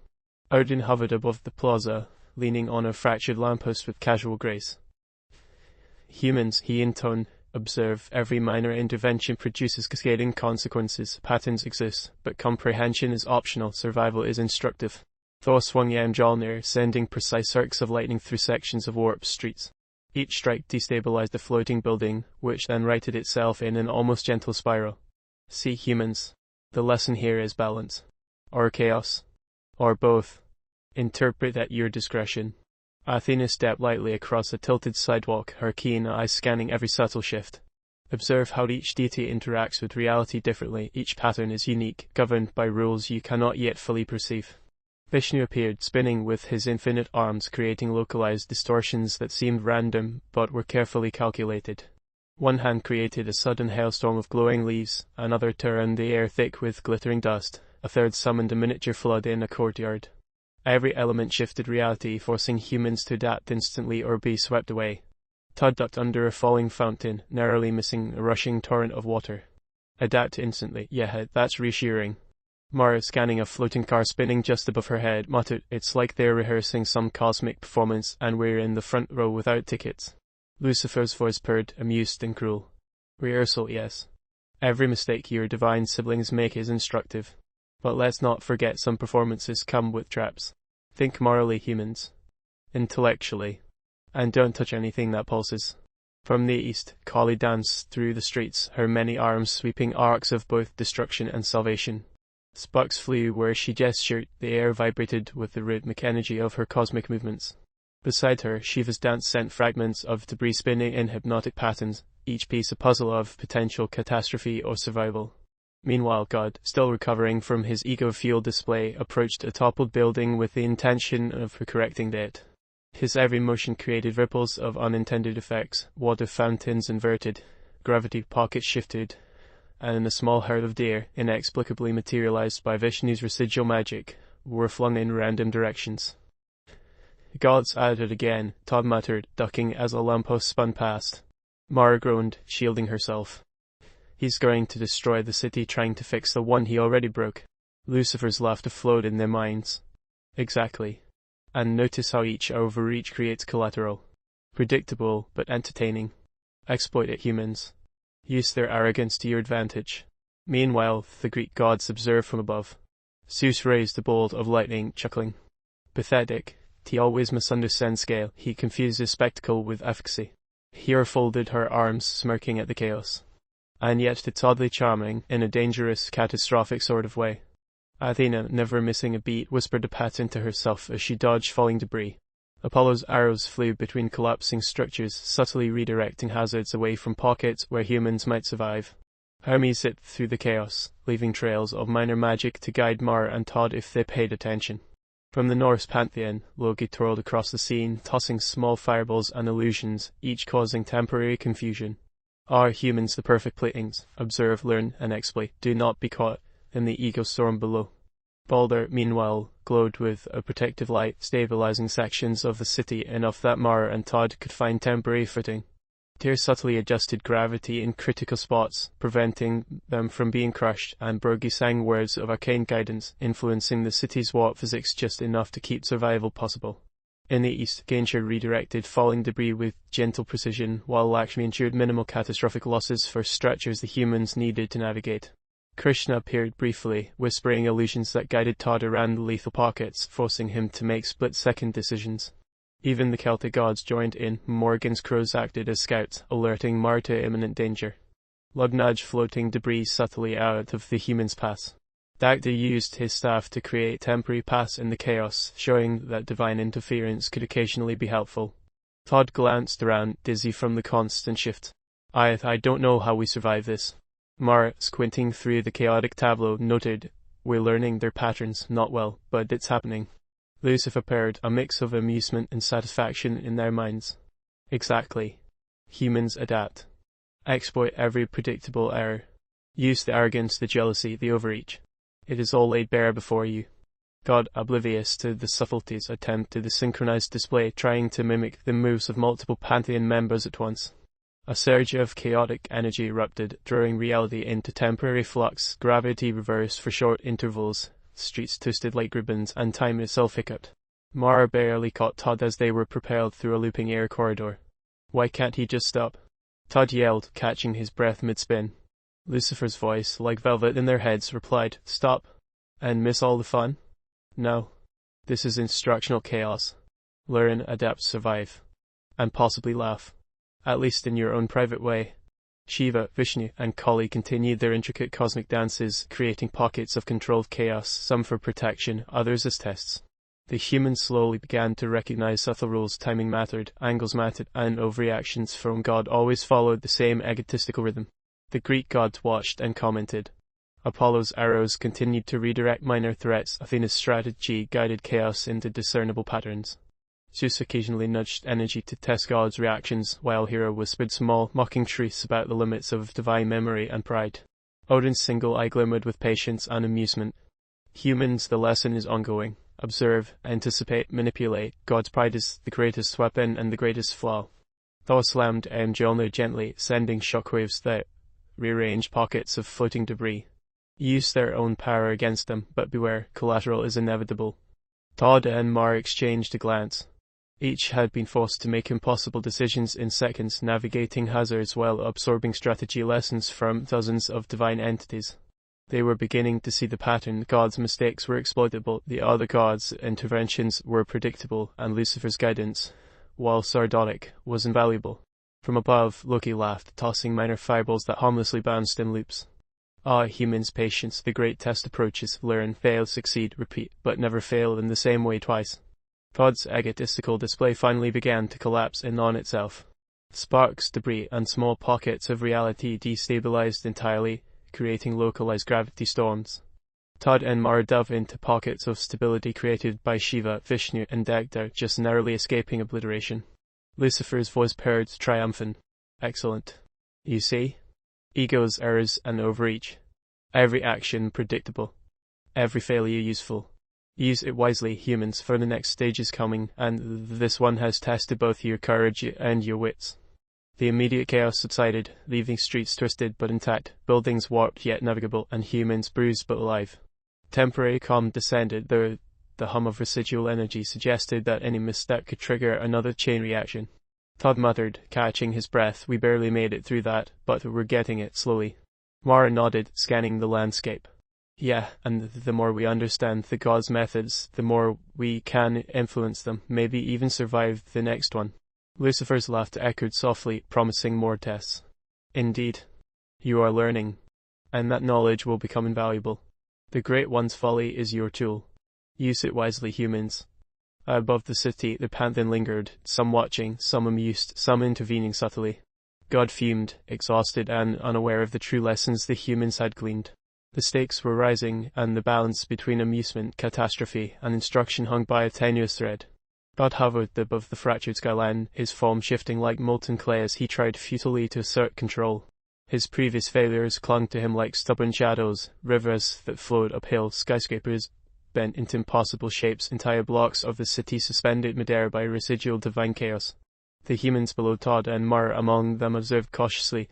Odin hovered above the plaza, leaning on a fractured lamppost with casual grace. Humans, he intoned, observe, every minor intervention produces cascading consequences. Patterns exist, but comprehension is optional, survival is instructive. Thor swung Mjolnir, sending precise arcs of lightning through sections of warped streets. Each strike destabilized the floating building, which then righted itself in an almost gentle spiral. See, humans. The lesson here is balance. Or chaos. Or both. Interpret at your discretion. Athena stepped lightly across a tilted sidewalk, her keen eyes scanning every subtle shift. Observe how each deity interacts with reality differently. Each pattern is unique, governed by rules you cannot yet fully perceive. Vishnu appeared, spinning with his infinite arms, creating localized distortions that seemed random, but were carefully calculated. One hand created a sudden hailstorm of glowing leaves, another turned the air thick with glittering dust, a third summoned a miniature flood in a courtyard. Every element shifted reality, forcing humans to adapt instantly or be swept away. Todd ducked under a falling fountain, narrowly missing a rushing torrent of water. Adapt instantly, yeah, that's reassuring. Mara, scanning a floating car spinning just above her head, muttered, it's like they're rehearsing some cosmic performance and we're in the front row without tickets. Lucifer's voice purred, amused and cruel. Rehearsal, yes. Every mistake your divine siblings make is instructive. But let's not forget some performances come with traps. Think morally, humans. Intellectually. And don't touch anything that pulses. From the east, Kali danced through the streets, her many arms sweeping arcs of both destruction and salvation. Sparks flew where she gestured, the air vibrated with the rhythmic energy of her cosmic movements. Beside her, Shiva's dance sent fragments of debris spinning in hypnotic patterns, each piece a puzzle of potential catastrophe or survival. Meanwhile, God, still recovering from his ego-fueled display, approached a toppled building with the intention of correcting it. His every motion created ripples of unintended effects, water fountains inverted, gravity pockets shifted, and a small herd of deer, inexplicably materialized by Vishnu's residual magic, were flung in random directions. Gods at it again, Todd muttered, ducking as a lamppost spun past. Mara groaned, shielding herself. He's going to destroy the city trying to fix the one he already broke. Lucifer's laughter flowed in their minds. Exactly. And notice how each overreach creates collateral. Predictable, but entertaining. Exploit it, humans. Use their arrogance to your advantage. Meanwhile, the Greek gods observed from above. Zeus raised a bolt of lightning, chuckling. Pathetic. He always misunderstands scale. He confuses spectacle with efficacy. Hera folded her arms, smirking at the chaos. And yet it's oddly charming, in a dangerous, catastrophic sort of way. Athena, never missing a beat, whispered a pattern to herself as she dodged falling debris. Apollo's arrows flew between collapsing structures, subtly redirecting hazards away from pockets where humans might survive. Hermes zipped through the chaos, leaving trails of minor magic to guide Mara and Todd if they paid attention. From the Norse pantheon, Loki twirled across the scene, tossing small fireballs and illusions, each causing temporary confusion. Are humans the perfect playthings? Observe, learn, and exploit. Do not be caught in the ego storm below. Balder, meanwhile, glowed with a protective light, stabilizing sections of the city enough that Mara and Todd could find temporary footing. Tears subtly adjusted gravity in critical spots, preventing them from being crushed, and Borgi sang words of arcane guidance, influencing the city's warp physics just enough to keep survival possible. In the east, Ganesha redirected falling debris with gentle precision, while Lakshmi ensured minimal catastrophic losses for stretchers the humans needed to navigate. Krishna appeared briefly, whispering illusions that guided Todd around the lethal pockets, forcing him to make split-second decisions. Even the Celtic gods joined in. Morgan's crows acted as scouts, alerting Mara to imminent danger. Lug nudged floating debris subtly out of the human's path. Dagda used his staff to create temporary paths in the chaos, showing that divine interference could occasionally be helpful. Todd glanced around, dizzy from the constant shift. I don't know how we survive this. Mara, squinting through the chaotic tableau, noted, "We're learning their patterns, not well, but it's happening." Lucifer purred, a mix of amusement and satisfaction in their minds. Exactly. Humans adapt. Exploit every predictable error. Use the arrogance, the jealousy, the overreach. It is all laid bare before you. God, oblivious to the subtleties, attempted the synchronized display, trying to mimic the moves of multiple pantheon members at once. A surge of chaotic energy erupted, throwing reality into temporary flux, gravity reversed for short intervals, streets twisted like ribbons, and time itself hiccuped. Mara barely caught Todd as they were propelled through a looping air corridor. "Why can't he just stop?" Todd yelled, catching his breath mid-spin. Lucifer's voice, like velvet in their heads, replied, "Stop. And miss all the fun? No. This is instructional chaos. Learn, adapt, survive. And possibly laugh. At least in your own private way." Shiva, Vishnu, and Kali continued their intricate cosmic dances, creating pockets of controlled chaos, some for protection, others as tests. The humans slowly began to recognize subtle rules. Timing mattered, angles mattered, and overreactions from God always followed the same egotistical rhythm. The Greek gods watched and commented. Apollo's arrows continued to redirect minor threats. Athena's strategy guided chaos into discernible patterns. Zeus occasionally nudged energy to test God's reactions, while Hera whispered small, mocking truths about the limits of divine memory and pride. Odin's single eye glimmered with patience and amusement. Humans, the lesson is ongoing. Observe, anticipate, manipulate. God's pride is the greatest weapon and the greatest flaw. Thor slammed Mjolnir gently, sending shockwaves that rearranged pockets of floating debris. Use their own power against them, but beware, collateral is inevitable. Todd and Mara exchanged a glance. Each had been forced to make impossible decisions in seconds, navigating hazards while absorbing strategy lessons from dozens of divine entities. They were beginning to see the pattern. God's mistakes were exploitable, the other gods' interventions were predictable, and Lucifer's guidance, while sardonic, was invaluable. From above, Loki laughed, tossing minor fireballs that harmlessly bounced in loops. Ah, humans' patience, the great test approaches. Learn, fail, succeed, repeat, but never fail in the same way twice. Todd's egotistical display finally began to collapse in on itself. Sparks, debris, and small pockets of reality destabilized entirely, creating localized gravity storms. Todd and Mara dove into pockets of stability created by Shiva, Vishnu, and Dagda, just narrowly escaping obliteration. Lucifer's voice purred, triumphant. Excellent. You see? Egos, errors, and overreach. Every action predictable. Every failure useful. Use it wisely, humans, for the next stage is coming, and this one has tested both your courage and your wits. The immediate chaos subsided, leaving streets twisted but intact, buildings warped yet navigable, and humans bruised but alive. Temporary calm descended, though the hum of residual energy suggested that any misstep could trigger another chain reaction. Todd muttered, catching his breath, "We barely made it through that, but we're getting it, slowly." Mara nodded, scanning the landscape. "Yeah, and the more we understand the gods' methods, the more we can influence them, maybe even survive the next one." Lucifer's laughter echoed softly, promising more tests. "Indeed. You are learning, and that knowledge will become invaluable. The Great One's folly is your tool. Use it wisely, humans." Above the city, the pantheon lingered, some watching, some amused, some intervening subtly. God fumed, exhausted and unaware of the true lessons the humans had gleaned. The stakes were rising, and the balance between amusement, catastrophe, and instruction hung by a tenuous thread. God hovered above the fractured skyline, his form shifting like molten clay as he tried futilely to assert control. His previous failures clung to him like stubborn shadows, rivers that flowed uphill, skyscrapers bent into impossible shapes, entire blocks of the city suspended midair by residual divine chaos. The humans below Todd and Mara among them observed cautiously,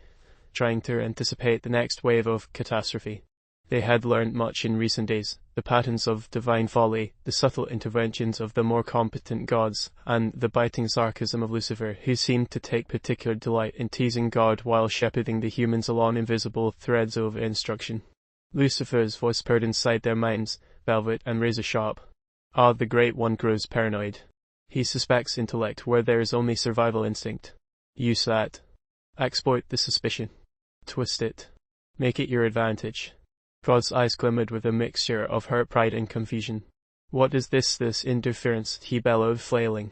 trying to anticipate the next wave of catastrophe. They had learned much in recent days, the patterns of divine folly, the subtle interventions of the more competent gods, and the biting sarcasm of Lucifer, who seemed to take particular delight in teasing God while shepherding the humans along invisible threads of instruction. Lucifer's voice purred inside their minds, velvet and razor-sharp. Ah, the Great One grows paranoid. He suspects intellect where there is only survival instinct. Use that. Exploit the suspicion. Twist it. Make it your advantage. God's eyes glimmered with a mixture of hurt pride and confusion. What is this interference? He bellowed, flailing.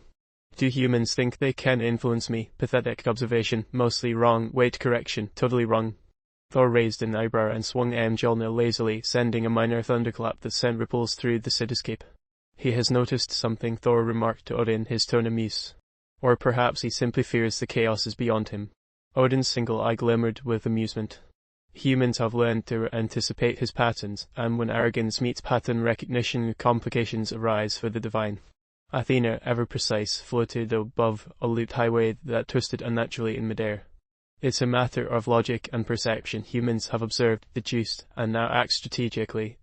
Do humans think they can influence me? Pathetic observation. Mostly wrong. Wait, correction. Totally wrong. Thor raised an eyebrow and swung Mjolnir lazily, sending a minor thunderclap that sent ripples through the cityscape. He has noticed something, Thor remarked to Odin, his tone amused. Or perhaps he simply fears the chaos is beyond him. Odin's single eye glimmered with amusement. Humans have learned to anticipate his patterns, and when arrogance meets pattern recognition, complications arise for the divine. Athena, ever precise, floated above a looped highway that twisted unnaturally in midair. It's a matter of logic and perception. Humans have observed, deduced, and now act strategically.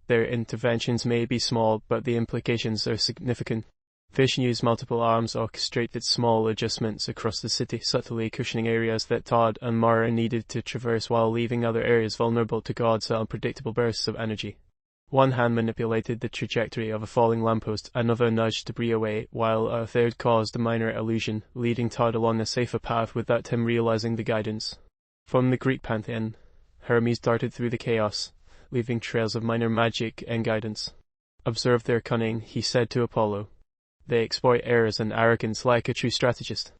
Their interventions may be small, but the implications are significant. Vishnu's multiple arms orchestrated small adjustments across the city, subtly cushioning areas that Todd and Mara needed to traverse while leaving other areas vulnerable to God's unpredictable bursts of energy. One hand manipulated the trajectory of a falling lamppost, another nudged debris away, while a third caused a minor illusion, leading Todd along a safer path without him realizing the guidance. From the Greek pantheon, Hermes darted through the chaos, leaving trails of minor magic and guidance. Observe their cunning, he said to Apollo. They exploit errors and arrogance like a true strategist.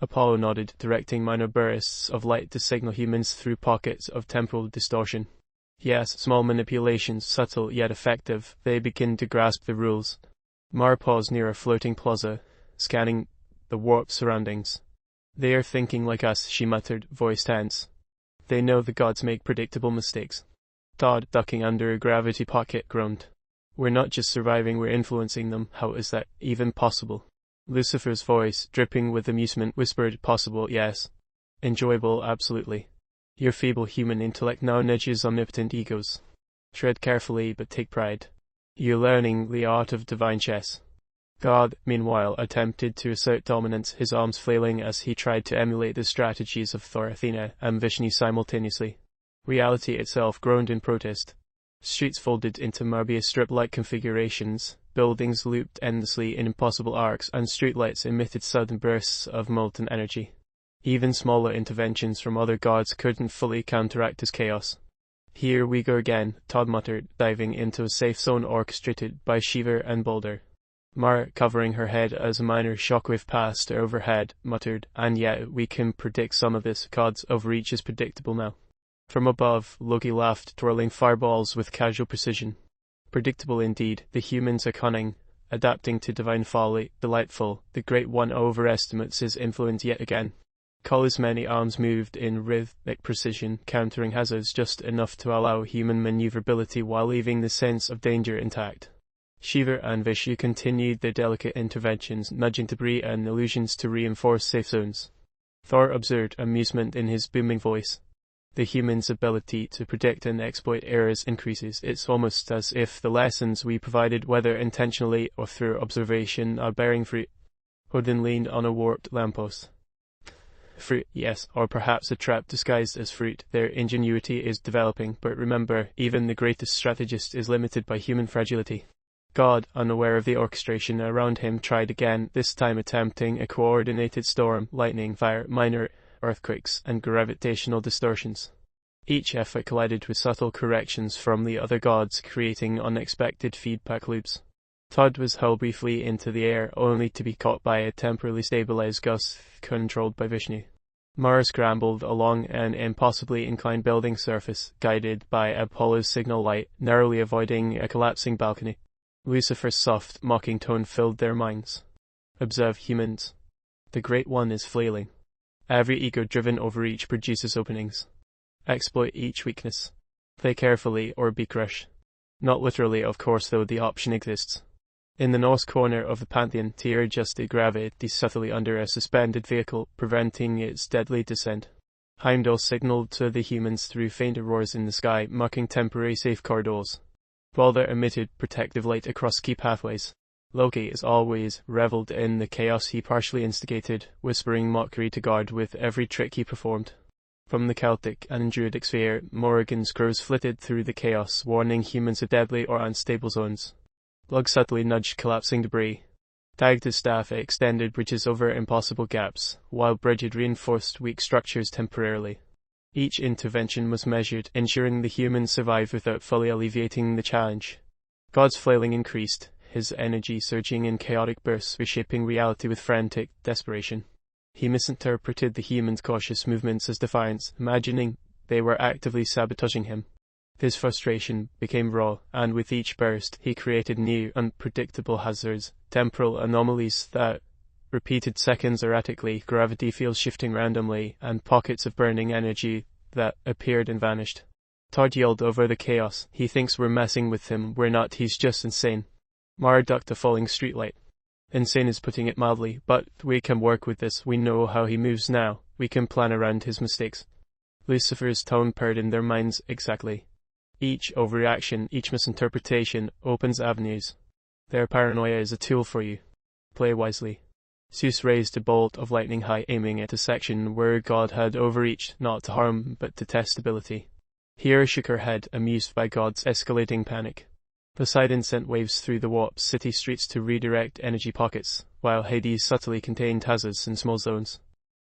Apollo nodded, directing minor bursts of light to signal humans through pockets of temporal distortion. Yes, small manipulations, subtle yet effective, they begin to grasp the rules. Mara paused near a floating plaza, scanning the warped surroundings. They are thinking like us, she muttered, voice tense. They know the gods make predictable mistakes. Todd, ducking under a gravity pocket, groaned. We're not just surviving, we're influencing them. How is that even possible? Lucifer's voice, dripping with amusement, whispered, possible, yes. Enjoyable, absolutely. Your feeble human intellect now nudges omnipotent egos. Tread carefully, but take pride. You're learning the art of divine chess. God, meanwhile, attempted to assert dominance, his arms flailing as he tried to emulate the strategies of Thor, Athena, and Vishnu simultaneously. Reality itself groaned in protest. Streets folded into Mobius strip-like configurations, buildings looped endlessly in impossible arcs, and streetlights emitted sudden bursts of molten energy. Even smaller interventions from other gods couldn't fully counteract his chaos. Here we go again, Todd muttered, diving into a safe zone orchestrated by Shiva and Boulder. Mara, covering her head as a minor shockwave passed overhead, muttered, and yet we can predict some of this. God's overreach is predictable now. From above, Loki laughed, twirling fireballs with casual precision. Predictable indeed, the humans are cunning, adapting to divine folly, delightful. The Great One overestimates his influence yet again. Kali's many arms moved in rhythmic precision, countering hazards just enough to allow human maneuverability while leaving the sense of danger intact. Shiva and Vishnu continued their delicate interventions, nudging debris and illusions to reinforce safe zones. Thor observed amusement in his booming voice. The human's ability to predict and exploit errors increases. It's almost as if the lessons we provided, whether intentionally or through observation, are bearing fruit. Odin leaned on a warped lamppost. Fruit, yes, or perhaps a trap disguised as fruit. Their ingenuity is developing, but remember, even the greatest strategist is limited by human fragility. God, unaware of the orchestration around him, tried again, this time attempting a coordinated storm, lightning, fire, minor earthquakes, and gravitational distortions. Each effort collided with subtle corrections from the other gods, creating unexpected feedback loops. Todd was hurled briefly into the air, only to be caught by a temporarily stabilized gust controlled by Vishnu. Mara scrambled along an impossibly inclined building surface, guided by Apollo's signal light, narrowly avoiding a collapsing balcony. Lucifer's soft, mocking tone filled their minds. Observe humans. The Great One is flailing. Every ego-driven overreach produces openings. Exploit each weakness. Play carefully or be crushed. Not literally, of course, though the option exists. In the north corner of the pantheon, Tyr adjusted gravity subtly under a suspended vehicle, preventing its deadly descent. Heimdall signaled to the humans through faint roars in the sky, marking temporary safe corridors. Balder emitted protective light across key pathways. Loki, as always, reveled in the chaos he partially instigated, whispering mockery to God with every trick he performed. From the Celtic and Druidic sphere, Morrigan's crows flitted through the chaos, warning humans of deadly or unstable zones. Lug subtly nudged collapsing debris. Dagda's staff extended bridges over impossible gaps, while Brigid reinforced weak structures temporarily. Each intervention was measured, ensuring the humans survived without fully alleviating the challenge. God's flailing increased, his energy surging in chaotic bursts, reshaping reality with frantic desperation. He misinterpreted the humans' cautious movements as defiance, imagining they were actively sabotaging him. His frustration became raw, and with each burst, he created new, unpredictable hazards, temporal anomalies that repeated seconds erratically, gravity fields shifting randomly, and pockets of burning energy that appeared and vanished. Todd yelled over the chaos. "He thinks we're messing with him. We're not. He's just insane." Mara ducked a falling streetlight. "Insane is putting it mildly, but we can work with this. We know how he moves now. We can plan around his mistakes." Lucifer's tone purred in their minds exactly. Each overreaction, each misinterpretation, opens avenues. Their paranoia is a tool for you. Play wisely. Zeus raised a bolt of lightning high, aiming at a section where God had overreached, not to harm, but to test ability. Hera shook her head, amused by God's escalating panic. Poseidon sent waves through the warped city streets to redirect energy pockets, while Hades subtly contained teases in small zones.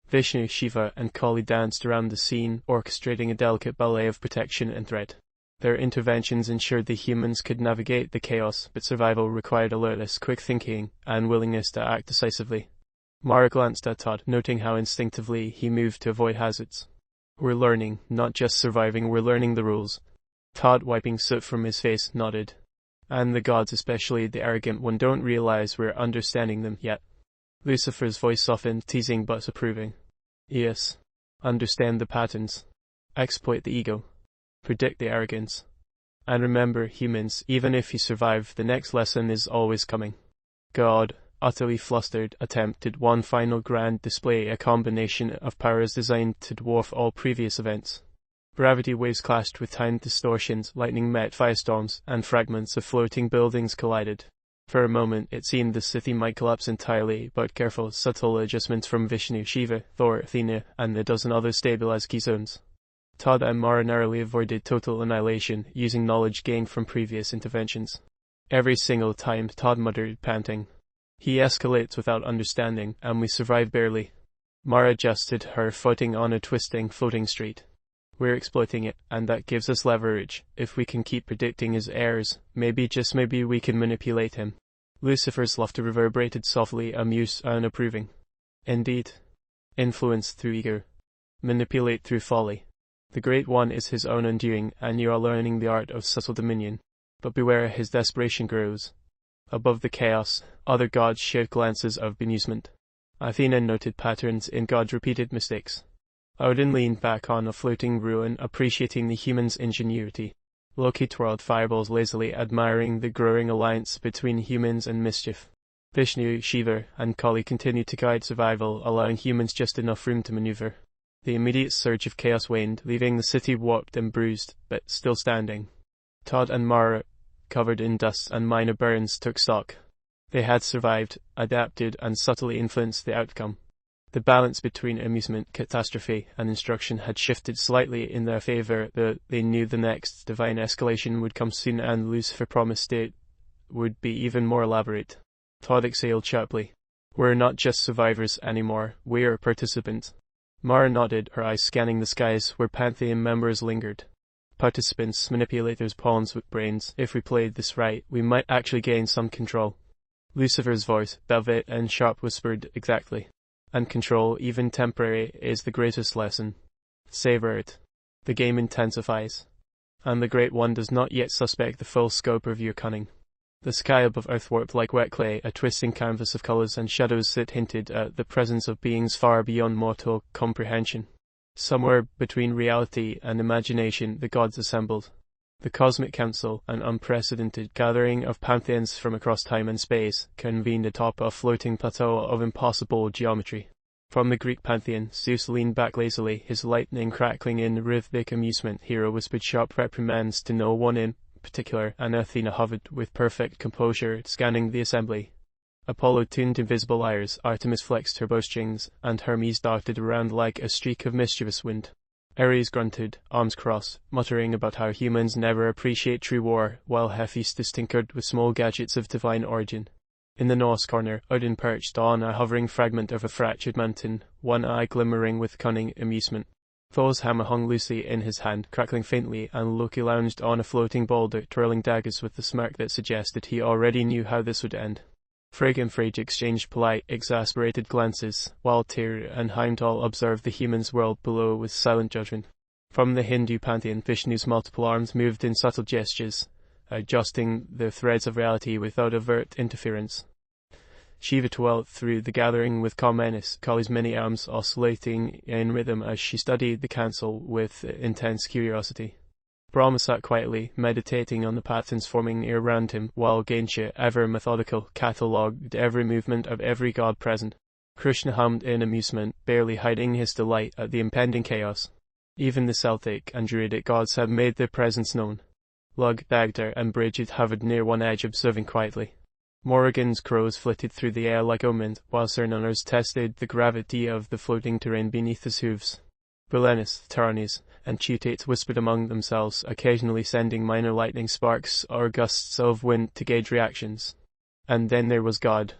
Vishnu, Shiva, and Kali danced around the scene, orchestrating a delicate ballet of protection and threat. Their interventions ensured the humans could navigate the chaos, but survival required alertness, quick thinking, and willingness to act decisively. Mara glanced at Todd, noting how instinctively he moved to avoid hazards. "We're learning, not just surviving, we're learning the rules." Todd, wiping soot from his face, nodded. "And the gods, especially the arrogant one, don't realize we're understanding them yet." Lucifer's voice softened, teasing but approving. "Yes. Understand the patterns. Exploit the ego. Predict the arrogance. And remember, humans, even if you survive, the next lesson is always coming." God, utterly flustered, attempted one final grand display, a combination of powers designed to dwarf all previous events. Gravity waves clashed with time distortions, lightning met firestorms, and fragments of floating buildings collided. For a moment, it seemed the city might collapse entirely, but careful, subtle adjustments from Vishnu, Shiva, Thor, Athena, and a dozen others stabilized key zones. Todd and Mara narrowly avoided total annihilation, using knowledge gained from previous interventions. Every single time, Todd muttered, panting. "He escalates without understanding, and we survive barely." Mara adjusted her footing on a twisting, floating street. "We're exploiting it, and that gives us leverage. If we can keep predicting his errors, maybe, just maybe, we can manipulate him." Lucifer's laughter reverberated softly, amused and approving. "Indeed. Influence through ego. Manipulate through folly. The Great One is his own undoing, and you are learning the art of subtle dominion. But beware, his desperation grows." Above the chaos, other gods shared glances of bemusement. Athena noted patterns in God's repeated mistakes. Odin leaned back on a floating ruin, appreciating the humans' ingenuity. Loki twirled fireballs lazily, admiring the growing alliance between humans and mischief. Vishnu, Shiva, and Kali continued to guide survival, allowing humans just enough room to maneuver. The immediate surge of chaos waned, leaving the city warped and bruised, but still standing. Todd and Mara, covered in dust and minor burns, took stock. They had survived, adapted, and subtly influenced the outcome. The balance between amusement, catastrophe, and instruction had shifted slightly in their favor. They knew the next divine escalation would come soon, and Lucifer promised it would be even more elaborate. Todd exhaled sharply. "We're not just survivors anymore, we're participants." Mara nodded, her eyes scanning the skies where pantheon members lingered. "Participants, manipulators, pawns with brains. If we played this right, we might actually gain some control." Lucifer's voice, velvet and sharp, whispered, "Exactly. And control, even temporary, is the greatest lesson. Savor it. The game intensifies. And the Great One does not yet suspect the full scope of your cunning." The sky above Earth warped like wet clay, a twisting canvas of colors and shadows that hinted at the presence of beings far beyond mortal comprehension. Somewhere between reality and imagination, the gods assembled. The Cosmic Council, an unprecedented gathering of pantheons from across time and space, convened atop a floating plateau of impossible geometry. From the Greek pantheon, Zeus leaned back lazily, his lightning crackling in rhythmic amusement. Hera whispered sharp reprimands to no one in particular, and Athena hovered with perfect composure, scanning the assembly. Apollo tuned invisible lyres, Artemis flexed her bowstrings, and Hermes darted around like a streak of mischievous wind. Ares grunted, arms crossed, muttering about how humans never appreciate true war, while Hephaestus tinkered with small gadgets of divine origin. In the Norse corner, Odin perched on a hovering fragment of a fractured mountain, one eye glimmering with cunning amusement. Thor's hammer hung loosely in his hand, crackling faintly, and Loki lounged on a floating boulder, twirling daggers with a smirk that suggested he already knew how this would end. Frigg and Frigg exchanged polite, exasperated glances, while Tyr and Heimdall observed the humans' world below with silent judgment. From the Hindu pantheon, Vishnu's multiple arms moved in subtle gestures, adjusting the threads of reality without overt interference. Shiva twirled through the gathering with calm menace, Kali's many arms oscillating in rhythm as she studied the council with intense curiosity. Brahma sat quietly, meditating on the patterns forming around him, while Ganesha, ever methodical, catalogued every movement of every god present. Krishna hummed in amusement, barely hiding his delight at the impending chaos. Even the Celtic and Druidic gods had made their presence known. Lug, Dagda, and Bridget hovered near one edge, observing quietly. Morrigan's crows flitted through the air like omens, while Cernunners tested the gravity of the floating terrain beneath his hooves. Belenus, Taranis, and Teutate whispered among themselves, occasionally sending minor lightning sparks or gusts of wind to gauge reactions. And then there was God.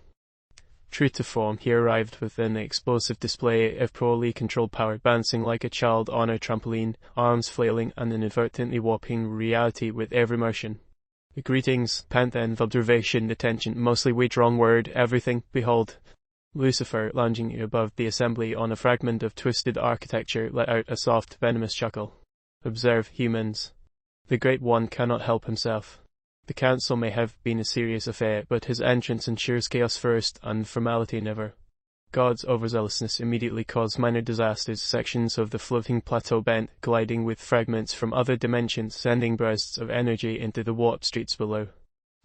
True to form, he arrived with an explosive display of poorly controlled power, bouncing like a child on a trampoline, arms flailing and inadvertently warping reality with every motion. Greetings, pantheon of observation, attention, mostly wait, wrong word, everything, behold. Lucifer, lounging above the assembly on a fragment of twisted architecture, let out a soft, venomous chuckle. Observe, humans. The Great One cannot help himself. The council may have been a serious affair, but his entrance ensures chaos first, and formality never. God's overzealousness immediately caused minor disasters. Sections of the floating plateau bent, gliding with fragments from other dimensions, sending bursts of energy into the warped streets below.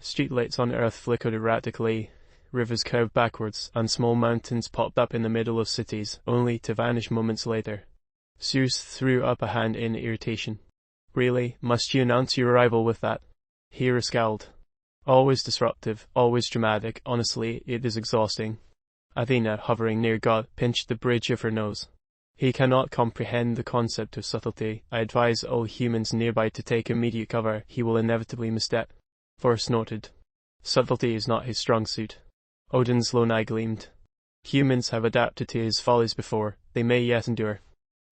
Streetlights on Earth flickered erratically, rivers curved backwards, and small mountains popped up in the middle of cities, only to vanish moments later. Zeus threw up a hand in irritation. Really, must you announce your arrival with that? Hera scowled. Always disruptive, always dramatic, honestly, it is exhausting. Athena, hovering near God, pinched the bridge of her nose. He cannot comprehend the concept of subtlety. I advise all humans nearby to take immediate cover. He will inevitably misstep. Thor snorted. Subtlety is not his strong suit. Odin's lone eye gleamed. Humans have adapted to his follies before. They may yet endure.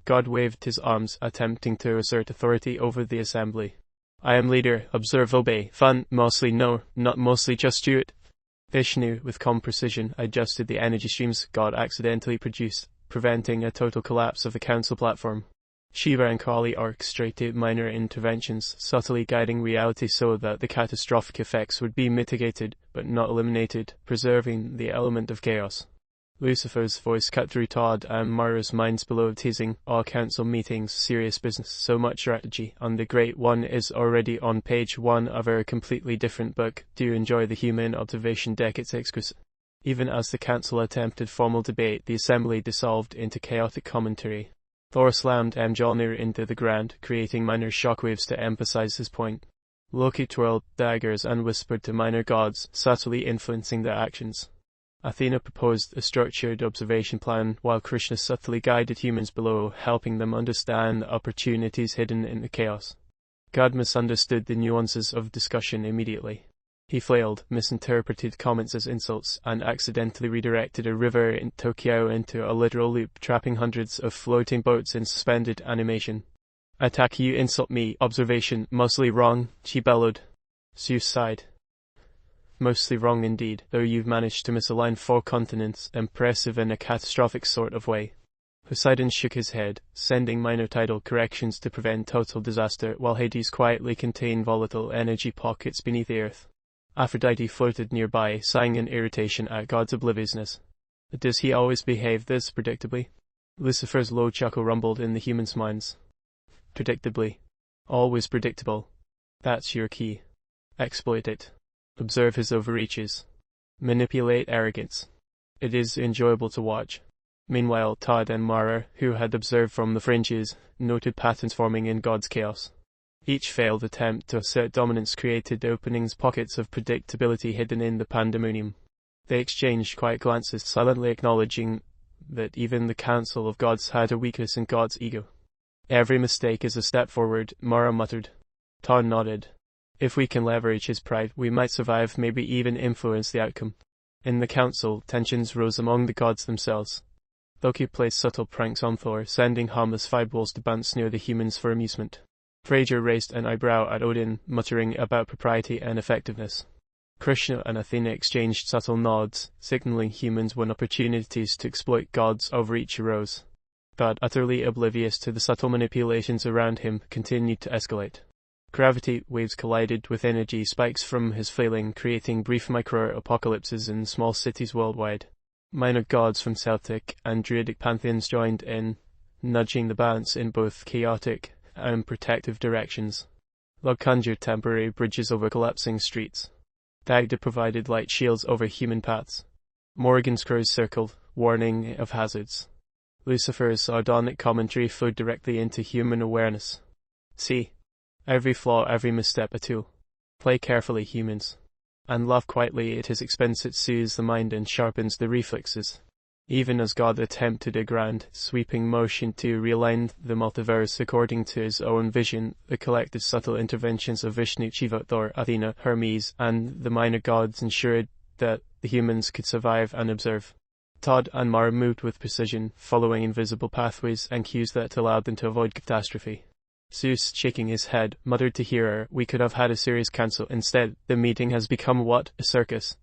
God waved his arms, attempting to assert authority over the assembly. I am leader. Observe, obey. Fun, mostly no, not mostly, just do it. Vishnu, with calm precision, adjusted the energy streams God accidentally produced, preventing a total collapse of the council platform. Shiva and Kali orchestrated minor interventions, subtly guiding reality so that the catastrophic effects would be mitigated, but not eliminated, preserving the element of chaos. Lucifer's voice cut through Todd and Mara's minds below, teasing, all council meetings, serious business, so much strategy, and the Great One is already on page 1 of a completely different book. Do you enjoy the human observation deck? It's exquisite. Even as the council attempted formal debate, the assembly dissolved into chaotic commentary. Thor slammed Mjolnir into the ground, creating minor shockwaves to emphasize his point. Loki twirled daggers and whispered to minor gods, subtly influencing their actions. Athena proposed a structured observation plan, while Krishna subtly guided humans below, helping them understand the opportunities hidden in the chaos. God misunderstood the nuances of discussion immediately. He flailed, misinterpreted comments as insults, and accidentally redirected a river in Tokyo into a literal loop, trapping hundreds of floating boats in suspended animation. Attack, you insult me. Observation, mostly wrong, she bellowed. Zeus sighed. Mostly wrong indeed, though you've managed to misalign 4 continents, impressive in a catastrophic sort of way. Poseidon shook his head, sending minor tidal corrections to prevent total disaster, while Hades quietly contained volatile energy pockets beneath the earth. Aphrodite floated nearby, sighing in irritation at God's obliviousness. Does he always behave this predictably? Lucifer's low chuckle rumbled in the humans' minds. Predictably. Always predictable. That's your key. Exploit it. Observe his overreaches. Manipulate arrogance. It is enjoyable to watch. Meanwhile, Todd and Mara, who had observed from the fringes, noted patterns forming in God's chaos. Each failed attempt to assert dominance created openings, pockets of predictability hidden in the pandemonium. They exchanged quiet glances, silently acknowledging that even the council of gods had a weakness in God's ego. Every mistake is a step forward, Mara muttered. Todd nodded. If we can leverage his pride, we might survive, maybe even influence the outcome. In the council, tensions rose among the gods themselves. Loki played subtle pranks on Thor, sending harmless fireballs to bounce near the humans for amusement. Frasier raised an eyebrow at Odin, muttering about propriety and effectiveness. Krishna and Athena exchanged subtle nods, signaling humans when opportunities to exploit God's overreach arose. God, utterly oblivious to the subtle manipulations around him, continued to escalate. Gravity waves collided with energy spikes from his flailing, creating brief micro-apocalypses in small cities worldwide. Minor gods from Celtic and Druidic pantheons joined in, nudging the balance in both chaotic and protective directions. Log conjured temporary bridges over collapsing streets. Dagda provided light shields over human paths. Morrigan's crows circled, warning of hazards. Lucifer's sardonic commentary flowed directly into human awareness. See, every flaw, every misstep a tool. Play carefully, humans. And laugh quietly at his expense. It soothes the mind and sharpens the reflexes. Even as God attempted a grand, sweeping motion to realign the multiverse according to his own vision, the collective subtle interventions of Vishnu, Shiva, Thor, Athena, Hermes, and the minor gods ensured that the humans could survive and observe. Todd and Mara moved with precision, following invisible pathways and cues that allowed them to avoid catastrophe. Zeus, shaking his head, muttered to Hera, "We could have had a serious council. Instead, the meeting has become what? A circus."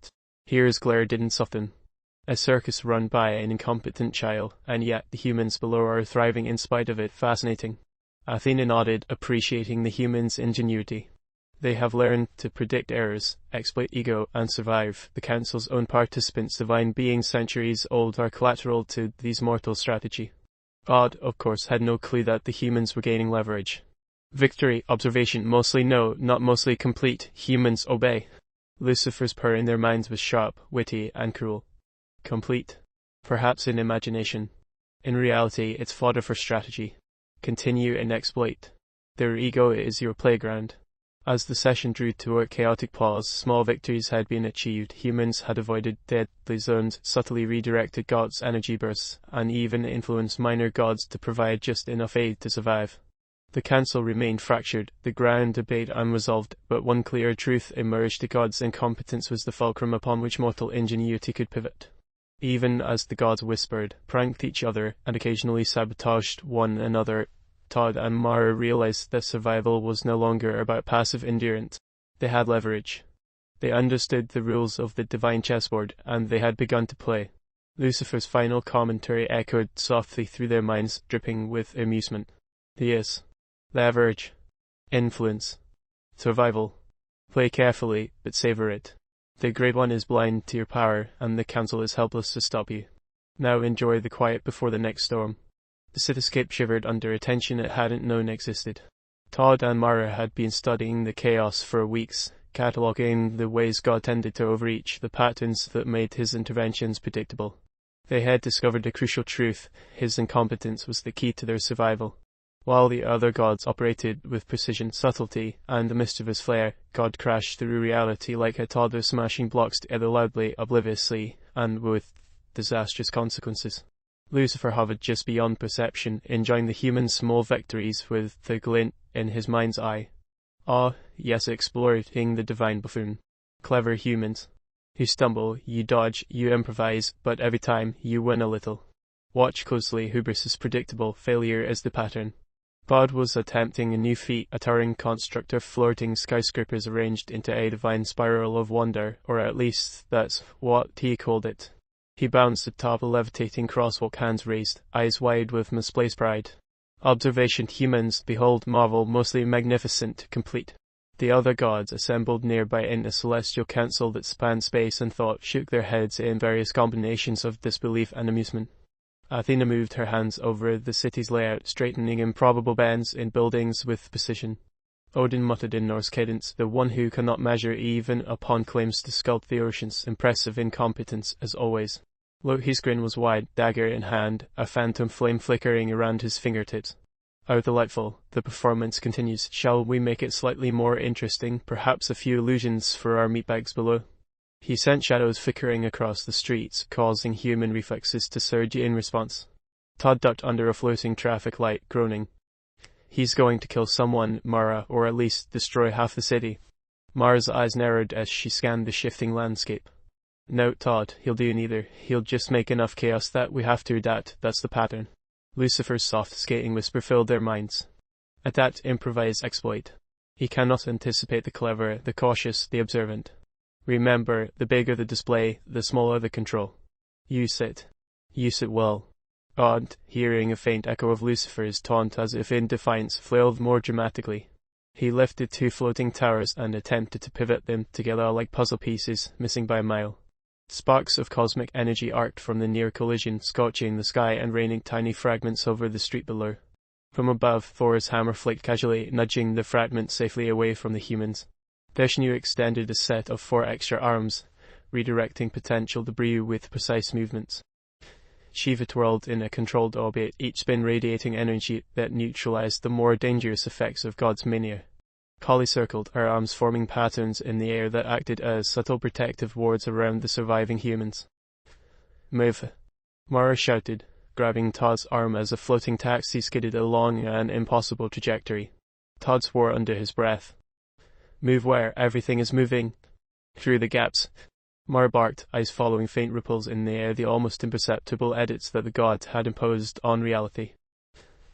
Hera's glare didn't soften. A circus run by an incompetent child, and yet the humans below are thriving in spite of it. Fascinating. Athena nodded, appreciating the humans' ingenuity. They have learned to predict errors, exploit ego, and survive. The council's own participants, divine beings centuries old, are collateral to these mortal strategy. God, of course, had no clue that the humans were gaining leverage. Victory, observation, mostly no, not mostly complete. Humans obey. Lucifer's purr in their minds was sharp, witty, and cruel. Complete. Perhaps in imagination. In reality, it's fodder for strategy. Continue and exploit. Their ego is your playground. As the session drew to a chaotic pause, small victories had been achieved. Humans had avoided deadly zones, subtly redirected God's energy bursts, and even influenced minor gods to provide just enough aid to survive. The council remained fractured, the ground debate unresolved, but one clear truth emerged: the gods' incompetence was the fulcrum upon which mortal ingenuity could pivot. Even as the gods whispered, pranked each other, and occasionally sabotaged one another, Todd and Mara realized that survival was no longer about passive endurance. They had leverage. They understood the rules of the divine chessboard, and they had begun to play. Lucifer's final commentary echoed softly through their minds, dripping with amusement. Yes. Leverage. Influence. Survival. Play carefully, but savor it. The Great One is blind to your power, and the Council is helpless to stop you. Now enjoy the quiet before the next storm. The cityscape shivered under a tension it hadn't known existed. Todd and Mara had been studying the chaos for weeks, cataloging the ways God tended to overreach, the patterns that made his interventions predictable. They had discovered a crucial truth: his incompetence was the key to their survival. While the other gods operated with precision, subtlety, and a mischievous flair, God crashed through reality like a toddler smashing blocks together loudly, obliviously, and with disastrous consequences. Lucifer hovered just beyond perception, enjoying the human small victories with the glint in his mind's eye. Ah, yes, exploiting the divine buffoon. Clever humans. You stumble, you dodge, you improvise, but every time, you win a little. Watch closely. Hubris is predictable, failure is the pattern. God was attempting a new feat, a towering construct of floating skyscrapers arranged into a divine spiral of wonder, or at least that's what he called it. He bounced atop a levitating crosswalk, hands raised, eyes wide with misplaced pride. Observation: humans, behold, marvel, mostly magnificent, complete. The other gods, assembled nearby in a celestial council that spanned space and thought, shook their heads in various combinations of disbelief and amusement. Athena moved her hands over the city's layout, straightening improbable bends in buildings with precision. Odin muttered in Norse cadence, "The one who cannot measure even upon claims to sculpt the oceans. Impressive incompetence, as always." Loki's grin was wide, dagger in hand, a phantom flame flickering around his fingertips. "How delightful." The performance continues. "Shall we make it slightly more interesting? Perhaps a few illusions for our meatbags below?" He sent shadows flickering across the streets, causing human reflexes to surge in response. Todd ducked under a floating traffic light, groaning. "He's going to kill someone, Mara, or at least destroy half the city." Mara's eyes narrowed as she scanned the shifting landscape. "No, Todd, he'll do neither. He'll just make enough chaos that we have to adapt. That's the pattern." Lucifer's soft skating whisper filled their minds. "Adapt, improvise, exploit." He cannot anticipate the clever, the cautious, the observant. Remember, the bigger the display, the smaller the control. Use it. Use it well. Odd, hearing a faint echo of Lucifer's taunt as if in defiance, flailed more dramatically. He lifted two floating towers and attempted to pivot them together like puzzle pieces, missing by a mile. Sparks of cosmic energy arced from the near collision, scorching the sky and raining tiny fragments over the street below. From above, Thor's hammer flicked casually, nudging the fragments safely away from the humans. Vishnu extended a set of 4 extra arms, redirecting potential debris with precise movements. Shiva twirled in a controlled orbit, each spin radiating energy that neutralized the more dangerous effects of God's mania. Kali circled, her arms forming patterns in the air that acted as subtle protective wards around the surviving humans. "Move!" Mara shouted, grabbing Todd's arm as a floating taxi skidded along an impossible trajectory. Todd swore under his breath. "Move where? Everything is moving." "Through the gaps." Mara barked, eyes following faint ripples in the air, the almost imperceptible edits that the god had imposed on reality.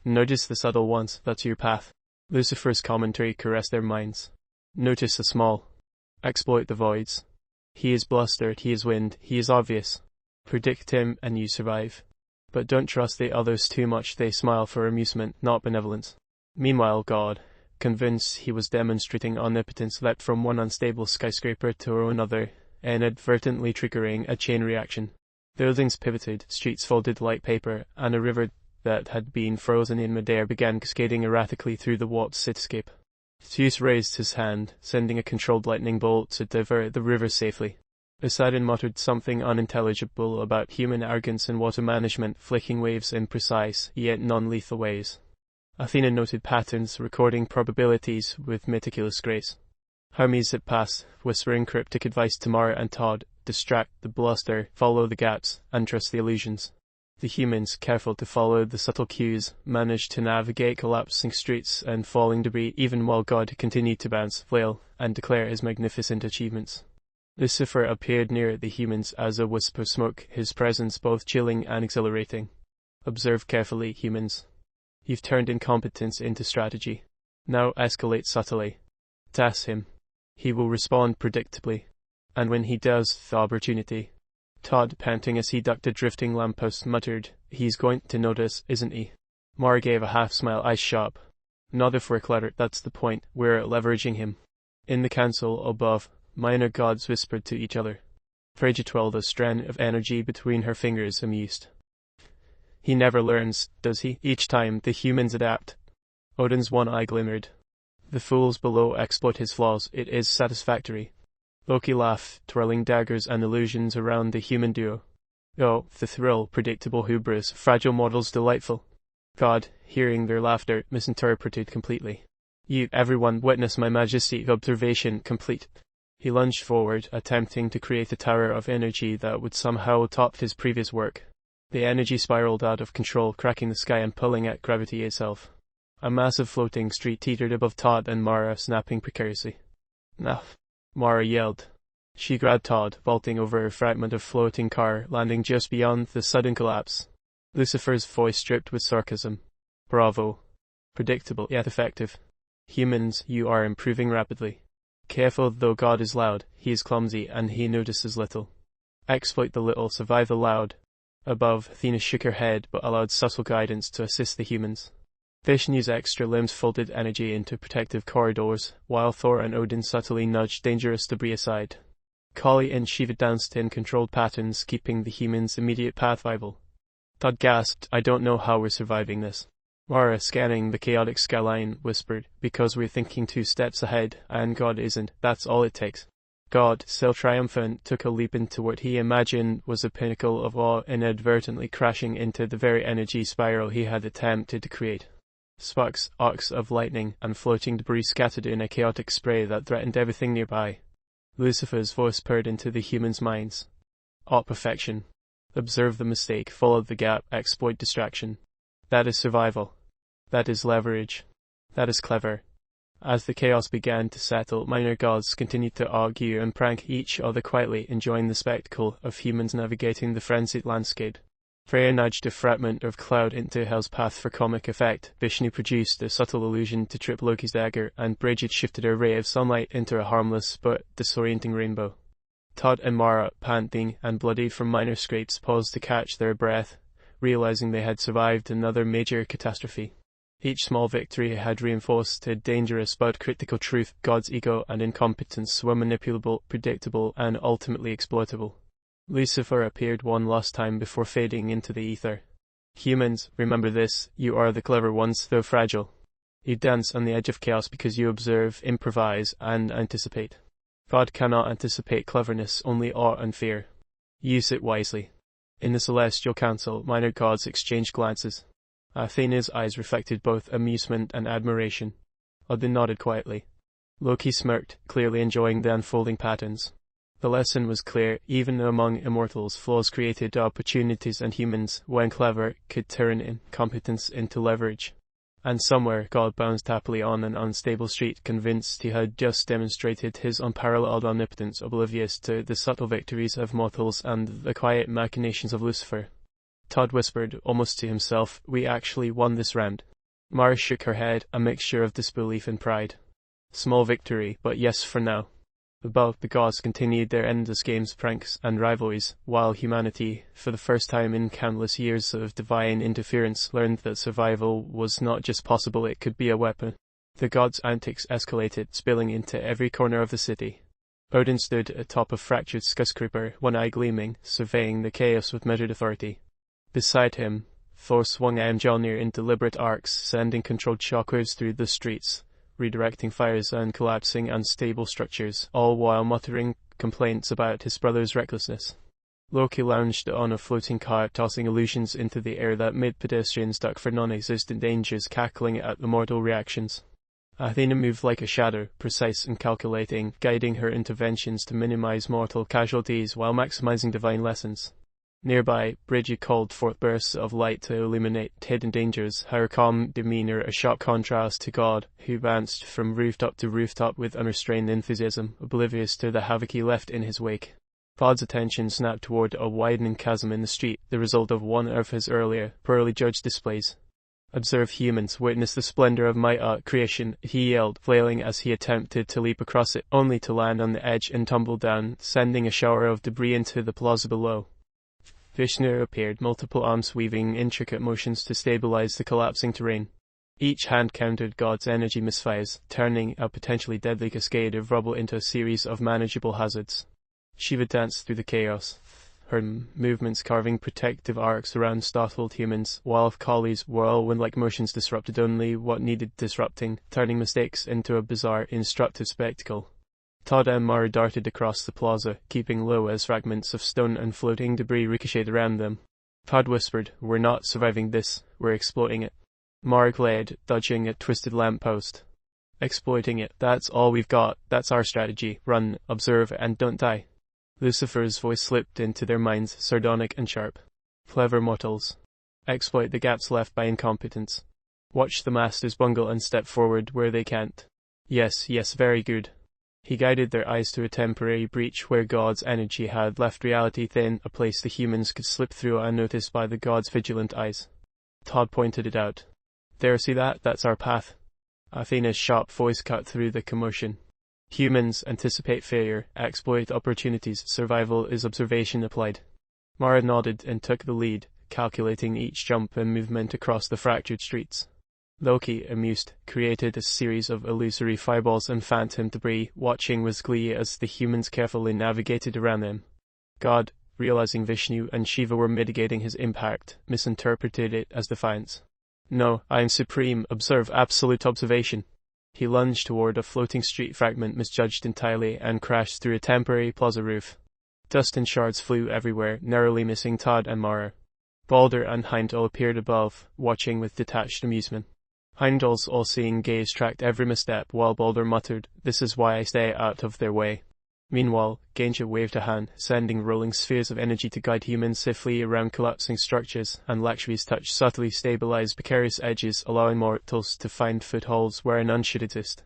"Notice the subtle ones, that's your path." Lucifer's commentary caressed their minds. "Notice the small. Exploit the voids. He is blustered, he is wind, he is obvious. Predict him and you survive. But don't trust the others too much, they smile for amusement, not benevolence." Meanwhile, God, convinced he was demonstrating omnipotence, leapt from one unstable skyscraper to another, inadvertently triggering a chain reaction. Buildings pivoted, streets folded like paper, and a river that had been frozen in midair began cascading erratically through the warped cityscape. Zeus raised his hand, sending a controlled lightning bolt to divert the river safely. Poseidon muttered something unintelligible about human arrogance and water management, flicking waves in precise, yet non-lethal ways. Athena noted patterns, recording probabilities with meticulous grace. Hermes had passed, whispering cryptic advice to Mara and Todd: distract the bluster, follow the gaps, and trust the illusions. The humans, careful to follow the subtle cues, managed to navigate collapsing streets and falling debris even while God continued to bounce, flail, and declare his magnificent achievements. Lucifer appeared near the humans as a wisp of smoke, his presence both chilling and exhilarating. "Observe carefully, humans. You've turned incompetence into strategy. Now escalate subtly. Task him. He will respond predictably. And when he does, the opportunity." Todd, panting as he ducked a drifting lamppost, muttered, "He's going to notice, isn't he?" Mara gave a half-smile, eyes sharp. "Not if we're clever, that's the point. We're leveraging him." In the council above, minor gods whispered to each other. Freyja twirled a strand of energy between her fingers, amused. "He never learns, does he? Each time the humans adapt." Odin's one eye glimmered. "The fools below exploit his flaws. It is satisfactory." Loki laughed, twirling daggers and illusions around the human duo. "Oh, the thrill, predictable hubris, fragile models delightful." God, hearing their laughter, misinterpreted completely. "You, everyone, witness my majesty, observation complete." He lunged forward, attempting to create a tower of energy that would somehow top his previous work. The energy spiraled out of control, cracking the sky and pulling at gravity itself. A massive floating street teetered above Todd and Mara, snapping precariously. "Enough!" Mara yelled. She grabbed Todd, vaulting over a fragment of floating car, landing just beyond the sudden collapse. Lucifer's voice dripped with sarcasm. "Bravo. Predictable, yet effective. Humans, you are improving rapidly. Careful, though God is loud, he is clumsy, and he notices little. Exploit the little, survive the loud." Above, Athena shook her head, but allowed subtle guidance to assist the humans. Vishnu's extra limbs folded energy into protective corridors, while Thor and Odin subtly nudged dangerous debris aside. Kali and Shiva danced in controlled patterns, keeping the humans' immediate path viable. Todd gasped, "I don't know how we're surviving this." Mara, scanning the chaotic skyline, whispered, "Because we're thinking 2 steps ahead, and God isn't, that's all it takes." God, still triumphant, took a leap into what he imagined was a pinnacle of awe, inadvertently crashing into the very energy spiral he had attempted to create. Sparks, arcs of lightning, and floating debris scattered in a chaotic spray that threatened everything nearby. Lucifer's voice purred into the humans' minds. "Art perfection. Observe the mistake, follow the gap, exploit distraction. That is survival. That is leverage. That is clever." As the chaos began to settle, minor gods continued to argue and prank each other quietly, enjoying the spectacle of humans navigating the frenzied landscape. Freya nudged a fragment of cloud into Hell's path for comic effect. Vishnu produced a subtle illusion to trip Loki's dagger, and Bridget shifted a ray of sunlight into a harmless but disorienting rainbow. Todd and Mara, panting and bloody from minor scrapes, paused to catch their breath, realizing they had survived another major catastrophe. Each small victory had reinforced a dangerous but critical truth: God's ego and incompetence were manipulable, predictable, and ultimately exploitable. Lucifer appeared one last time before fading into the ether. "Humans, remember this, you are the clever ones, though fragile. You dance on the edge of chaos because you observe, improvise, and anticipate. God cannot anticipate cleverness, only awe and fear. Use it wisely." In the celestial council, minor gods exchanged glances. Athena's eyes reflected both amusement and admiration. Odin nodded quietly. Loki smirked, clearly enjoying the unfolding patterns. The lesson was clear: even among immortals, flaws created opportunities, and humans, when clever, could turn incompetence into leverage. And somewhere, God bounced happily on an unstable street, convinced he had just demonstrated his unparalleled omnipotence, oblivious to the subtle victories of mortals and the quiet machinations of Lucifer. Todd whispered, almost to himself, "We actually won this round." Mara shook her head, a mixture of disbelief and pride. "Small victory, but yes for now." Above, the gods continued their endless games, pranks, and rivalries, while humanity, for the first time in countless years of divine interference, learned that survival was not just possible, it could be a weapon. The gods' antics escalated, spilling into every corner of the city. Odin stood atop a fractured skyscraper, one eye gleaming, surveying the chaos with measured authority. Beside him, Thor swung Mjolnir in deliberate arcs, sending controlled shockwaves through the streets, redirecting fires and collapsing unstable structures, all while muttering complaints about his brother's recklessness. Loki lounged on a floating cart, tossing illusions into the air that made pedestrians duck for non-existent dangers, cackling at the mortal reactions. Athena moved like a shadow, precise and calculating, guiding her interventions to minimize mortal casualties while maximizing divine lessons. Nearby, Bridget called forth bursts of light to illuminate hidden dangers, her calm demeanor a sharp contrast to God, who bounced from rooftop to rooftop with unrestrained enthusiasm, oblivious to the havoc he left in his wake. Todd's attention snapped toward a widening chasm in the street, the result of one of his earlier, poorly judged displays. "Observe, humans, witness the splendor of my creation," he yelled, flailing as he attempted to leap across it, only to land on the edge and tumble down, sending a shower of debris into the plaza below. Vishnu appeared, multiple arms weaving intricate motions to stabilize the collapsing terrain. Each hand countered God's energy misfires, turning a potentially deadly cascade of rubble into a series of manageable hazards. Shiva danced through the chaos, her movements carving protective arcs around startled humans, while Kali's whirlwind-like motions disrupted only what needed disrupting, turning mistakes into a bizarre, instructive spectacle. Todd and Mara darted across the plaza, keeping low as fragments of stone and floating debris ricocheted around them. Todd whispered, "We're not surviving this, we're exploiting it." Mara glared, dodging a twisted lamppost. "Exploiting it, that's all we've got, that's our strategy. Run, observe, and don't die." Lucifer's voice slipped into their minds, sardonic and sharp. "Clever mortals. Exploit the gaps left by incompetence. Watch the masters bungle and step forward where they can't. Yes, very good." He guided their eyes to a temporary breach where God's energy had left reality thin, a place the humans could slip through unnoticed by the gods' vigilant eyes. Todd pointed it out. "There, see that? That's our path." Athena's sharp voice cut through the commotion. "Humans anticipate failure, exploit opportunities, survival is observation applied." Mara nodded and took the lead, calculating each jump and movement across the fractured streets. Loki, amused, created a series of illusory fireballs and phantom debris, watching with glee as the humans carefully navigated around them. God, realizing Vishnu and Shiva were mitigating his impact, misinterpreted it as defiance. No, I am supreme, observe absolute observation. He lunged toward a floating street fragment misjudged entirely and crashed through a temporary plaza roof. Dust and shards flew everywhere, narrowly missing Todd and Mara. Balder and Heimdall appeared above, watching with detached amusement. Heimdall's all-seeing gaze tracked every misstep, while Balder muttered, "This is why I stay out of their way." Meanwhile, Genja waved a hand, sending rolling spheres of energy to guide humans safely around collapsing structures, and Lakshmi's touch subtly stabilized precarious edges, allowing mortals to find footholds where none should exist.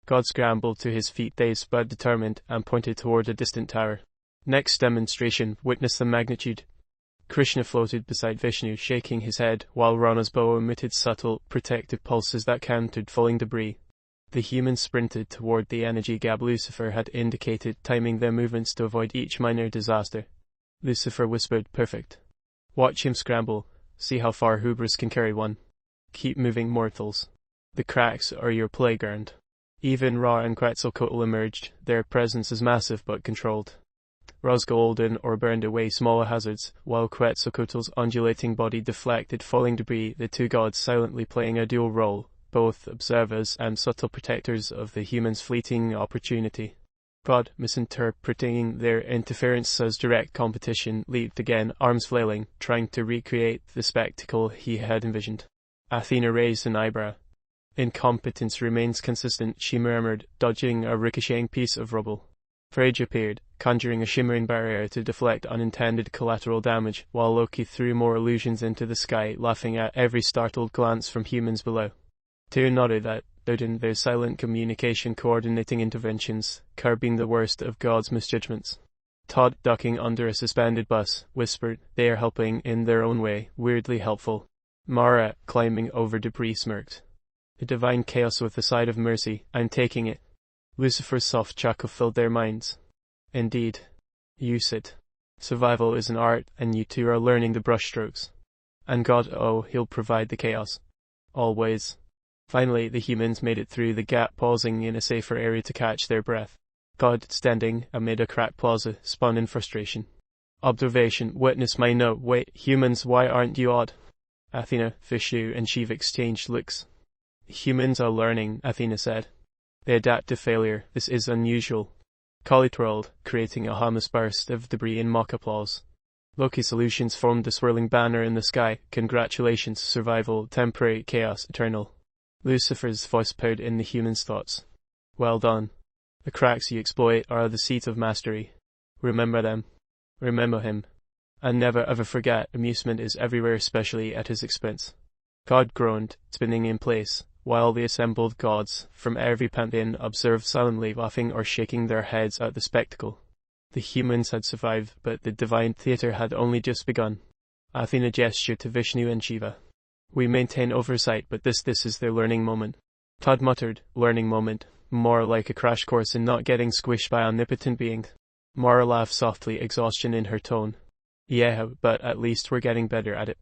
God scrambled to his feet, dazed but determined, and pointed toward a distant tower. Next demonstration, witness the magnitude. Krishna floated beside Vishnu, shaking his head, while Rana's bow emitted subtle, protective pulses that countered falling debris. The humans sprinted toward the energy gap Lucifer had indicated, timing their movements to avoid each minor disaster. Lucifer whispered, "Perfect. Watch him scramble. See how far hubris can carry one. Keep moving, mortals. The cracks are your playground." Even Ra and Quetzalcoatl emerged, their presence is massive but controlled. Ra's golden or burned away smaller hazards, while Quetzalcoatl's undulating body deflected falling debris, the two gods silently playing a dual role, both observers and subtle protectors of the humans' fleeting opportunity. God, misinterpreting their interference as direct competition, leaped again, arms flailing, trying to recreate the spectacle he had envisioned. Athena raised an eyebrow. "Incompetence remains consistent," she murmured, dodging a ricocheting piece of rubble. Frege appeared, conjuring a shimmering barrier to deflect unintended collateral damage, while Loki threw more illusions into the sky, laughing at every startled glance from humans below. Tyr nodded at Odin, their silent communication coordinating interventions, curbing the worst of God's misjudgments. Todd, ducking under a suspended bus, whispered, "They are helping in their own way, weirdly helpful." Mara, climbing over debris, smirked. "The divine chaos with a side of mercy, I'm taking it." Lucifer's soft chuckle filled their minds. "Indeed. Use it. Survival is an art, and you two are learning the brushstrokes. And God, oh, he'll provide the chaos. Always." Finally, the humans made it through the gap, pausing in a safer area to catch their breath. God, standing amid a cracked plaza, spun in frustration. "Observation, witness my note. Wait, humans, why aren't you odd?" Athena, Vishnu, and Shiva exchanged looks. "Humans are learning," Athena said. "They adapt to failure. This is unusual." Kali twirled, creating a harmless burst of debris in mock applause. Loki's solutions formed a swirling banner in the sky. "Congratulations, survival, temporary, chaos, eternal." Lucifer's voice poured in the humans' thoughts. "Well done. The cracks you exploit are the seeds of mastery. Remember them. Remember him. And never ever forget, amusement is everywhere, especially at his expense." God groaned, spinning in place, while the assembled gods from every pantheon observed silently, laughing or shaking their heads at the spectacle. The humans had survived, but the divine theatre had only just begun. Athena gestured to Vishnu and Shiva. "We maintain oversight, but this is their learning moment." Todd muttered, "Learning moment, more like a crash course in not getting squished by omnipotent beings." Mara laughed softly, exhaustion in her tone. "Yeah, but at least we're getting better at it."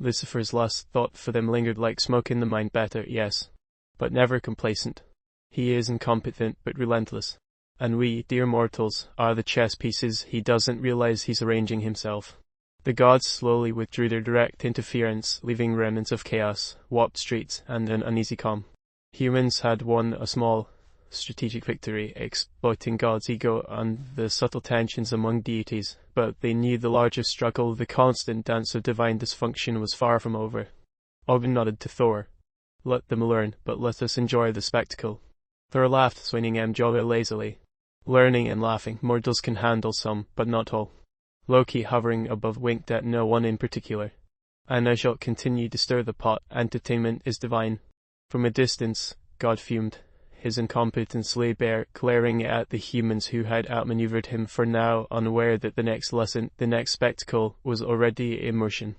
Lucifer's last thought for them lingered like smoke in the mind. Better, yes, but never complacent. He is incompetent, but relentless. And we, dear mortals, are the chess pieces he doesn't realize he's arranging himself. The gods slowly withdrew their direct interference, leaving remnants of chaos, warped streets, and an uneasy calm. Humans had won a small, strategic victory, exploiting God's ego and the subtle tensions among deities, but they knew the larger struggle, the constant dance of divine dysfunction, was far from over. Odin nodded to Thor. "Let them learn, but let us enjoy the spectacle." Thor laughed, swinging Mjolnir lazily. "Learning and laughing, mortals can handle some, but not all." Loki, hovering above, winked at no one in particular. "And I shall continue to stir the pot. Entertainment is divine." From a distance, God fumed. His incompetence lay bare, glaring at the humans who had outmaneuvered him, for now unaware that the next lesson, the next spectacle, was already in motion.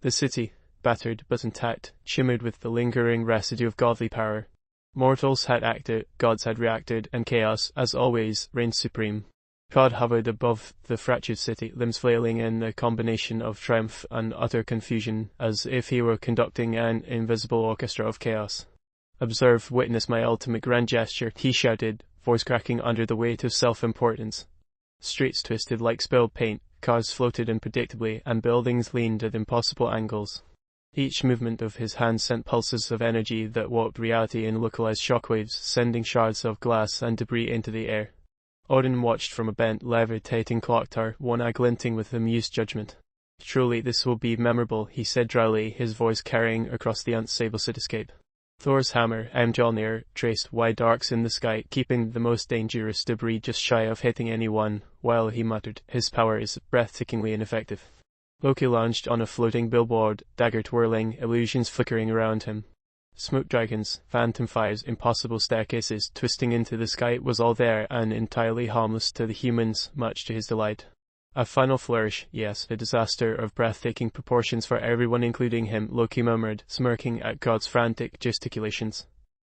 The city, battered but intact, shimmered with the lingering residue of godly power. Mortals had acted, gods had reacted, and chaos, as always, reigned supreme. God hovered above the fractured city, limbs flailing in a combination of triumph and utter confusion, as if he were conducting an invisible orchestra of chaos. "Observe, witness my ultimate grand gesture," he shouted, voice cracking under the weight of self-importance. Streets twisted like spilled paint, cars floated unpredictably, and buildings leaned at impossible angles. Each movement of his hand sent pulses of energy that warped reality in localized shockwaves, sending shards of glass and debris into the air. Odin watched from a bent, levitating clock tower, one eye glinting with amused judgment. "Truly this will be memorable," he said dryly, his voice carrying across the unstable cityscape. Thor's hammer, Mjolnir, traced wide arcs in the sky, keeping the most dangerous debris just shy of hitting anyone, while he muttered, "His power is breathtakingly ineffective." Loki lounged on a floating billboard, dagger twirling, illusions flickering around him. Smoke dragons, phantom fires, impossible staircases twisting into the sky was all there and entirely harmless to the humans, much to his delight. A final flourish, yes, a disaster of breathtaking proportions for everyone including him, Loki murmured, smirking at God's frantic gesticulations.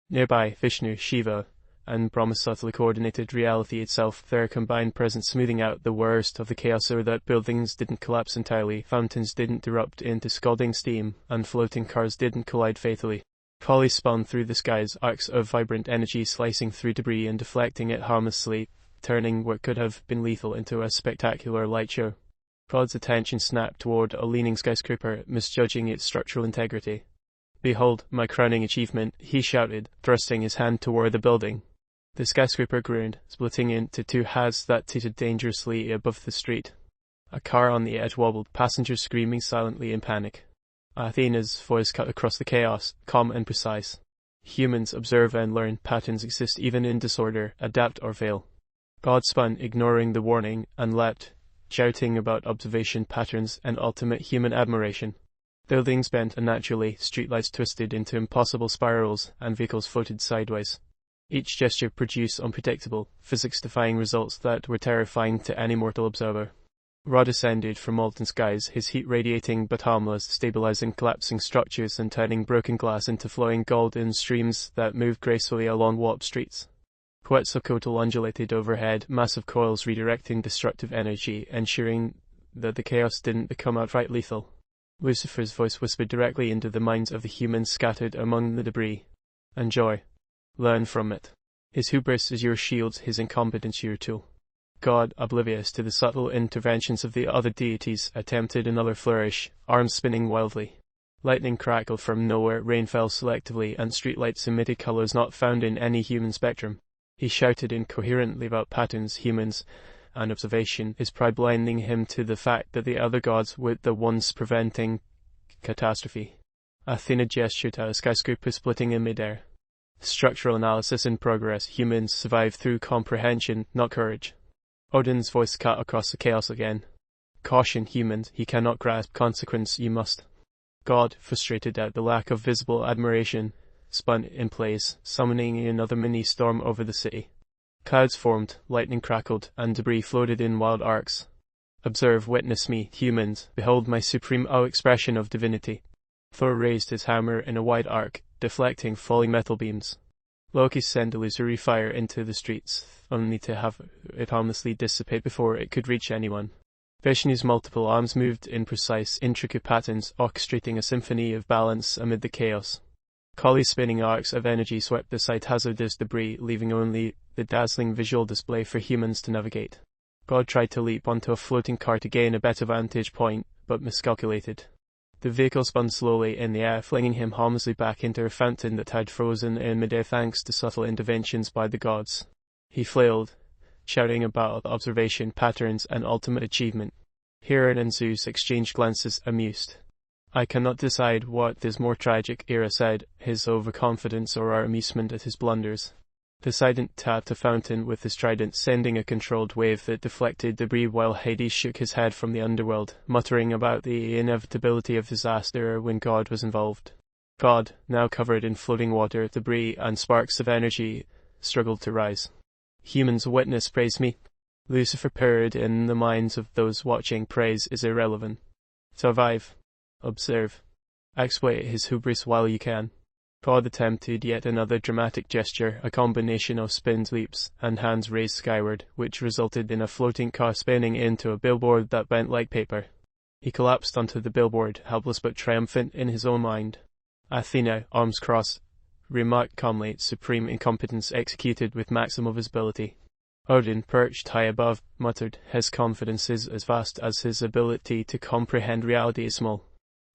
Nearby, Vishnu, Shiva, and Brahma subtly coordinated reality itself, their combined presence smoothing out the worst of the chaos so that buildings didn't collapse entirely, fountains didn't erupt into scalding steam, and floating cars didn't collide fatally. Folly spun through the skies, arcs of vibrant energy slicing through debris and deflecting it harmlessly, turning what could have been lethal into a spectacular light show. God's attention snapped toward a leaning skyscraper, misjudging its structural integrity. "Behold, my crowning achievement," he shouted, thrusting his hand toward the building. The skyscraper groaned, splitting into two halves that teetered dangerously above the street. A car on the edge wobbled, passengers screaming silently in panic. Athena's voice cut across the chaos, calm and precise. "Humans observe and learn. Patterns exist even in disorder. Adapt or fail." God spun, ignoring the warning, and leapt, shouting about observation, patterns, and ultimate human admiration. Buildings bent unnaturally, streetlights twisted into impossible spirals, and vehicles floated sideways. Each gesture produced unpredictable, physics-defying results that were terrifying to any mortal observer. Ra descended from molten skies, his heat radiating but harmless, stabilizing collapsing structures and turning broken glass into flowing golden streams that moved gracefully along warped streets. Quetzalcoatl undulated overhead, massive coils redirecting destructive energy, ensuring that the chaos didn't become outright lethal. Lucifer's voice whispered directly into the minds of the humans scattered among the debris. "Enjoy. Learn from it. His hubris is your shield, his incompetence your tool." God, oblivious to the subtle interventions of the other deities, attempted another flourish, arms spinning wildly. Lightning crackled from nowhere, rain fell selectively, and streetlights emitted colors not found in any human spectrum. He shouted incoherently about patterns, humans, and observation, his pride blinding him to the fact that the other gods were the ones preventing catastrophe. Athena gestured at a skyscraper splitting in midair. "Structural analysis in progress. Humans survive through comprehension, not courage." Odin's voice cut across the chaos again. "Caution, humans, he cannot grasp consequence, you must." God, frustrated at the lack of visible admiration, spun in place, summoning another mini-storm over the city. Clouds formed, lightning crackled, and debris floated in wild arcs. "Observe, witness me, humans, behold my supreme expression of divinity." Thor raised his hammer in a wide arc, deflecting falling metal beams. Loki sent illusory fire into the streets, only to have it harmlessly dissipate before it could reach anyone. Vishnu's multiple arms moved in precise, intricate patterns, orchestrating a symphony of balance amid the chaos. Kali's spinning arcs of energy swept aside hazardous debris, leaving only the dazzling visual display for humans to navigate. God tried to leap onto a floating car to gain a better vantage point, but miscalculated. The vehicle spun slowly in the air, flinging him harmlessly back into a fountain that had frozen in midair thanks to subtle interventions by the gods. He flailed, shouting about observation, patterns, and ultimate achievement. Hera and Zeus exchanged glances, amused. "I cannot decide what is more tragic," Hera said, his overconfidence or our amusement at his blunders. Poseidon tapped a fountain with his trident, sending a controlled wave that deflected debris while Hades shook his head from the underworld, muttering about the inevitability of disaster when God was involved. God, now covered in floating water, debris, and sparks of energy, struggled to rise. "Humans witness, praise me." Lucifer purred in the minds of those watching. Praise is irrelevant. Survive. Observe. Exploit his hubris while you can. God attempted yet another dramatic gesture, a combination of spins, leaps, and hands raised skyward, which resulted in a floating car spinning into a billboard that bent like paper. He collapsed onto the billboard, helpless but triumphant in his own mind. Athena, arms crossed, remarked calmly, supreme incompetence executed with maximum visibility. Odin, perched high above, muttered, his confidence is as vast as his ability to comprehend reality is small.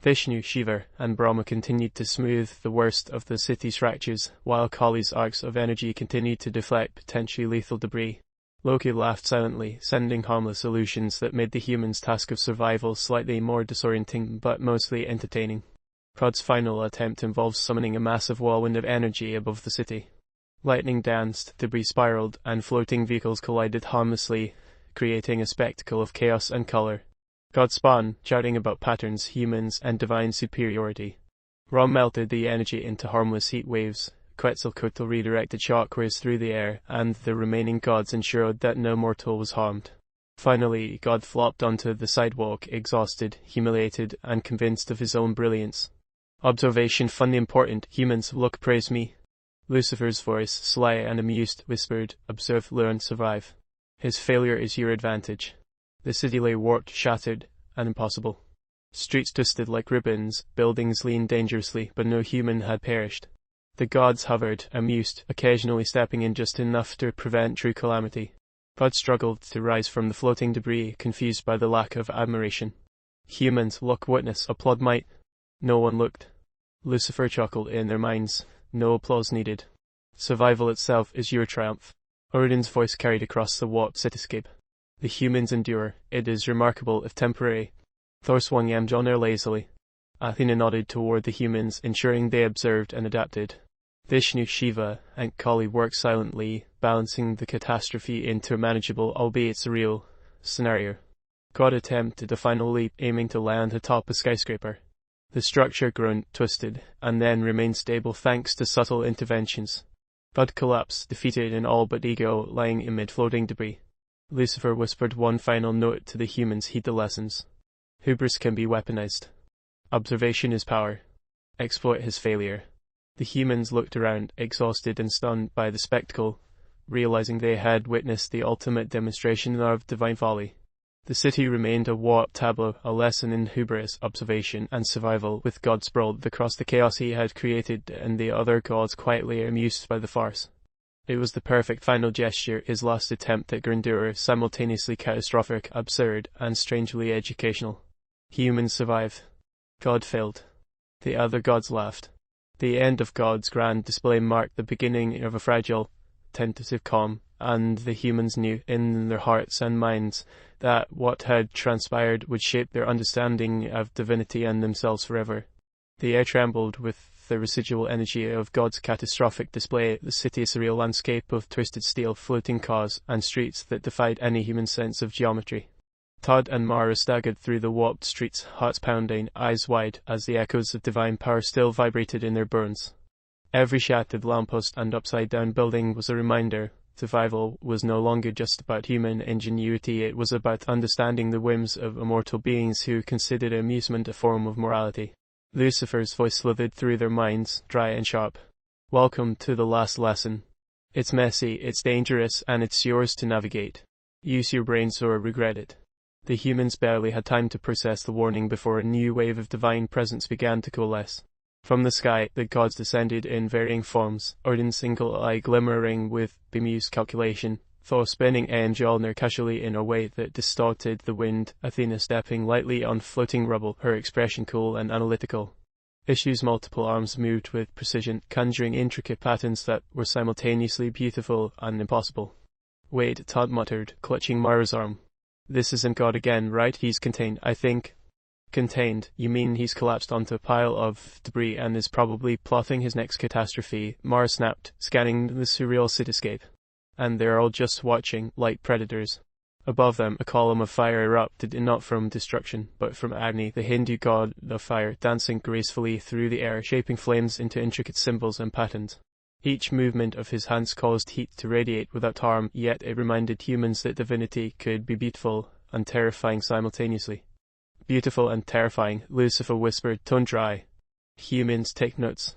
Vishnu, Shiva, and Brahma continued to smooth the worst of the city's fractures, while Kali's arcs of energy continued to deflect potentially lethal debris. Loki laughed silently, sending harmless illusions that made the humans' task of survival slightly more disorienting but mostly entertaining. Prod's final attempt involves summoning a massive whirlwind of energy above the city. Lightning danced, debris spiraled, and floating vehicles collided harmlessly, creating a spectacle of chaos and color. God spun, shouting about patterns, humans, and divine superiority. Ra melted the energy into harmless heat waves. Quetzalcoatl redirected shockwaves through the air, and the remaining gods ensured that no mortal was harmed. Finally, God flopped onto the sidewalk, exhausted, humiliated, and convinced of his own brilliance. Observation funny important, humans, look, praise me. Lucifer's voice, sly and amused, whispered, observe, learn, survive. His failure is your advantage. The city lay warped, shattered, and impossible. Streets twisted like ribbons, buildings leaned dangerously, but no human had perished. The gods hovered, amused, occasionally stepping in just enough to prevent true calamity. Prod struggled to rise from the floating debris, confused by the lack of admiration. Humans, look, witness, applaud might. No one looked. Lucifer chuckled in their minds. No applause needed. Survival itself is your triumph. Odin's voice carried across the warped cityscape. The humans endure. It is remarkable if temporary. Thor swung Mjolnir lazily. Athena nodded toward the humans, ensuring they observed and adapted. Vishnu, Shiva, and Kali worked silently, balancing the catastrophe into a manageable, albeit surreal, scenario. God attempted a final leap, aiming to land atop a skyscraper. The structure groaned, twisted, and then remained stable thanks to subtle interventions. Bud collapsed, defeated in all but ego, lying amid floating debris. Lucifer whispered one final note to the humans: heed the lessons. Hubris can be weaponized. Observation is power. Exploit his failure. The humans looked around, exhausted and stunned by the spectacle, realizing they had witnessed the ultimate demonstration of divine folly. The city remained a warped tableau, a lesson in hubris, observation, and survival, with God sprawled across the chaos he had created and the other gods quietly amused by the farce. It was the perfect final gesture, his last attempt at grandeur, simultaneously catastrophic, absurd, and strangely educational. Humans survived. God failed. The other gods laughed. The end of God's grand display marked the beginning of a fragile, tentative calm, and the humans knew, in their hearts and minds, that what had transpired would shape their understanding of divinity and themselves forever. The air trembled with the residual energy of God's catastrophic display, the city a surreal landscape of twisted steel, floating cars, and streets that defied any human sense of geometry. Todd and Mara staggered through the warped streets, hearts pounding, eyes wide, as the echoes of divine power still vibrated in their bones. Every shattered lamppost and upside-down building was a reminder. Survival was no longer just about human ingenuity, it was about understanding the whims of immortal beings who considered amusement a form of morality. Lucifer's voice slithered through their minds, dry and sharp. Welcome to the last lesson. It's messy, it's dangerous, and it's yours to navigate. Use your brains or regret it. The humans barely had time to process the warning before a new wave of divine presence began to coalesce. From the sky, the gods descended in varying forms, Odin's single eye glimmering with bemused calculation, Thor spinning Mjolnir casually in a way that distorted the wind, Athena stepping lightly on floating rubble, her expression cool and analytical. Vishnu's multiple arms moved with precision, conjuring intricate patterns that were simultaneously beautiful and impossible. Wait, Todd muttered, clutching Mara's arm. This isn't God again, right? He's contained, I think. Contained? You mean he's collapsed onto a pile of debris and is probably plotting his next catastrophe? Mara snapped, scanning the surreal cityscape. And they're all just watching, like predators. Above them, a column of fire erupted, not from destruction, but from Agni, the Hindu god of fire, dancing gracefully through the air, shaping flames into intricate symbols and patterns. Each movement of his hands caused heat to radiate without harm, yet it reminded humans that divinity could be beautiful and terrifying simultaneously. Beautiful and terrifying, Lucifer whispered, tone dry. Humans, take notes.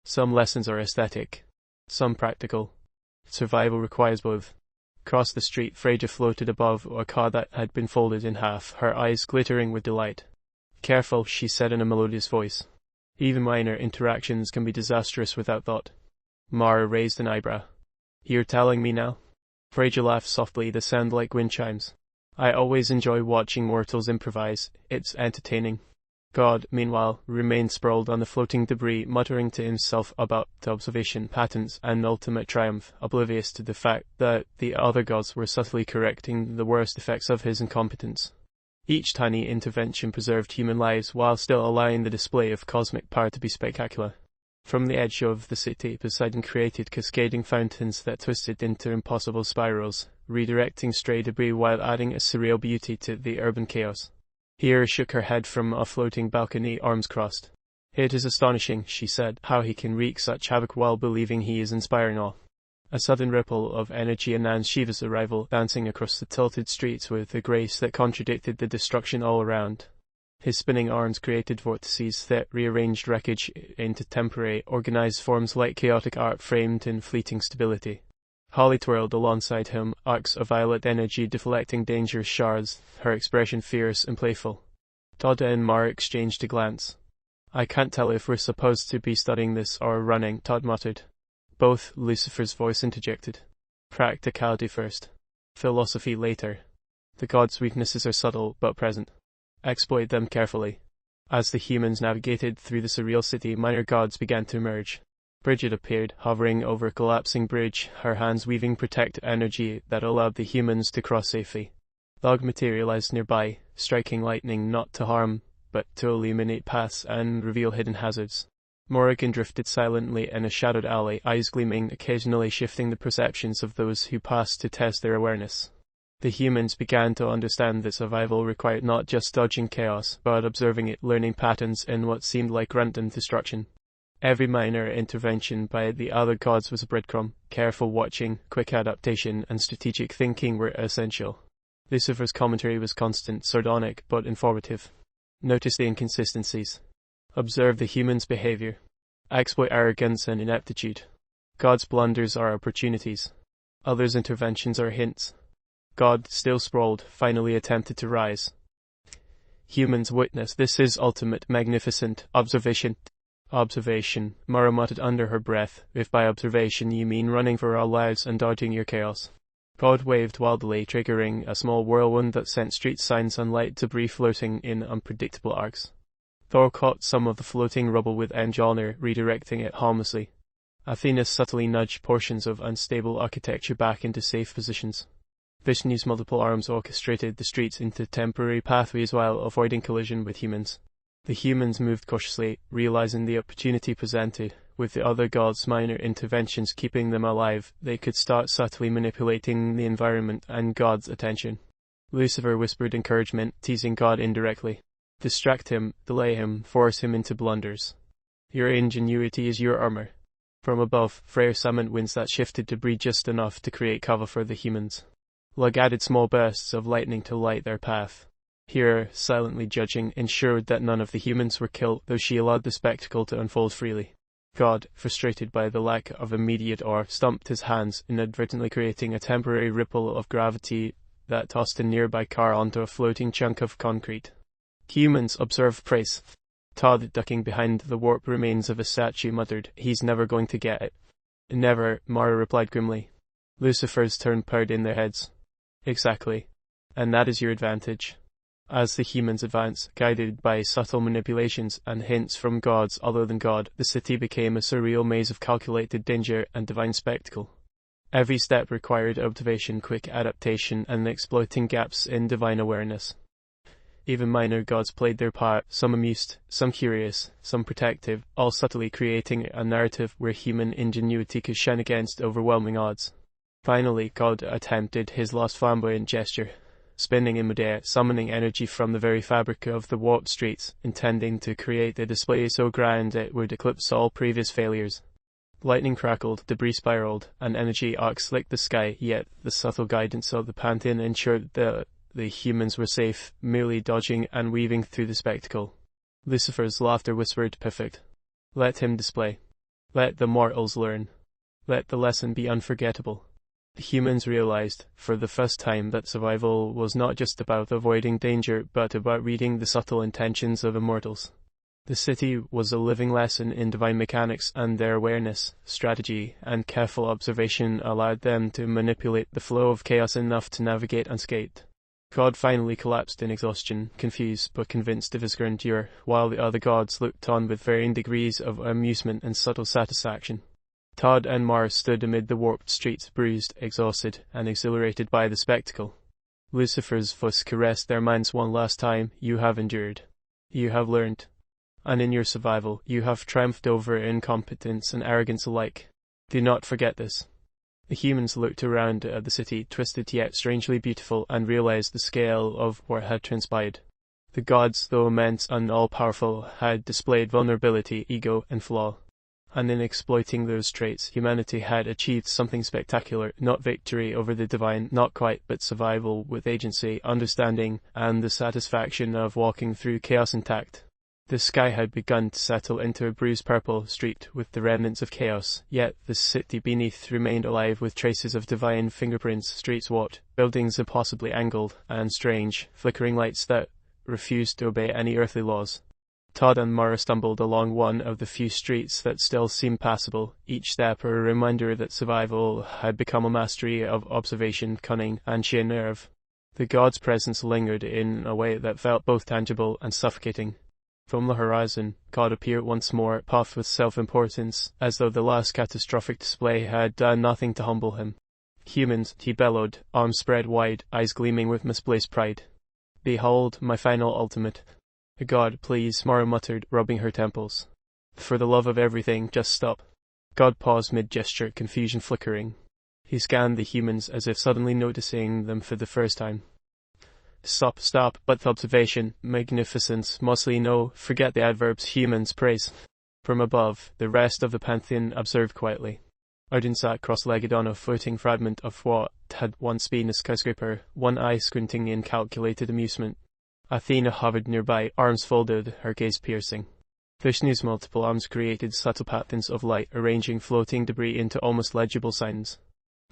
Some lessons are aesthetic, some practical. Survival requires both. Across the street, Freyja floated above a car that had been folded in half, her eyes glittering with delight. Careful, she said in a melodious voice. Even minor interactions can be disastrous without thought. Mara raised an eyebrow. You're telling me now? Freyja laughed softly, the sound like wind chimes. I always enjoy watching mortals improvise. It's entertaining. God, meanwhile, remained sprawled on the floating debris, muttering to himself about the observation, patents, and ultimate triumph, oblivious to the fact that the other gods were subtly correcting the worst effects of his incompetence. Each tiny intervention preserved human lives while still allowing the display of cosmic power to be spectacular. From the edge of the city, Poseidon created cascading fountains that twisted into impossible spirals, redirecting stray debris while adding a surreal beauty to the urban chaos. Hera shook her head from a floating balcony, arms crossed. "It is astonishing," she said, "how he can wreak such havoc while believing he is inspiring awe." A sudden ripple of energy announced Shiva's arrival, dancing across the tilted streets with a grace that contradicted the destruction all around. His spinning arms created vortices that rearranged wreckage into temporary, organized forms like chaotic art framed in fleeting stability. Holly twirled alongside him, arcs of violet energy deflecting dangerous shards, her expression fierce and playful. Todd and Mara exchanged a glance. "I can't tell if we're supposed to be studying this or running," Todd muttered. "Both," Lucifer's voice interjected. "Practicality first. Philosophy later. The gods' weaknesses are subtle but present. Exploit them carefully." As the humans navigated through the surreal city, minor gods began to emerge. Bridget appeared, hovering over a collapsing bridge, her hands weaving protective energy that allowed the humans to cross safely. Log materialized nearby, striking lightning not to harm, but to illuminate paths and reveal hidden hazards. Morrigan drifted silently in a shadowed alley, eyes gleaming, occasionally shifting the perceptions of those who passed to test their awareness. The humans began to understand that survival required not just dodging chaos, but observing it, learning patterns in what seemed like random destruction. Every minor intervention by the other gods was a breadcrumb. Careful watching, quick adaptation, and strategic thinking were essential. Lucifer's commentary was constant, sardonic, but informative. Notice the inconsistencies. Observe the human's behavior. Exploit arrogance and ineptitude. God's blunders are opportunities. Others' interventions are hints. God, still sprawled, finally attempted to rise. Humans witness. This is ultimate, magnificent observation. Observation, Mara muttered under her breath, if by observation you mean running for our lives and dodging your chaos. God waved wildly, triggering a small whirlwind that sent street signs and light debris floating in unpredictable arcs. Thor caught some of the floating rubble with honor, redirecting it harmlessly. Athena subtly nudged portions of unstable architecture back into safe positions. Vishnu's multiple arms orchestrated the streets into temporary pathways while avoiding collision with humans. The humans moved cautiously, realizing the opportunity presented. With the other gods' minor interventions keeping them alive, they could start subtly manipulating the environment and God's attention. Lucifer whispered encouragement, teasing God indirectly. Distract him, delay him, force him into blunders. Your ingenuity is your armor. From above, Freyr summoned winds that shifted debris just enough to create cover for the humans. Lug added small bursts of lightning to light their path. Hera, silently judging, ensured that none of the humans were killed, though she allowed the spectacle to unfold freely. God, frustrated by the lack of immediate awe, stumped his hands, inadvertently creating a temporary ripple of gravity that tossed a nearby car onto a floating chunk of concrete. Humans observed praise. Todd, ducking behind the warped remains of a statue, muttered, "He's never going to get it." "Never," Mara replied grimly. Lucifer's turn purred in their heads. "Exactly. And that is your advantage." As the humans advanced, guided by subtle manipulations and hints from gods other than God, the city became a surreal maze of calculated danger and divine spectacle. Every step required observation, quick adaptation, and exploiting gaps in divine awareness. Even minor gods played their part, some amused, some curious, some protective, all subtly creating a narrative where human ingenuity could shine against overwhelming odds. Finally, God attempted his last flamboyant gesture. Spinning in midair, summoning energy from the very fabric of the warped streets, intending to create a display so grand it would eclipse all previous failures. Lightning crackled, debris spiraled, and energy arcs licked the sky, yet the subtle guidance of the pantheon ensured that the humans were safe, merely dodging and weaving through the spectacle. Lucifer's laughter whispered, "Perfect. Let him display. Let the mortals learn. Let the lesson be unforgettable." The humans realized, for the first time, that survival was not just about avoiding danger, but about reading the subtle intentions of immortals. The city was a living lesson in divine mechanics, and their awareness, strategy, and careful observation allowed them to manipulate the flow of chaos enough to navigate unscathed. God finally collapsed in exhaustion, confused but convinced of his grandeur, while the other gods looked on with varying degrees of amusement and subtle satisfaction. Todd and Mara stood amid the warped streets, bruised, exhausted, and exhilarated by the spectacle. Lucifer's voice caressed their minds one last time. You have endured. You have learned. And in your survival, you have triumphed over incompetence and arrogance alike. Do not forget this. The humans looked around at the city, twisted yet strangely beautiful, and realized the scale of what had transpired. The gods, though immense and all-powerful, had displayed vulnerability, ego, and flaw. And in exploiting those traits, humanity had achieved something spectacular, not victory over the divine, not quite, but survival with agency, understanding, and the satisfaction of walking through chaos intact. The sky had begun to settle into a bruised purple, streaked with the remnants of chaos, yet the city beneath remained alive with traces of divine fingerprints, streets warped, buildings impossibly angled, and strange, flickering lights that refused to obey any earthly laws. Todd and Mara stumbled along one of the few streets that still seemed passable, each step a reminder that survival had become a mastery of observation, cunning, and sheer nerve. The god's presence lingered in a way that felt both tangible and suffocating. From the horizon, God appeared once more, puffed with self-importance, as though the last catastrophic display had done nothing to humble him. Humans, he bellowed, arms spread wide, eyes gleaming with misplaced pride. Behold, my final ultimate. God, please, Mara muttered, rubbing her temples. For the love of everything, just stop. God paused mid-gesture, confusion flickering. He scanned the humans as if suddenly noticing them for the first time. Stop, but observation, magnificence, mostly no, forget the adverbs, humans, praise. From above, the rest of the pantheon observed quietly. Odin sat cross-legged on a floating fragment of what had once been a skyscraper, one eye squinting in calculated amusement. Athena hovered nearby, arms folded, her gaze piercing. Vishnu's multiple arms created subtle patterns of light, arranging floating debris into almost legible signs.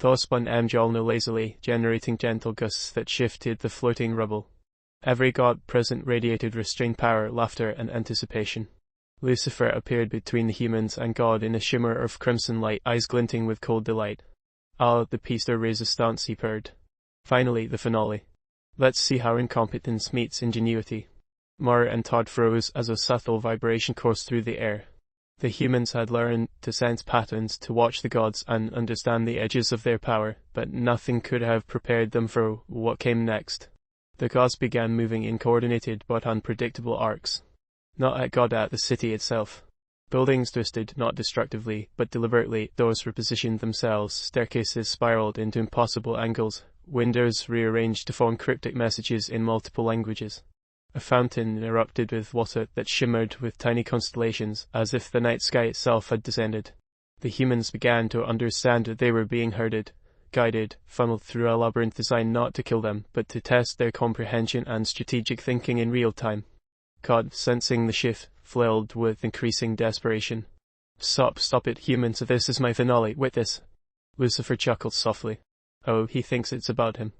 Thor spun Amjolnir lazily, generating gentle gusts that shifted the floating rubble. Every god present radiated restrained power, laughter, and anticipation. Lucifer appeared between the humans and God in a shimmer of crimson light, eyes glinting with cold delight. Ah, the piece de resistance, he purred. Finally, the finale. Let's see how incompetence meets ingenuity. Mara and Todd froze as a subtle vibration coursed through the air. The humans had learned to sense patterns, to watch the gods, and understand the edges of their power, but nothing could have prepared them for what came next. The gods began moving in coordinated but unpredictable arcs. Not at God, at the city itself. Buildings twisted, not destructively, but deliberately. Doors repositioned themselves, staircases spiraled into impossible angles, windows rearranged to form cryptic messages in multiple languages. A fountain erupted with water that shimmered with tiny constellations, as if the night sky itself had descended. The humans began to understand that they were being herded, guided, funneled through a labyrinth designed not to kill them, but to test their comprehension and strategic thinking in real time. God, sensing the shift, flailed with increasing desperation. Stop it, humans, this is my finale, witness. Lucifer chuckled softly. Oh, he thinks it's about him.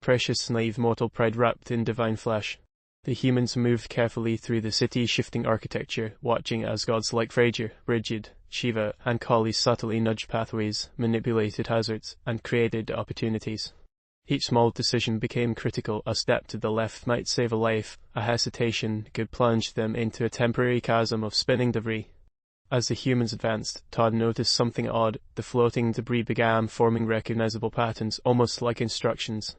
Precious naive mortal pride wrapped in divine flesh. The humans moved carefully through the city's shifting architecture, watching as gods like Frasier, Brigid, Shiva, and Kali subtly nudged pathways, manipulated hazards, and created opportunities. Each small decision became critical. A step to the left might save a life, a hesitation could plunge them into a temporary chasm of spinning debris. As the humans advanced, Todd noticed something odd. The floating debris began forming recognizable patterns, almost like instructions.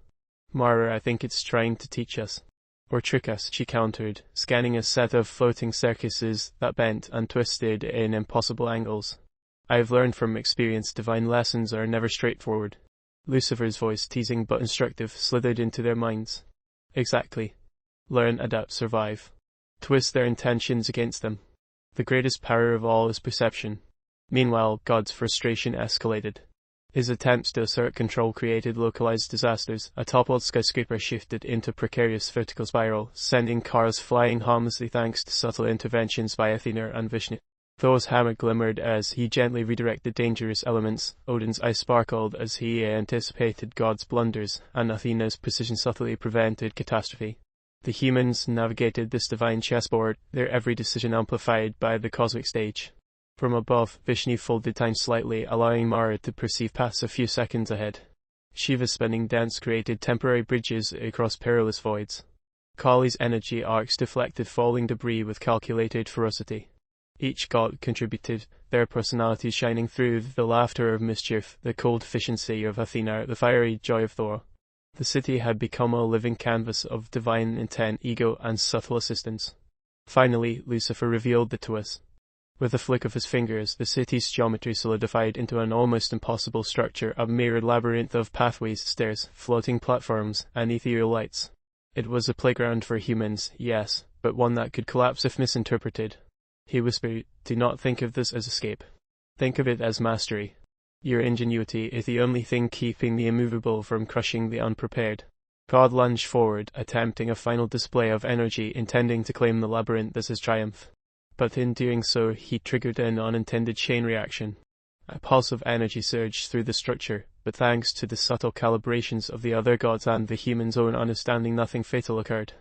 Mara, I think it's trying to teach us. Or trick us, she countered, scanning a set of floating circuses that bent and twisted in impossible angles. I have learned from experience divine lessons are never straightforward. Lucifer's voice, teasing but instructive, slithered into their minds. Exactly. Learn, adapt, survive. Twist their intentions against them. The greatest power of all is perception. Meanwhile, God's frustration escalated. His attempts to assert control created localized disasters. A toppled skyscraper shifted into a precarious vertical spiral, sending cars flying harmlessly thanks to subtle interventions by Athena and Vishnu. Thor's hammer glimmered as he gently redirected dangerous elements. Odin's eye sparkled as he anticipated God's blunders, and Athena's precision subtly prevented catastrophe. The humans navigated this divine chessboard, their every decision amplified by the cosmic stage. From above, Vishnu folded time slightly, allowing Mara to perceive paths a few seconds ahead. Shiva's spinning dance created temporary bridges across perilous voids. Kali's energy arcs deflected falling debris with calculated ferocity. Each god contributed, their personalities shining through the laughter of mischief, the cold efficiency of Athena, the fiery joy of Thor. The city had become a living canvas of divine intent, ego, and subtle assistance. Finally, Lucifer revealed the twist. With a flick of his fingers, the city's geometry solidified into an almost impossible structure, a mirrored labyrinth of pathways, stairs, floating platforms, and ethereal lights. It was a playground for humans, yes, but one that could collapse if misinterpreted. He whispered, "Do not think of this as escape. Think of it as mastery. Your ingenuity is the only thing keeping the immovable from crushing the unprepared." God lunged forward, attempting a final display of energy, intending to claim the labyrinth as his triumph. But in doing so, he triggered an unintended chain reaction. A pulse of energy surged through the structure, but thanks to the subtle calibrations of the other gods and the human's own understanding, nothing fatal occurred.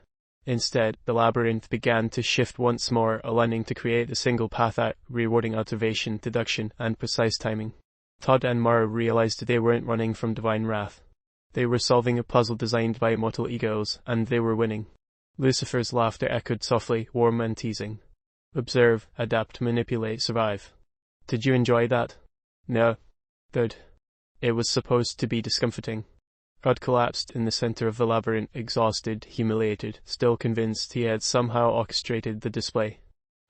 Instead, the labyrinth began to shift once more, aligning to create a single path out, rewarding observation, deduction, and precise timing. Todd and Mara realized they weren't running from divine wrath. They were solving a puzzle designed by immortal egos, and they were winning. Lucifer's laughter echoed softly, warm and teasing. Observe, adapt, manipulate, survive. Did you enjoy that? No. Good. It was supposed to be discomforting. God collapsed in the center of the labyrinth, exhausted, humiliated, still convinced he had somehow orchestrated the display.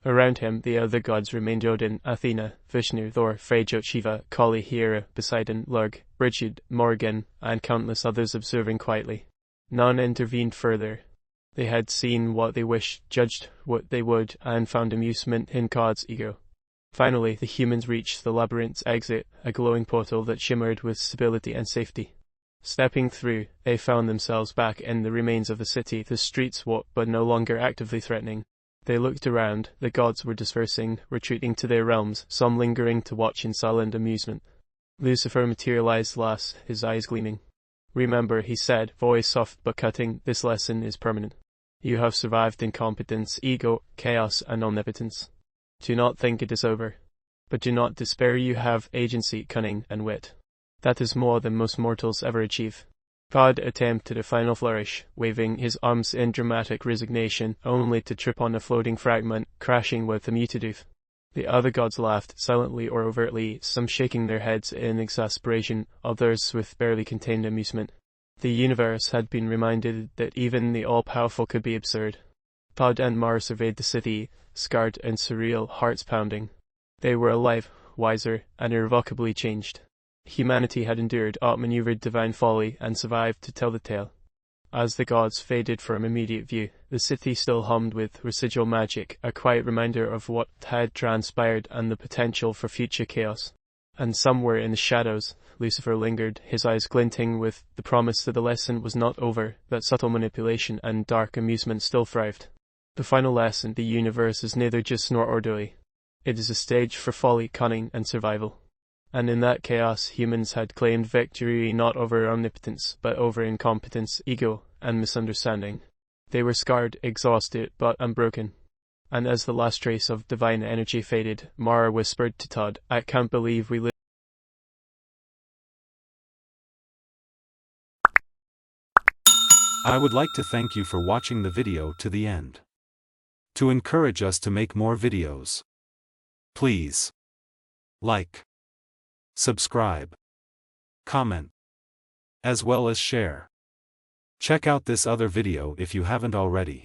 Around him, the other gods remained: Odin, Athena, Vishnu, Thor, Freyja, Shiva, Kali, Hera, Poseidon, Lurg, Brigid, Morrigan, and countless others observing quietly. None intervened further. They had seen what they wished, judged what they would, and found amusement in God's ego. Finally, the humans reached the labyrinth's exit, a glowing portal that shimmered with stability and safety. Stepping through, they found themselves back in the remains of the city, the streets walked but no longer actively threatening. They looked around, the gods were dispersing, retreating to their realms, some lingering to watch in silent amusement. Lucifer materialized last, his eyes gleaming. "Remember," he said, voice soft but cutting, "this lesson is permanent. You have survived incompetence, ego, chaos, and omnipotence. Do not think it is over. But do not despair, you have agency, cunning, and wit. That is more than most mortals ever achieve." God attempted a final flourish, waving his arms in dramatic resignation, only to trip on a floating fragment, crashing with a muted oof. The other gods laughed, silently or overtly, some shaking their heads in exasperation, others with barely contained amusement. The universe had been reminded that even the all-powerful could be absurd. Todd and Mara surveyed the city, scarred and surreal, hearts pounding. They were alive, wiser, and irrevocably changed. Humanity had endured, outmaneuvered divine folly, and survived to tell the tale. As the gods faded from immediate view, the city still hummed with residual magic, a quiet reminder of what had transpired and the potential for future chaos. And somewhere in the shadows, Lucifer lingered, his eyes glinting with the promise that the lesson was not over, that subtle manipulation and dark amusement still thrived. The final lesson: the universe is neither just nor orderly. It is a stage for folly, cunning, and survival. And in that chaos, humans had claimed victory not over omnipotence, but over incompetence, ego, and misunderstanding. They were scarred, exhausted, but unbroken. And as the last trace of divine energy faded, Mara whispered to Todd, "I can't believe we live." I would like to thank you for watching the video to the end. To encourage us to make more videos, please like, subscribe, comment, as well as share. Check out this other video if you haven't already.